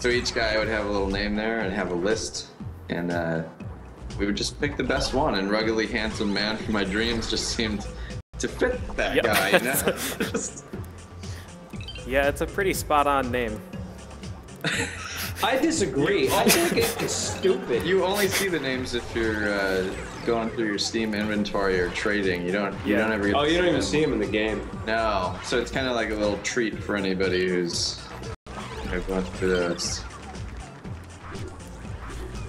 so each guy would have a little name there and have a list, and we would just pick the best one. And ruggedly handsome man from my dreams just seemed to fit that guy. Yeah, it's a pretty spot-on name. I disagree. I think it's stupid. You only see the names if you're going through your Steam inventory or trading. You don't ever get Oh, to you don't even them. see them in the game. No. So it's kind of like a little treat for anybody who's going through those.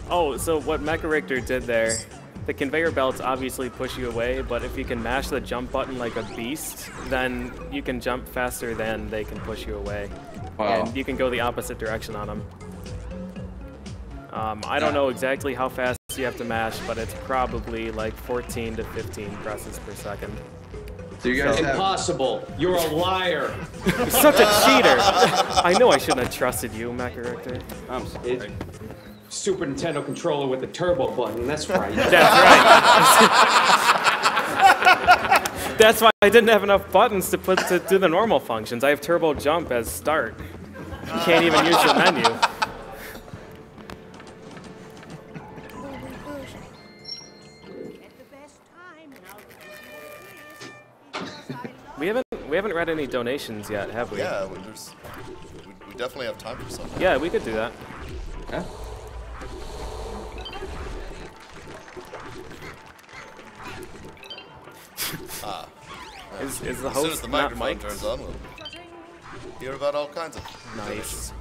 Oh, so what Mecha Richter did there, the conveyor belts obviously push you away, but if you can mash the jump button like a beast, then you can jump faster than they can push you away. Wow. And you can go the opposite direction on them. I don't know exactly how fast you have to mash, but it's probably like 14 to 15 presses per second. So you guys Impossible. You're a liar. You're such a cheater. I know I shouldn't have trusted you, Mecha Richter. I'm sorry. Super Nintendo controller with a turbo button. That's right. That's right. That's why I didn't have enough buttons to put to do the normal functions. I have turbo jump as start. You can't even use the menu. We haven't read any donations yet, have we? Yeah, we definitely have time for something. Yeah, we could do that. Yeah. Is the as soon as host the not microphone mic'd? turns on, we'll hear about all kinds of Nice.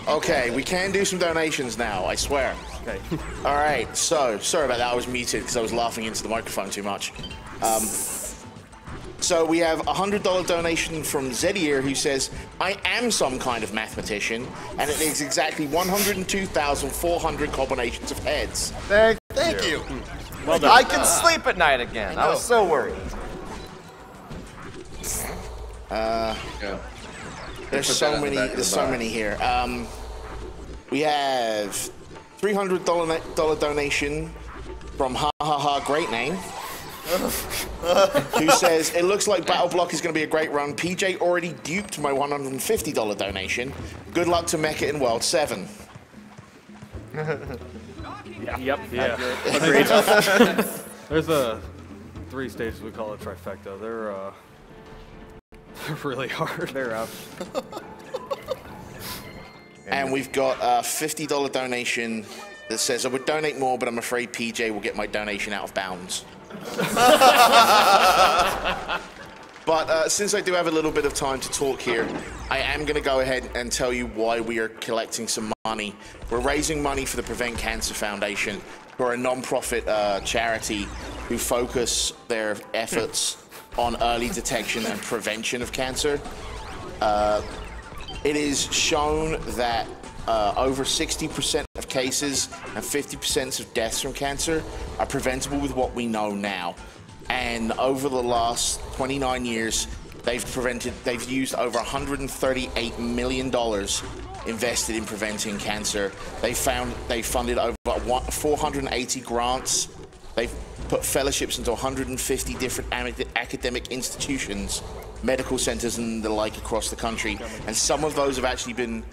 Okay, we can do some donations now, I swear. Okay. All right, so, sorry about that, I was muted because I was laughing into the microphone too much. So we have a $100 donation from Zedier who says, I am some kind of mathematician, and it is exactly 102,400 combinations of heads. Thank you. Well done. I can sleep at night again. I was so worried. There's so many here. We have $300 donation from Ha Ha Ha, great name, who says, it looks like Battleblock is going to be a great run. PJ already duped my $150 donation. Good luck to Mecha in World 7. Yep. Yeah. Agreed. There's 3 stages we call it trifecta. They're really hard. They're up. And we've got a $50 donation that says, I would donate more, but I'm afraid PJ will get my donation out of bounds. But since I do have a little bit of time to talk here, I am going to go ahead and tell you why we are collecting some money. We're raising money for the Prevent Cancer Foundation, who are a non-profit charity who focus their efforts on early detection and prevention of cancer. It is shown that over 60% of cases and 50% of deaths from cancer are preventable with what we know now. And over the last 29 years, they've used over $138 million invested in preventing cancer. They funded over 480 grants. They've put fellowships into 150 different academic institutions, medical centers and the like across the country. And some of those have actually been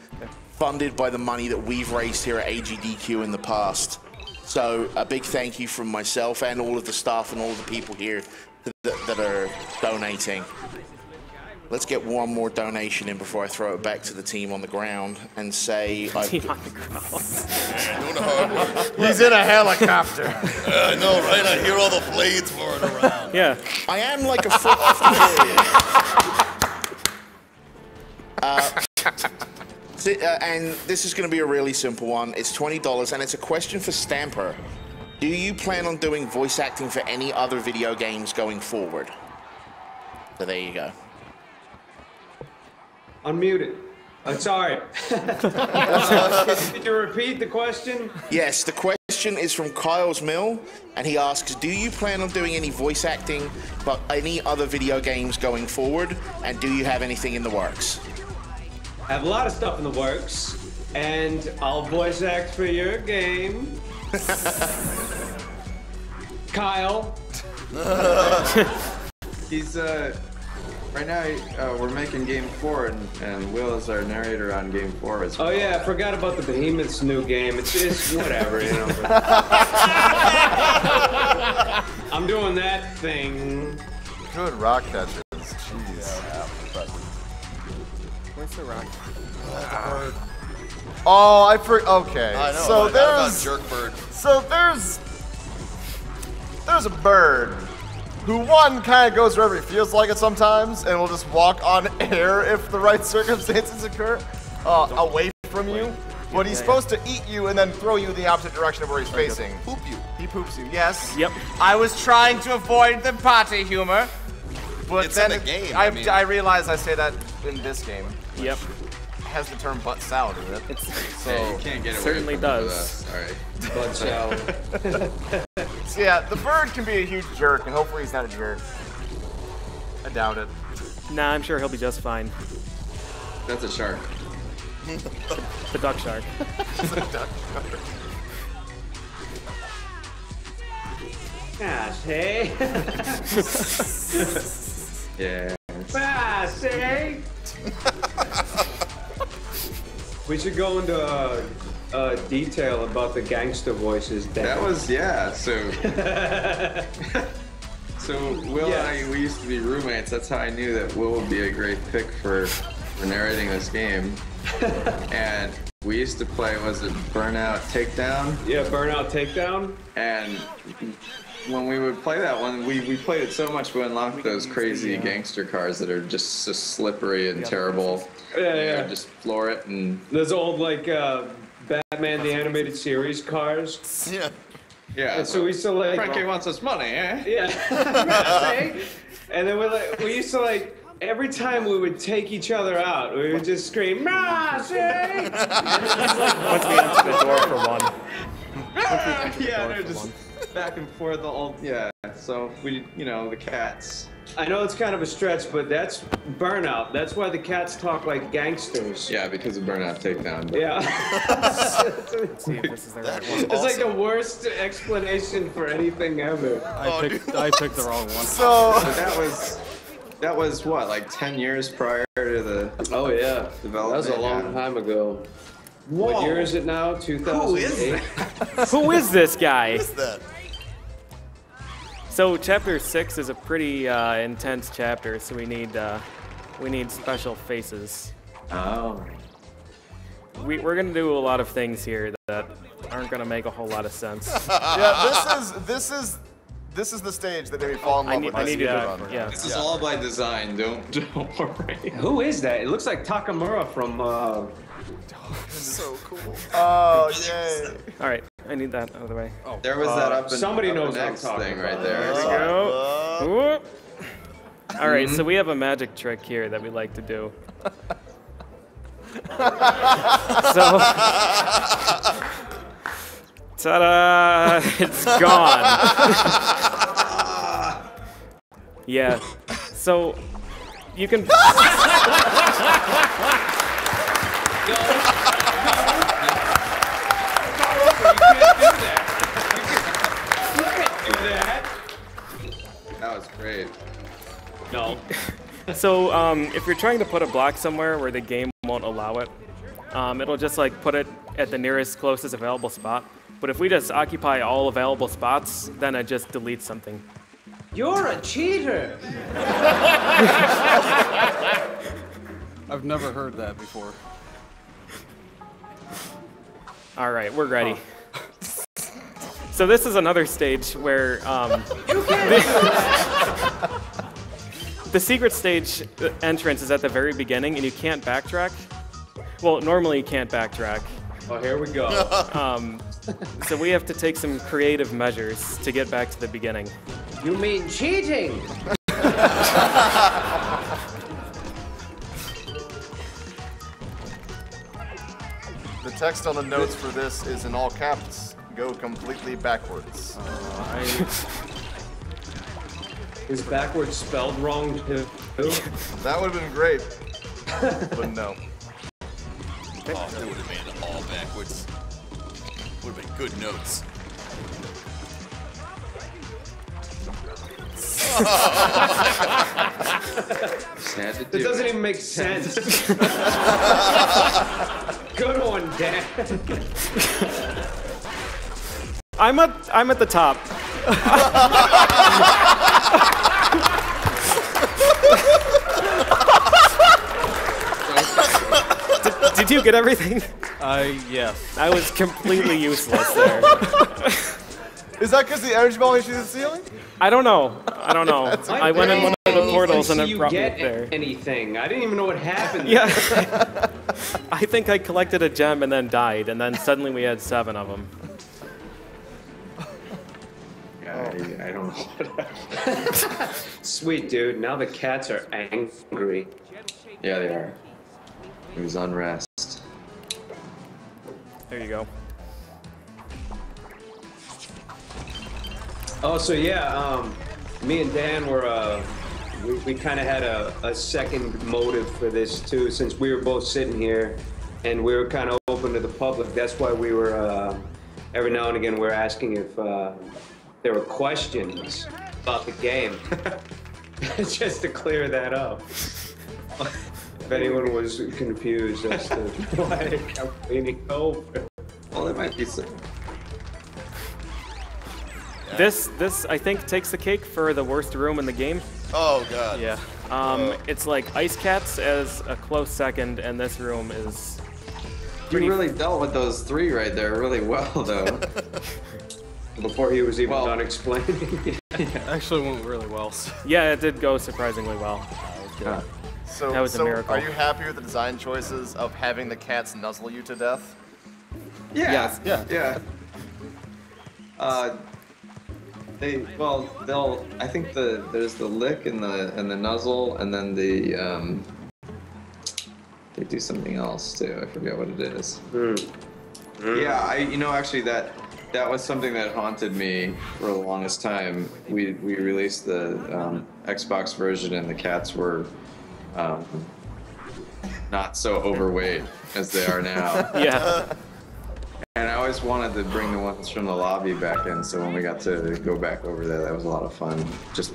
funded by the money that we've raised here at AGDQ in the past. So a big thank you from myself and all of the staff and all of the people here that are donating. Let's get one more donation in before I throw it back to the team on the ground and say... Team on the ground. Doing hard work. He's in a helicopter. I know, right? I hear all the blades flying around. Yeah. I am like a foot off the And this is going to be a really simple one. It's $20, and it's a question for Stamper. Do you plan on doing voice acting for any other video games going forward? So there you go. Unmute it. I'm sorry. Did you repeat the question? Yes, the question is from Kyle's Mill, and he asks, do you plan on doing any voice acting but any other video games going forward, and do you have anything in the works? I have a lot of stuff in the works, and I'll voice act for your game. Kyle. He's right now we're making Game 4, and Will is our narrator on Game 4 as well. Oh yeah, I forgot about the Behemoth's new game. It's whatever, you know. I'm doing that thing. Good rock catches. Jeez. Where's the rock? Oh, okay. I know. So there's jerk bird. So there's a bird who one kind of goes wherever he feels like it sometimes, and will just walk on air if the right circumstances occur, away from you. But he's supposed to eat you and then throw you the opposite direction of where he's facing. Poop you. He poops you. Yes. Yep. I was trying to avoid the potty humor, but It's then in the game, I realize I say that in this game. Yep. Has the term butt salad in it. So you can't get away certainly from it with does. us. All right. Butt salad. So yeah, the bird can be a huge jerk, and hopefully he's not a jerk. I doubt it. Nah, I'm sure he'll be just fine. That's a shark. The duck shark. It's a duck shark. Gosh, hey. Yeah. Gosh, hey. We should go into detail about the gangster voices. That was, yeah, so... So Will and I, we used to be roommates. That's how I knew that Will would be a great pick for narrating this game. And we used to play, was it Burnout Takedown? Yeah, Burnout Takedown. And when we would play that one, we played it so much we unlocked those crazy gangster cars that are just so slippery and terrible. Yeah. Just floor it and... Those old, like, Batman the Animated Series cars. Yeah. Yeah. And so we used to, like... Frankie wants us money, eh? Yeah. And then we used to, like, every time we would take each other out, we would just scream, Mercy! Once we enter the door for one. Yeah, they're just back and forth all... Yeah, so we, the cats... I know it's kind of a stretch, but that's Burnout. That's why the cats talk like gangsters. Yeah, because of Burnout Takedown. But... Yeah. Let's see if this is the right one. It's like the worst explanation for anything ever. I picked the wrong one. So that was what, like 10 years prior to the development? That was a long time ago. Whoa. What year is it now? 2008? Who is this guy? What is that? So chapter 6 is a pretty intense chapter, so we need special faces. Oh. We're gonna do a lot of things here that aren't gonna make a whole lot of sense. Yeah, this is the stage that made me fall in love with this. Yeah. This is all by design. Don't worry. Who is that? It looks like Takamura from. So cool. Oh yay! All right, I need that out of the way. Oh, there was that up and somebody up knows what I'm next talking thing about. right there. There we go. Whoop. All right, so we have a magic trick here that we like to do. So, ta-da! It's gone. Yeah. So you can. That was great. No. So if you're trying to put a block somewhere where the game won't allow it, it'll just like put it at the nearest closest available spot. But if we just occupy all available spots, then it just deletes something. You're a cheater. I've never heard that before. All right, we're ready. So this is another stage where the secret stage entrance is at the very beginning, and you can't backtrack. Well, normally you can't backtrack. Oh, here we go. So we have to take some creative measures to get back to the beginning. You mean cheating? The text on the notes for this is in all caps. Go completely backwards. Is backwards spelled wrong too? That would have been great, but no. Oh, it would have made it all backwards. Would have been good notes. It doesn't even make sense. Good one, Dan. I'm at the top. Did you get everything? Yes. I was completely useless there. Is that because the energy ball hit you in the ceiling? I don't know. I went in one of the portals and it brought me up there. Anything? I didn't even know what happened. Yeah. I think I collected a gem and then died, and then suddenly we had 7 of them. I don't know what happened. Sweet, dude. Now the cats are angry. Yeah, they are. It was unrest. There you go. Oh, so yeah, me and Dan were, we kind of had a second motive for this too, since we were both sitting here and we were kind of open to the public. That's why we were, every now and again, we're asking if there were questions about the game, just to clear that up. If anyone was confused as to why it kept leaning over. Well, it might be some. This I think takes the cake for the worst room in the game. Oh god. Yeah. It's like Ice Cats as a close second, and this room is. You really dealt with those 3 right there really well, though. Before he was even done explaining. Actually went really well. Yeah, it did go surprisingly well. So, that was a miracle. Are you happy with the design choices of having the cats nuzzle you to death? Yeah. Yes. Yeah. I think there's the lick and the nuzzle, and then they do something else too. I forget what it is. Yeah, actually that was something that haunted me for the longest time. We released the Xbox version, and the cats were not so overweight as they are now. Yeah. And I always wanted to bring the ones from the lobby back in, so when we got to go back over there, that was a lot of fun. Just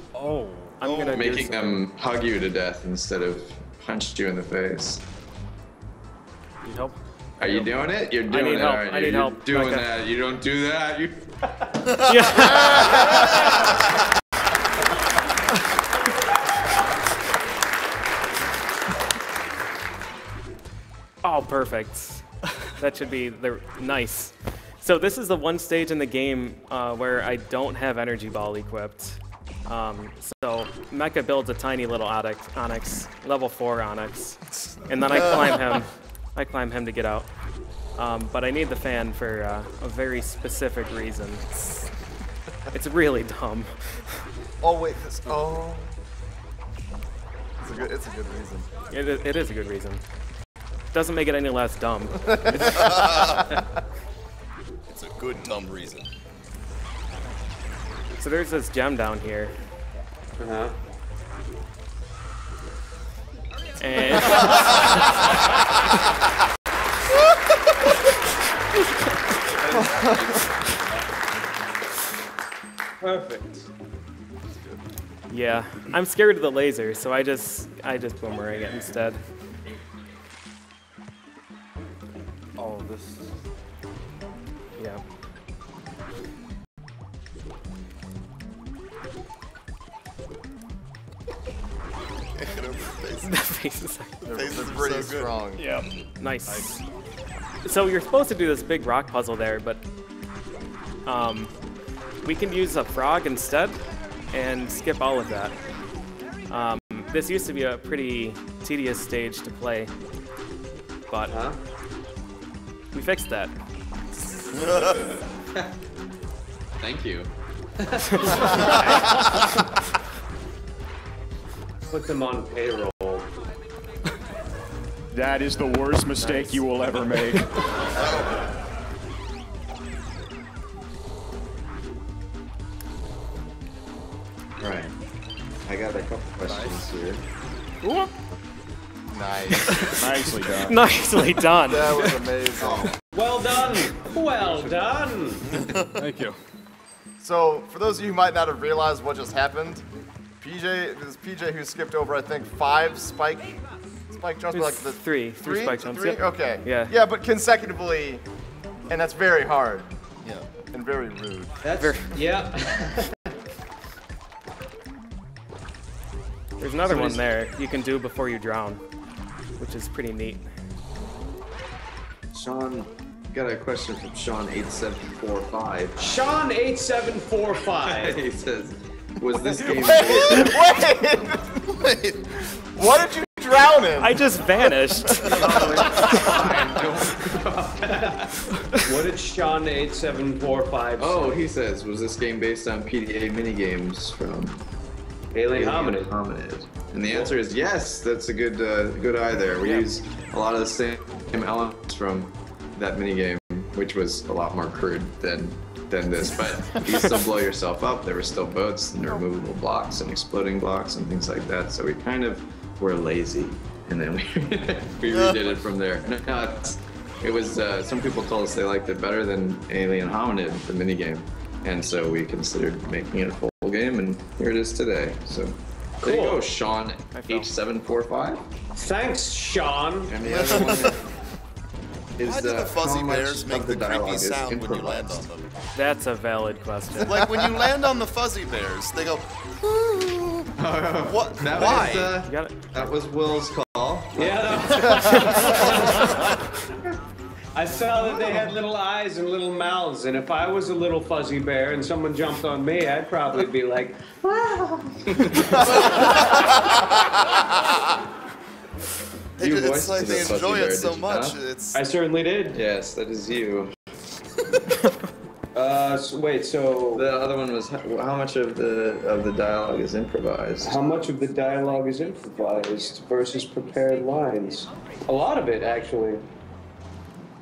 making them hug you to death instead of punch you in the face. Need help? Are you doing it? You're doing it, aren't you? I need help. You're doing that. You don't do that. You. Oh, perfect. That should be nice. So this is the one stage in the game where I don't have energy ball equipped. So Mecha builds a tiny little Onyx, level 4 Onyx, and then I climb him to get out. But I need the fan for a very specific reason. It's really dumb. Oh wait, it's a good reason. It is a good reason. Doesn't make it any less dumb. It's a good dumb reason. So there's this gem down here. And Perfect. yeah, I'm scared of the laser, so I just boomerang it instead. Oh, this. Yeah. The face is pretty strong. Yeah. Nice. So you're supposed to do this big rock puzzle there, but we can use a frog instead and skip all of that. This used to be a pretty tedious stage to play. but we fixed that. Thank you. Put them on payroll. That is the worst mistake you will ever make. Right. I got a couple questions here. Ooh. Nice. Nicely done. Nicely done. That was amazing. Well done. Well done. Thank you. So, for those of you who might not have realized what just happened, PJ who skipped over, I think, 5 spike jumps, but like the three spike jumps. Three? Yep. Okay. Yeah. Yeah, but consecutively, and that's very hard. Yeah. And very rude. That's yeah. There's another one there you can do before you drown, which is pretty neat. Sean, got a question from Sean8745. Sean8745. He says, was this game Wait! What did you drown in? I just vanished. What did Sean8745 say? Oh, he says, was this game based on PDA minigames from Alien Hominid? And the answer is yes. That's a good eye there. We use a lot of the same elements from that minigame, which was a lot more crude than this. But you still blow yourself up. There were still boats and removable blocks and exploding blocks and things like that. So we kind of were lazy, and then we redid it from there. No, it was. Some people told us they liked it better than Alien Hominid, the minigame, and so we considered making it a full game, and here it is today. So there you go, Sean H745. Thanks, Sean. And the other one is Why do the fuzzy how much bears make of the dialogue creepy is sound when you land on improvised? them? That's a valid question. Like when you land on the fuzzy bears, they go. What? Why? That was Will's call. Yeah. I saw that they had little eyes and little mouths, and if I was a little fuzzy bear and someone jumped on me, I'd probably be like, wow. It's like they enjoy it so much. It's. I certainly did. Yes, that is you. Wait, so the other one was how much of the dialogue is improvised? How much of the dialogue is improvised versus prepared lines? A lot of it, actually.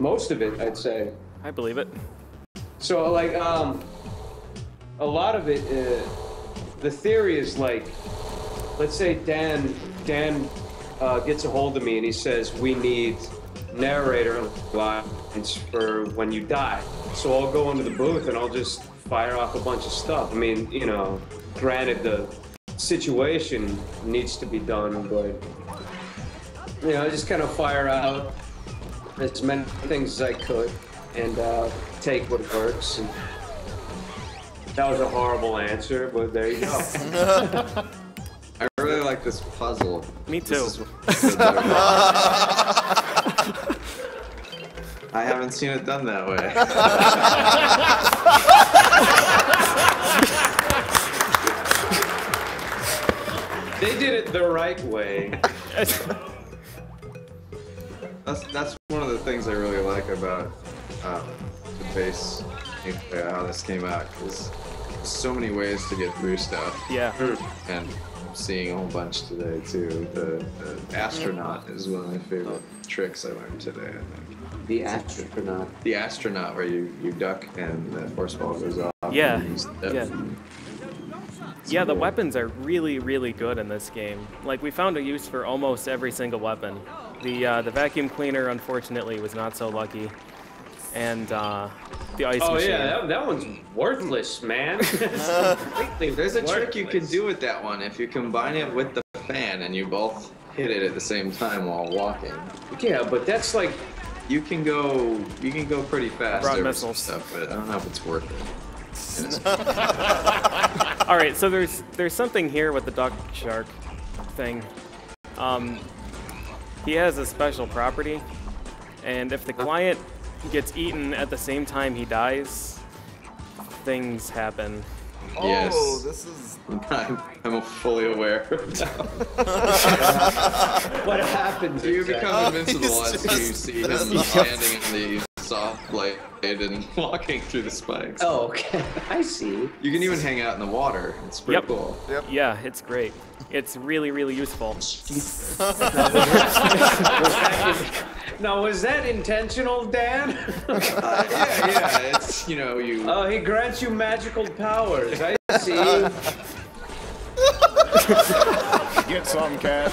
Most of it, I'd say. I believe it. So, like, a lot of it, the theory is like, let's say Dan gets a hold of me and he says, we need narrator lines for when you die. So I'll go into the booth and I'll just fire off a bunch of stuff. I mean, you know, granted the situation needs to be done, but, you know, I just kind of fire out as many things as I could and take what works. And that was a horrible answer, but there you go. I really like this puzzle. Me too. I haven't seen it done that way. They did it the right way. That's one of the things I really like about the base, how this came out. There's so many ways to get through stuff. Yeah. And seeing a whole bunch today too. The astronaut is one of my favorite tricks I learned today, I think. The astronaut. The astronaut, where you duck and the force ball goes off. Yeah. Yeah. Yeah, the weapons are really, really good in this game. Like, we found a use for almost every single weapon. The vacuum cleaner, unfortunately, was not so lucky. And the ice machine. Oh yeah, that one's worthless, man. There's a trick you can do with that one if you combine it with the fan and you both hit it at the same time while walking. Yeah, but that's like you can go pretty fast Broad over missiles. some stuff, but I don't know if it's worth it. All right, so there's something here with the duck shark thing. He has a special property, and if the client gets eaten at the same time he dies, things happen. Yes. Oh, this is. I'm fully aware. What happened? You become exactly? invincible as you see him standing in the soft blade and walking through the spikes. Oh, okay. I see. You can even hang out in the water. It's pretty cool. Yep. Yeah, it's great. It's really, really useful. Now, was that intentional, Dan? Yeah. It's, you know, you. Oh, he grants you magical powers. I see. Get some, cat.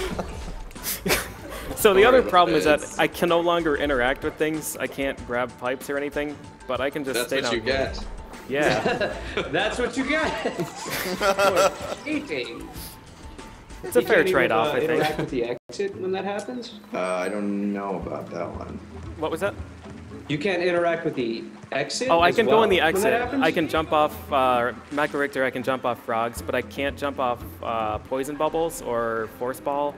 So the other problem is that I can no longer interact with things. I can't grab pipes or anything, but I can just stay down here. That's what you get. Yeah. That's what you get. For eating. It's a fair trade-off, I think. Interact with the exit when that happens? I don't know about that one. What was that? You can't interact with the exit? Oh, I as can well go in the when that exit. happens? I can jump off Mecha Richter. I can jump off frogs, but I can't jump off poison bubbles or force ball.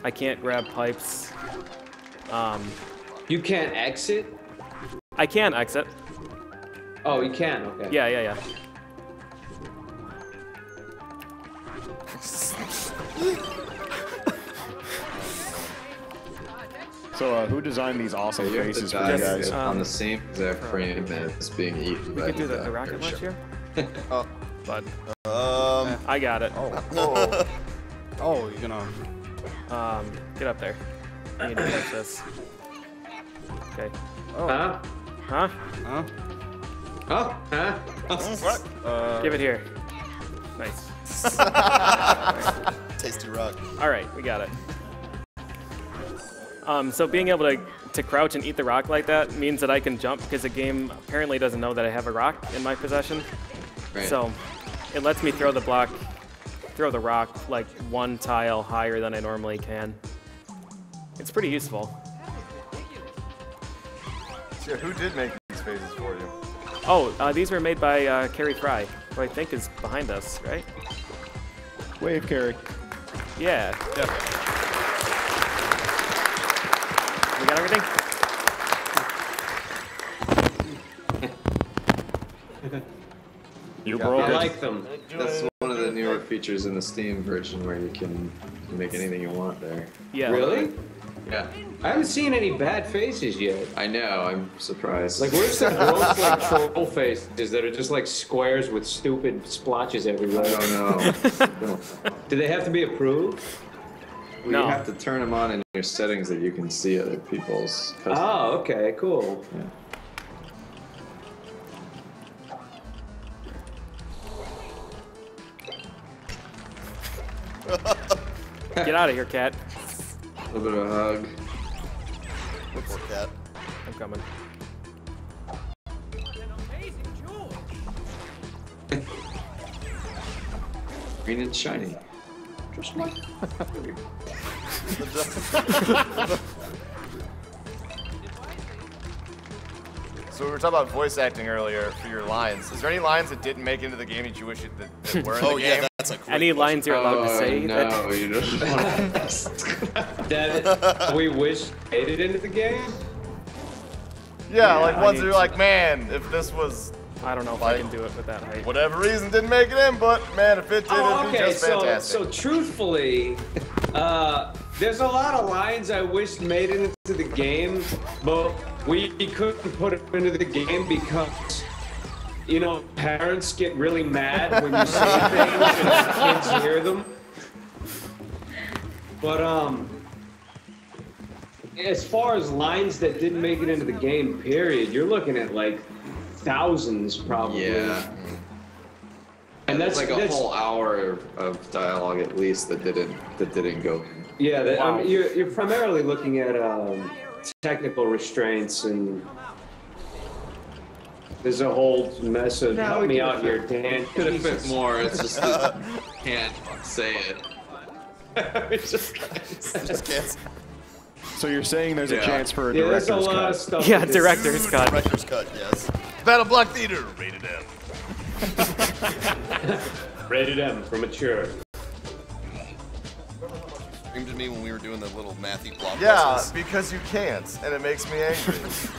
I can't grab pipes. You can't exit? I can exit. Oh, you can. Okay. Yeah. So, who designed these awesome You have faces to for you die guys? on the same exact frame as being eaten by We could do the the rocket launch here. But I got it. Oh, you're gonna. Get up there. I need to catch this. Okay. Huh? Huh? Huh? Oh, huh? What? Give it here. Nice. Tasty rock. All right, we got it. So being able to crouch and eat the rock like that means that I can jump because the game apparently doesn't know that I have a rock in my possession. Right. So it lets me throw the rock like one tile higher than I normally can. It's pretty useful. So who did make these phases for you? Oh, these were made by Carrie Fry, who I think is behind us, right? Wave, Carrie. Yeah. We got everything? You broke I it. like them. That's one of the newer features in the Steam version where you can make anything you want there. Yeah. Really? Yeah. I haven't seen any bad faces yet. I know, I'm surprised. Like, where's the gross, like, troll faces that are just like squares with stupid splotches everywhere? I don't know. Do they have to be approved? Well, No. You have to turn them on in your settings that you can see other people's custom. Oh, okay, cool. Get out of here, cat. A little bit of a hug. Poor cat. I'm coming. Green and shiny. Just like. So we were talking about voice acting earlier for your lines. Is there any lines that didn't make into the game that you wish that were in the game? Yeah, that's a great Any lines you're allowed to say? No, you don't. That we wish made it into the game? Yeah, like I ones need that are to- like, man, if this was I don't know if I can do it with that height. whatever reason didn't make it in, but man, if it did, it'd be just fantastic. So truthfully, there's a lot of lines I wish made it into the game, but we couldn't put it into the game because, you know, parents get really mad when you say things and kids hear them. But as far as lines that didn't make it into the game, period, you're looking at like thousands probably. Yeah. And that's like a whole hour of dialogue at least that didn't go. Yeah, Wow. you're primarily looking at technical restraints, and there's a whole mess of help me out here, Dan. Could have fit more. It's just that can't say it. It's just can't. So you're saying there's a Yeah. chance for a Yeah, there's director's a lot cut? of stuff. Yeah, with director's cut. Director's cut, yes. Battleblock Theater, rated M. Rated M for mature. Streamed in me when we were doing the little mathy block Yeah, puzzles? because you can't, and it makes me angry.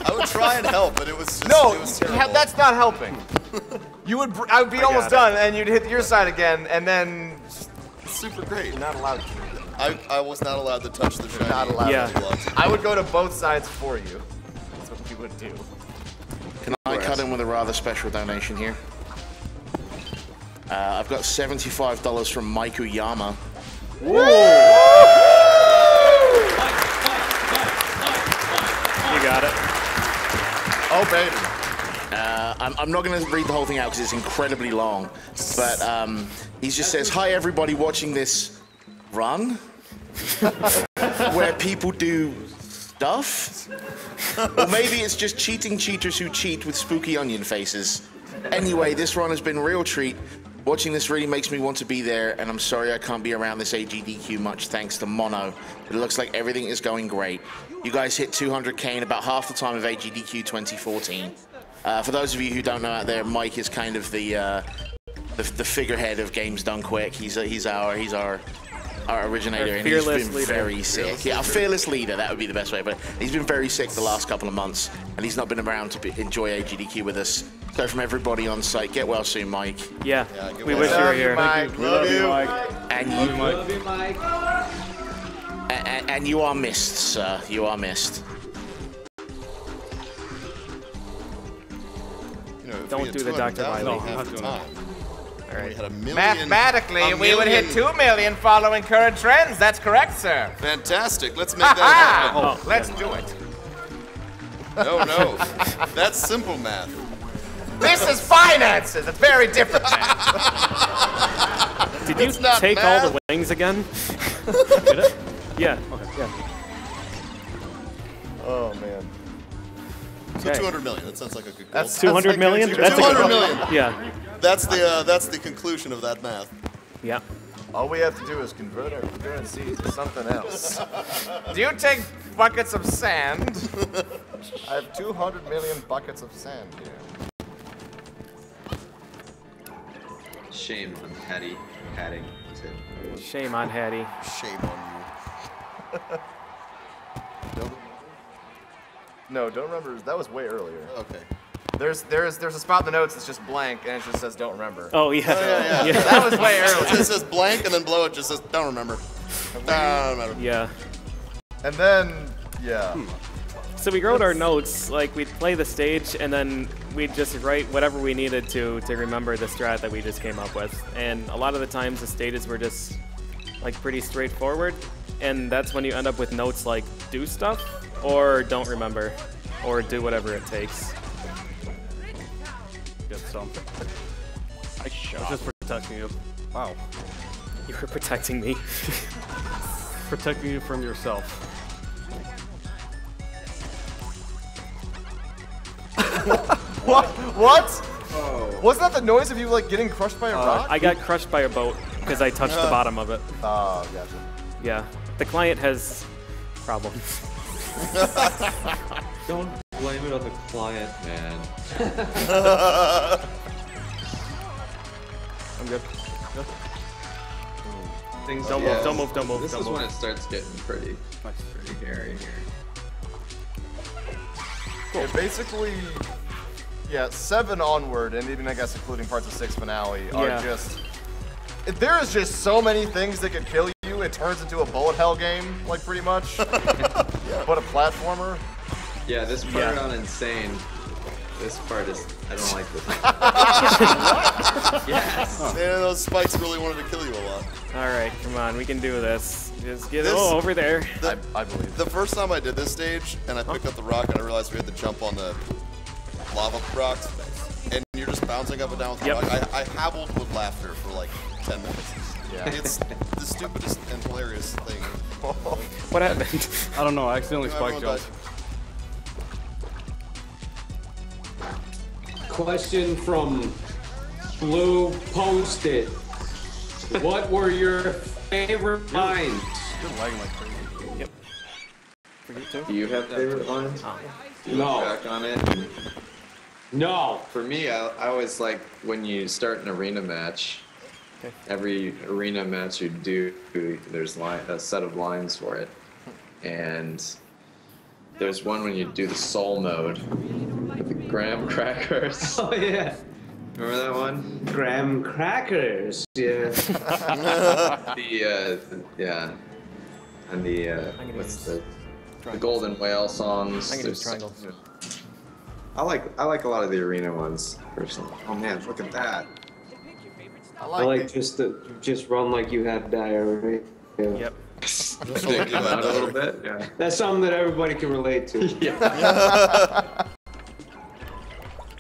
I would try and help, but it was just, No, it was terrible. that's not helping. I would be almost done, and you'd hit your side again, and then... It's super great. You're not allowed to. I was not allowed to touch the shiny. Not allowed Yeah. to. I would go to both sides for you. That's what you would do. Can I cut in with a rather special donation here? I've got $75 from Mike Uyama. You got it. Oh, baby. I'm not going to read the whole thing out because it's incredibly long, but he just says, "Hi everybody watching this run, where people do stuff, or maybe it's just cheating cheaters who cheat with spooky onion faces. Anyway, this run has been a real treat. Watching this really makes me want to be there, and I'm sorry I can't be around this AGDQ much thanks to Mono. It looks like everything is going great. You guys hit 200K in about half the time of AGDQ 2014. For those of you who don't know out there, Mike is kind of the figurehead of Games Done Quick. He's our originator, and he's been very sick. Yeah, a fearless leader, that would be the best way, but he's been very sick the last couple of months, and he's not been around to enjoy AGDQ with us. So from everybody on site, get well soon, Mike. Yeah, we wish you were here. Mike. Love you, Mike. And Love you, Mike. And you are missed, sir. You are missed. You know, if we Don't had do the Dr. 200,000 Wiley. half Not the doing time, Alright. we had a million. Mathematically, a we would hit million- 2 million following current trends. That's correct, sir. Fantastic. Let's make that happen. Oh, let's do it. No. That's simple math. This is finances. It's very different. Did you not take math. all the wings again? Did it? Yeah. Okay. Yeah. Oh, man. So Okay. 200 million. That sounds like a good goal. That's 200 million? That's a 200 good million. Yeah. That's the conclusion of that math. Yeah. All we have to do is convert our currency to something else. Do you take buckets of sand? I have 200 million buckets of sand here. Shame on Hattie. Shame on Hattie. Shame on you. No, don't remember. That was way earlier. Okay. There's a spot in the notes that's just blank, and it just says don't remember. Oh, yeah. Yeah. That was way earlier. It says blank, and then below it just says don't remember. Don't remember. Yeah. And then, yeah. So we wrote our notes, like we'd play the stage, and then we'd just write whatever we needed to remember the strat that we just came up with. And a lot of the times the stages were just like pretty straightforward, and that's when you end up with notes like do stuff, or don't remember, or do whatever it takes. Get some. I was just protecting you. Wow. You were protecting me. Protecting you from yourself. What? Oh. Wasn't that the noise of you like getting crushed by a rock? I got crushed by a boat because I touched the bottom of it. Oh, gotcha. Yeah. The client has problems. Don't blame it on the client, man. I'm good. Things Don't move. This is when it starts getting pretty hairy here. Yeah, basically, yeah, 7 onward, and even I guess including parts of 6 finale, are just... There is just so many things that could kill you, it turns into a bullet hell game, like, pretty much. But a platformer. Yeah, this part on Insane, this part is... I don't like this. Yes! Man, those spikes really wanted to kill you a lot. Alright, come on, we can do this. Just get over there. I believe. The first time I did this stage, and I picked up the rock, and I realized we had to jump on the lava rocks, and you're just bouncing up and down with the rock. I howled with laughter for like 10 minutes. Yeah. It's the stupidest and hilarious thing. What happened? I don't know, I accidentally spike jumped. Question from Blue Post-it. What were your favorite lines? You're lagging like crazy. Yep. For you too? Do you have favorite lines? Do you No. look back on it? No. For me, I always like when you start an arena match Every arena match you do, there's a set of lines for it. And there's one when you do the soul mode with the graham crackers. Oh, yeah. Remember that one? Graham crackers, yeah. Yeah. And what's the Golden Whale songs. I'm gonna use triangle. I like a lot of the arena ones personally. Oh man, look at that. I like just run like you have diarrhea. Yep. Out a little bit. Yeah. That's something that everybody can relate to. Yeah.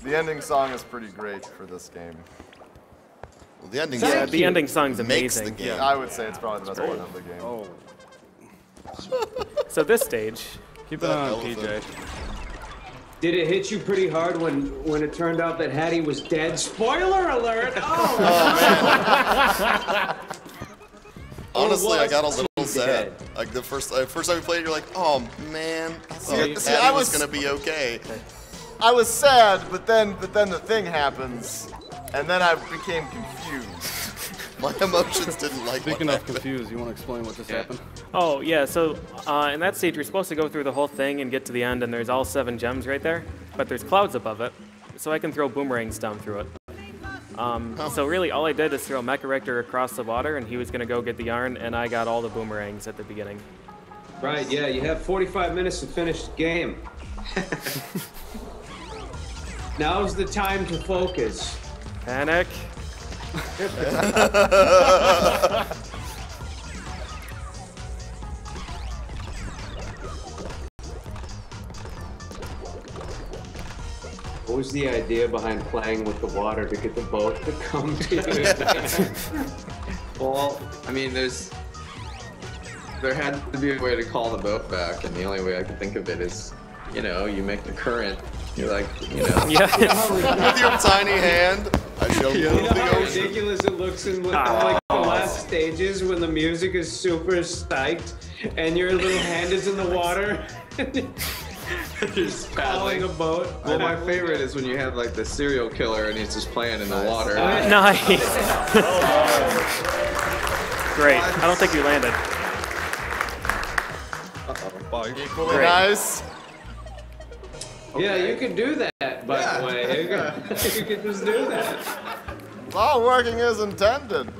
The ending song is pretty great for this game. Well, the ending. Yeah, the ending song's makes amazing. the game. Yeah, I would say it's probably the best part of the game. Oh. So this stage. Keep it on, PJ. Did it hit you pretty hard when it turned out that Hattie was dead? Spoiler alert! Oh, man. Honestly, I got a little sad. Like the first time we played, you're like, oh man, Hattie was gonna be okay. I was sad, but then the thing happens, and then I became confused. My emotions didn't like. Speaking of confused, you want to explain what just happened? Oh, yeah, so in that stage, you're supposed to go through the whole thing and get to the end, and there's all 7 gems right there, but there's clouds above it, so I can throw boomerangs down through it. So really, all I did is throw Mecha Richter across the water, and he was going to go get the yarn, and I got all the boomerangs at the beginning. right, yeah, you have 45 minutes to finish the game. Now's the time to focus. Panic. What was the idea behind playing with the water to get the boat to come to you? Well, I mean, there had to be a way to call the boat back, and the only way I could think of it is, you make the current. You're like, Yeah. With your tiny hand, I shall You move know the how ocean. ridiculous it looks in like the last stages when the music is super psyched and your little hand is in the water. You're just paddling a boat. Well, my favorite is when you have like the serial killer and he's just playing in the water. Nice. Great. I don't think you landed. Equally nice. Yeah, you could do that, by the way. You could just do that. It's all working as intended.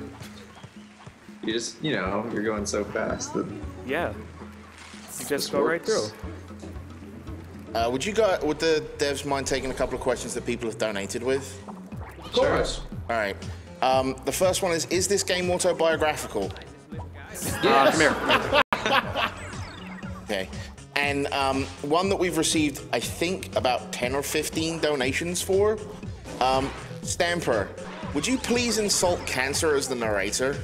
You just, you're going so fast that. Yeah. You just go right through. Would the devs mind taking a couple of questions that people have donated with? Of course. All right. The first one is this game autobiographical? Come here. Okay. And one that we've received, I think, about 10 or 15 donations for. Stamper, would you please insult Cancer as the narrator?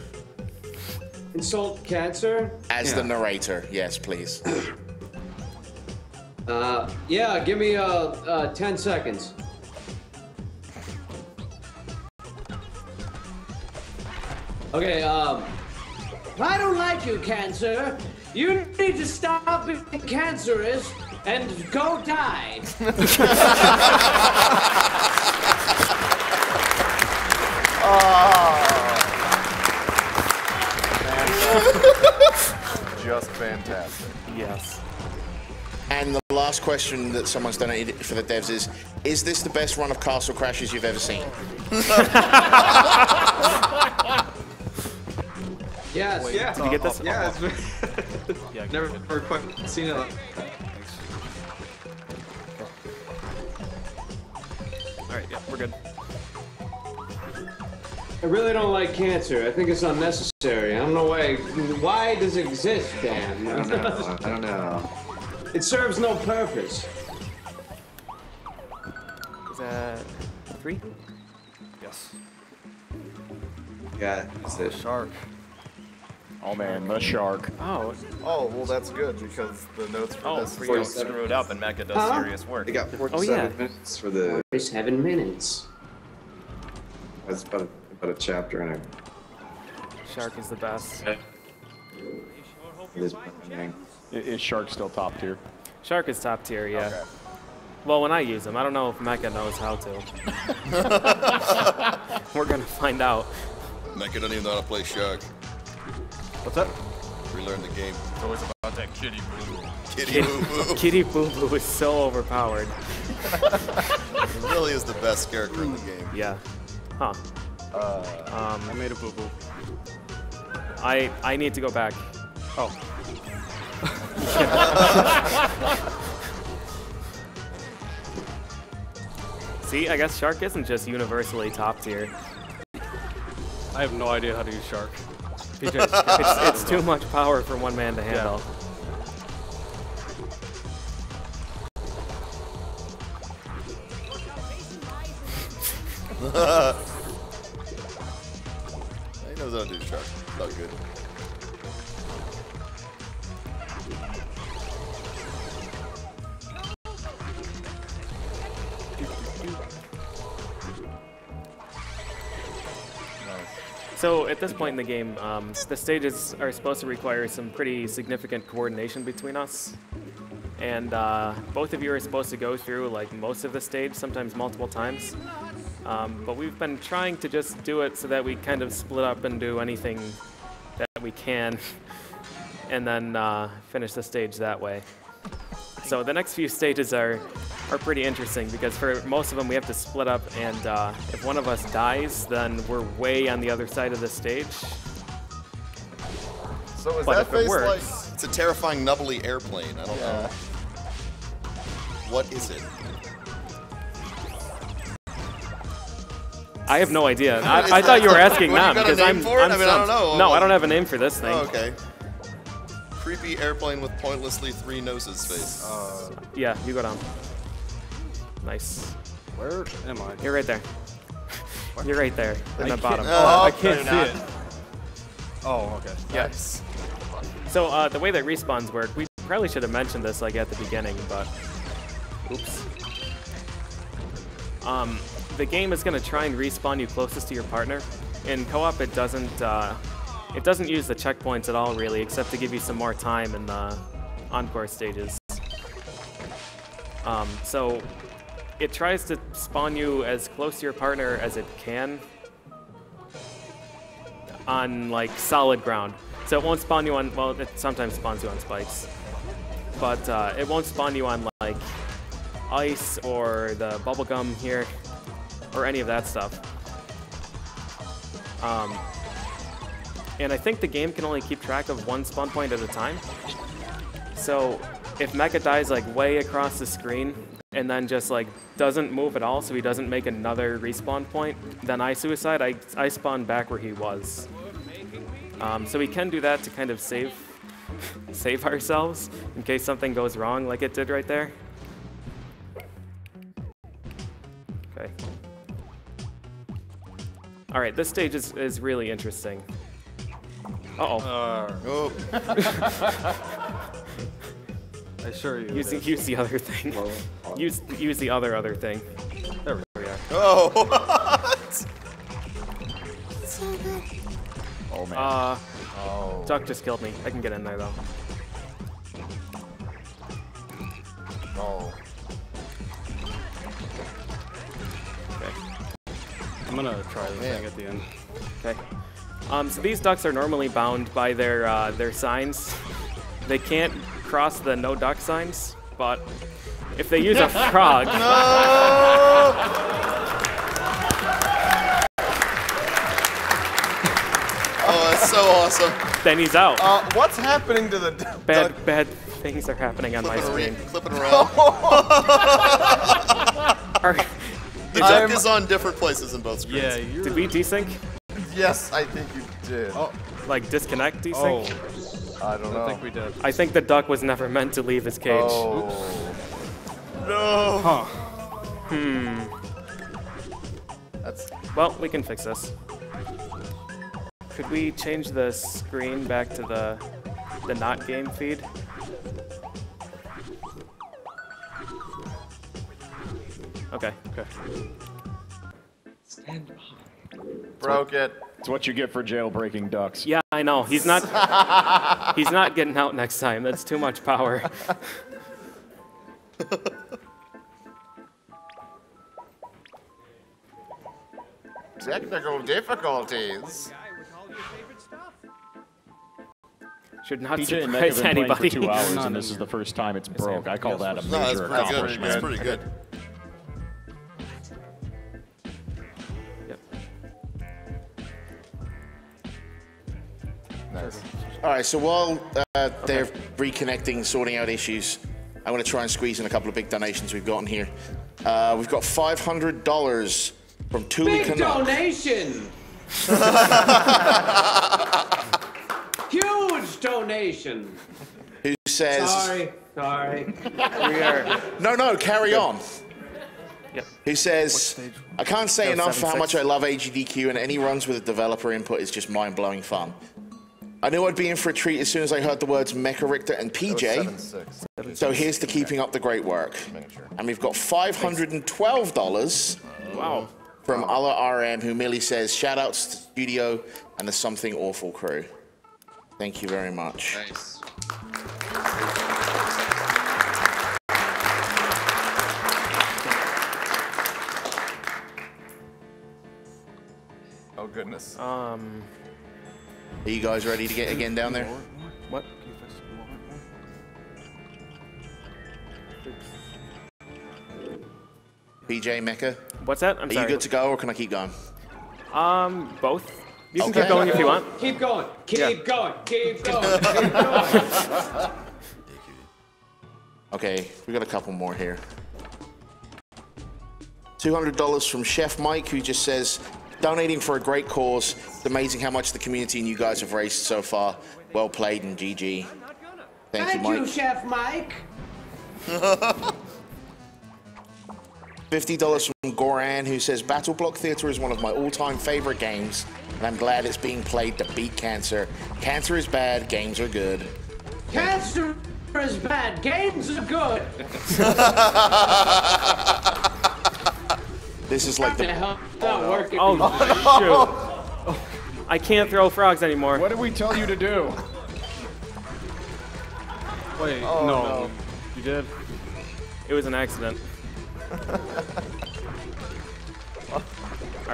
Insult Cancer? As the narrator, yes, please. Yeah, give me 10 seconds. Okay, I don't like you, Cancer. You need to stop being cancerous and go die. Just fantastic. Yes. And the last question that someone's donated for the devs is this the best run of Castle Crashes you've ever seen? Yes. Yeah. Did you get this? Yeah. It's never quite seen it. All right, yeah, we're good. I really don't like cancer. I think it's unnecessary. I don't know why. Why does it exist, Dan? I don't know. It serves no purpose. Is that 3? Yes. Yeah, it's a Shark. Oh man, the shark. Oh. Oh, well, that's good because the notes for this for don't you. screwed up and Mecha does serious work. They got 47 minutes for the. 47 minutes. That's about a chapter and a. Shark is the best. Is Shark still top tier? Shark is top tier, yeah. Okay. Well, when I use him, I don't know if Mecha knows how to. We're gonna find out. Mecha don't even know how to play Shark. What's that? Relearn the game. It's always about that kitty boo boo. Kitty boo boo. Kitty Boo Boo is so overpowered. It really is the best character in the game. Yeah. Huh. I made a boo boo. I need to go back. Oh. See, I guess Shark isn't just universally top tier. I have no idea how to use Shark. It's too much power for one man to handle. He knows how to do Shark. Not good. So at this point in the game, the stages are supposed to require some pretty significant coordination between us. And both of you are supposed to go through like most of the stage, sometimes multiple times. But we've been trying to just do it so that we kind of split up and do anything that we can and then finish the stage that way. So the next few stages are pretty interesting because for most of them we have to split up, and if one of us dies, then we're way on the other side of the stage. So is But that if it face works- like... It's a terrifying nubbly airplane. I don't know. What is it? I have no idea. Is I that- thought you were asking what, them you got a because name for it? I'm I mean, I don't stumped. know. No, I don't have a name for this thing. Oh, okay. Creepy airplane with pointlessly 3 noses face. Yeah, you go down. Nice. Where am I? You're right there. You're right there in the bottom. I can't see it. Oh, okay. Yes. So the way that respawns work, we probably should have mentioned this like at the beginning, but oops. The game is going to try and respawn you closest to your partner. In co-op, it doesn't use the checkpoints at all really, except to give you some more time in the encore stages. So it tries to spawn you as close to your partner as it can on like solid ground. So it won't spawn you on, well, it sometimes spawns you on spikes, but it won't spawn you on like ice or the bubblegum here or any of that stuff. And I think the game can only keep track of one spawn point at a time. So if Mecha dies like way across the screen and then just like doesn't move at all, so he doesn't make another respawn point, then I suicide, I spawn back where he was. So we can do that to kind of save ourselves in case something goes wrong like it did right there. Okay. All right, this stage is really interesting. Uh-oh. I assure you. Use the other thing. Use the other thing. There we are. Oh, what? So good. Oh man. Duck just killed me. I can get in there though. Oh. Okay. I'm gonna try the thing at the end. Okay. So these ducks are normally bound by their signs. They can't cross the no duck signs, but if they use a frog. Oh, that's so awesome. Then he's out. What's happening to the bad things are happening on my screen. Flipping around. The duck is on different places in both screens. Yeah, Did we desync? Yes, I think you did. Oh, like disconnect desync? Oh, I don't know. I think we did. I think the duck was never meant to leave his cage. Oh. No. Huh. That's. Well, we can fix this. Could we change the screen back to the not game feed? Okay. Okay. Stand behind. Broke it. It's what you get for jailbreaking ducks. Yeah, I know. He's not getting out next time. That's too much power. Technical difficulties. Should not PJ and Mecha have surprise been anybody. playing for 2 hours, and this is the first time it's broke. I call that a No, major accomplishment. That's pretty good. Nice. All right, so while they're reconnecting, sorting out issues, I'm going to try and squeeze in a couple of big donations we've gotten here. We've got $500 from Tuli Big Canuck. donation! Huge donation! Who says... Sorry. No, carry on. Yep. Who says, I can't say enough for how 7-6. much I love AGDQ, and any runs with a developer input is just mind-blowing fun. I knew I'd be in for a treat as soon as I heard the words Mecha, Richter, and PJ. So here's to keeping up the great work. And we've got $512 Wow. from Allah RM, who merely says, shout outs to the studio and the Something Awful crew. Thank you very much. Nice. Oh, goodness. Are you guys ready to get again down there? What? PJ, Mecha? What's that? I'm Are sorry. you good to go, or can I keep going? Both. You can Okay. keep going if you want. Keep going. Keep Yeah. going. Keep going. Keep going. Okay, we got a couple more here. $200 from Chef Mike, who just says, donating for a great cause. It's amazing how much the community and you guys have raised so far. Well played and GG. Thank you, Mike. Chef Mike. $50 from Goran, who says, Battleblock Theater is one of my all-time favorite games, and I'm glad it's being played to beat cancer. Cancer is bad, games are good. Cancer is bad. Games are good. This is like the... Not working. Oh, shoot. I can't throw frogs anymore. What did we tell you to do? Wait, Oh, no. You did? It was an accident. All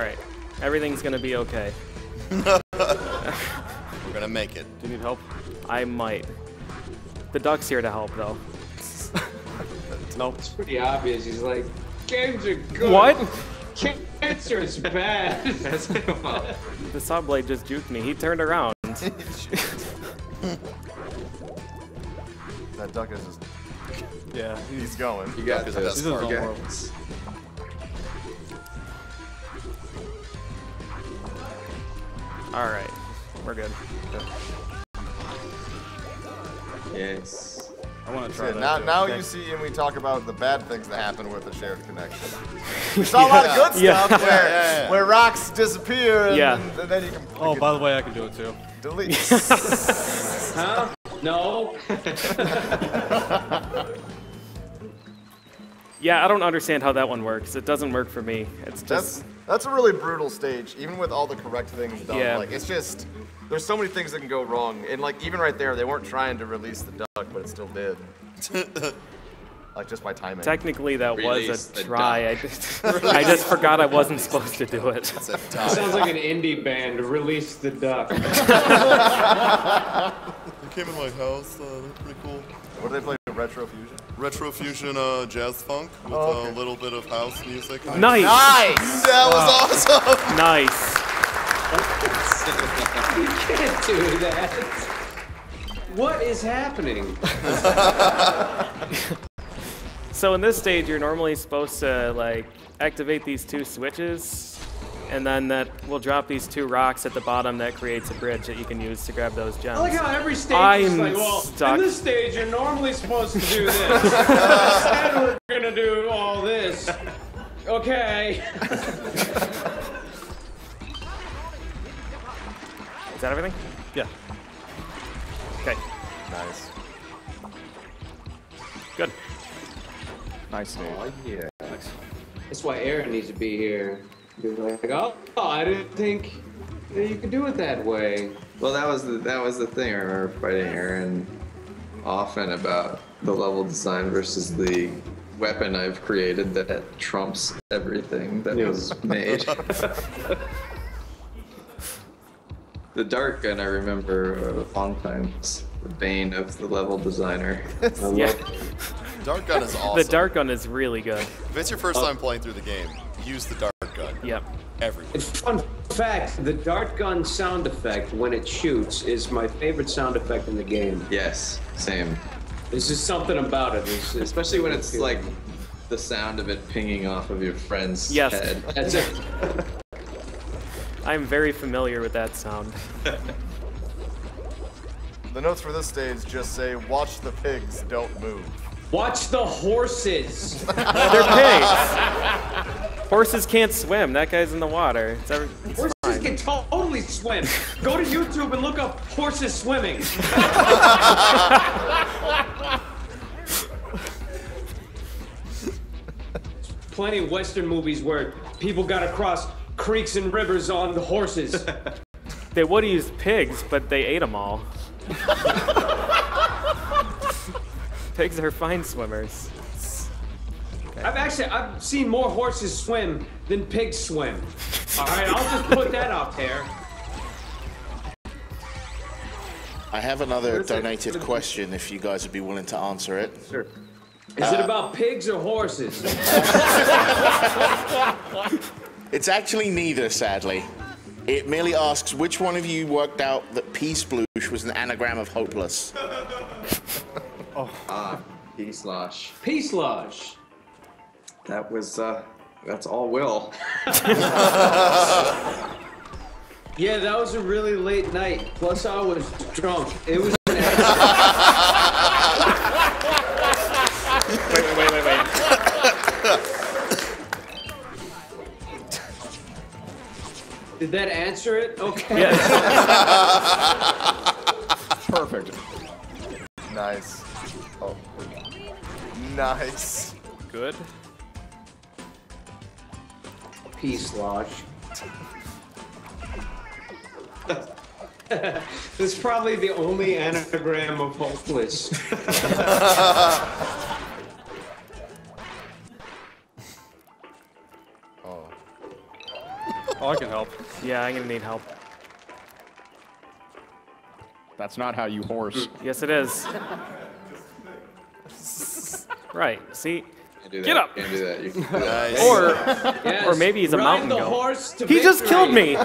right. Everything's going to be okay. We're gonna make it. Do you need help? I might. The duck's here to help, though. Nope. It's pretty obvious. He's like, games are good. What? Cancer is bad. The saw blade just juked me. He turned around. That duck is just... Yeah. He's going. You got Duck is this. the best part. Forget. All right. We're good. Yes. I want to try Yeah, that. now too. you see, and we talk about the bad things that happen with a shared connection. We saw a lot of good stuff where rocks disappear, and then you can. Oh, by the way, I can do it too. Delete. Huh? No. Yeah, I don't understand how that one works. It doesn't work for me. It's just... That's a really brutal stage, even with all the correct things done. Yeah. Like, it's just, there's so many things that can go wrong. And like, even right there, they weren't trying to release the duck, but it still did. Like, just by timing. Technically, that Release was the a try. I just forgot I wasn't supposed to do it. Sounds like an indie band. Release the duck. They came in my house. They're pretty cool. What do they play? Retro Fusion? Retro Fusion jazz funk with a little bit of house music. Nice. Nice. That was awesome. Nice. You can't do that. What is happening? So in this stage, you're normally supposed to like activate these two switches, and then that will drop these two rocks at the bottom that creates a bridge that you can use to grab those gems. I like how every stage is like, well, stuck. in this stage, you're normally supposed to do this. Instead, we're gonna do all this. Okay. Is that everything? Yeah. Okay. Nice. Good. Nice stage. Oh, yeah. That's why Aaron needs to be here. Be like, oh, I didn't think that you could do it that way. Well, that was the thing. I remember fighting Aaron often about the level design versus the weapon I've created that trumps everything that was made. The dart gun I remember a long time the bane of the level designer. Yeah. Dart gun is awesome. The dart gun is really good. If it's your first time playing through the game, use the dart gun. Yep. Everywhere. Fun fact, the dart gun sound effect when it shoots is my favorite sound effect in the game. Yes, same. There's just something about it. Especially when it's like the sound of it pinging off of your friend's head. That's it. I'm very familiar with that sound. The notes for this stage just say, watch the pigs, don't move. Watch the horses. They're pigs. Horses can't swim. That guy's in the water. It's Horses fine. can totally swim. Go to YouTube and look up horses swimming. Plenty of Western movies where people got to cross creeks and rivers on the horses. They would have used pigs, but they ate them all. Pigs are fine swimmers. Okay. I've seen more horses swim than pigs swim. All right, I'll just put that out there. I have another donated question if you guys would be willing to answer it. Sure. Is it about pigs or horses? It's actually neither, sadly. It merely asks which one of you worked out that P-sploosh was an anagram of hopeless. P-slosh. P-slosh. That was, that's all Will. Yeah, that was a really late night. Plus, I was drunk. It was an Wait. Did that answer it? Okay. Yes. Perfect. Nice. Oh. Nice. Good. P-slosh. That's probably the only anagram of hopeless. Oh, I can help. Yeah, I'm gonna need help. That's not how you horse. Yes, it is. Right. See. Do Get that. up. Can't do that. You can do that. Or maybe he's a Ride mountain the goat. horse to He just victory. killed me.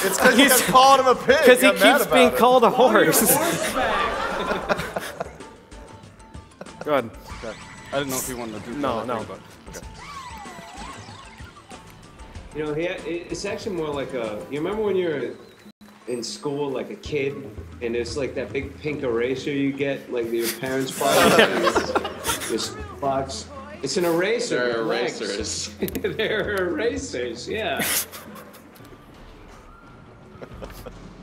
It's because you kept calling him a pig. Because he I'm mad keeps about being it. called a horse. Good. Okay. I didn't know if you wanted to do No, that no. thing, but okay. You know, it's actually more like a. You remember when you were in school, like a kid, and it's like that big pink eraser you get, like your parents buy. This box. It's an eraser. They're with legs. erasers. They're erasers. Yeah.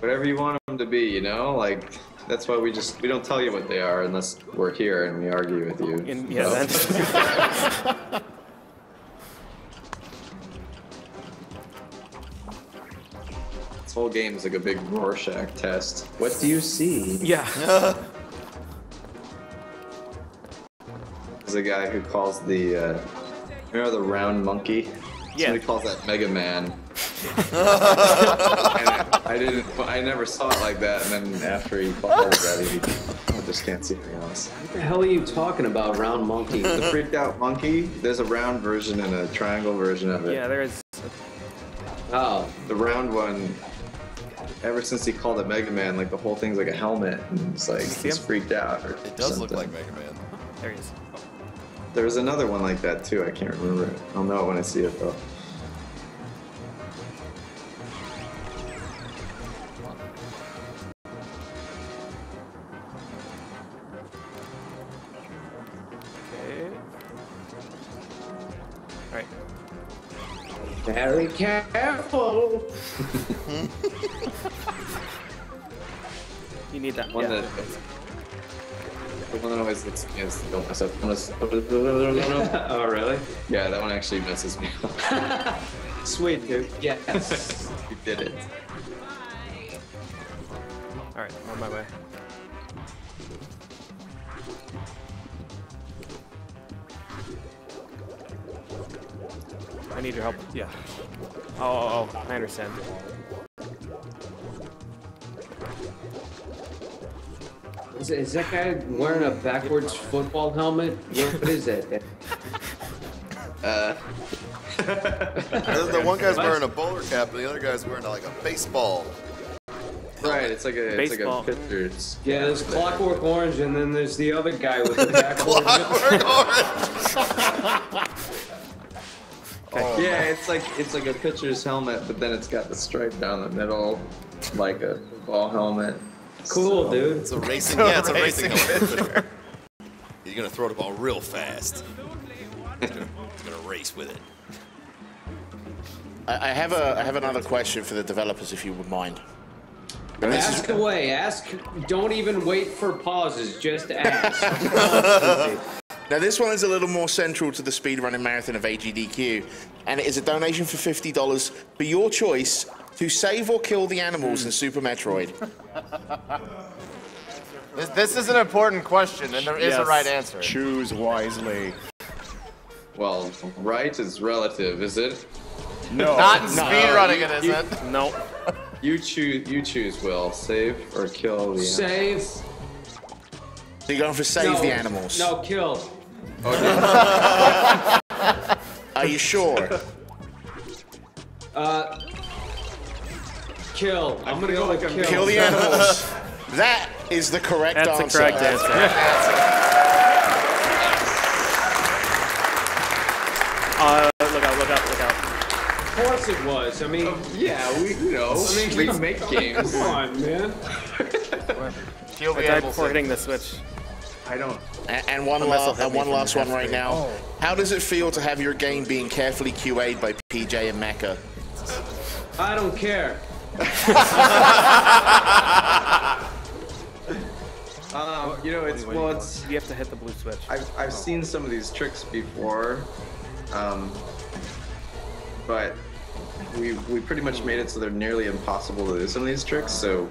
Whatever you want them to be, you know? Like, that's why we don't tell you what they are unless we're here and we argue with you. Yeah, that's... This whole game is like a big Rorschach test. What do you see? Yeah. There's a guy who calls the, remember the round monkey? Yeah. Somebody calls that Mega Man. I never saw it like that, and then after he called it that, I just can't see anything else. What the hell are you talking about, round monkey? The freaked out monkey, there's a round version and a triangle version of it. Yeah, there is. Oh, the round one, ever since he called it Mega Man, like the whole thing's like a helmet, and it's like, he's freaked out. Or It does look something. like Mega Man. There he is. There was another one like that too, I can't remember it. I'll know it when I see it though. Okay. Alright. Very careful. You need that. One Yeah. that, the one that always gets me is don't mess up. Oh, really? Yeah, that one actually messes me up. Sweet, dude. Yes. You did it. Alright, I'm on my way. I need your help. Yeah. Oh, I understand. is that guy wearing a backwards football helmet? What is that? The one guy's wearing a bowler cap, and the other guy's wearing like a baseball. Right, it's like a pitcher. Yeah, there's Clockwork Orange, and then there's the other guy with the backwards. Yeah, it's like a pitcher's helmet, but then it's got the stripe down the middle, like a ball helmet. Cool, dude. It's a racing. Yeah, it's a racing helmet. You're gonna throw the ball real fast. It's gonna race with it. I have another question for the developers, if you would mind. Ask away. Ask. Don't even wait for pauses. Just ask. Now this one is a little more central to the speedrunning marathon of AGDQ, and it is a donation for $50 for your choice to save or kill the animals in Super Metroid. This is an important question, and there is a right answer. Choose wisely. Well, right is relative, is it? No. Not in speedrunning, it isn't. No. You choose, Will. Save or kill the animals? Save. So you're going for save the animals? No, kill. Are you sure? Kill. I'm gonna go with kill. Kill the animals. That is the correct answer. That's the correct answer. Look out, look out, look out. Of course it was. I mean, yeah, we make games. Come on, man. I died before hitting the switch. I don't. And one last one right now. How does it feel to have your game being carefully QA'd by PJ and Mecha? I don't care. You know, it's you have to hit the blue switch. I've seen some of these tricks before, but we pretty much made it so they're nearly impossible to do some of these tricks. So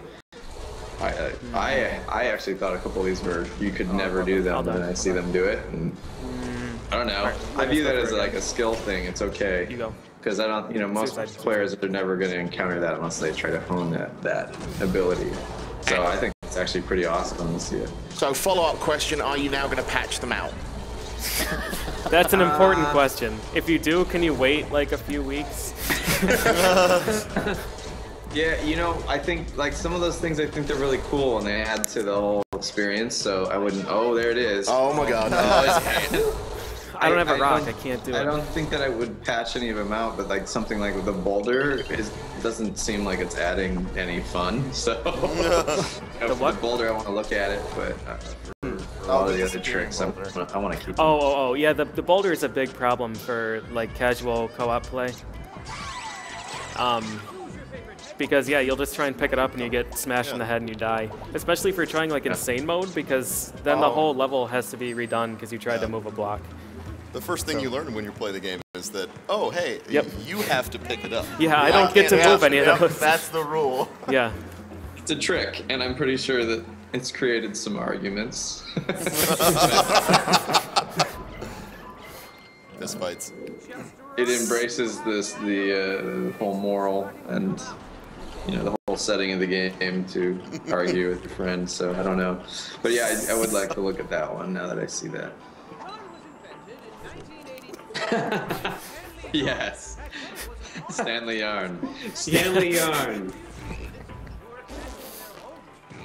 I actually thought a couple of these were you could never do them, and then I see them do it, and I don't know. I view that as like a skill thing. It's okay. You go. Because I don't, most players are never going to encounter that unless they try to hone that ability. So I think it's actually pretty awesome to see it. So follow-up question, are you now going to patch them out? That's an important question. If you do, can you wait like a few weeks? Yeah, I think like some of those things I think they're really cool and they add to the whole experience. So I wouldn't. Oh, there it is. Oh my God. I don't have a rock. I can't do it. I don't think that I would patch any of them out, but like something like with the boulder doesn't seem like it's adding any fun. So the boulder, I want to look at it, but for all of the other tricks, I want to keep. Oh, yeah. The boulder is a big problem for like casual co-op play. Because yeah, you'll just try and pick it up and you get smashed in the head and you die. Especially if you're trying like insane mode, because then the whole level has to be redone because you tried to move a block. The first thing you learn when you play the game is that, oh, hey, you have to pick it up. Yeah, I don't get to move any of those. That's the rule. Yeah. It's a trick, and I'm pretty sure that it's created some arguments. Fist fights. It embraces the whole moral and the whole setting of the game to argue with your friends. So I don't know, but yeah, I would like to look at that one now that I see that. Yes, Stanley Yarn. Stanley Yarn.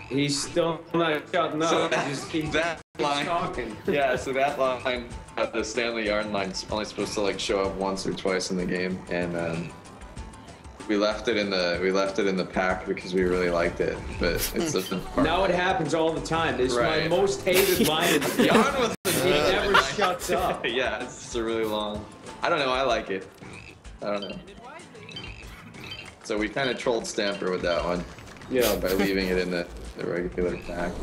He's still not shutting up. So He's that line, talking. Yeah, so that line, the Stanley Yarn line's only supposed to like show up once or twice in the game, and we left it in the pack because we really liked it. But it's just now it happens all the time. It's my most hated line in the game. Yarn with the He never shuts up. Yeah, it's just a really long. I don't know. I like it. I don't know. So we kind of trolled Stamper with that one. Yeah, by leaving it in the regular pack.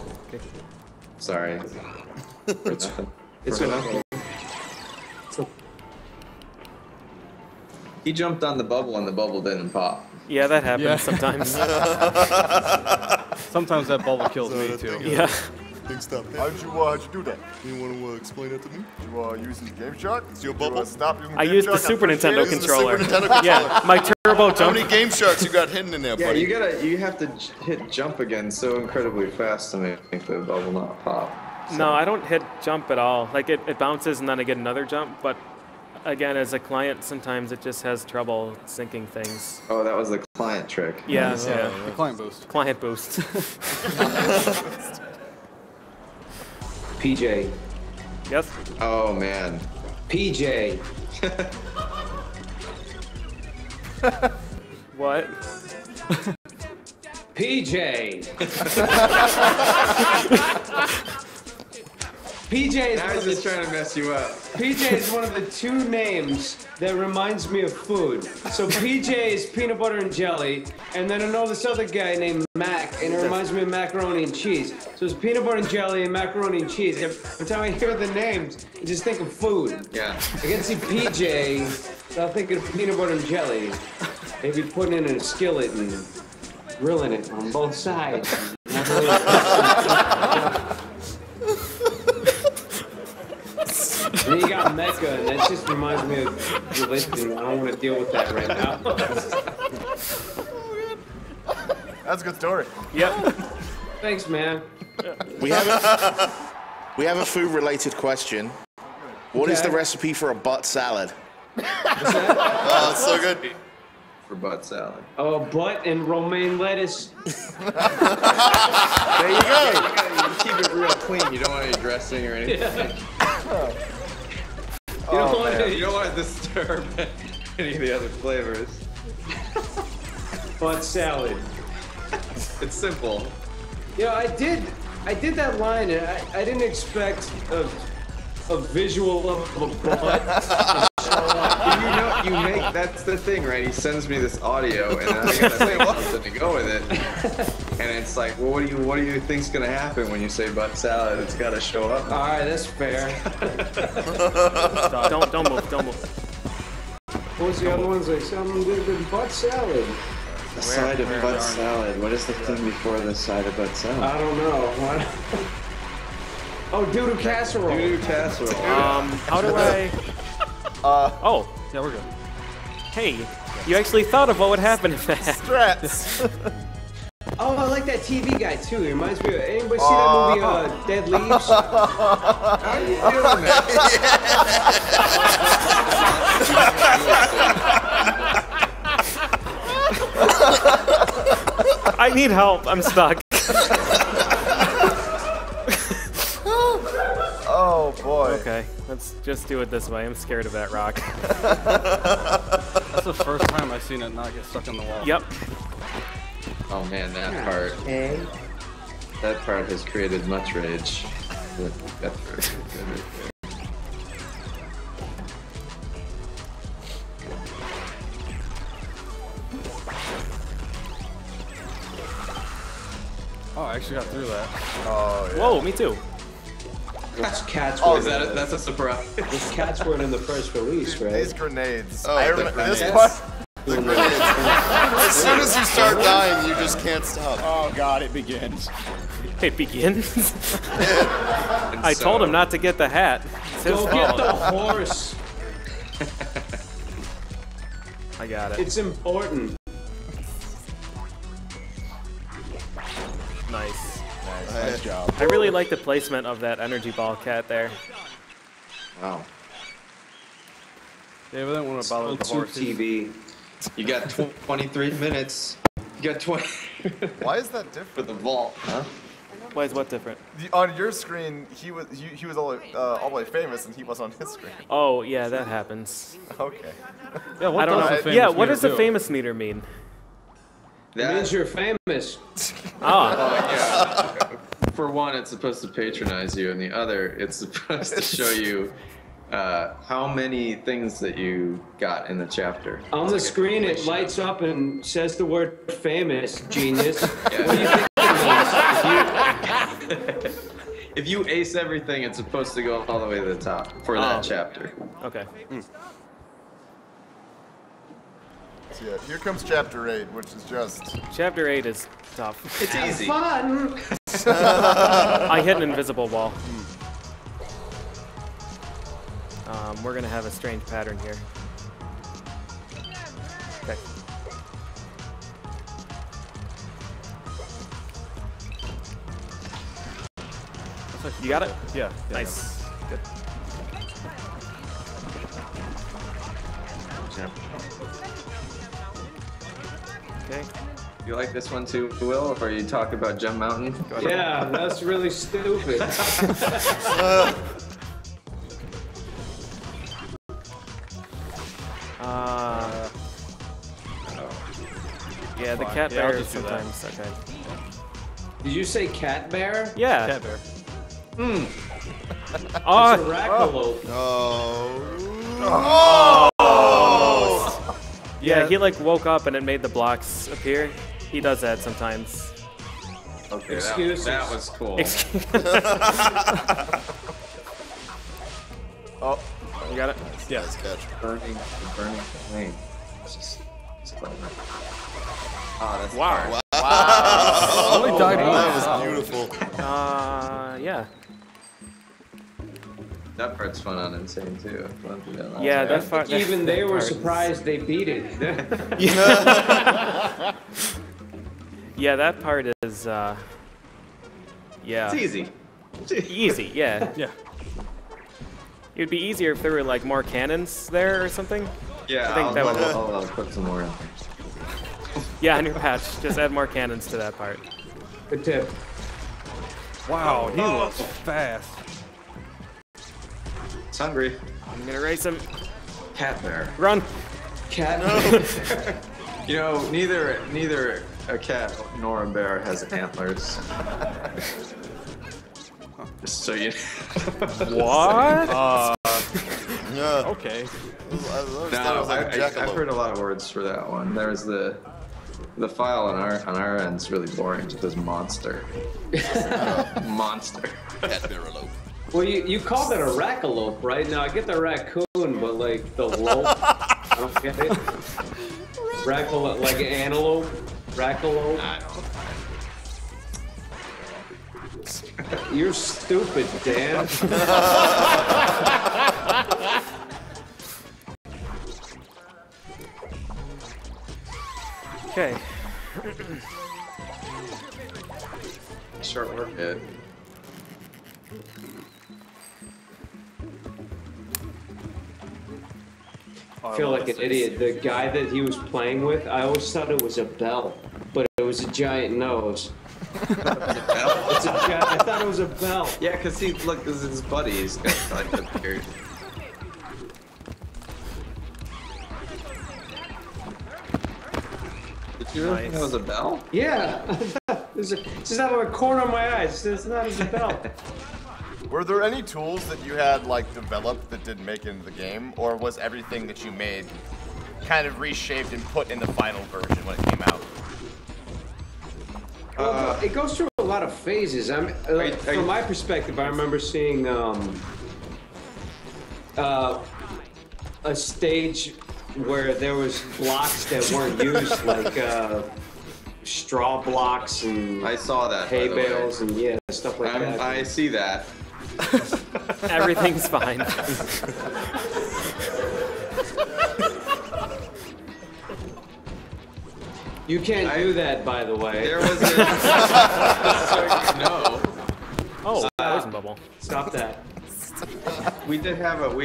Sorry. It's okay. He jumped on the bubble and the bubble didn't pop. Yeah, that happens sometimes. Sometimes that bubble kills me too. Yeah. Things stop. How'd you do that? You want to explain it to me? You using the Game Shark? Is your bubble? Stop using I used the Super Nintendo controller. The Super Nintendo controller. Yeah, my turbo jump. How many Game Sharks you got hidden in there, Yeah, buddy? you have to hit jump again so incredibly fast to make the bubble not pop. No, I don't hit jump at all. Like it bounces and then I get another jump, but again, as a client, sometimes it just has trouble syncing things. Oh, that was the client trick. Yeah, Nice. yeah. The client boost. Client boost. PJ. Yes. Oh man. PJ. What? PJ. PJ is I was just trying to mess you up. PJ is one of the two names that reminds me of food. So PJ is peanut butter and jelly, and then I know this other guy named Mac, and it reminds me of macaroni and cheese. So it's peanut butter and jelly and macaroni and cheese. Every time I hear the names, I just think of food. Yeah. I can see PJ, so I'll think of peanut butter and jelly. Maybe putting it in a skillet and grilling it on both sides. And then you got Mecha, and that just reminds me of religion. I don't want to deal with that right now. That's a good story. Yep. Thanks, man. We have a food-related question. What is the recipe for a butt salad? Oh, it's so good. For butt salad. Oh, butt and romaine lettuce. There you go. You keep it real clean. You don't want any dressing or anything. Yeah. You don't want to disturb any of the other flavors. Butt salad. It's simple. Yeah, I did that line, and I didn't expect a visual of a butt. You make, that's the thing, right? He sends me this audio, and I gotta say something to go with it. And it's like, well, what do you think's gonna happen when you say butt salad? It's gotta show up. All right, that's fair. Don't move. What was the other ones like? Something good with butt salad. The side of butt salad. What is the thing before the side of butt salad? I don't know. What? Oh, doo-doo casserole. Doo-doo casserole. How do I? Oh. Yeah, we're good. Hey, you actually thought of what would happen if that. Strats. Oh, I like that TV guy too. He reminds me of. Anybody see that movie, Dead Leaves? How are you doing I need help. I'm stuck. Oh boy. Okay, let's just do it this way. I'm scared of that rock. That's the first time I've seen it not get stuck on the wall. Yep. Oh man, that part. Okay. That part has created much rage. Oh, I actually got through that. Oh yeah. Whoa, me too. Cats Oh, were is that that's a surprise. the cats weren't in the first release, right? These grenades. Oh, I the remember this grenades. part. The grenades. As soon as you start dying, you just can't stop. Oh god, it begins. It begins. I told him not to get the hat. It's his Go fault. get the horse. I got it. It's important. Nice. Nice job. I really like the placement of that energy ball cat there. Wow. David, I don't want to bother the horses. TV. You got 23 minutes. You got 20. Why is that different? For the vault, huh? Why is what different? On your screen, he was all the way famous, and he was on his screen. Oh yeah, that happens. Okay. Yeah, what I don't does know. the famous Yeah, what meter does the do? famous meter mean? That means you're famous. Ah. Yeah. For one, it's supposed to patronize you, and the other, it's supposed to show you how many things that you got in the chapter. On the screen, it lights up and says the word famous, genius. What do you think it means? If you ace everything, it's supposed to go all the way to the top for that chapter. Okay. So yeah, here comes Chapter 8, which is just... Chapter 8 is tough. It's easy. Fun. I hit an invisible wall. We're going to have a strange pattern here. Okay. You got it? Yeah. Nice. Good. Okay. You like this one too, Will, or you talk about Jump Mountain? Yeah, that's really stupid. Yeah, the cat bear is sometimes okay. Did you say cat bear? Yeah. Cat bear. Hmm. Oh. It's a rackalope. Oh. Yeah, he like woke up and it made the blocks appear. He does that sometimes. Okay, Excuses. that was cool. Oh, you got it? Yeah. Nice catch. Burning flame. It's clever. Oh, that's Wow. Wow. Only died That once. was beautiful. Yeah. That part's fun on Insane too. Yeah, that part. Even they were surprised they beat it. Yeah, that part is. Yeah. It's easy. Easy, yeah. Yeah. It would be easier if there were like more cannons there or something. Yeah, I think that would. I'll put some more in. Yeah, on your patch, just add more cannons to that part. Good tip. Wow, he looks fast. It's hungry. I'm gonna race him. Cat bear. Run. Cat. You know, neither a cat nor a bear has antlers. Just so you. What? Yeah. Okay. No, I've heard a lot of words for that one. There's the file on our end's really boring. It says monster. Monster. Cat bearalope. Well, you call that a rackalope, right? Now I get the raccoon, but like the lope, I don't get it. Rackalope, like an antelope, rackalope. I don't. You're stupid, Dan. Okay. Short work hit. I feel like an idiot. The guy that he was playing with, I always thought it was a bell, but it was a giant nose. I thought it was a bell. Yeah, because look, this is his buddy. He's got like a beard. Did you really think it was a bell? Yeah. It's just out of the corner of my eyes. It's not as a bell. Were there any tools that you had like developed that didn't make it into the game, or was everything that you made kind of reshaped and put in the final version when it came out? Well, it goes through a lot of phases. From my perspective, I remember seeing a stage where there was blocks that weren't used, like straw blocks and I saw that. hay bales and yeah, stuff like that. I see that. Everything's fine. You can't do that, by the way. There was a no. Oh, poison bubble. Stop that. We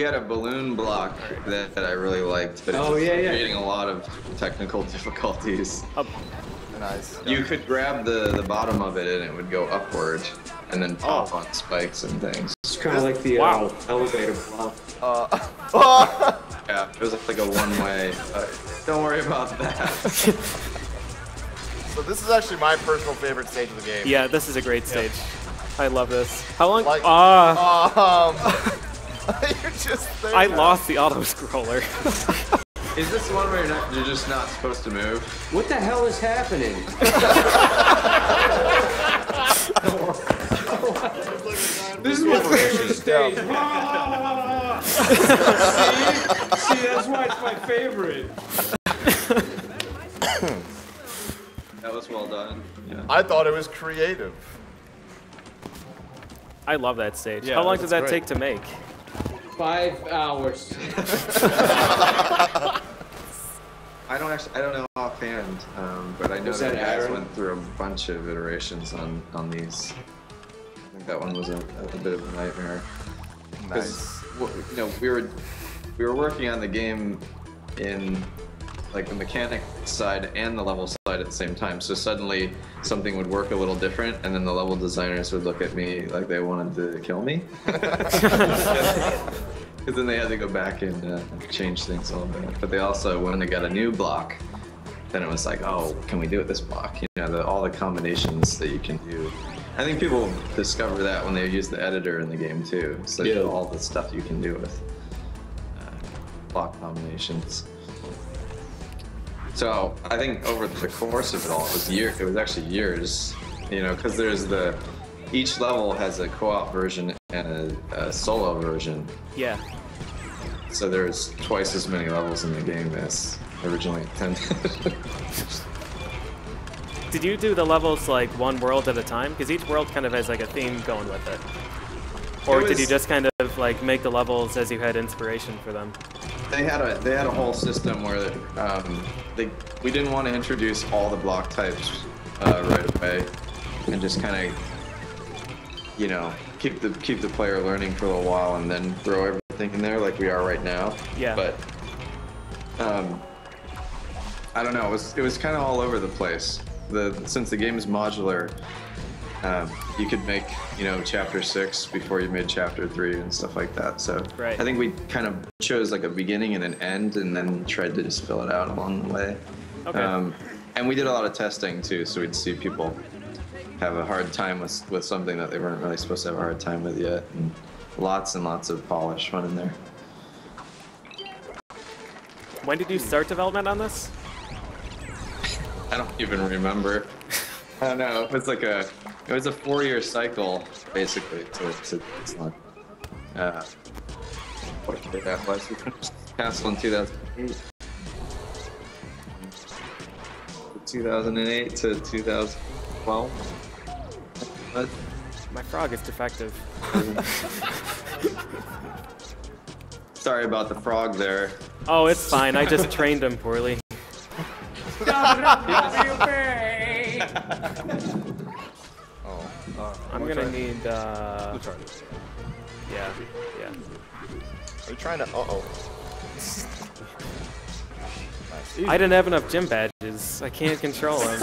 had a balloon block that I really liked, but it was creating a lot of technical difficulties. Nice. You could grab the bottom of it and it would go upward, and then pop on spikes and things. It's kind of like the elevator block. Yeah, it was like a one-way. Don't worry about that. So this is actually my personal favorite stage of the game. Yeah, this is a great stage. I love this. How long? Like, you're just there. I lost the auto scroller. Is this the one where you're just not supposed to move? What the hell is happening? This is my favorite stage. See, that's why it's my favorite. done. Yeah. I thought it was creative. I love that stage. Yeah, How long did that great. take to make? 5 hours. I don't know offhand, but I know Was that that guys Aaron? went through a bunch of iterations on these. I think that one was a bit of a nightmare. Nice. You know, we were working on the game in like the mechanic side and the level side at the same time. So suddenly something would work a little different, and then the level designers would look at me like they wanted to kill me. Because then they had to go back and change things a little bit. But they also, when they got a new block, then it was like, oh, what can we do with this block? You know, all the combinations that you can do. I think people discover that when they use the editor in the game too. So Yeah. all the stuff you can do with block combinations. So I think over the course of it all, it was actually years, you know, because each level has a co-op version and a solo version. Yeah. So there's twice as many levels in the game as originally intended. Did you do the levels like one world at a time? Because each world kind of has like a theme going with it. Or did you just kind of like make the levels as you had inspiration for them? They had a whole system where we didn't want to introduce all the block types right away, and just kind of, you know, keep the player learning for a little while, and then throw everything in there like we are right now. Yeah. But I don't know. It was kind of all over the place. Since the game is modular, you could make, you know, chapter 6 before you made chapter 3 and stuff like that. So right. I think we kind of chose like a beginning and an end, and then tried to just fill it out along the way. Okay. And we did a lot of testing too, so we'd see people have a hard time with something that they weren't really supposed to have a hard time with yet, and lots of polish went in there. When did you start development on this? I don't even remember. I don't know. It was a 4-year cycle basically. So it's not. What year that was? We finished Castle in 2008. 2008 to 2012. What? My frog is defective. Sorry about the frog there. Oh, it's fine. I just trained him poorly. I'm gonna need. Yeah. Are you trying to? Uh-oh. I didn't have enough gym badges. I can't control them.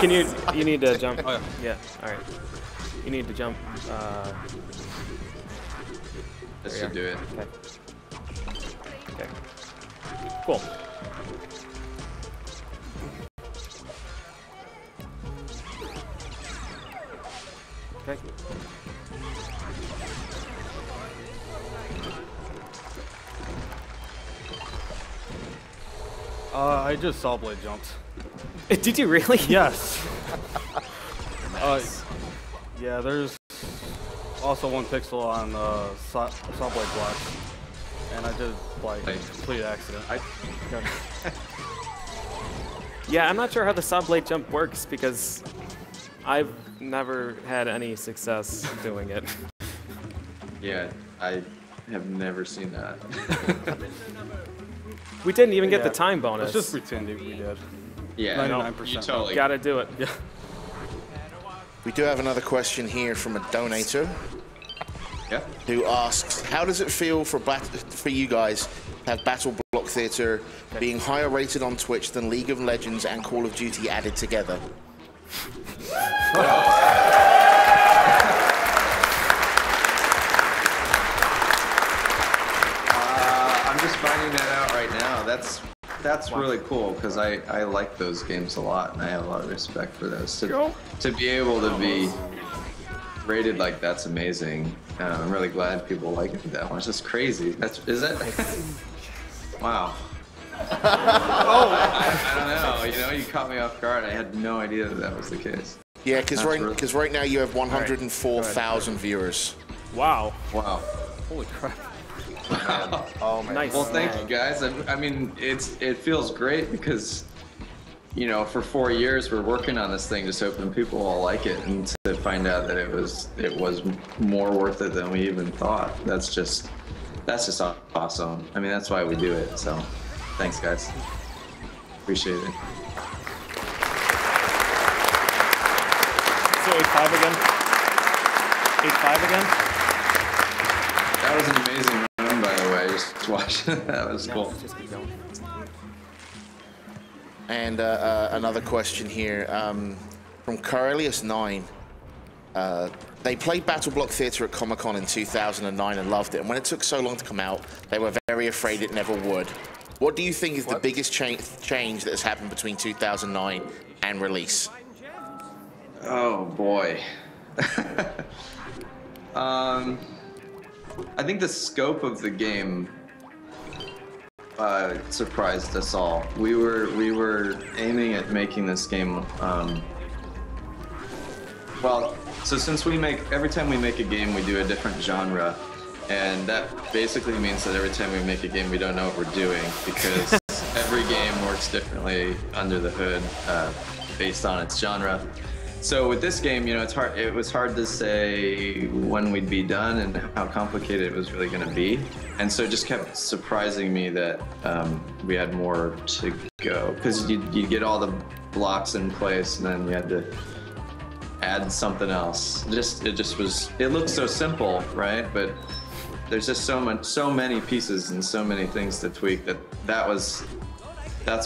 Can you? You need to jump. Oh, yeah. All right. You need to jump. This should do it. Okay. Okay. Cool. Okay. I just saw blade jumped. Did you really? Yes. Nice. Yeah, there's also 1 pixel on saw blade blocks, and I did like complete accident. Yeah, I'm not sure how the saw blade jump works because I've never had any success doing it. Yeah, I have never seen that. We didn't even get the time bonus. Let's just pretend we did. Yeah, 99%. you totally gotta do it. Yeah. We do have another question here from a donator. Yeah. Who asks, how does it feel for you guys to have Battleblock Theater being higher rated on Twitch than League of Legends and Call of Duty added together? I'm just finding that out right now. That's really cool because I like those games a lot, and I have a lot of respect for those. To be able to be rated like that's amazing. I'm really glad people like it that much. That's crazy. Is it? Wow. I don't know. You know, you caught me off guard. I had no idea that was the case. Yeah, because right now you have 104,000 viewers. Wow. Wow. Holy crap. Oh man. Nice. Well, thank you guys. I mean, it feels great because you know, for 4 years we're working on this thing just hoping people will like it, and to find out that it was more worth it than we even thought. That's just awesome. I mean, that's why we do it. So thanks, guys. Appreciate it. So 8-5 again? 8-5 again? That was an amazing run, by the way. Just watching it. That was cool. And another question here from Corellius9. They played Battleblock Theatre at Comic-Con in 2009 and loved it. And when it took so long to come out, they were very afraid it never would. What do you think is the biggest change that has happened between 2009 and release? Oh boy. I think the scope of the game surprised us all. We were aiming at making this game. Well, so since every time we make a game, we do a different genre, and that basically means that every time we make a game, we don't know what we're doing because every game works differently under the hood based on its genre. So with this game, you know, it was hard to say when we'd be done and how complicated it was really going to be. And so it just kept surprising me that we had more to go. Because you get all the blocks in place and then you had to add something else. It looks so simple, right? But there's just so many pieces and so many things to tweak that's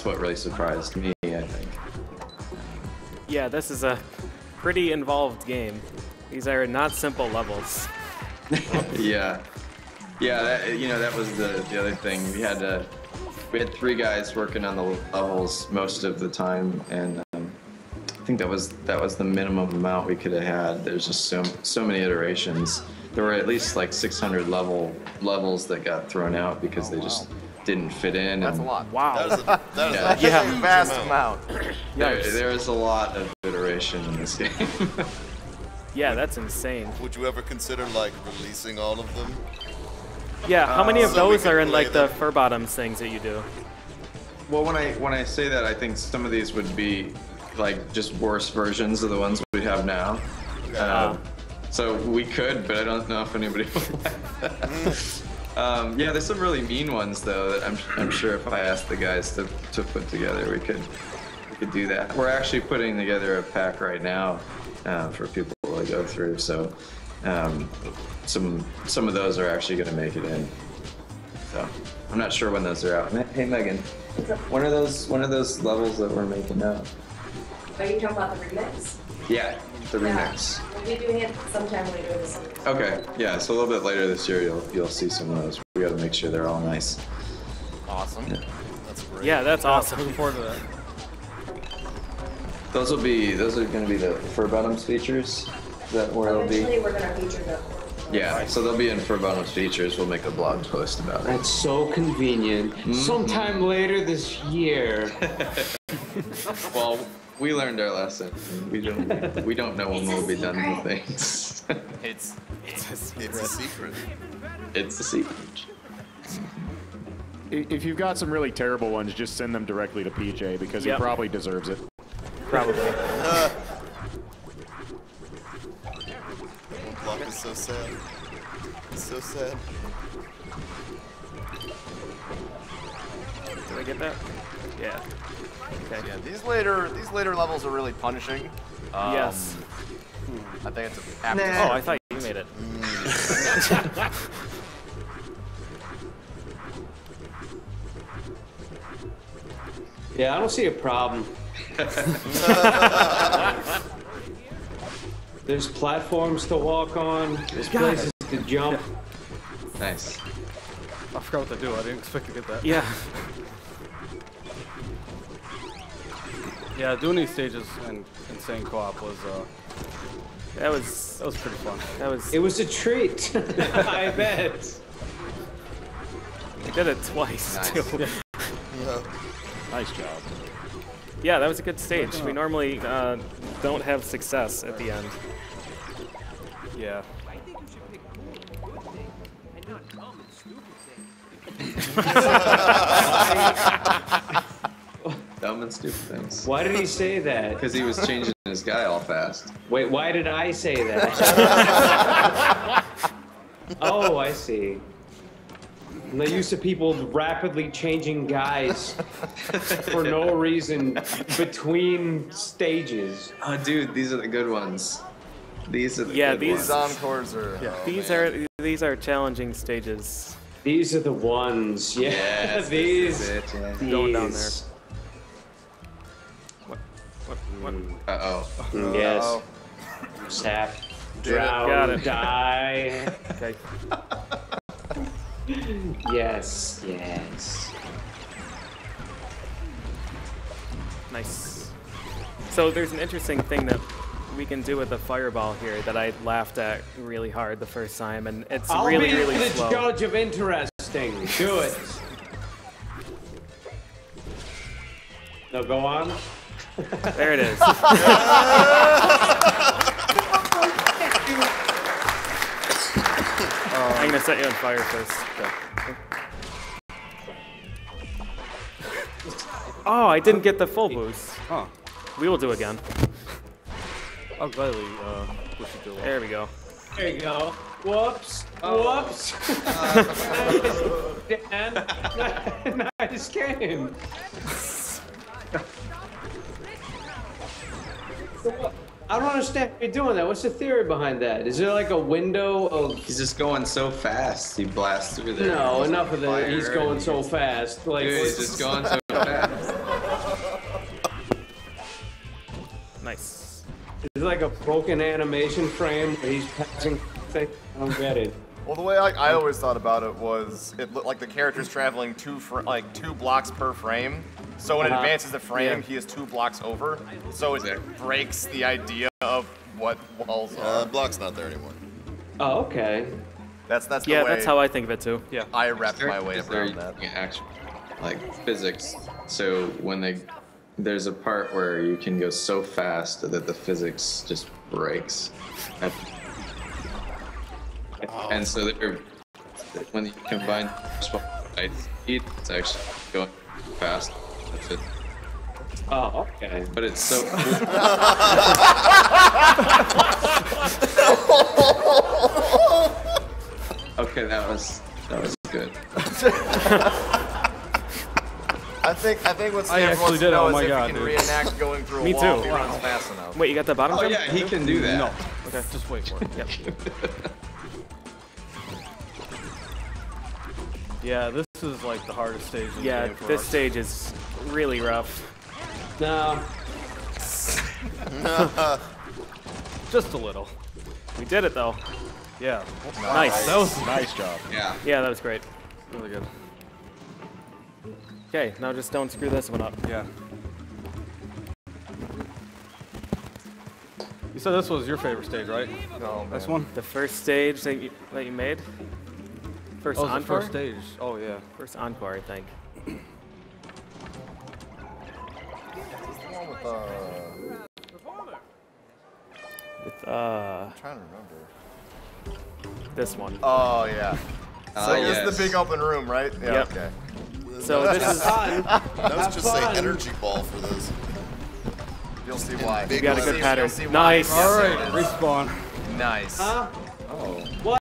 what really surprised me, I think. Yeah, this is a pretty involved game. These are not simple levels. Yeah, that was the other thing. We had 3 guys working on the levels most of the time, and I think that was the minimum amount we could have had. There's just so many iterations. There were at least like 600 levels that got thrown out because they just didn't fit in. That's a lot. Wow. That is a vast amount. There is a lot of iteration in this game. Yeah, that's insane. Would you ever consider like releasing all of them? Yeah, how many of So we those can are in play like the fur bottoms things that you do? Well, when I say that, I think some of these would be like just worse versions of the ones we have now. So we could, but I don't know if anybody would like that. Yeah, there's some really mean ones though that I'm sure if I asked the guys to put together, we could do that. We're actually putting together a pack right now for people to go through. So some of those are actually going to make it in. So I'm not sure when those are out. Hey Megan, when are those levels that we're making now? Are you talking about the remix? Yeah, the remix. We'll be doing it sometime later this year. Okay, yeah, so a little bit later this year you'll see some of those. We got to make sure they're all nice. Awesome. Yeah. That's great. Yeah, that's awesome. Looking forward to that. Those are going to be the fur bottoms features. Is that where they'll be? Eventually we're going to feature them. Yeah, so they'll be in fur bottoms features. We'll make a blog post about it. That's so convenient. Sometime later this year. Well, we learned our lesson. We don't know when we'll be done with things. It's a secret. It's a secret. If you've got some really terrible ones, just send them directly to PJ because he probably deserves it. Probably. Block is so sad. It's so sad. Did I get that? Yeah. Okay. Yeah, these later levels are really punishing. Yes. I think it's a. Oh, I thought you made it. Yeah, I don't see a problem. There's platforms to walk on. There's places to jump. Nice. I forgot what to do. I didn't expect to get that. Yeah. Yeah, doing these stages in Insane Co-op was that was pretty fun. It was a treat. I bet. I did it twice too. Nice job. Yeah, that was a good stage. We normally don't have success at the end. Yeah. Dumb doing stupid things. Why did he say that? Because he was changing his guy all fast. Wait, why did I say that? Oh, I see. I'm not used to people rapidly changing guys for no reason between stages. Oh, dude, these are the good ones. These are the Yeah, good these ones. encores are. These are challenging stages. These are the ones. Yeah, Yes, these. this is it, yeah. Going down there. What? Uh-oh. Yes. Uh-oh. Sap. Did it. Drown. Got it. Die. Okay. Yes. Yes. Nice. So there's an interesting thing that we can do with the fireball here that I laughed at really hard the first time, and it's I'll really, be really the slow. judge of interesting. Do it. No, go on. There it is. I'm gonna set you on fire first. Oh, I didn't get the full boost. Huh. We will do again. I'll gladly push it to There we go. There you go. Whoops. Whoops. Dan, nice game. I don't understand why you're doing that. What's the theory behind that? Is there like a window of... He's just going so fast. He blasts through there. No, enough of that. Fire. He's going so fast. Like, Dude, he's just going so fast. Nice. Is it like a broken animation frame where he's passing things? I don't get it. Well, the way I always thought about it was it looked like the character's traveling two blocks per frame. So when it advances the frame, he is 2 blocks over. So it breaks the idea of what walls are. Block's not there anymore. Oh, okay. That's the Yeah, way that's how I think of it too. Yeah. I wrapped my way Is there around that. actual, like physics. So when there's a part where you can go so fast that the physics just breaks. And so when you combine speed, it's actually going fast. That's it. Oh, okay. But it's so. Okay, that was good. I think what I Sam actually wants to did. know Oh is my if God, he can dude. reenact going through a Me wall too. if he runs fast enough. Wait, you got the bottom Oh jump? yeah, he can do that. No. Okay. Just wait for it. Yep. Yeah, this is like the hardest stage in the Yeah, game for this us. stage is really rough. No. Just a little. We did it though. Yeah. Nice. That was a nice job. Yeah. Yeah, that was great. Really good. Okay, now just don't screw this one up. Yeah. You said this was your favorite stage, right? No, This man. one? The first stage that you made? First Oh, it was the encore? first stage. Oh, yeah. First encore, I think. Is this the one with I'm trying to remember. This one. Oh yeah. So this is yes. the big open room, right? Yeah. Yep. Okay. So this is That was just say energy ball for this. You'll see why. Big you got a letters. good pattern. see why. Nice. All right, respawn. Nice. Huh? Oh. What?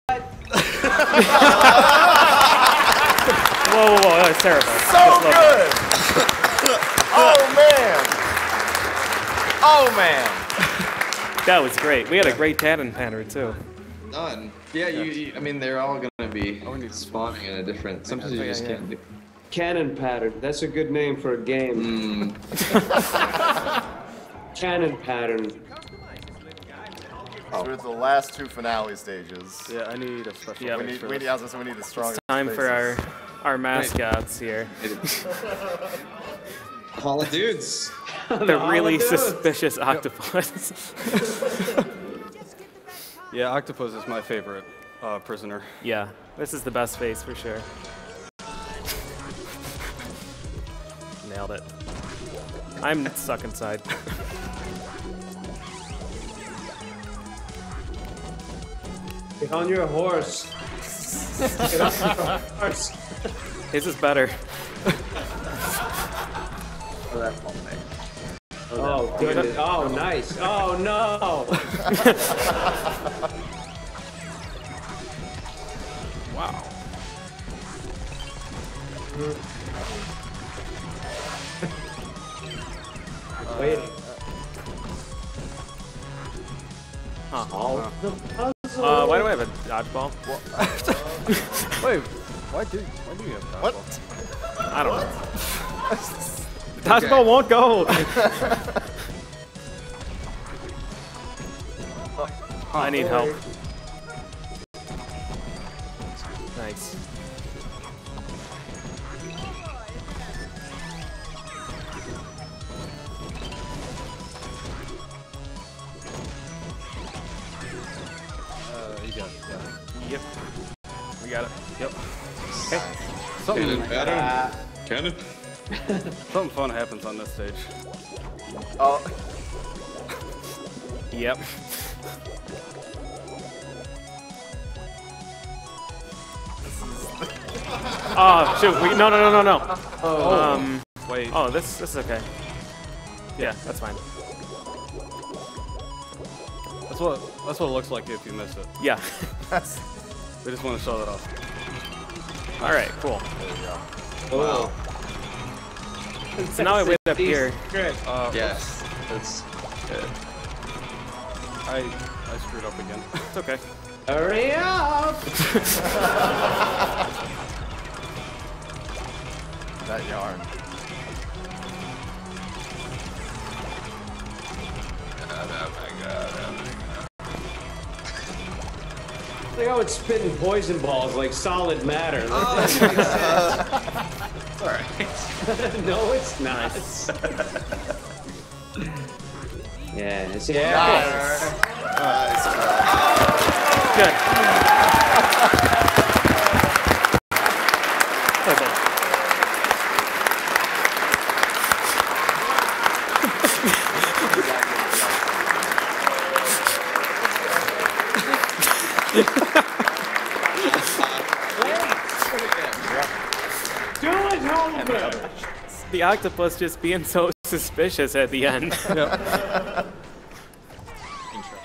Whoa, that was terrible. So good. Oh man. Oh man. That was great. We had a great cannon pattern too. Done. Yeah, I mean, they're all gonna be spawning in a different. Sometimes you just can't do. Cannon pattern. That's a good name for a game. Cannon pattern. So it's the last 2 finale stages. Yeah, I need a special Yeah, We face need, for we this. need, we need the strongest. It's time for our mascots here. Hall of dudes. The really suspicious octopus. Yeah, Octopus is my favorite prisoner. Yeah, this is the best face for sure. Nailed it. I'm stuck inside. Get on your horse. Get on your horse. His is better. Oh, that's all nice. Oh, goodness. Oh, nice. Oh, no. Wow. Wait. Huh. All the puzzle. Why do I have a dodgeball? Wait, why do you have dodgeball? What? I don't know. The dodgeball won't go. I need help. Nice. You got it. Yep. We got it. Yep. Okay. Something better. Cannon. Something fun happens on this stage. Oh. Yep. Oh shoot! No. Oh. Wait. Oh, this is okay. Yeah, that's fine. That's what it looks like if you miss it. Yeah. We just want to show that off. All right. Cool. There you go. Wow. So now I wait up here. Yes, that's good. I screwed up again. It's okay. Hurry up! That yarn. Like how it's spitting poison balls like solid matter. Oh, all right. No, it's not. Yes, yeah. Nice. Good. The octopus just being so suspicious at the end.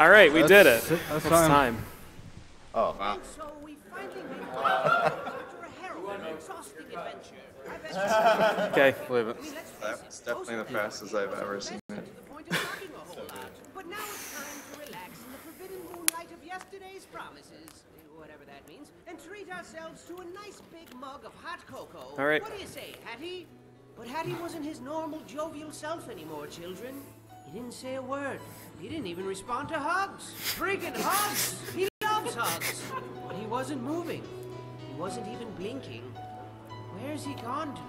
All right, we did it. That's time. Oh, wow. Okay. Believe it. That's definitely the fastest I've ever seen it. But now it's time to relax in the forbidden moonlight of yesterday's promises, whatever that means, and treat ourselves to a nice big mug of hot cocoa. All right. What do you say, Hattie? But Hattie wasn't his normal jovial self anymore, children. He didn't say a word. He didn't even respond to hugs. Freaking hugs! He loves hugs. But he wasn't moving. He wasn't even blinking. Where's he gone to?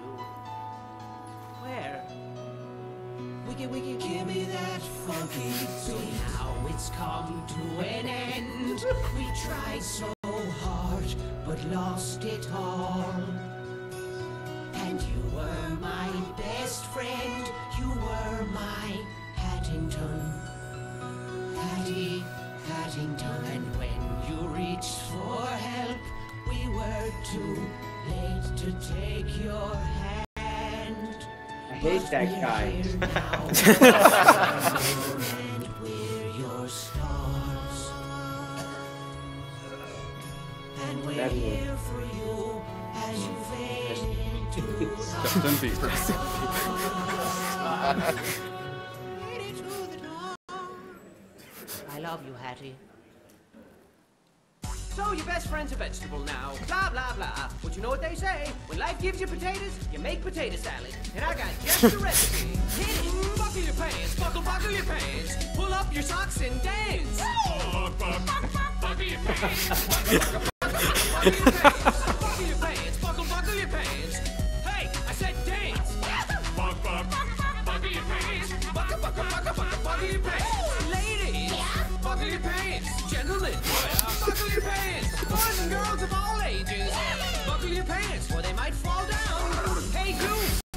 Where? Wiggy, wiggy, give me that funky beat. So now it's come to an end. We tried so hard, but lost it all. And you were my best friend. You were my Hattington. Hattie, Hattington. And when you reached for help, we were too late to take your hand. I hate that guy. And we're your stars. And we're here for you as you fade into I love you, Hattie. So your best friend's a vegetable now, blah, blah, blah. But you know what they say? When life gives you potatoes, you make potato salad. And I got just the recipe. Hit it, buckle your pants, buckle your pants. Pull up your socks and dance. Buckle your pants, buckle your pants, buckle your pants. Hey, I said dance. Buckle your pants, buckle your pants. Ladies, buckle your pants. Gentlemen, buckle your pants. Boys and girls of all ages, buckle your pants or they might fall down. Hey you,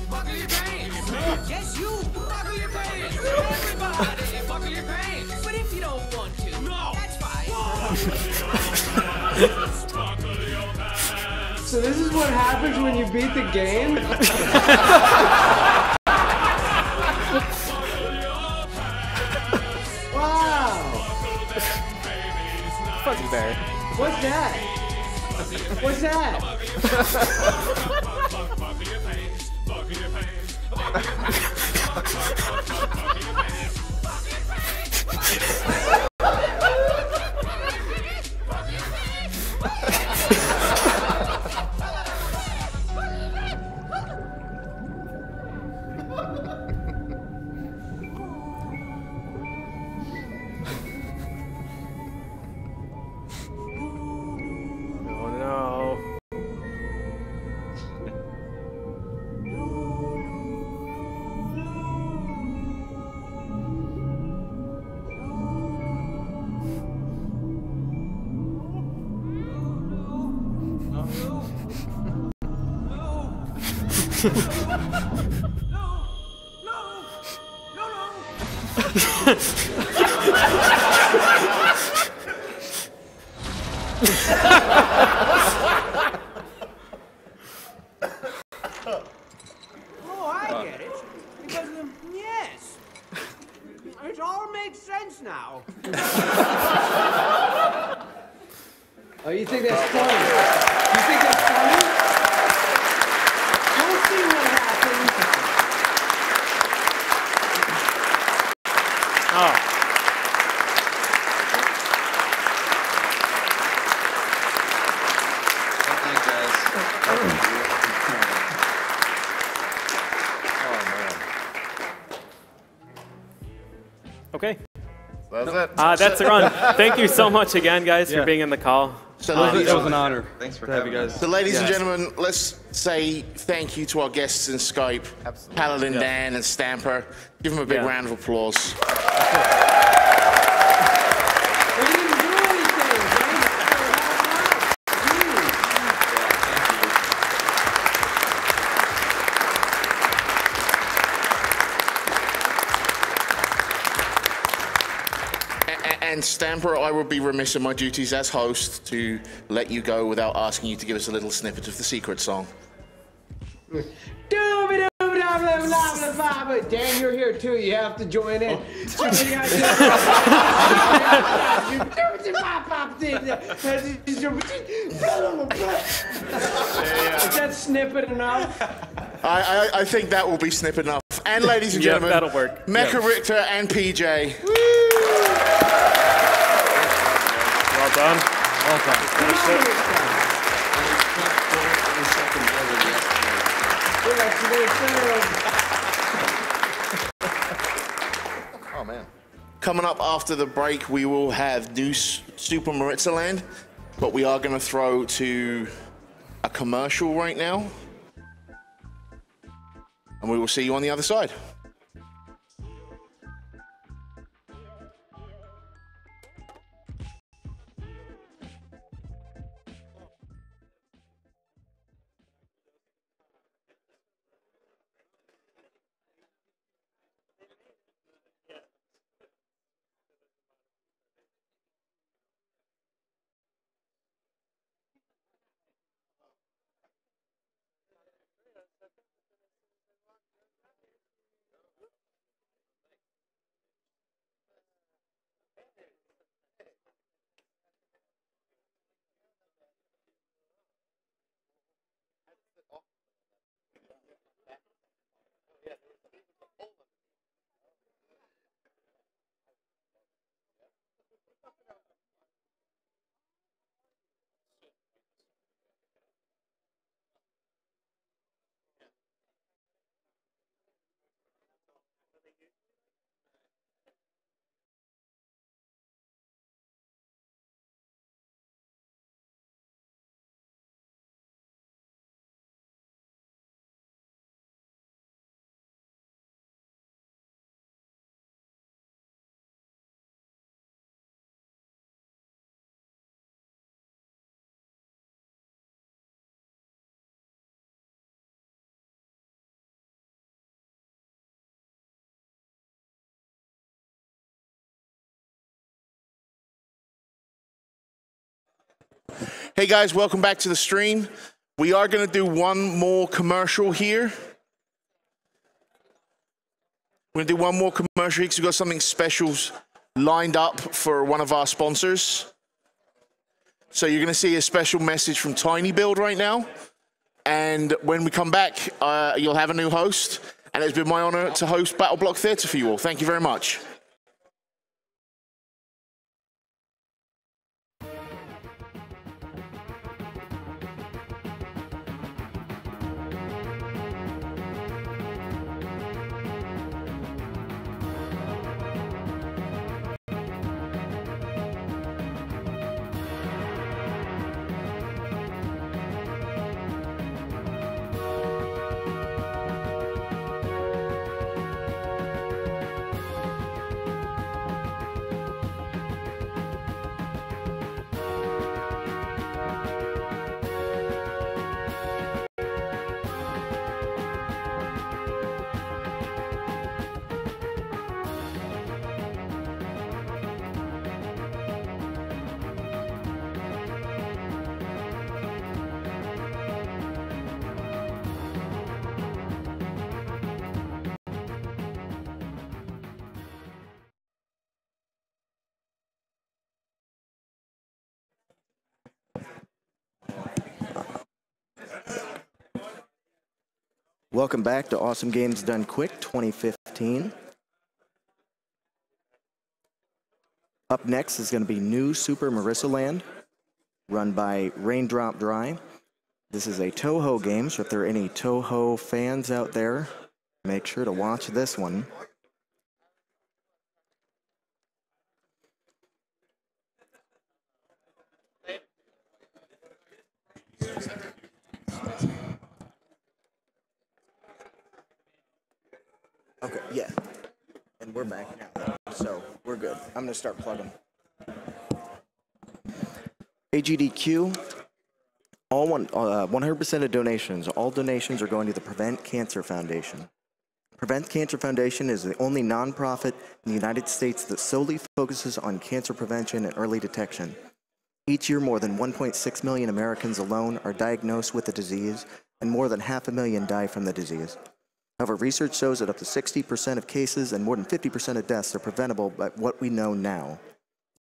buckle your pants. Yes you, buckle your pants. Everybody, buckle your pants. But if you don't want to, no, that's fine. So this is what happens when you beat the game? What's that? What's that? Oh, I get it. Because, yes. It all makes sense now. Oh, you think that's funny? You think that's funny? We'll see what happens. Oh. Okay. That's it. That's the run. Thank you so much again, guys, for being in the call. So that was an honor. Thanks for having you guys. So, ladies and gentlemen, let's say thank you to our guests in Skype, Paladin Dan and Stamper. Give them a big round of applause. And Stamper, I would be remiss in my duties as host to let you go without asking you to give us a little snippet of the secret song. Dan, you're here too. You have to join in. Is that snippet enough? I think that will be snippet enough. And ladies and gentlemen, that'll work. Mecha Richter and PJ. Well done. Well done. Oh, man. Coming up after the break, we will have new Super Maritza Land, but we are going to throw to a commercial right now. And we will see you on the other side. Hey guys, welcome back to the stream. We are going to do one more commercial here. We're going to do one more commercial because we've got something special lined up for one of our sponsors. So you're going to see a special message from Tiny Build right now. And when we come back, you'll have a new host. And it's been my honor to host Battleblock Theatre for you all. Thank you very much. Welcome back to Awesome Games Done Quick 2015. Up next is going to be New Super Marissa Land, run by Raindrop Dry. This is a Toho game, so if there are any Toho fans out there, make sure to watch this one. Okay, yeah. And we're back now, so we're good. I'm gonna start plugging. AGDQ, 100% of donations, all donations are going to the Prevent Cancer Foundation. Prevent Cancer Foundation is the only nonprofit in the United States that solely focuses on cancer prevention and early detection. Each year, more than 1.6 million Americans alone are diagnosed with the disease, and more than 500,000 die from the disease. However, research shows that up to 60% of cases and more than 50% of deaths are preventable by what we know now.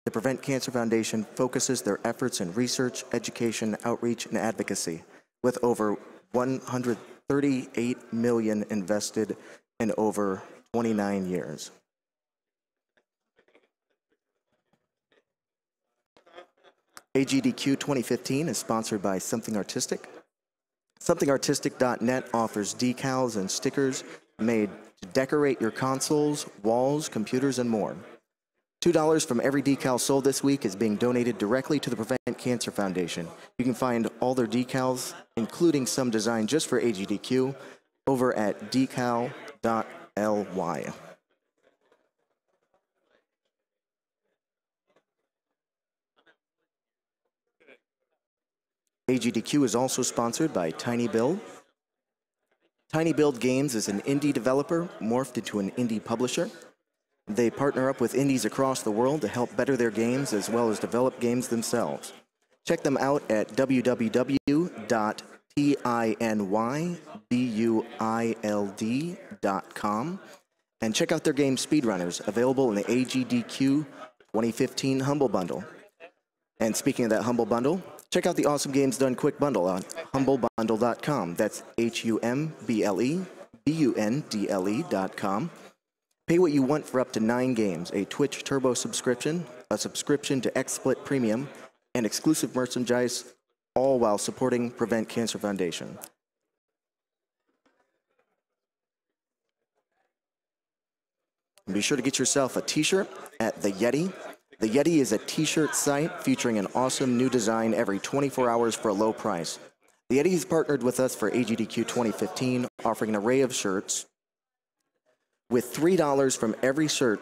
The Prevent Cancer Foundation focuses their efforts in research, education, outreach, and advocacy, with over $138 million invested in over 29 years. AGDQ 2015 is sponsored by Something Artistic. SomethingArtistic.net offers decals and stickers made to decorate your consoles, walls, computers, and more. $2 from every decal sold this week is being donated directly to the Prevent Cancer Foundation. You can find all their decals, including some designed just for AGDQ, over at decal.ly. AGDQ is also sponsored by Tiny Build. Tiny Build Games is an indie developer morphed into an indie publisher. They partner up with indies across the world to help better their games as well as develop games themselves. Check them out at www.tinybuild.com and check out their game Speedrunners, available in the AGDQ 2015 Humble Bundle. And speaking of that Humble Bundle, check out the Awesome Games Done Quick Bundle on humblebundle.com. That's HUMBLEBUNDLE.com. Pay what you want for up to 9 games, a Twitch Turbo subscription, a subscription to XSplit Premium, and exclusive merchandise, all while supporting Prevent Cancer Foundation. And be sure to get yourself a t-shirt at The Yeti. The Yeti is a t-shirt site featuring an awesome new design every 24 hours for a low price. The Yeti has partnered with us for AGDQ 2015, offering an array of shirts with $3 from every shirt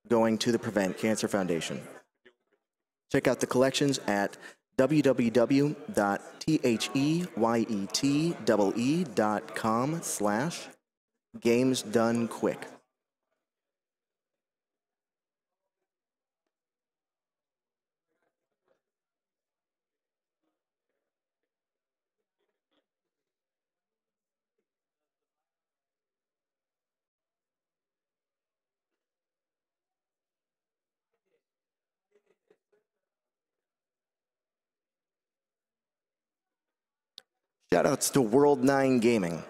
going to the Prevent Cancer Foundation. Check out the collections at www.theyetee.com/gamesdonequick. Shoutouts to World9 Gaming.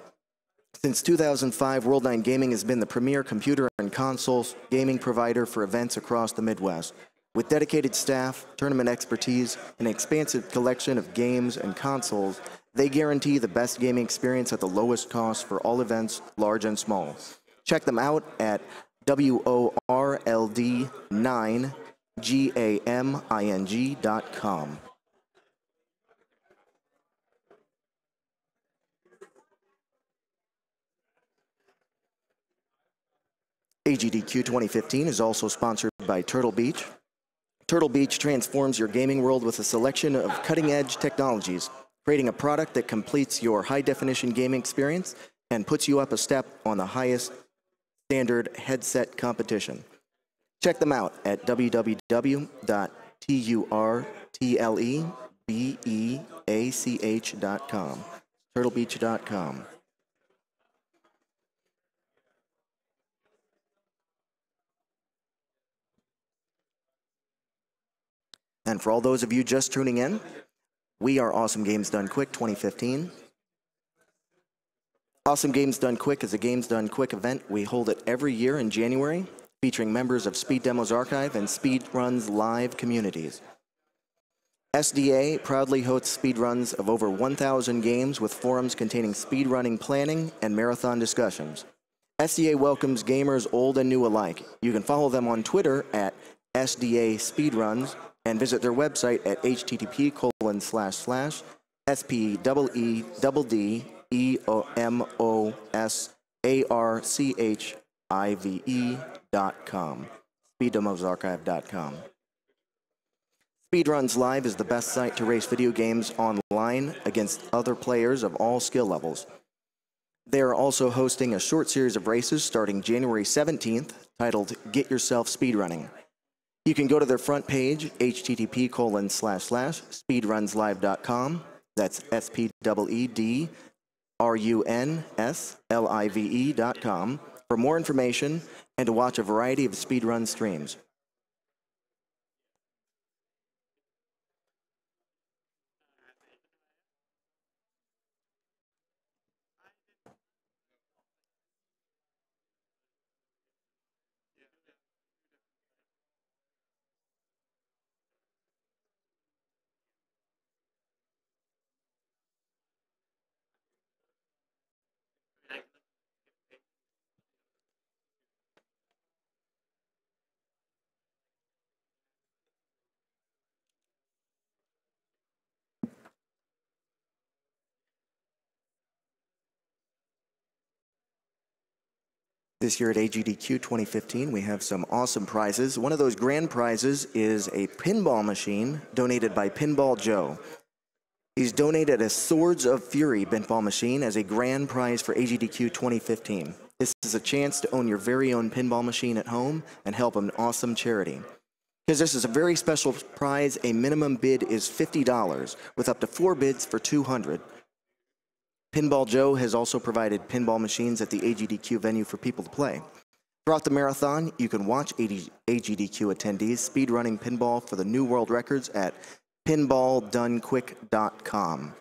Since 2005, World9 Gaming has been the premier computer and console gaming provider for events across the Midwest. With dedicated staff, tournament expertise, and an expansive collection of games and consoles, they guarantee the best gaming experience at the lowest cost for all events, large and small. Check them out at WORLD9GAMING.com. AGDQ 2015 is also sponsored by Turtle Beach. Turtle Beach transforms your gaming world with a selection of cutting-edge technologies, creating a product that completes your high-definition gaming experience and puts you up a step on the highest standard headset competition. Check them out at www.turtlebeach.com, turtlebeach.com. And for all those of you just tuning in, we are Awesome Games Done Quick 2015. Awesome Games Done Quick is a Games Done Quick event. We hold it every year in January, featuring members of Speed Demos Archive and Speedruns Live communities. SDA proudly hosts speedruns of over 1,000 games with forums containing speedrunning planning and marathon discussions. SDA welcomes gamers old and new alike. You can follow them on Twitter at SDA Speedruns and visit their website at http://SPEEDDEMOSARCHIVE.com, speeddemosarchive.com. Speedruns Live is the best site to race video games online against other players of all skill levels. They are also hosting a short series of races starting January 17th titled Get Yourself Speedrunning. You can go to their front page, http://speedrunslive.com, that's SPEEDRUNSLIVE.com, for more information and to watch a variety of speedrun streams. This year at AGDQ 2015, we have some awesome prizes. One of those grand prizes is a pinball machine donated by Pinball Joe. He's donated a Swords of Fury pinball machine as a grand prize for AGDQ 2015. This is a chance to own your very own pinball machine at home and help an awesome charity. Because this is a very special prize, a minimum bid is $50, with up to 4 bids for $200. Pinball Joe has also provided pinball machines at the AGDQ venue for people to play. Throughout the marathon, you can watch AGDQ attendees speedrunning pinball for the new world records at pinballdonequick.com.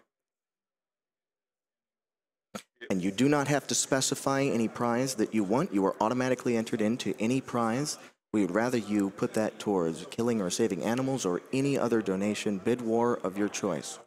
And you do not have to specify any prize that you want. You are automatically entered into any prize. We would rather you put that towards killing or saving animals or any other donation bid war of your choice.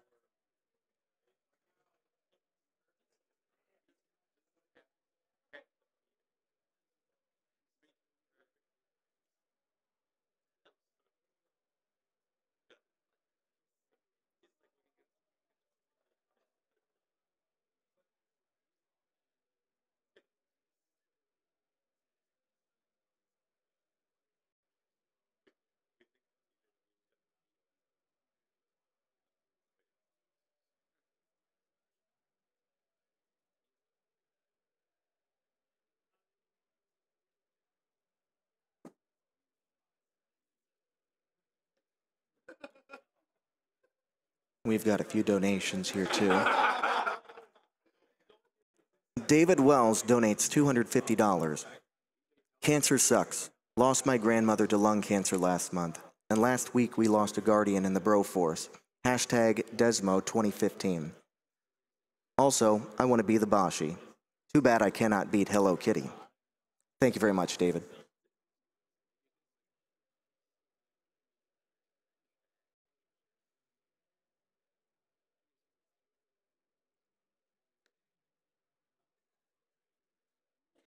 We've got a few donations here too. David Wells donates $250. Cancer sucks. Lost my grandmother to lung cancer last month. And last week we lost a guardian in the Bro Force. Hashtag Desmo 2015. Also, I want to be the Boshi. Too bad I cannot beat Hello Kitty. Thank you very much, David.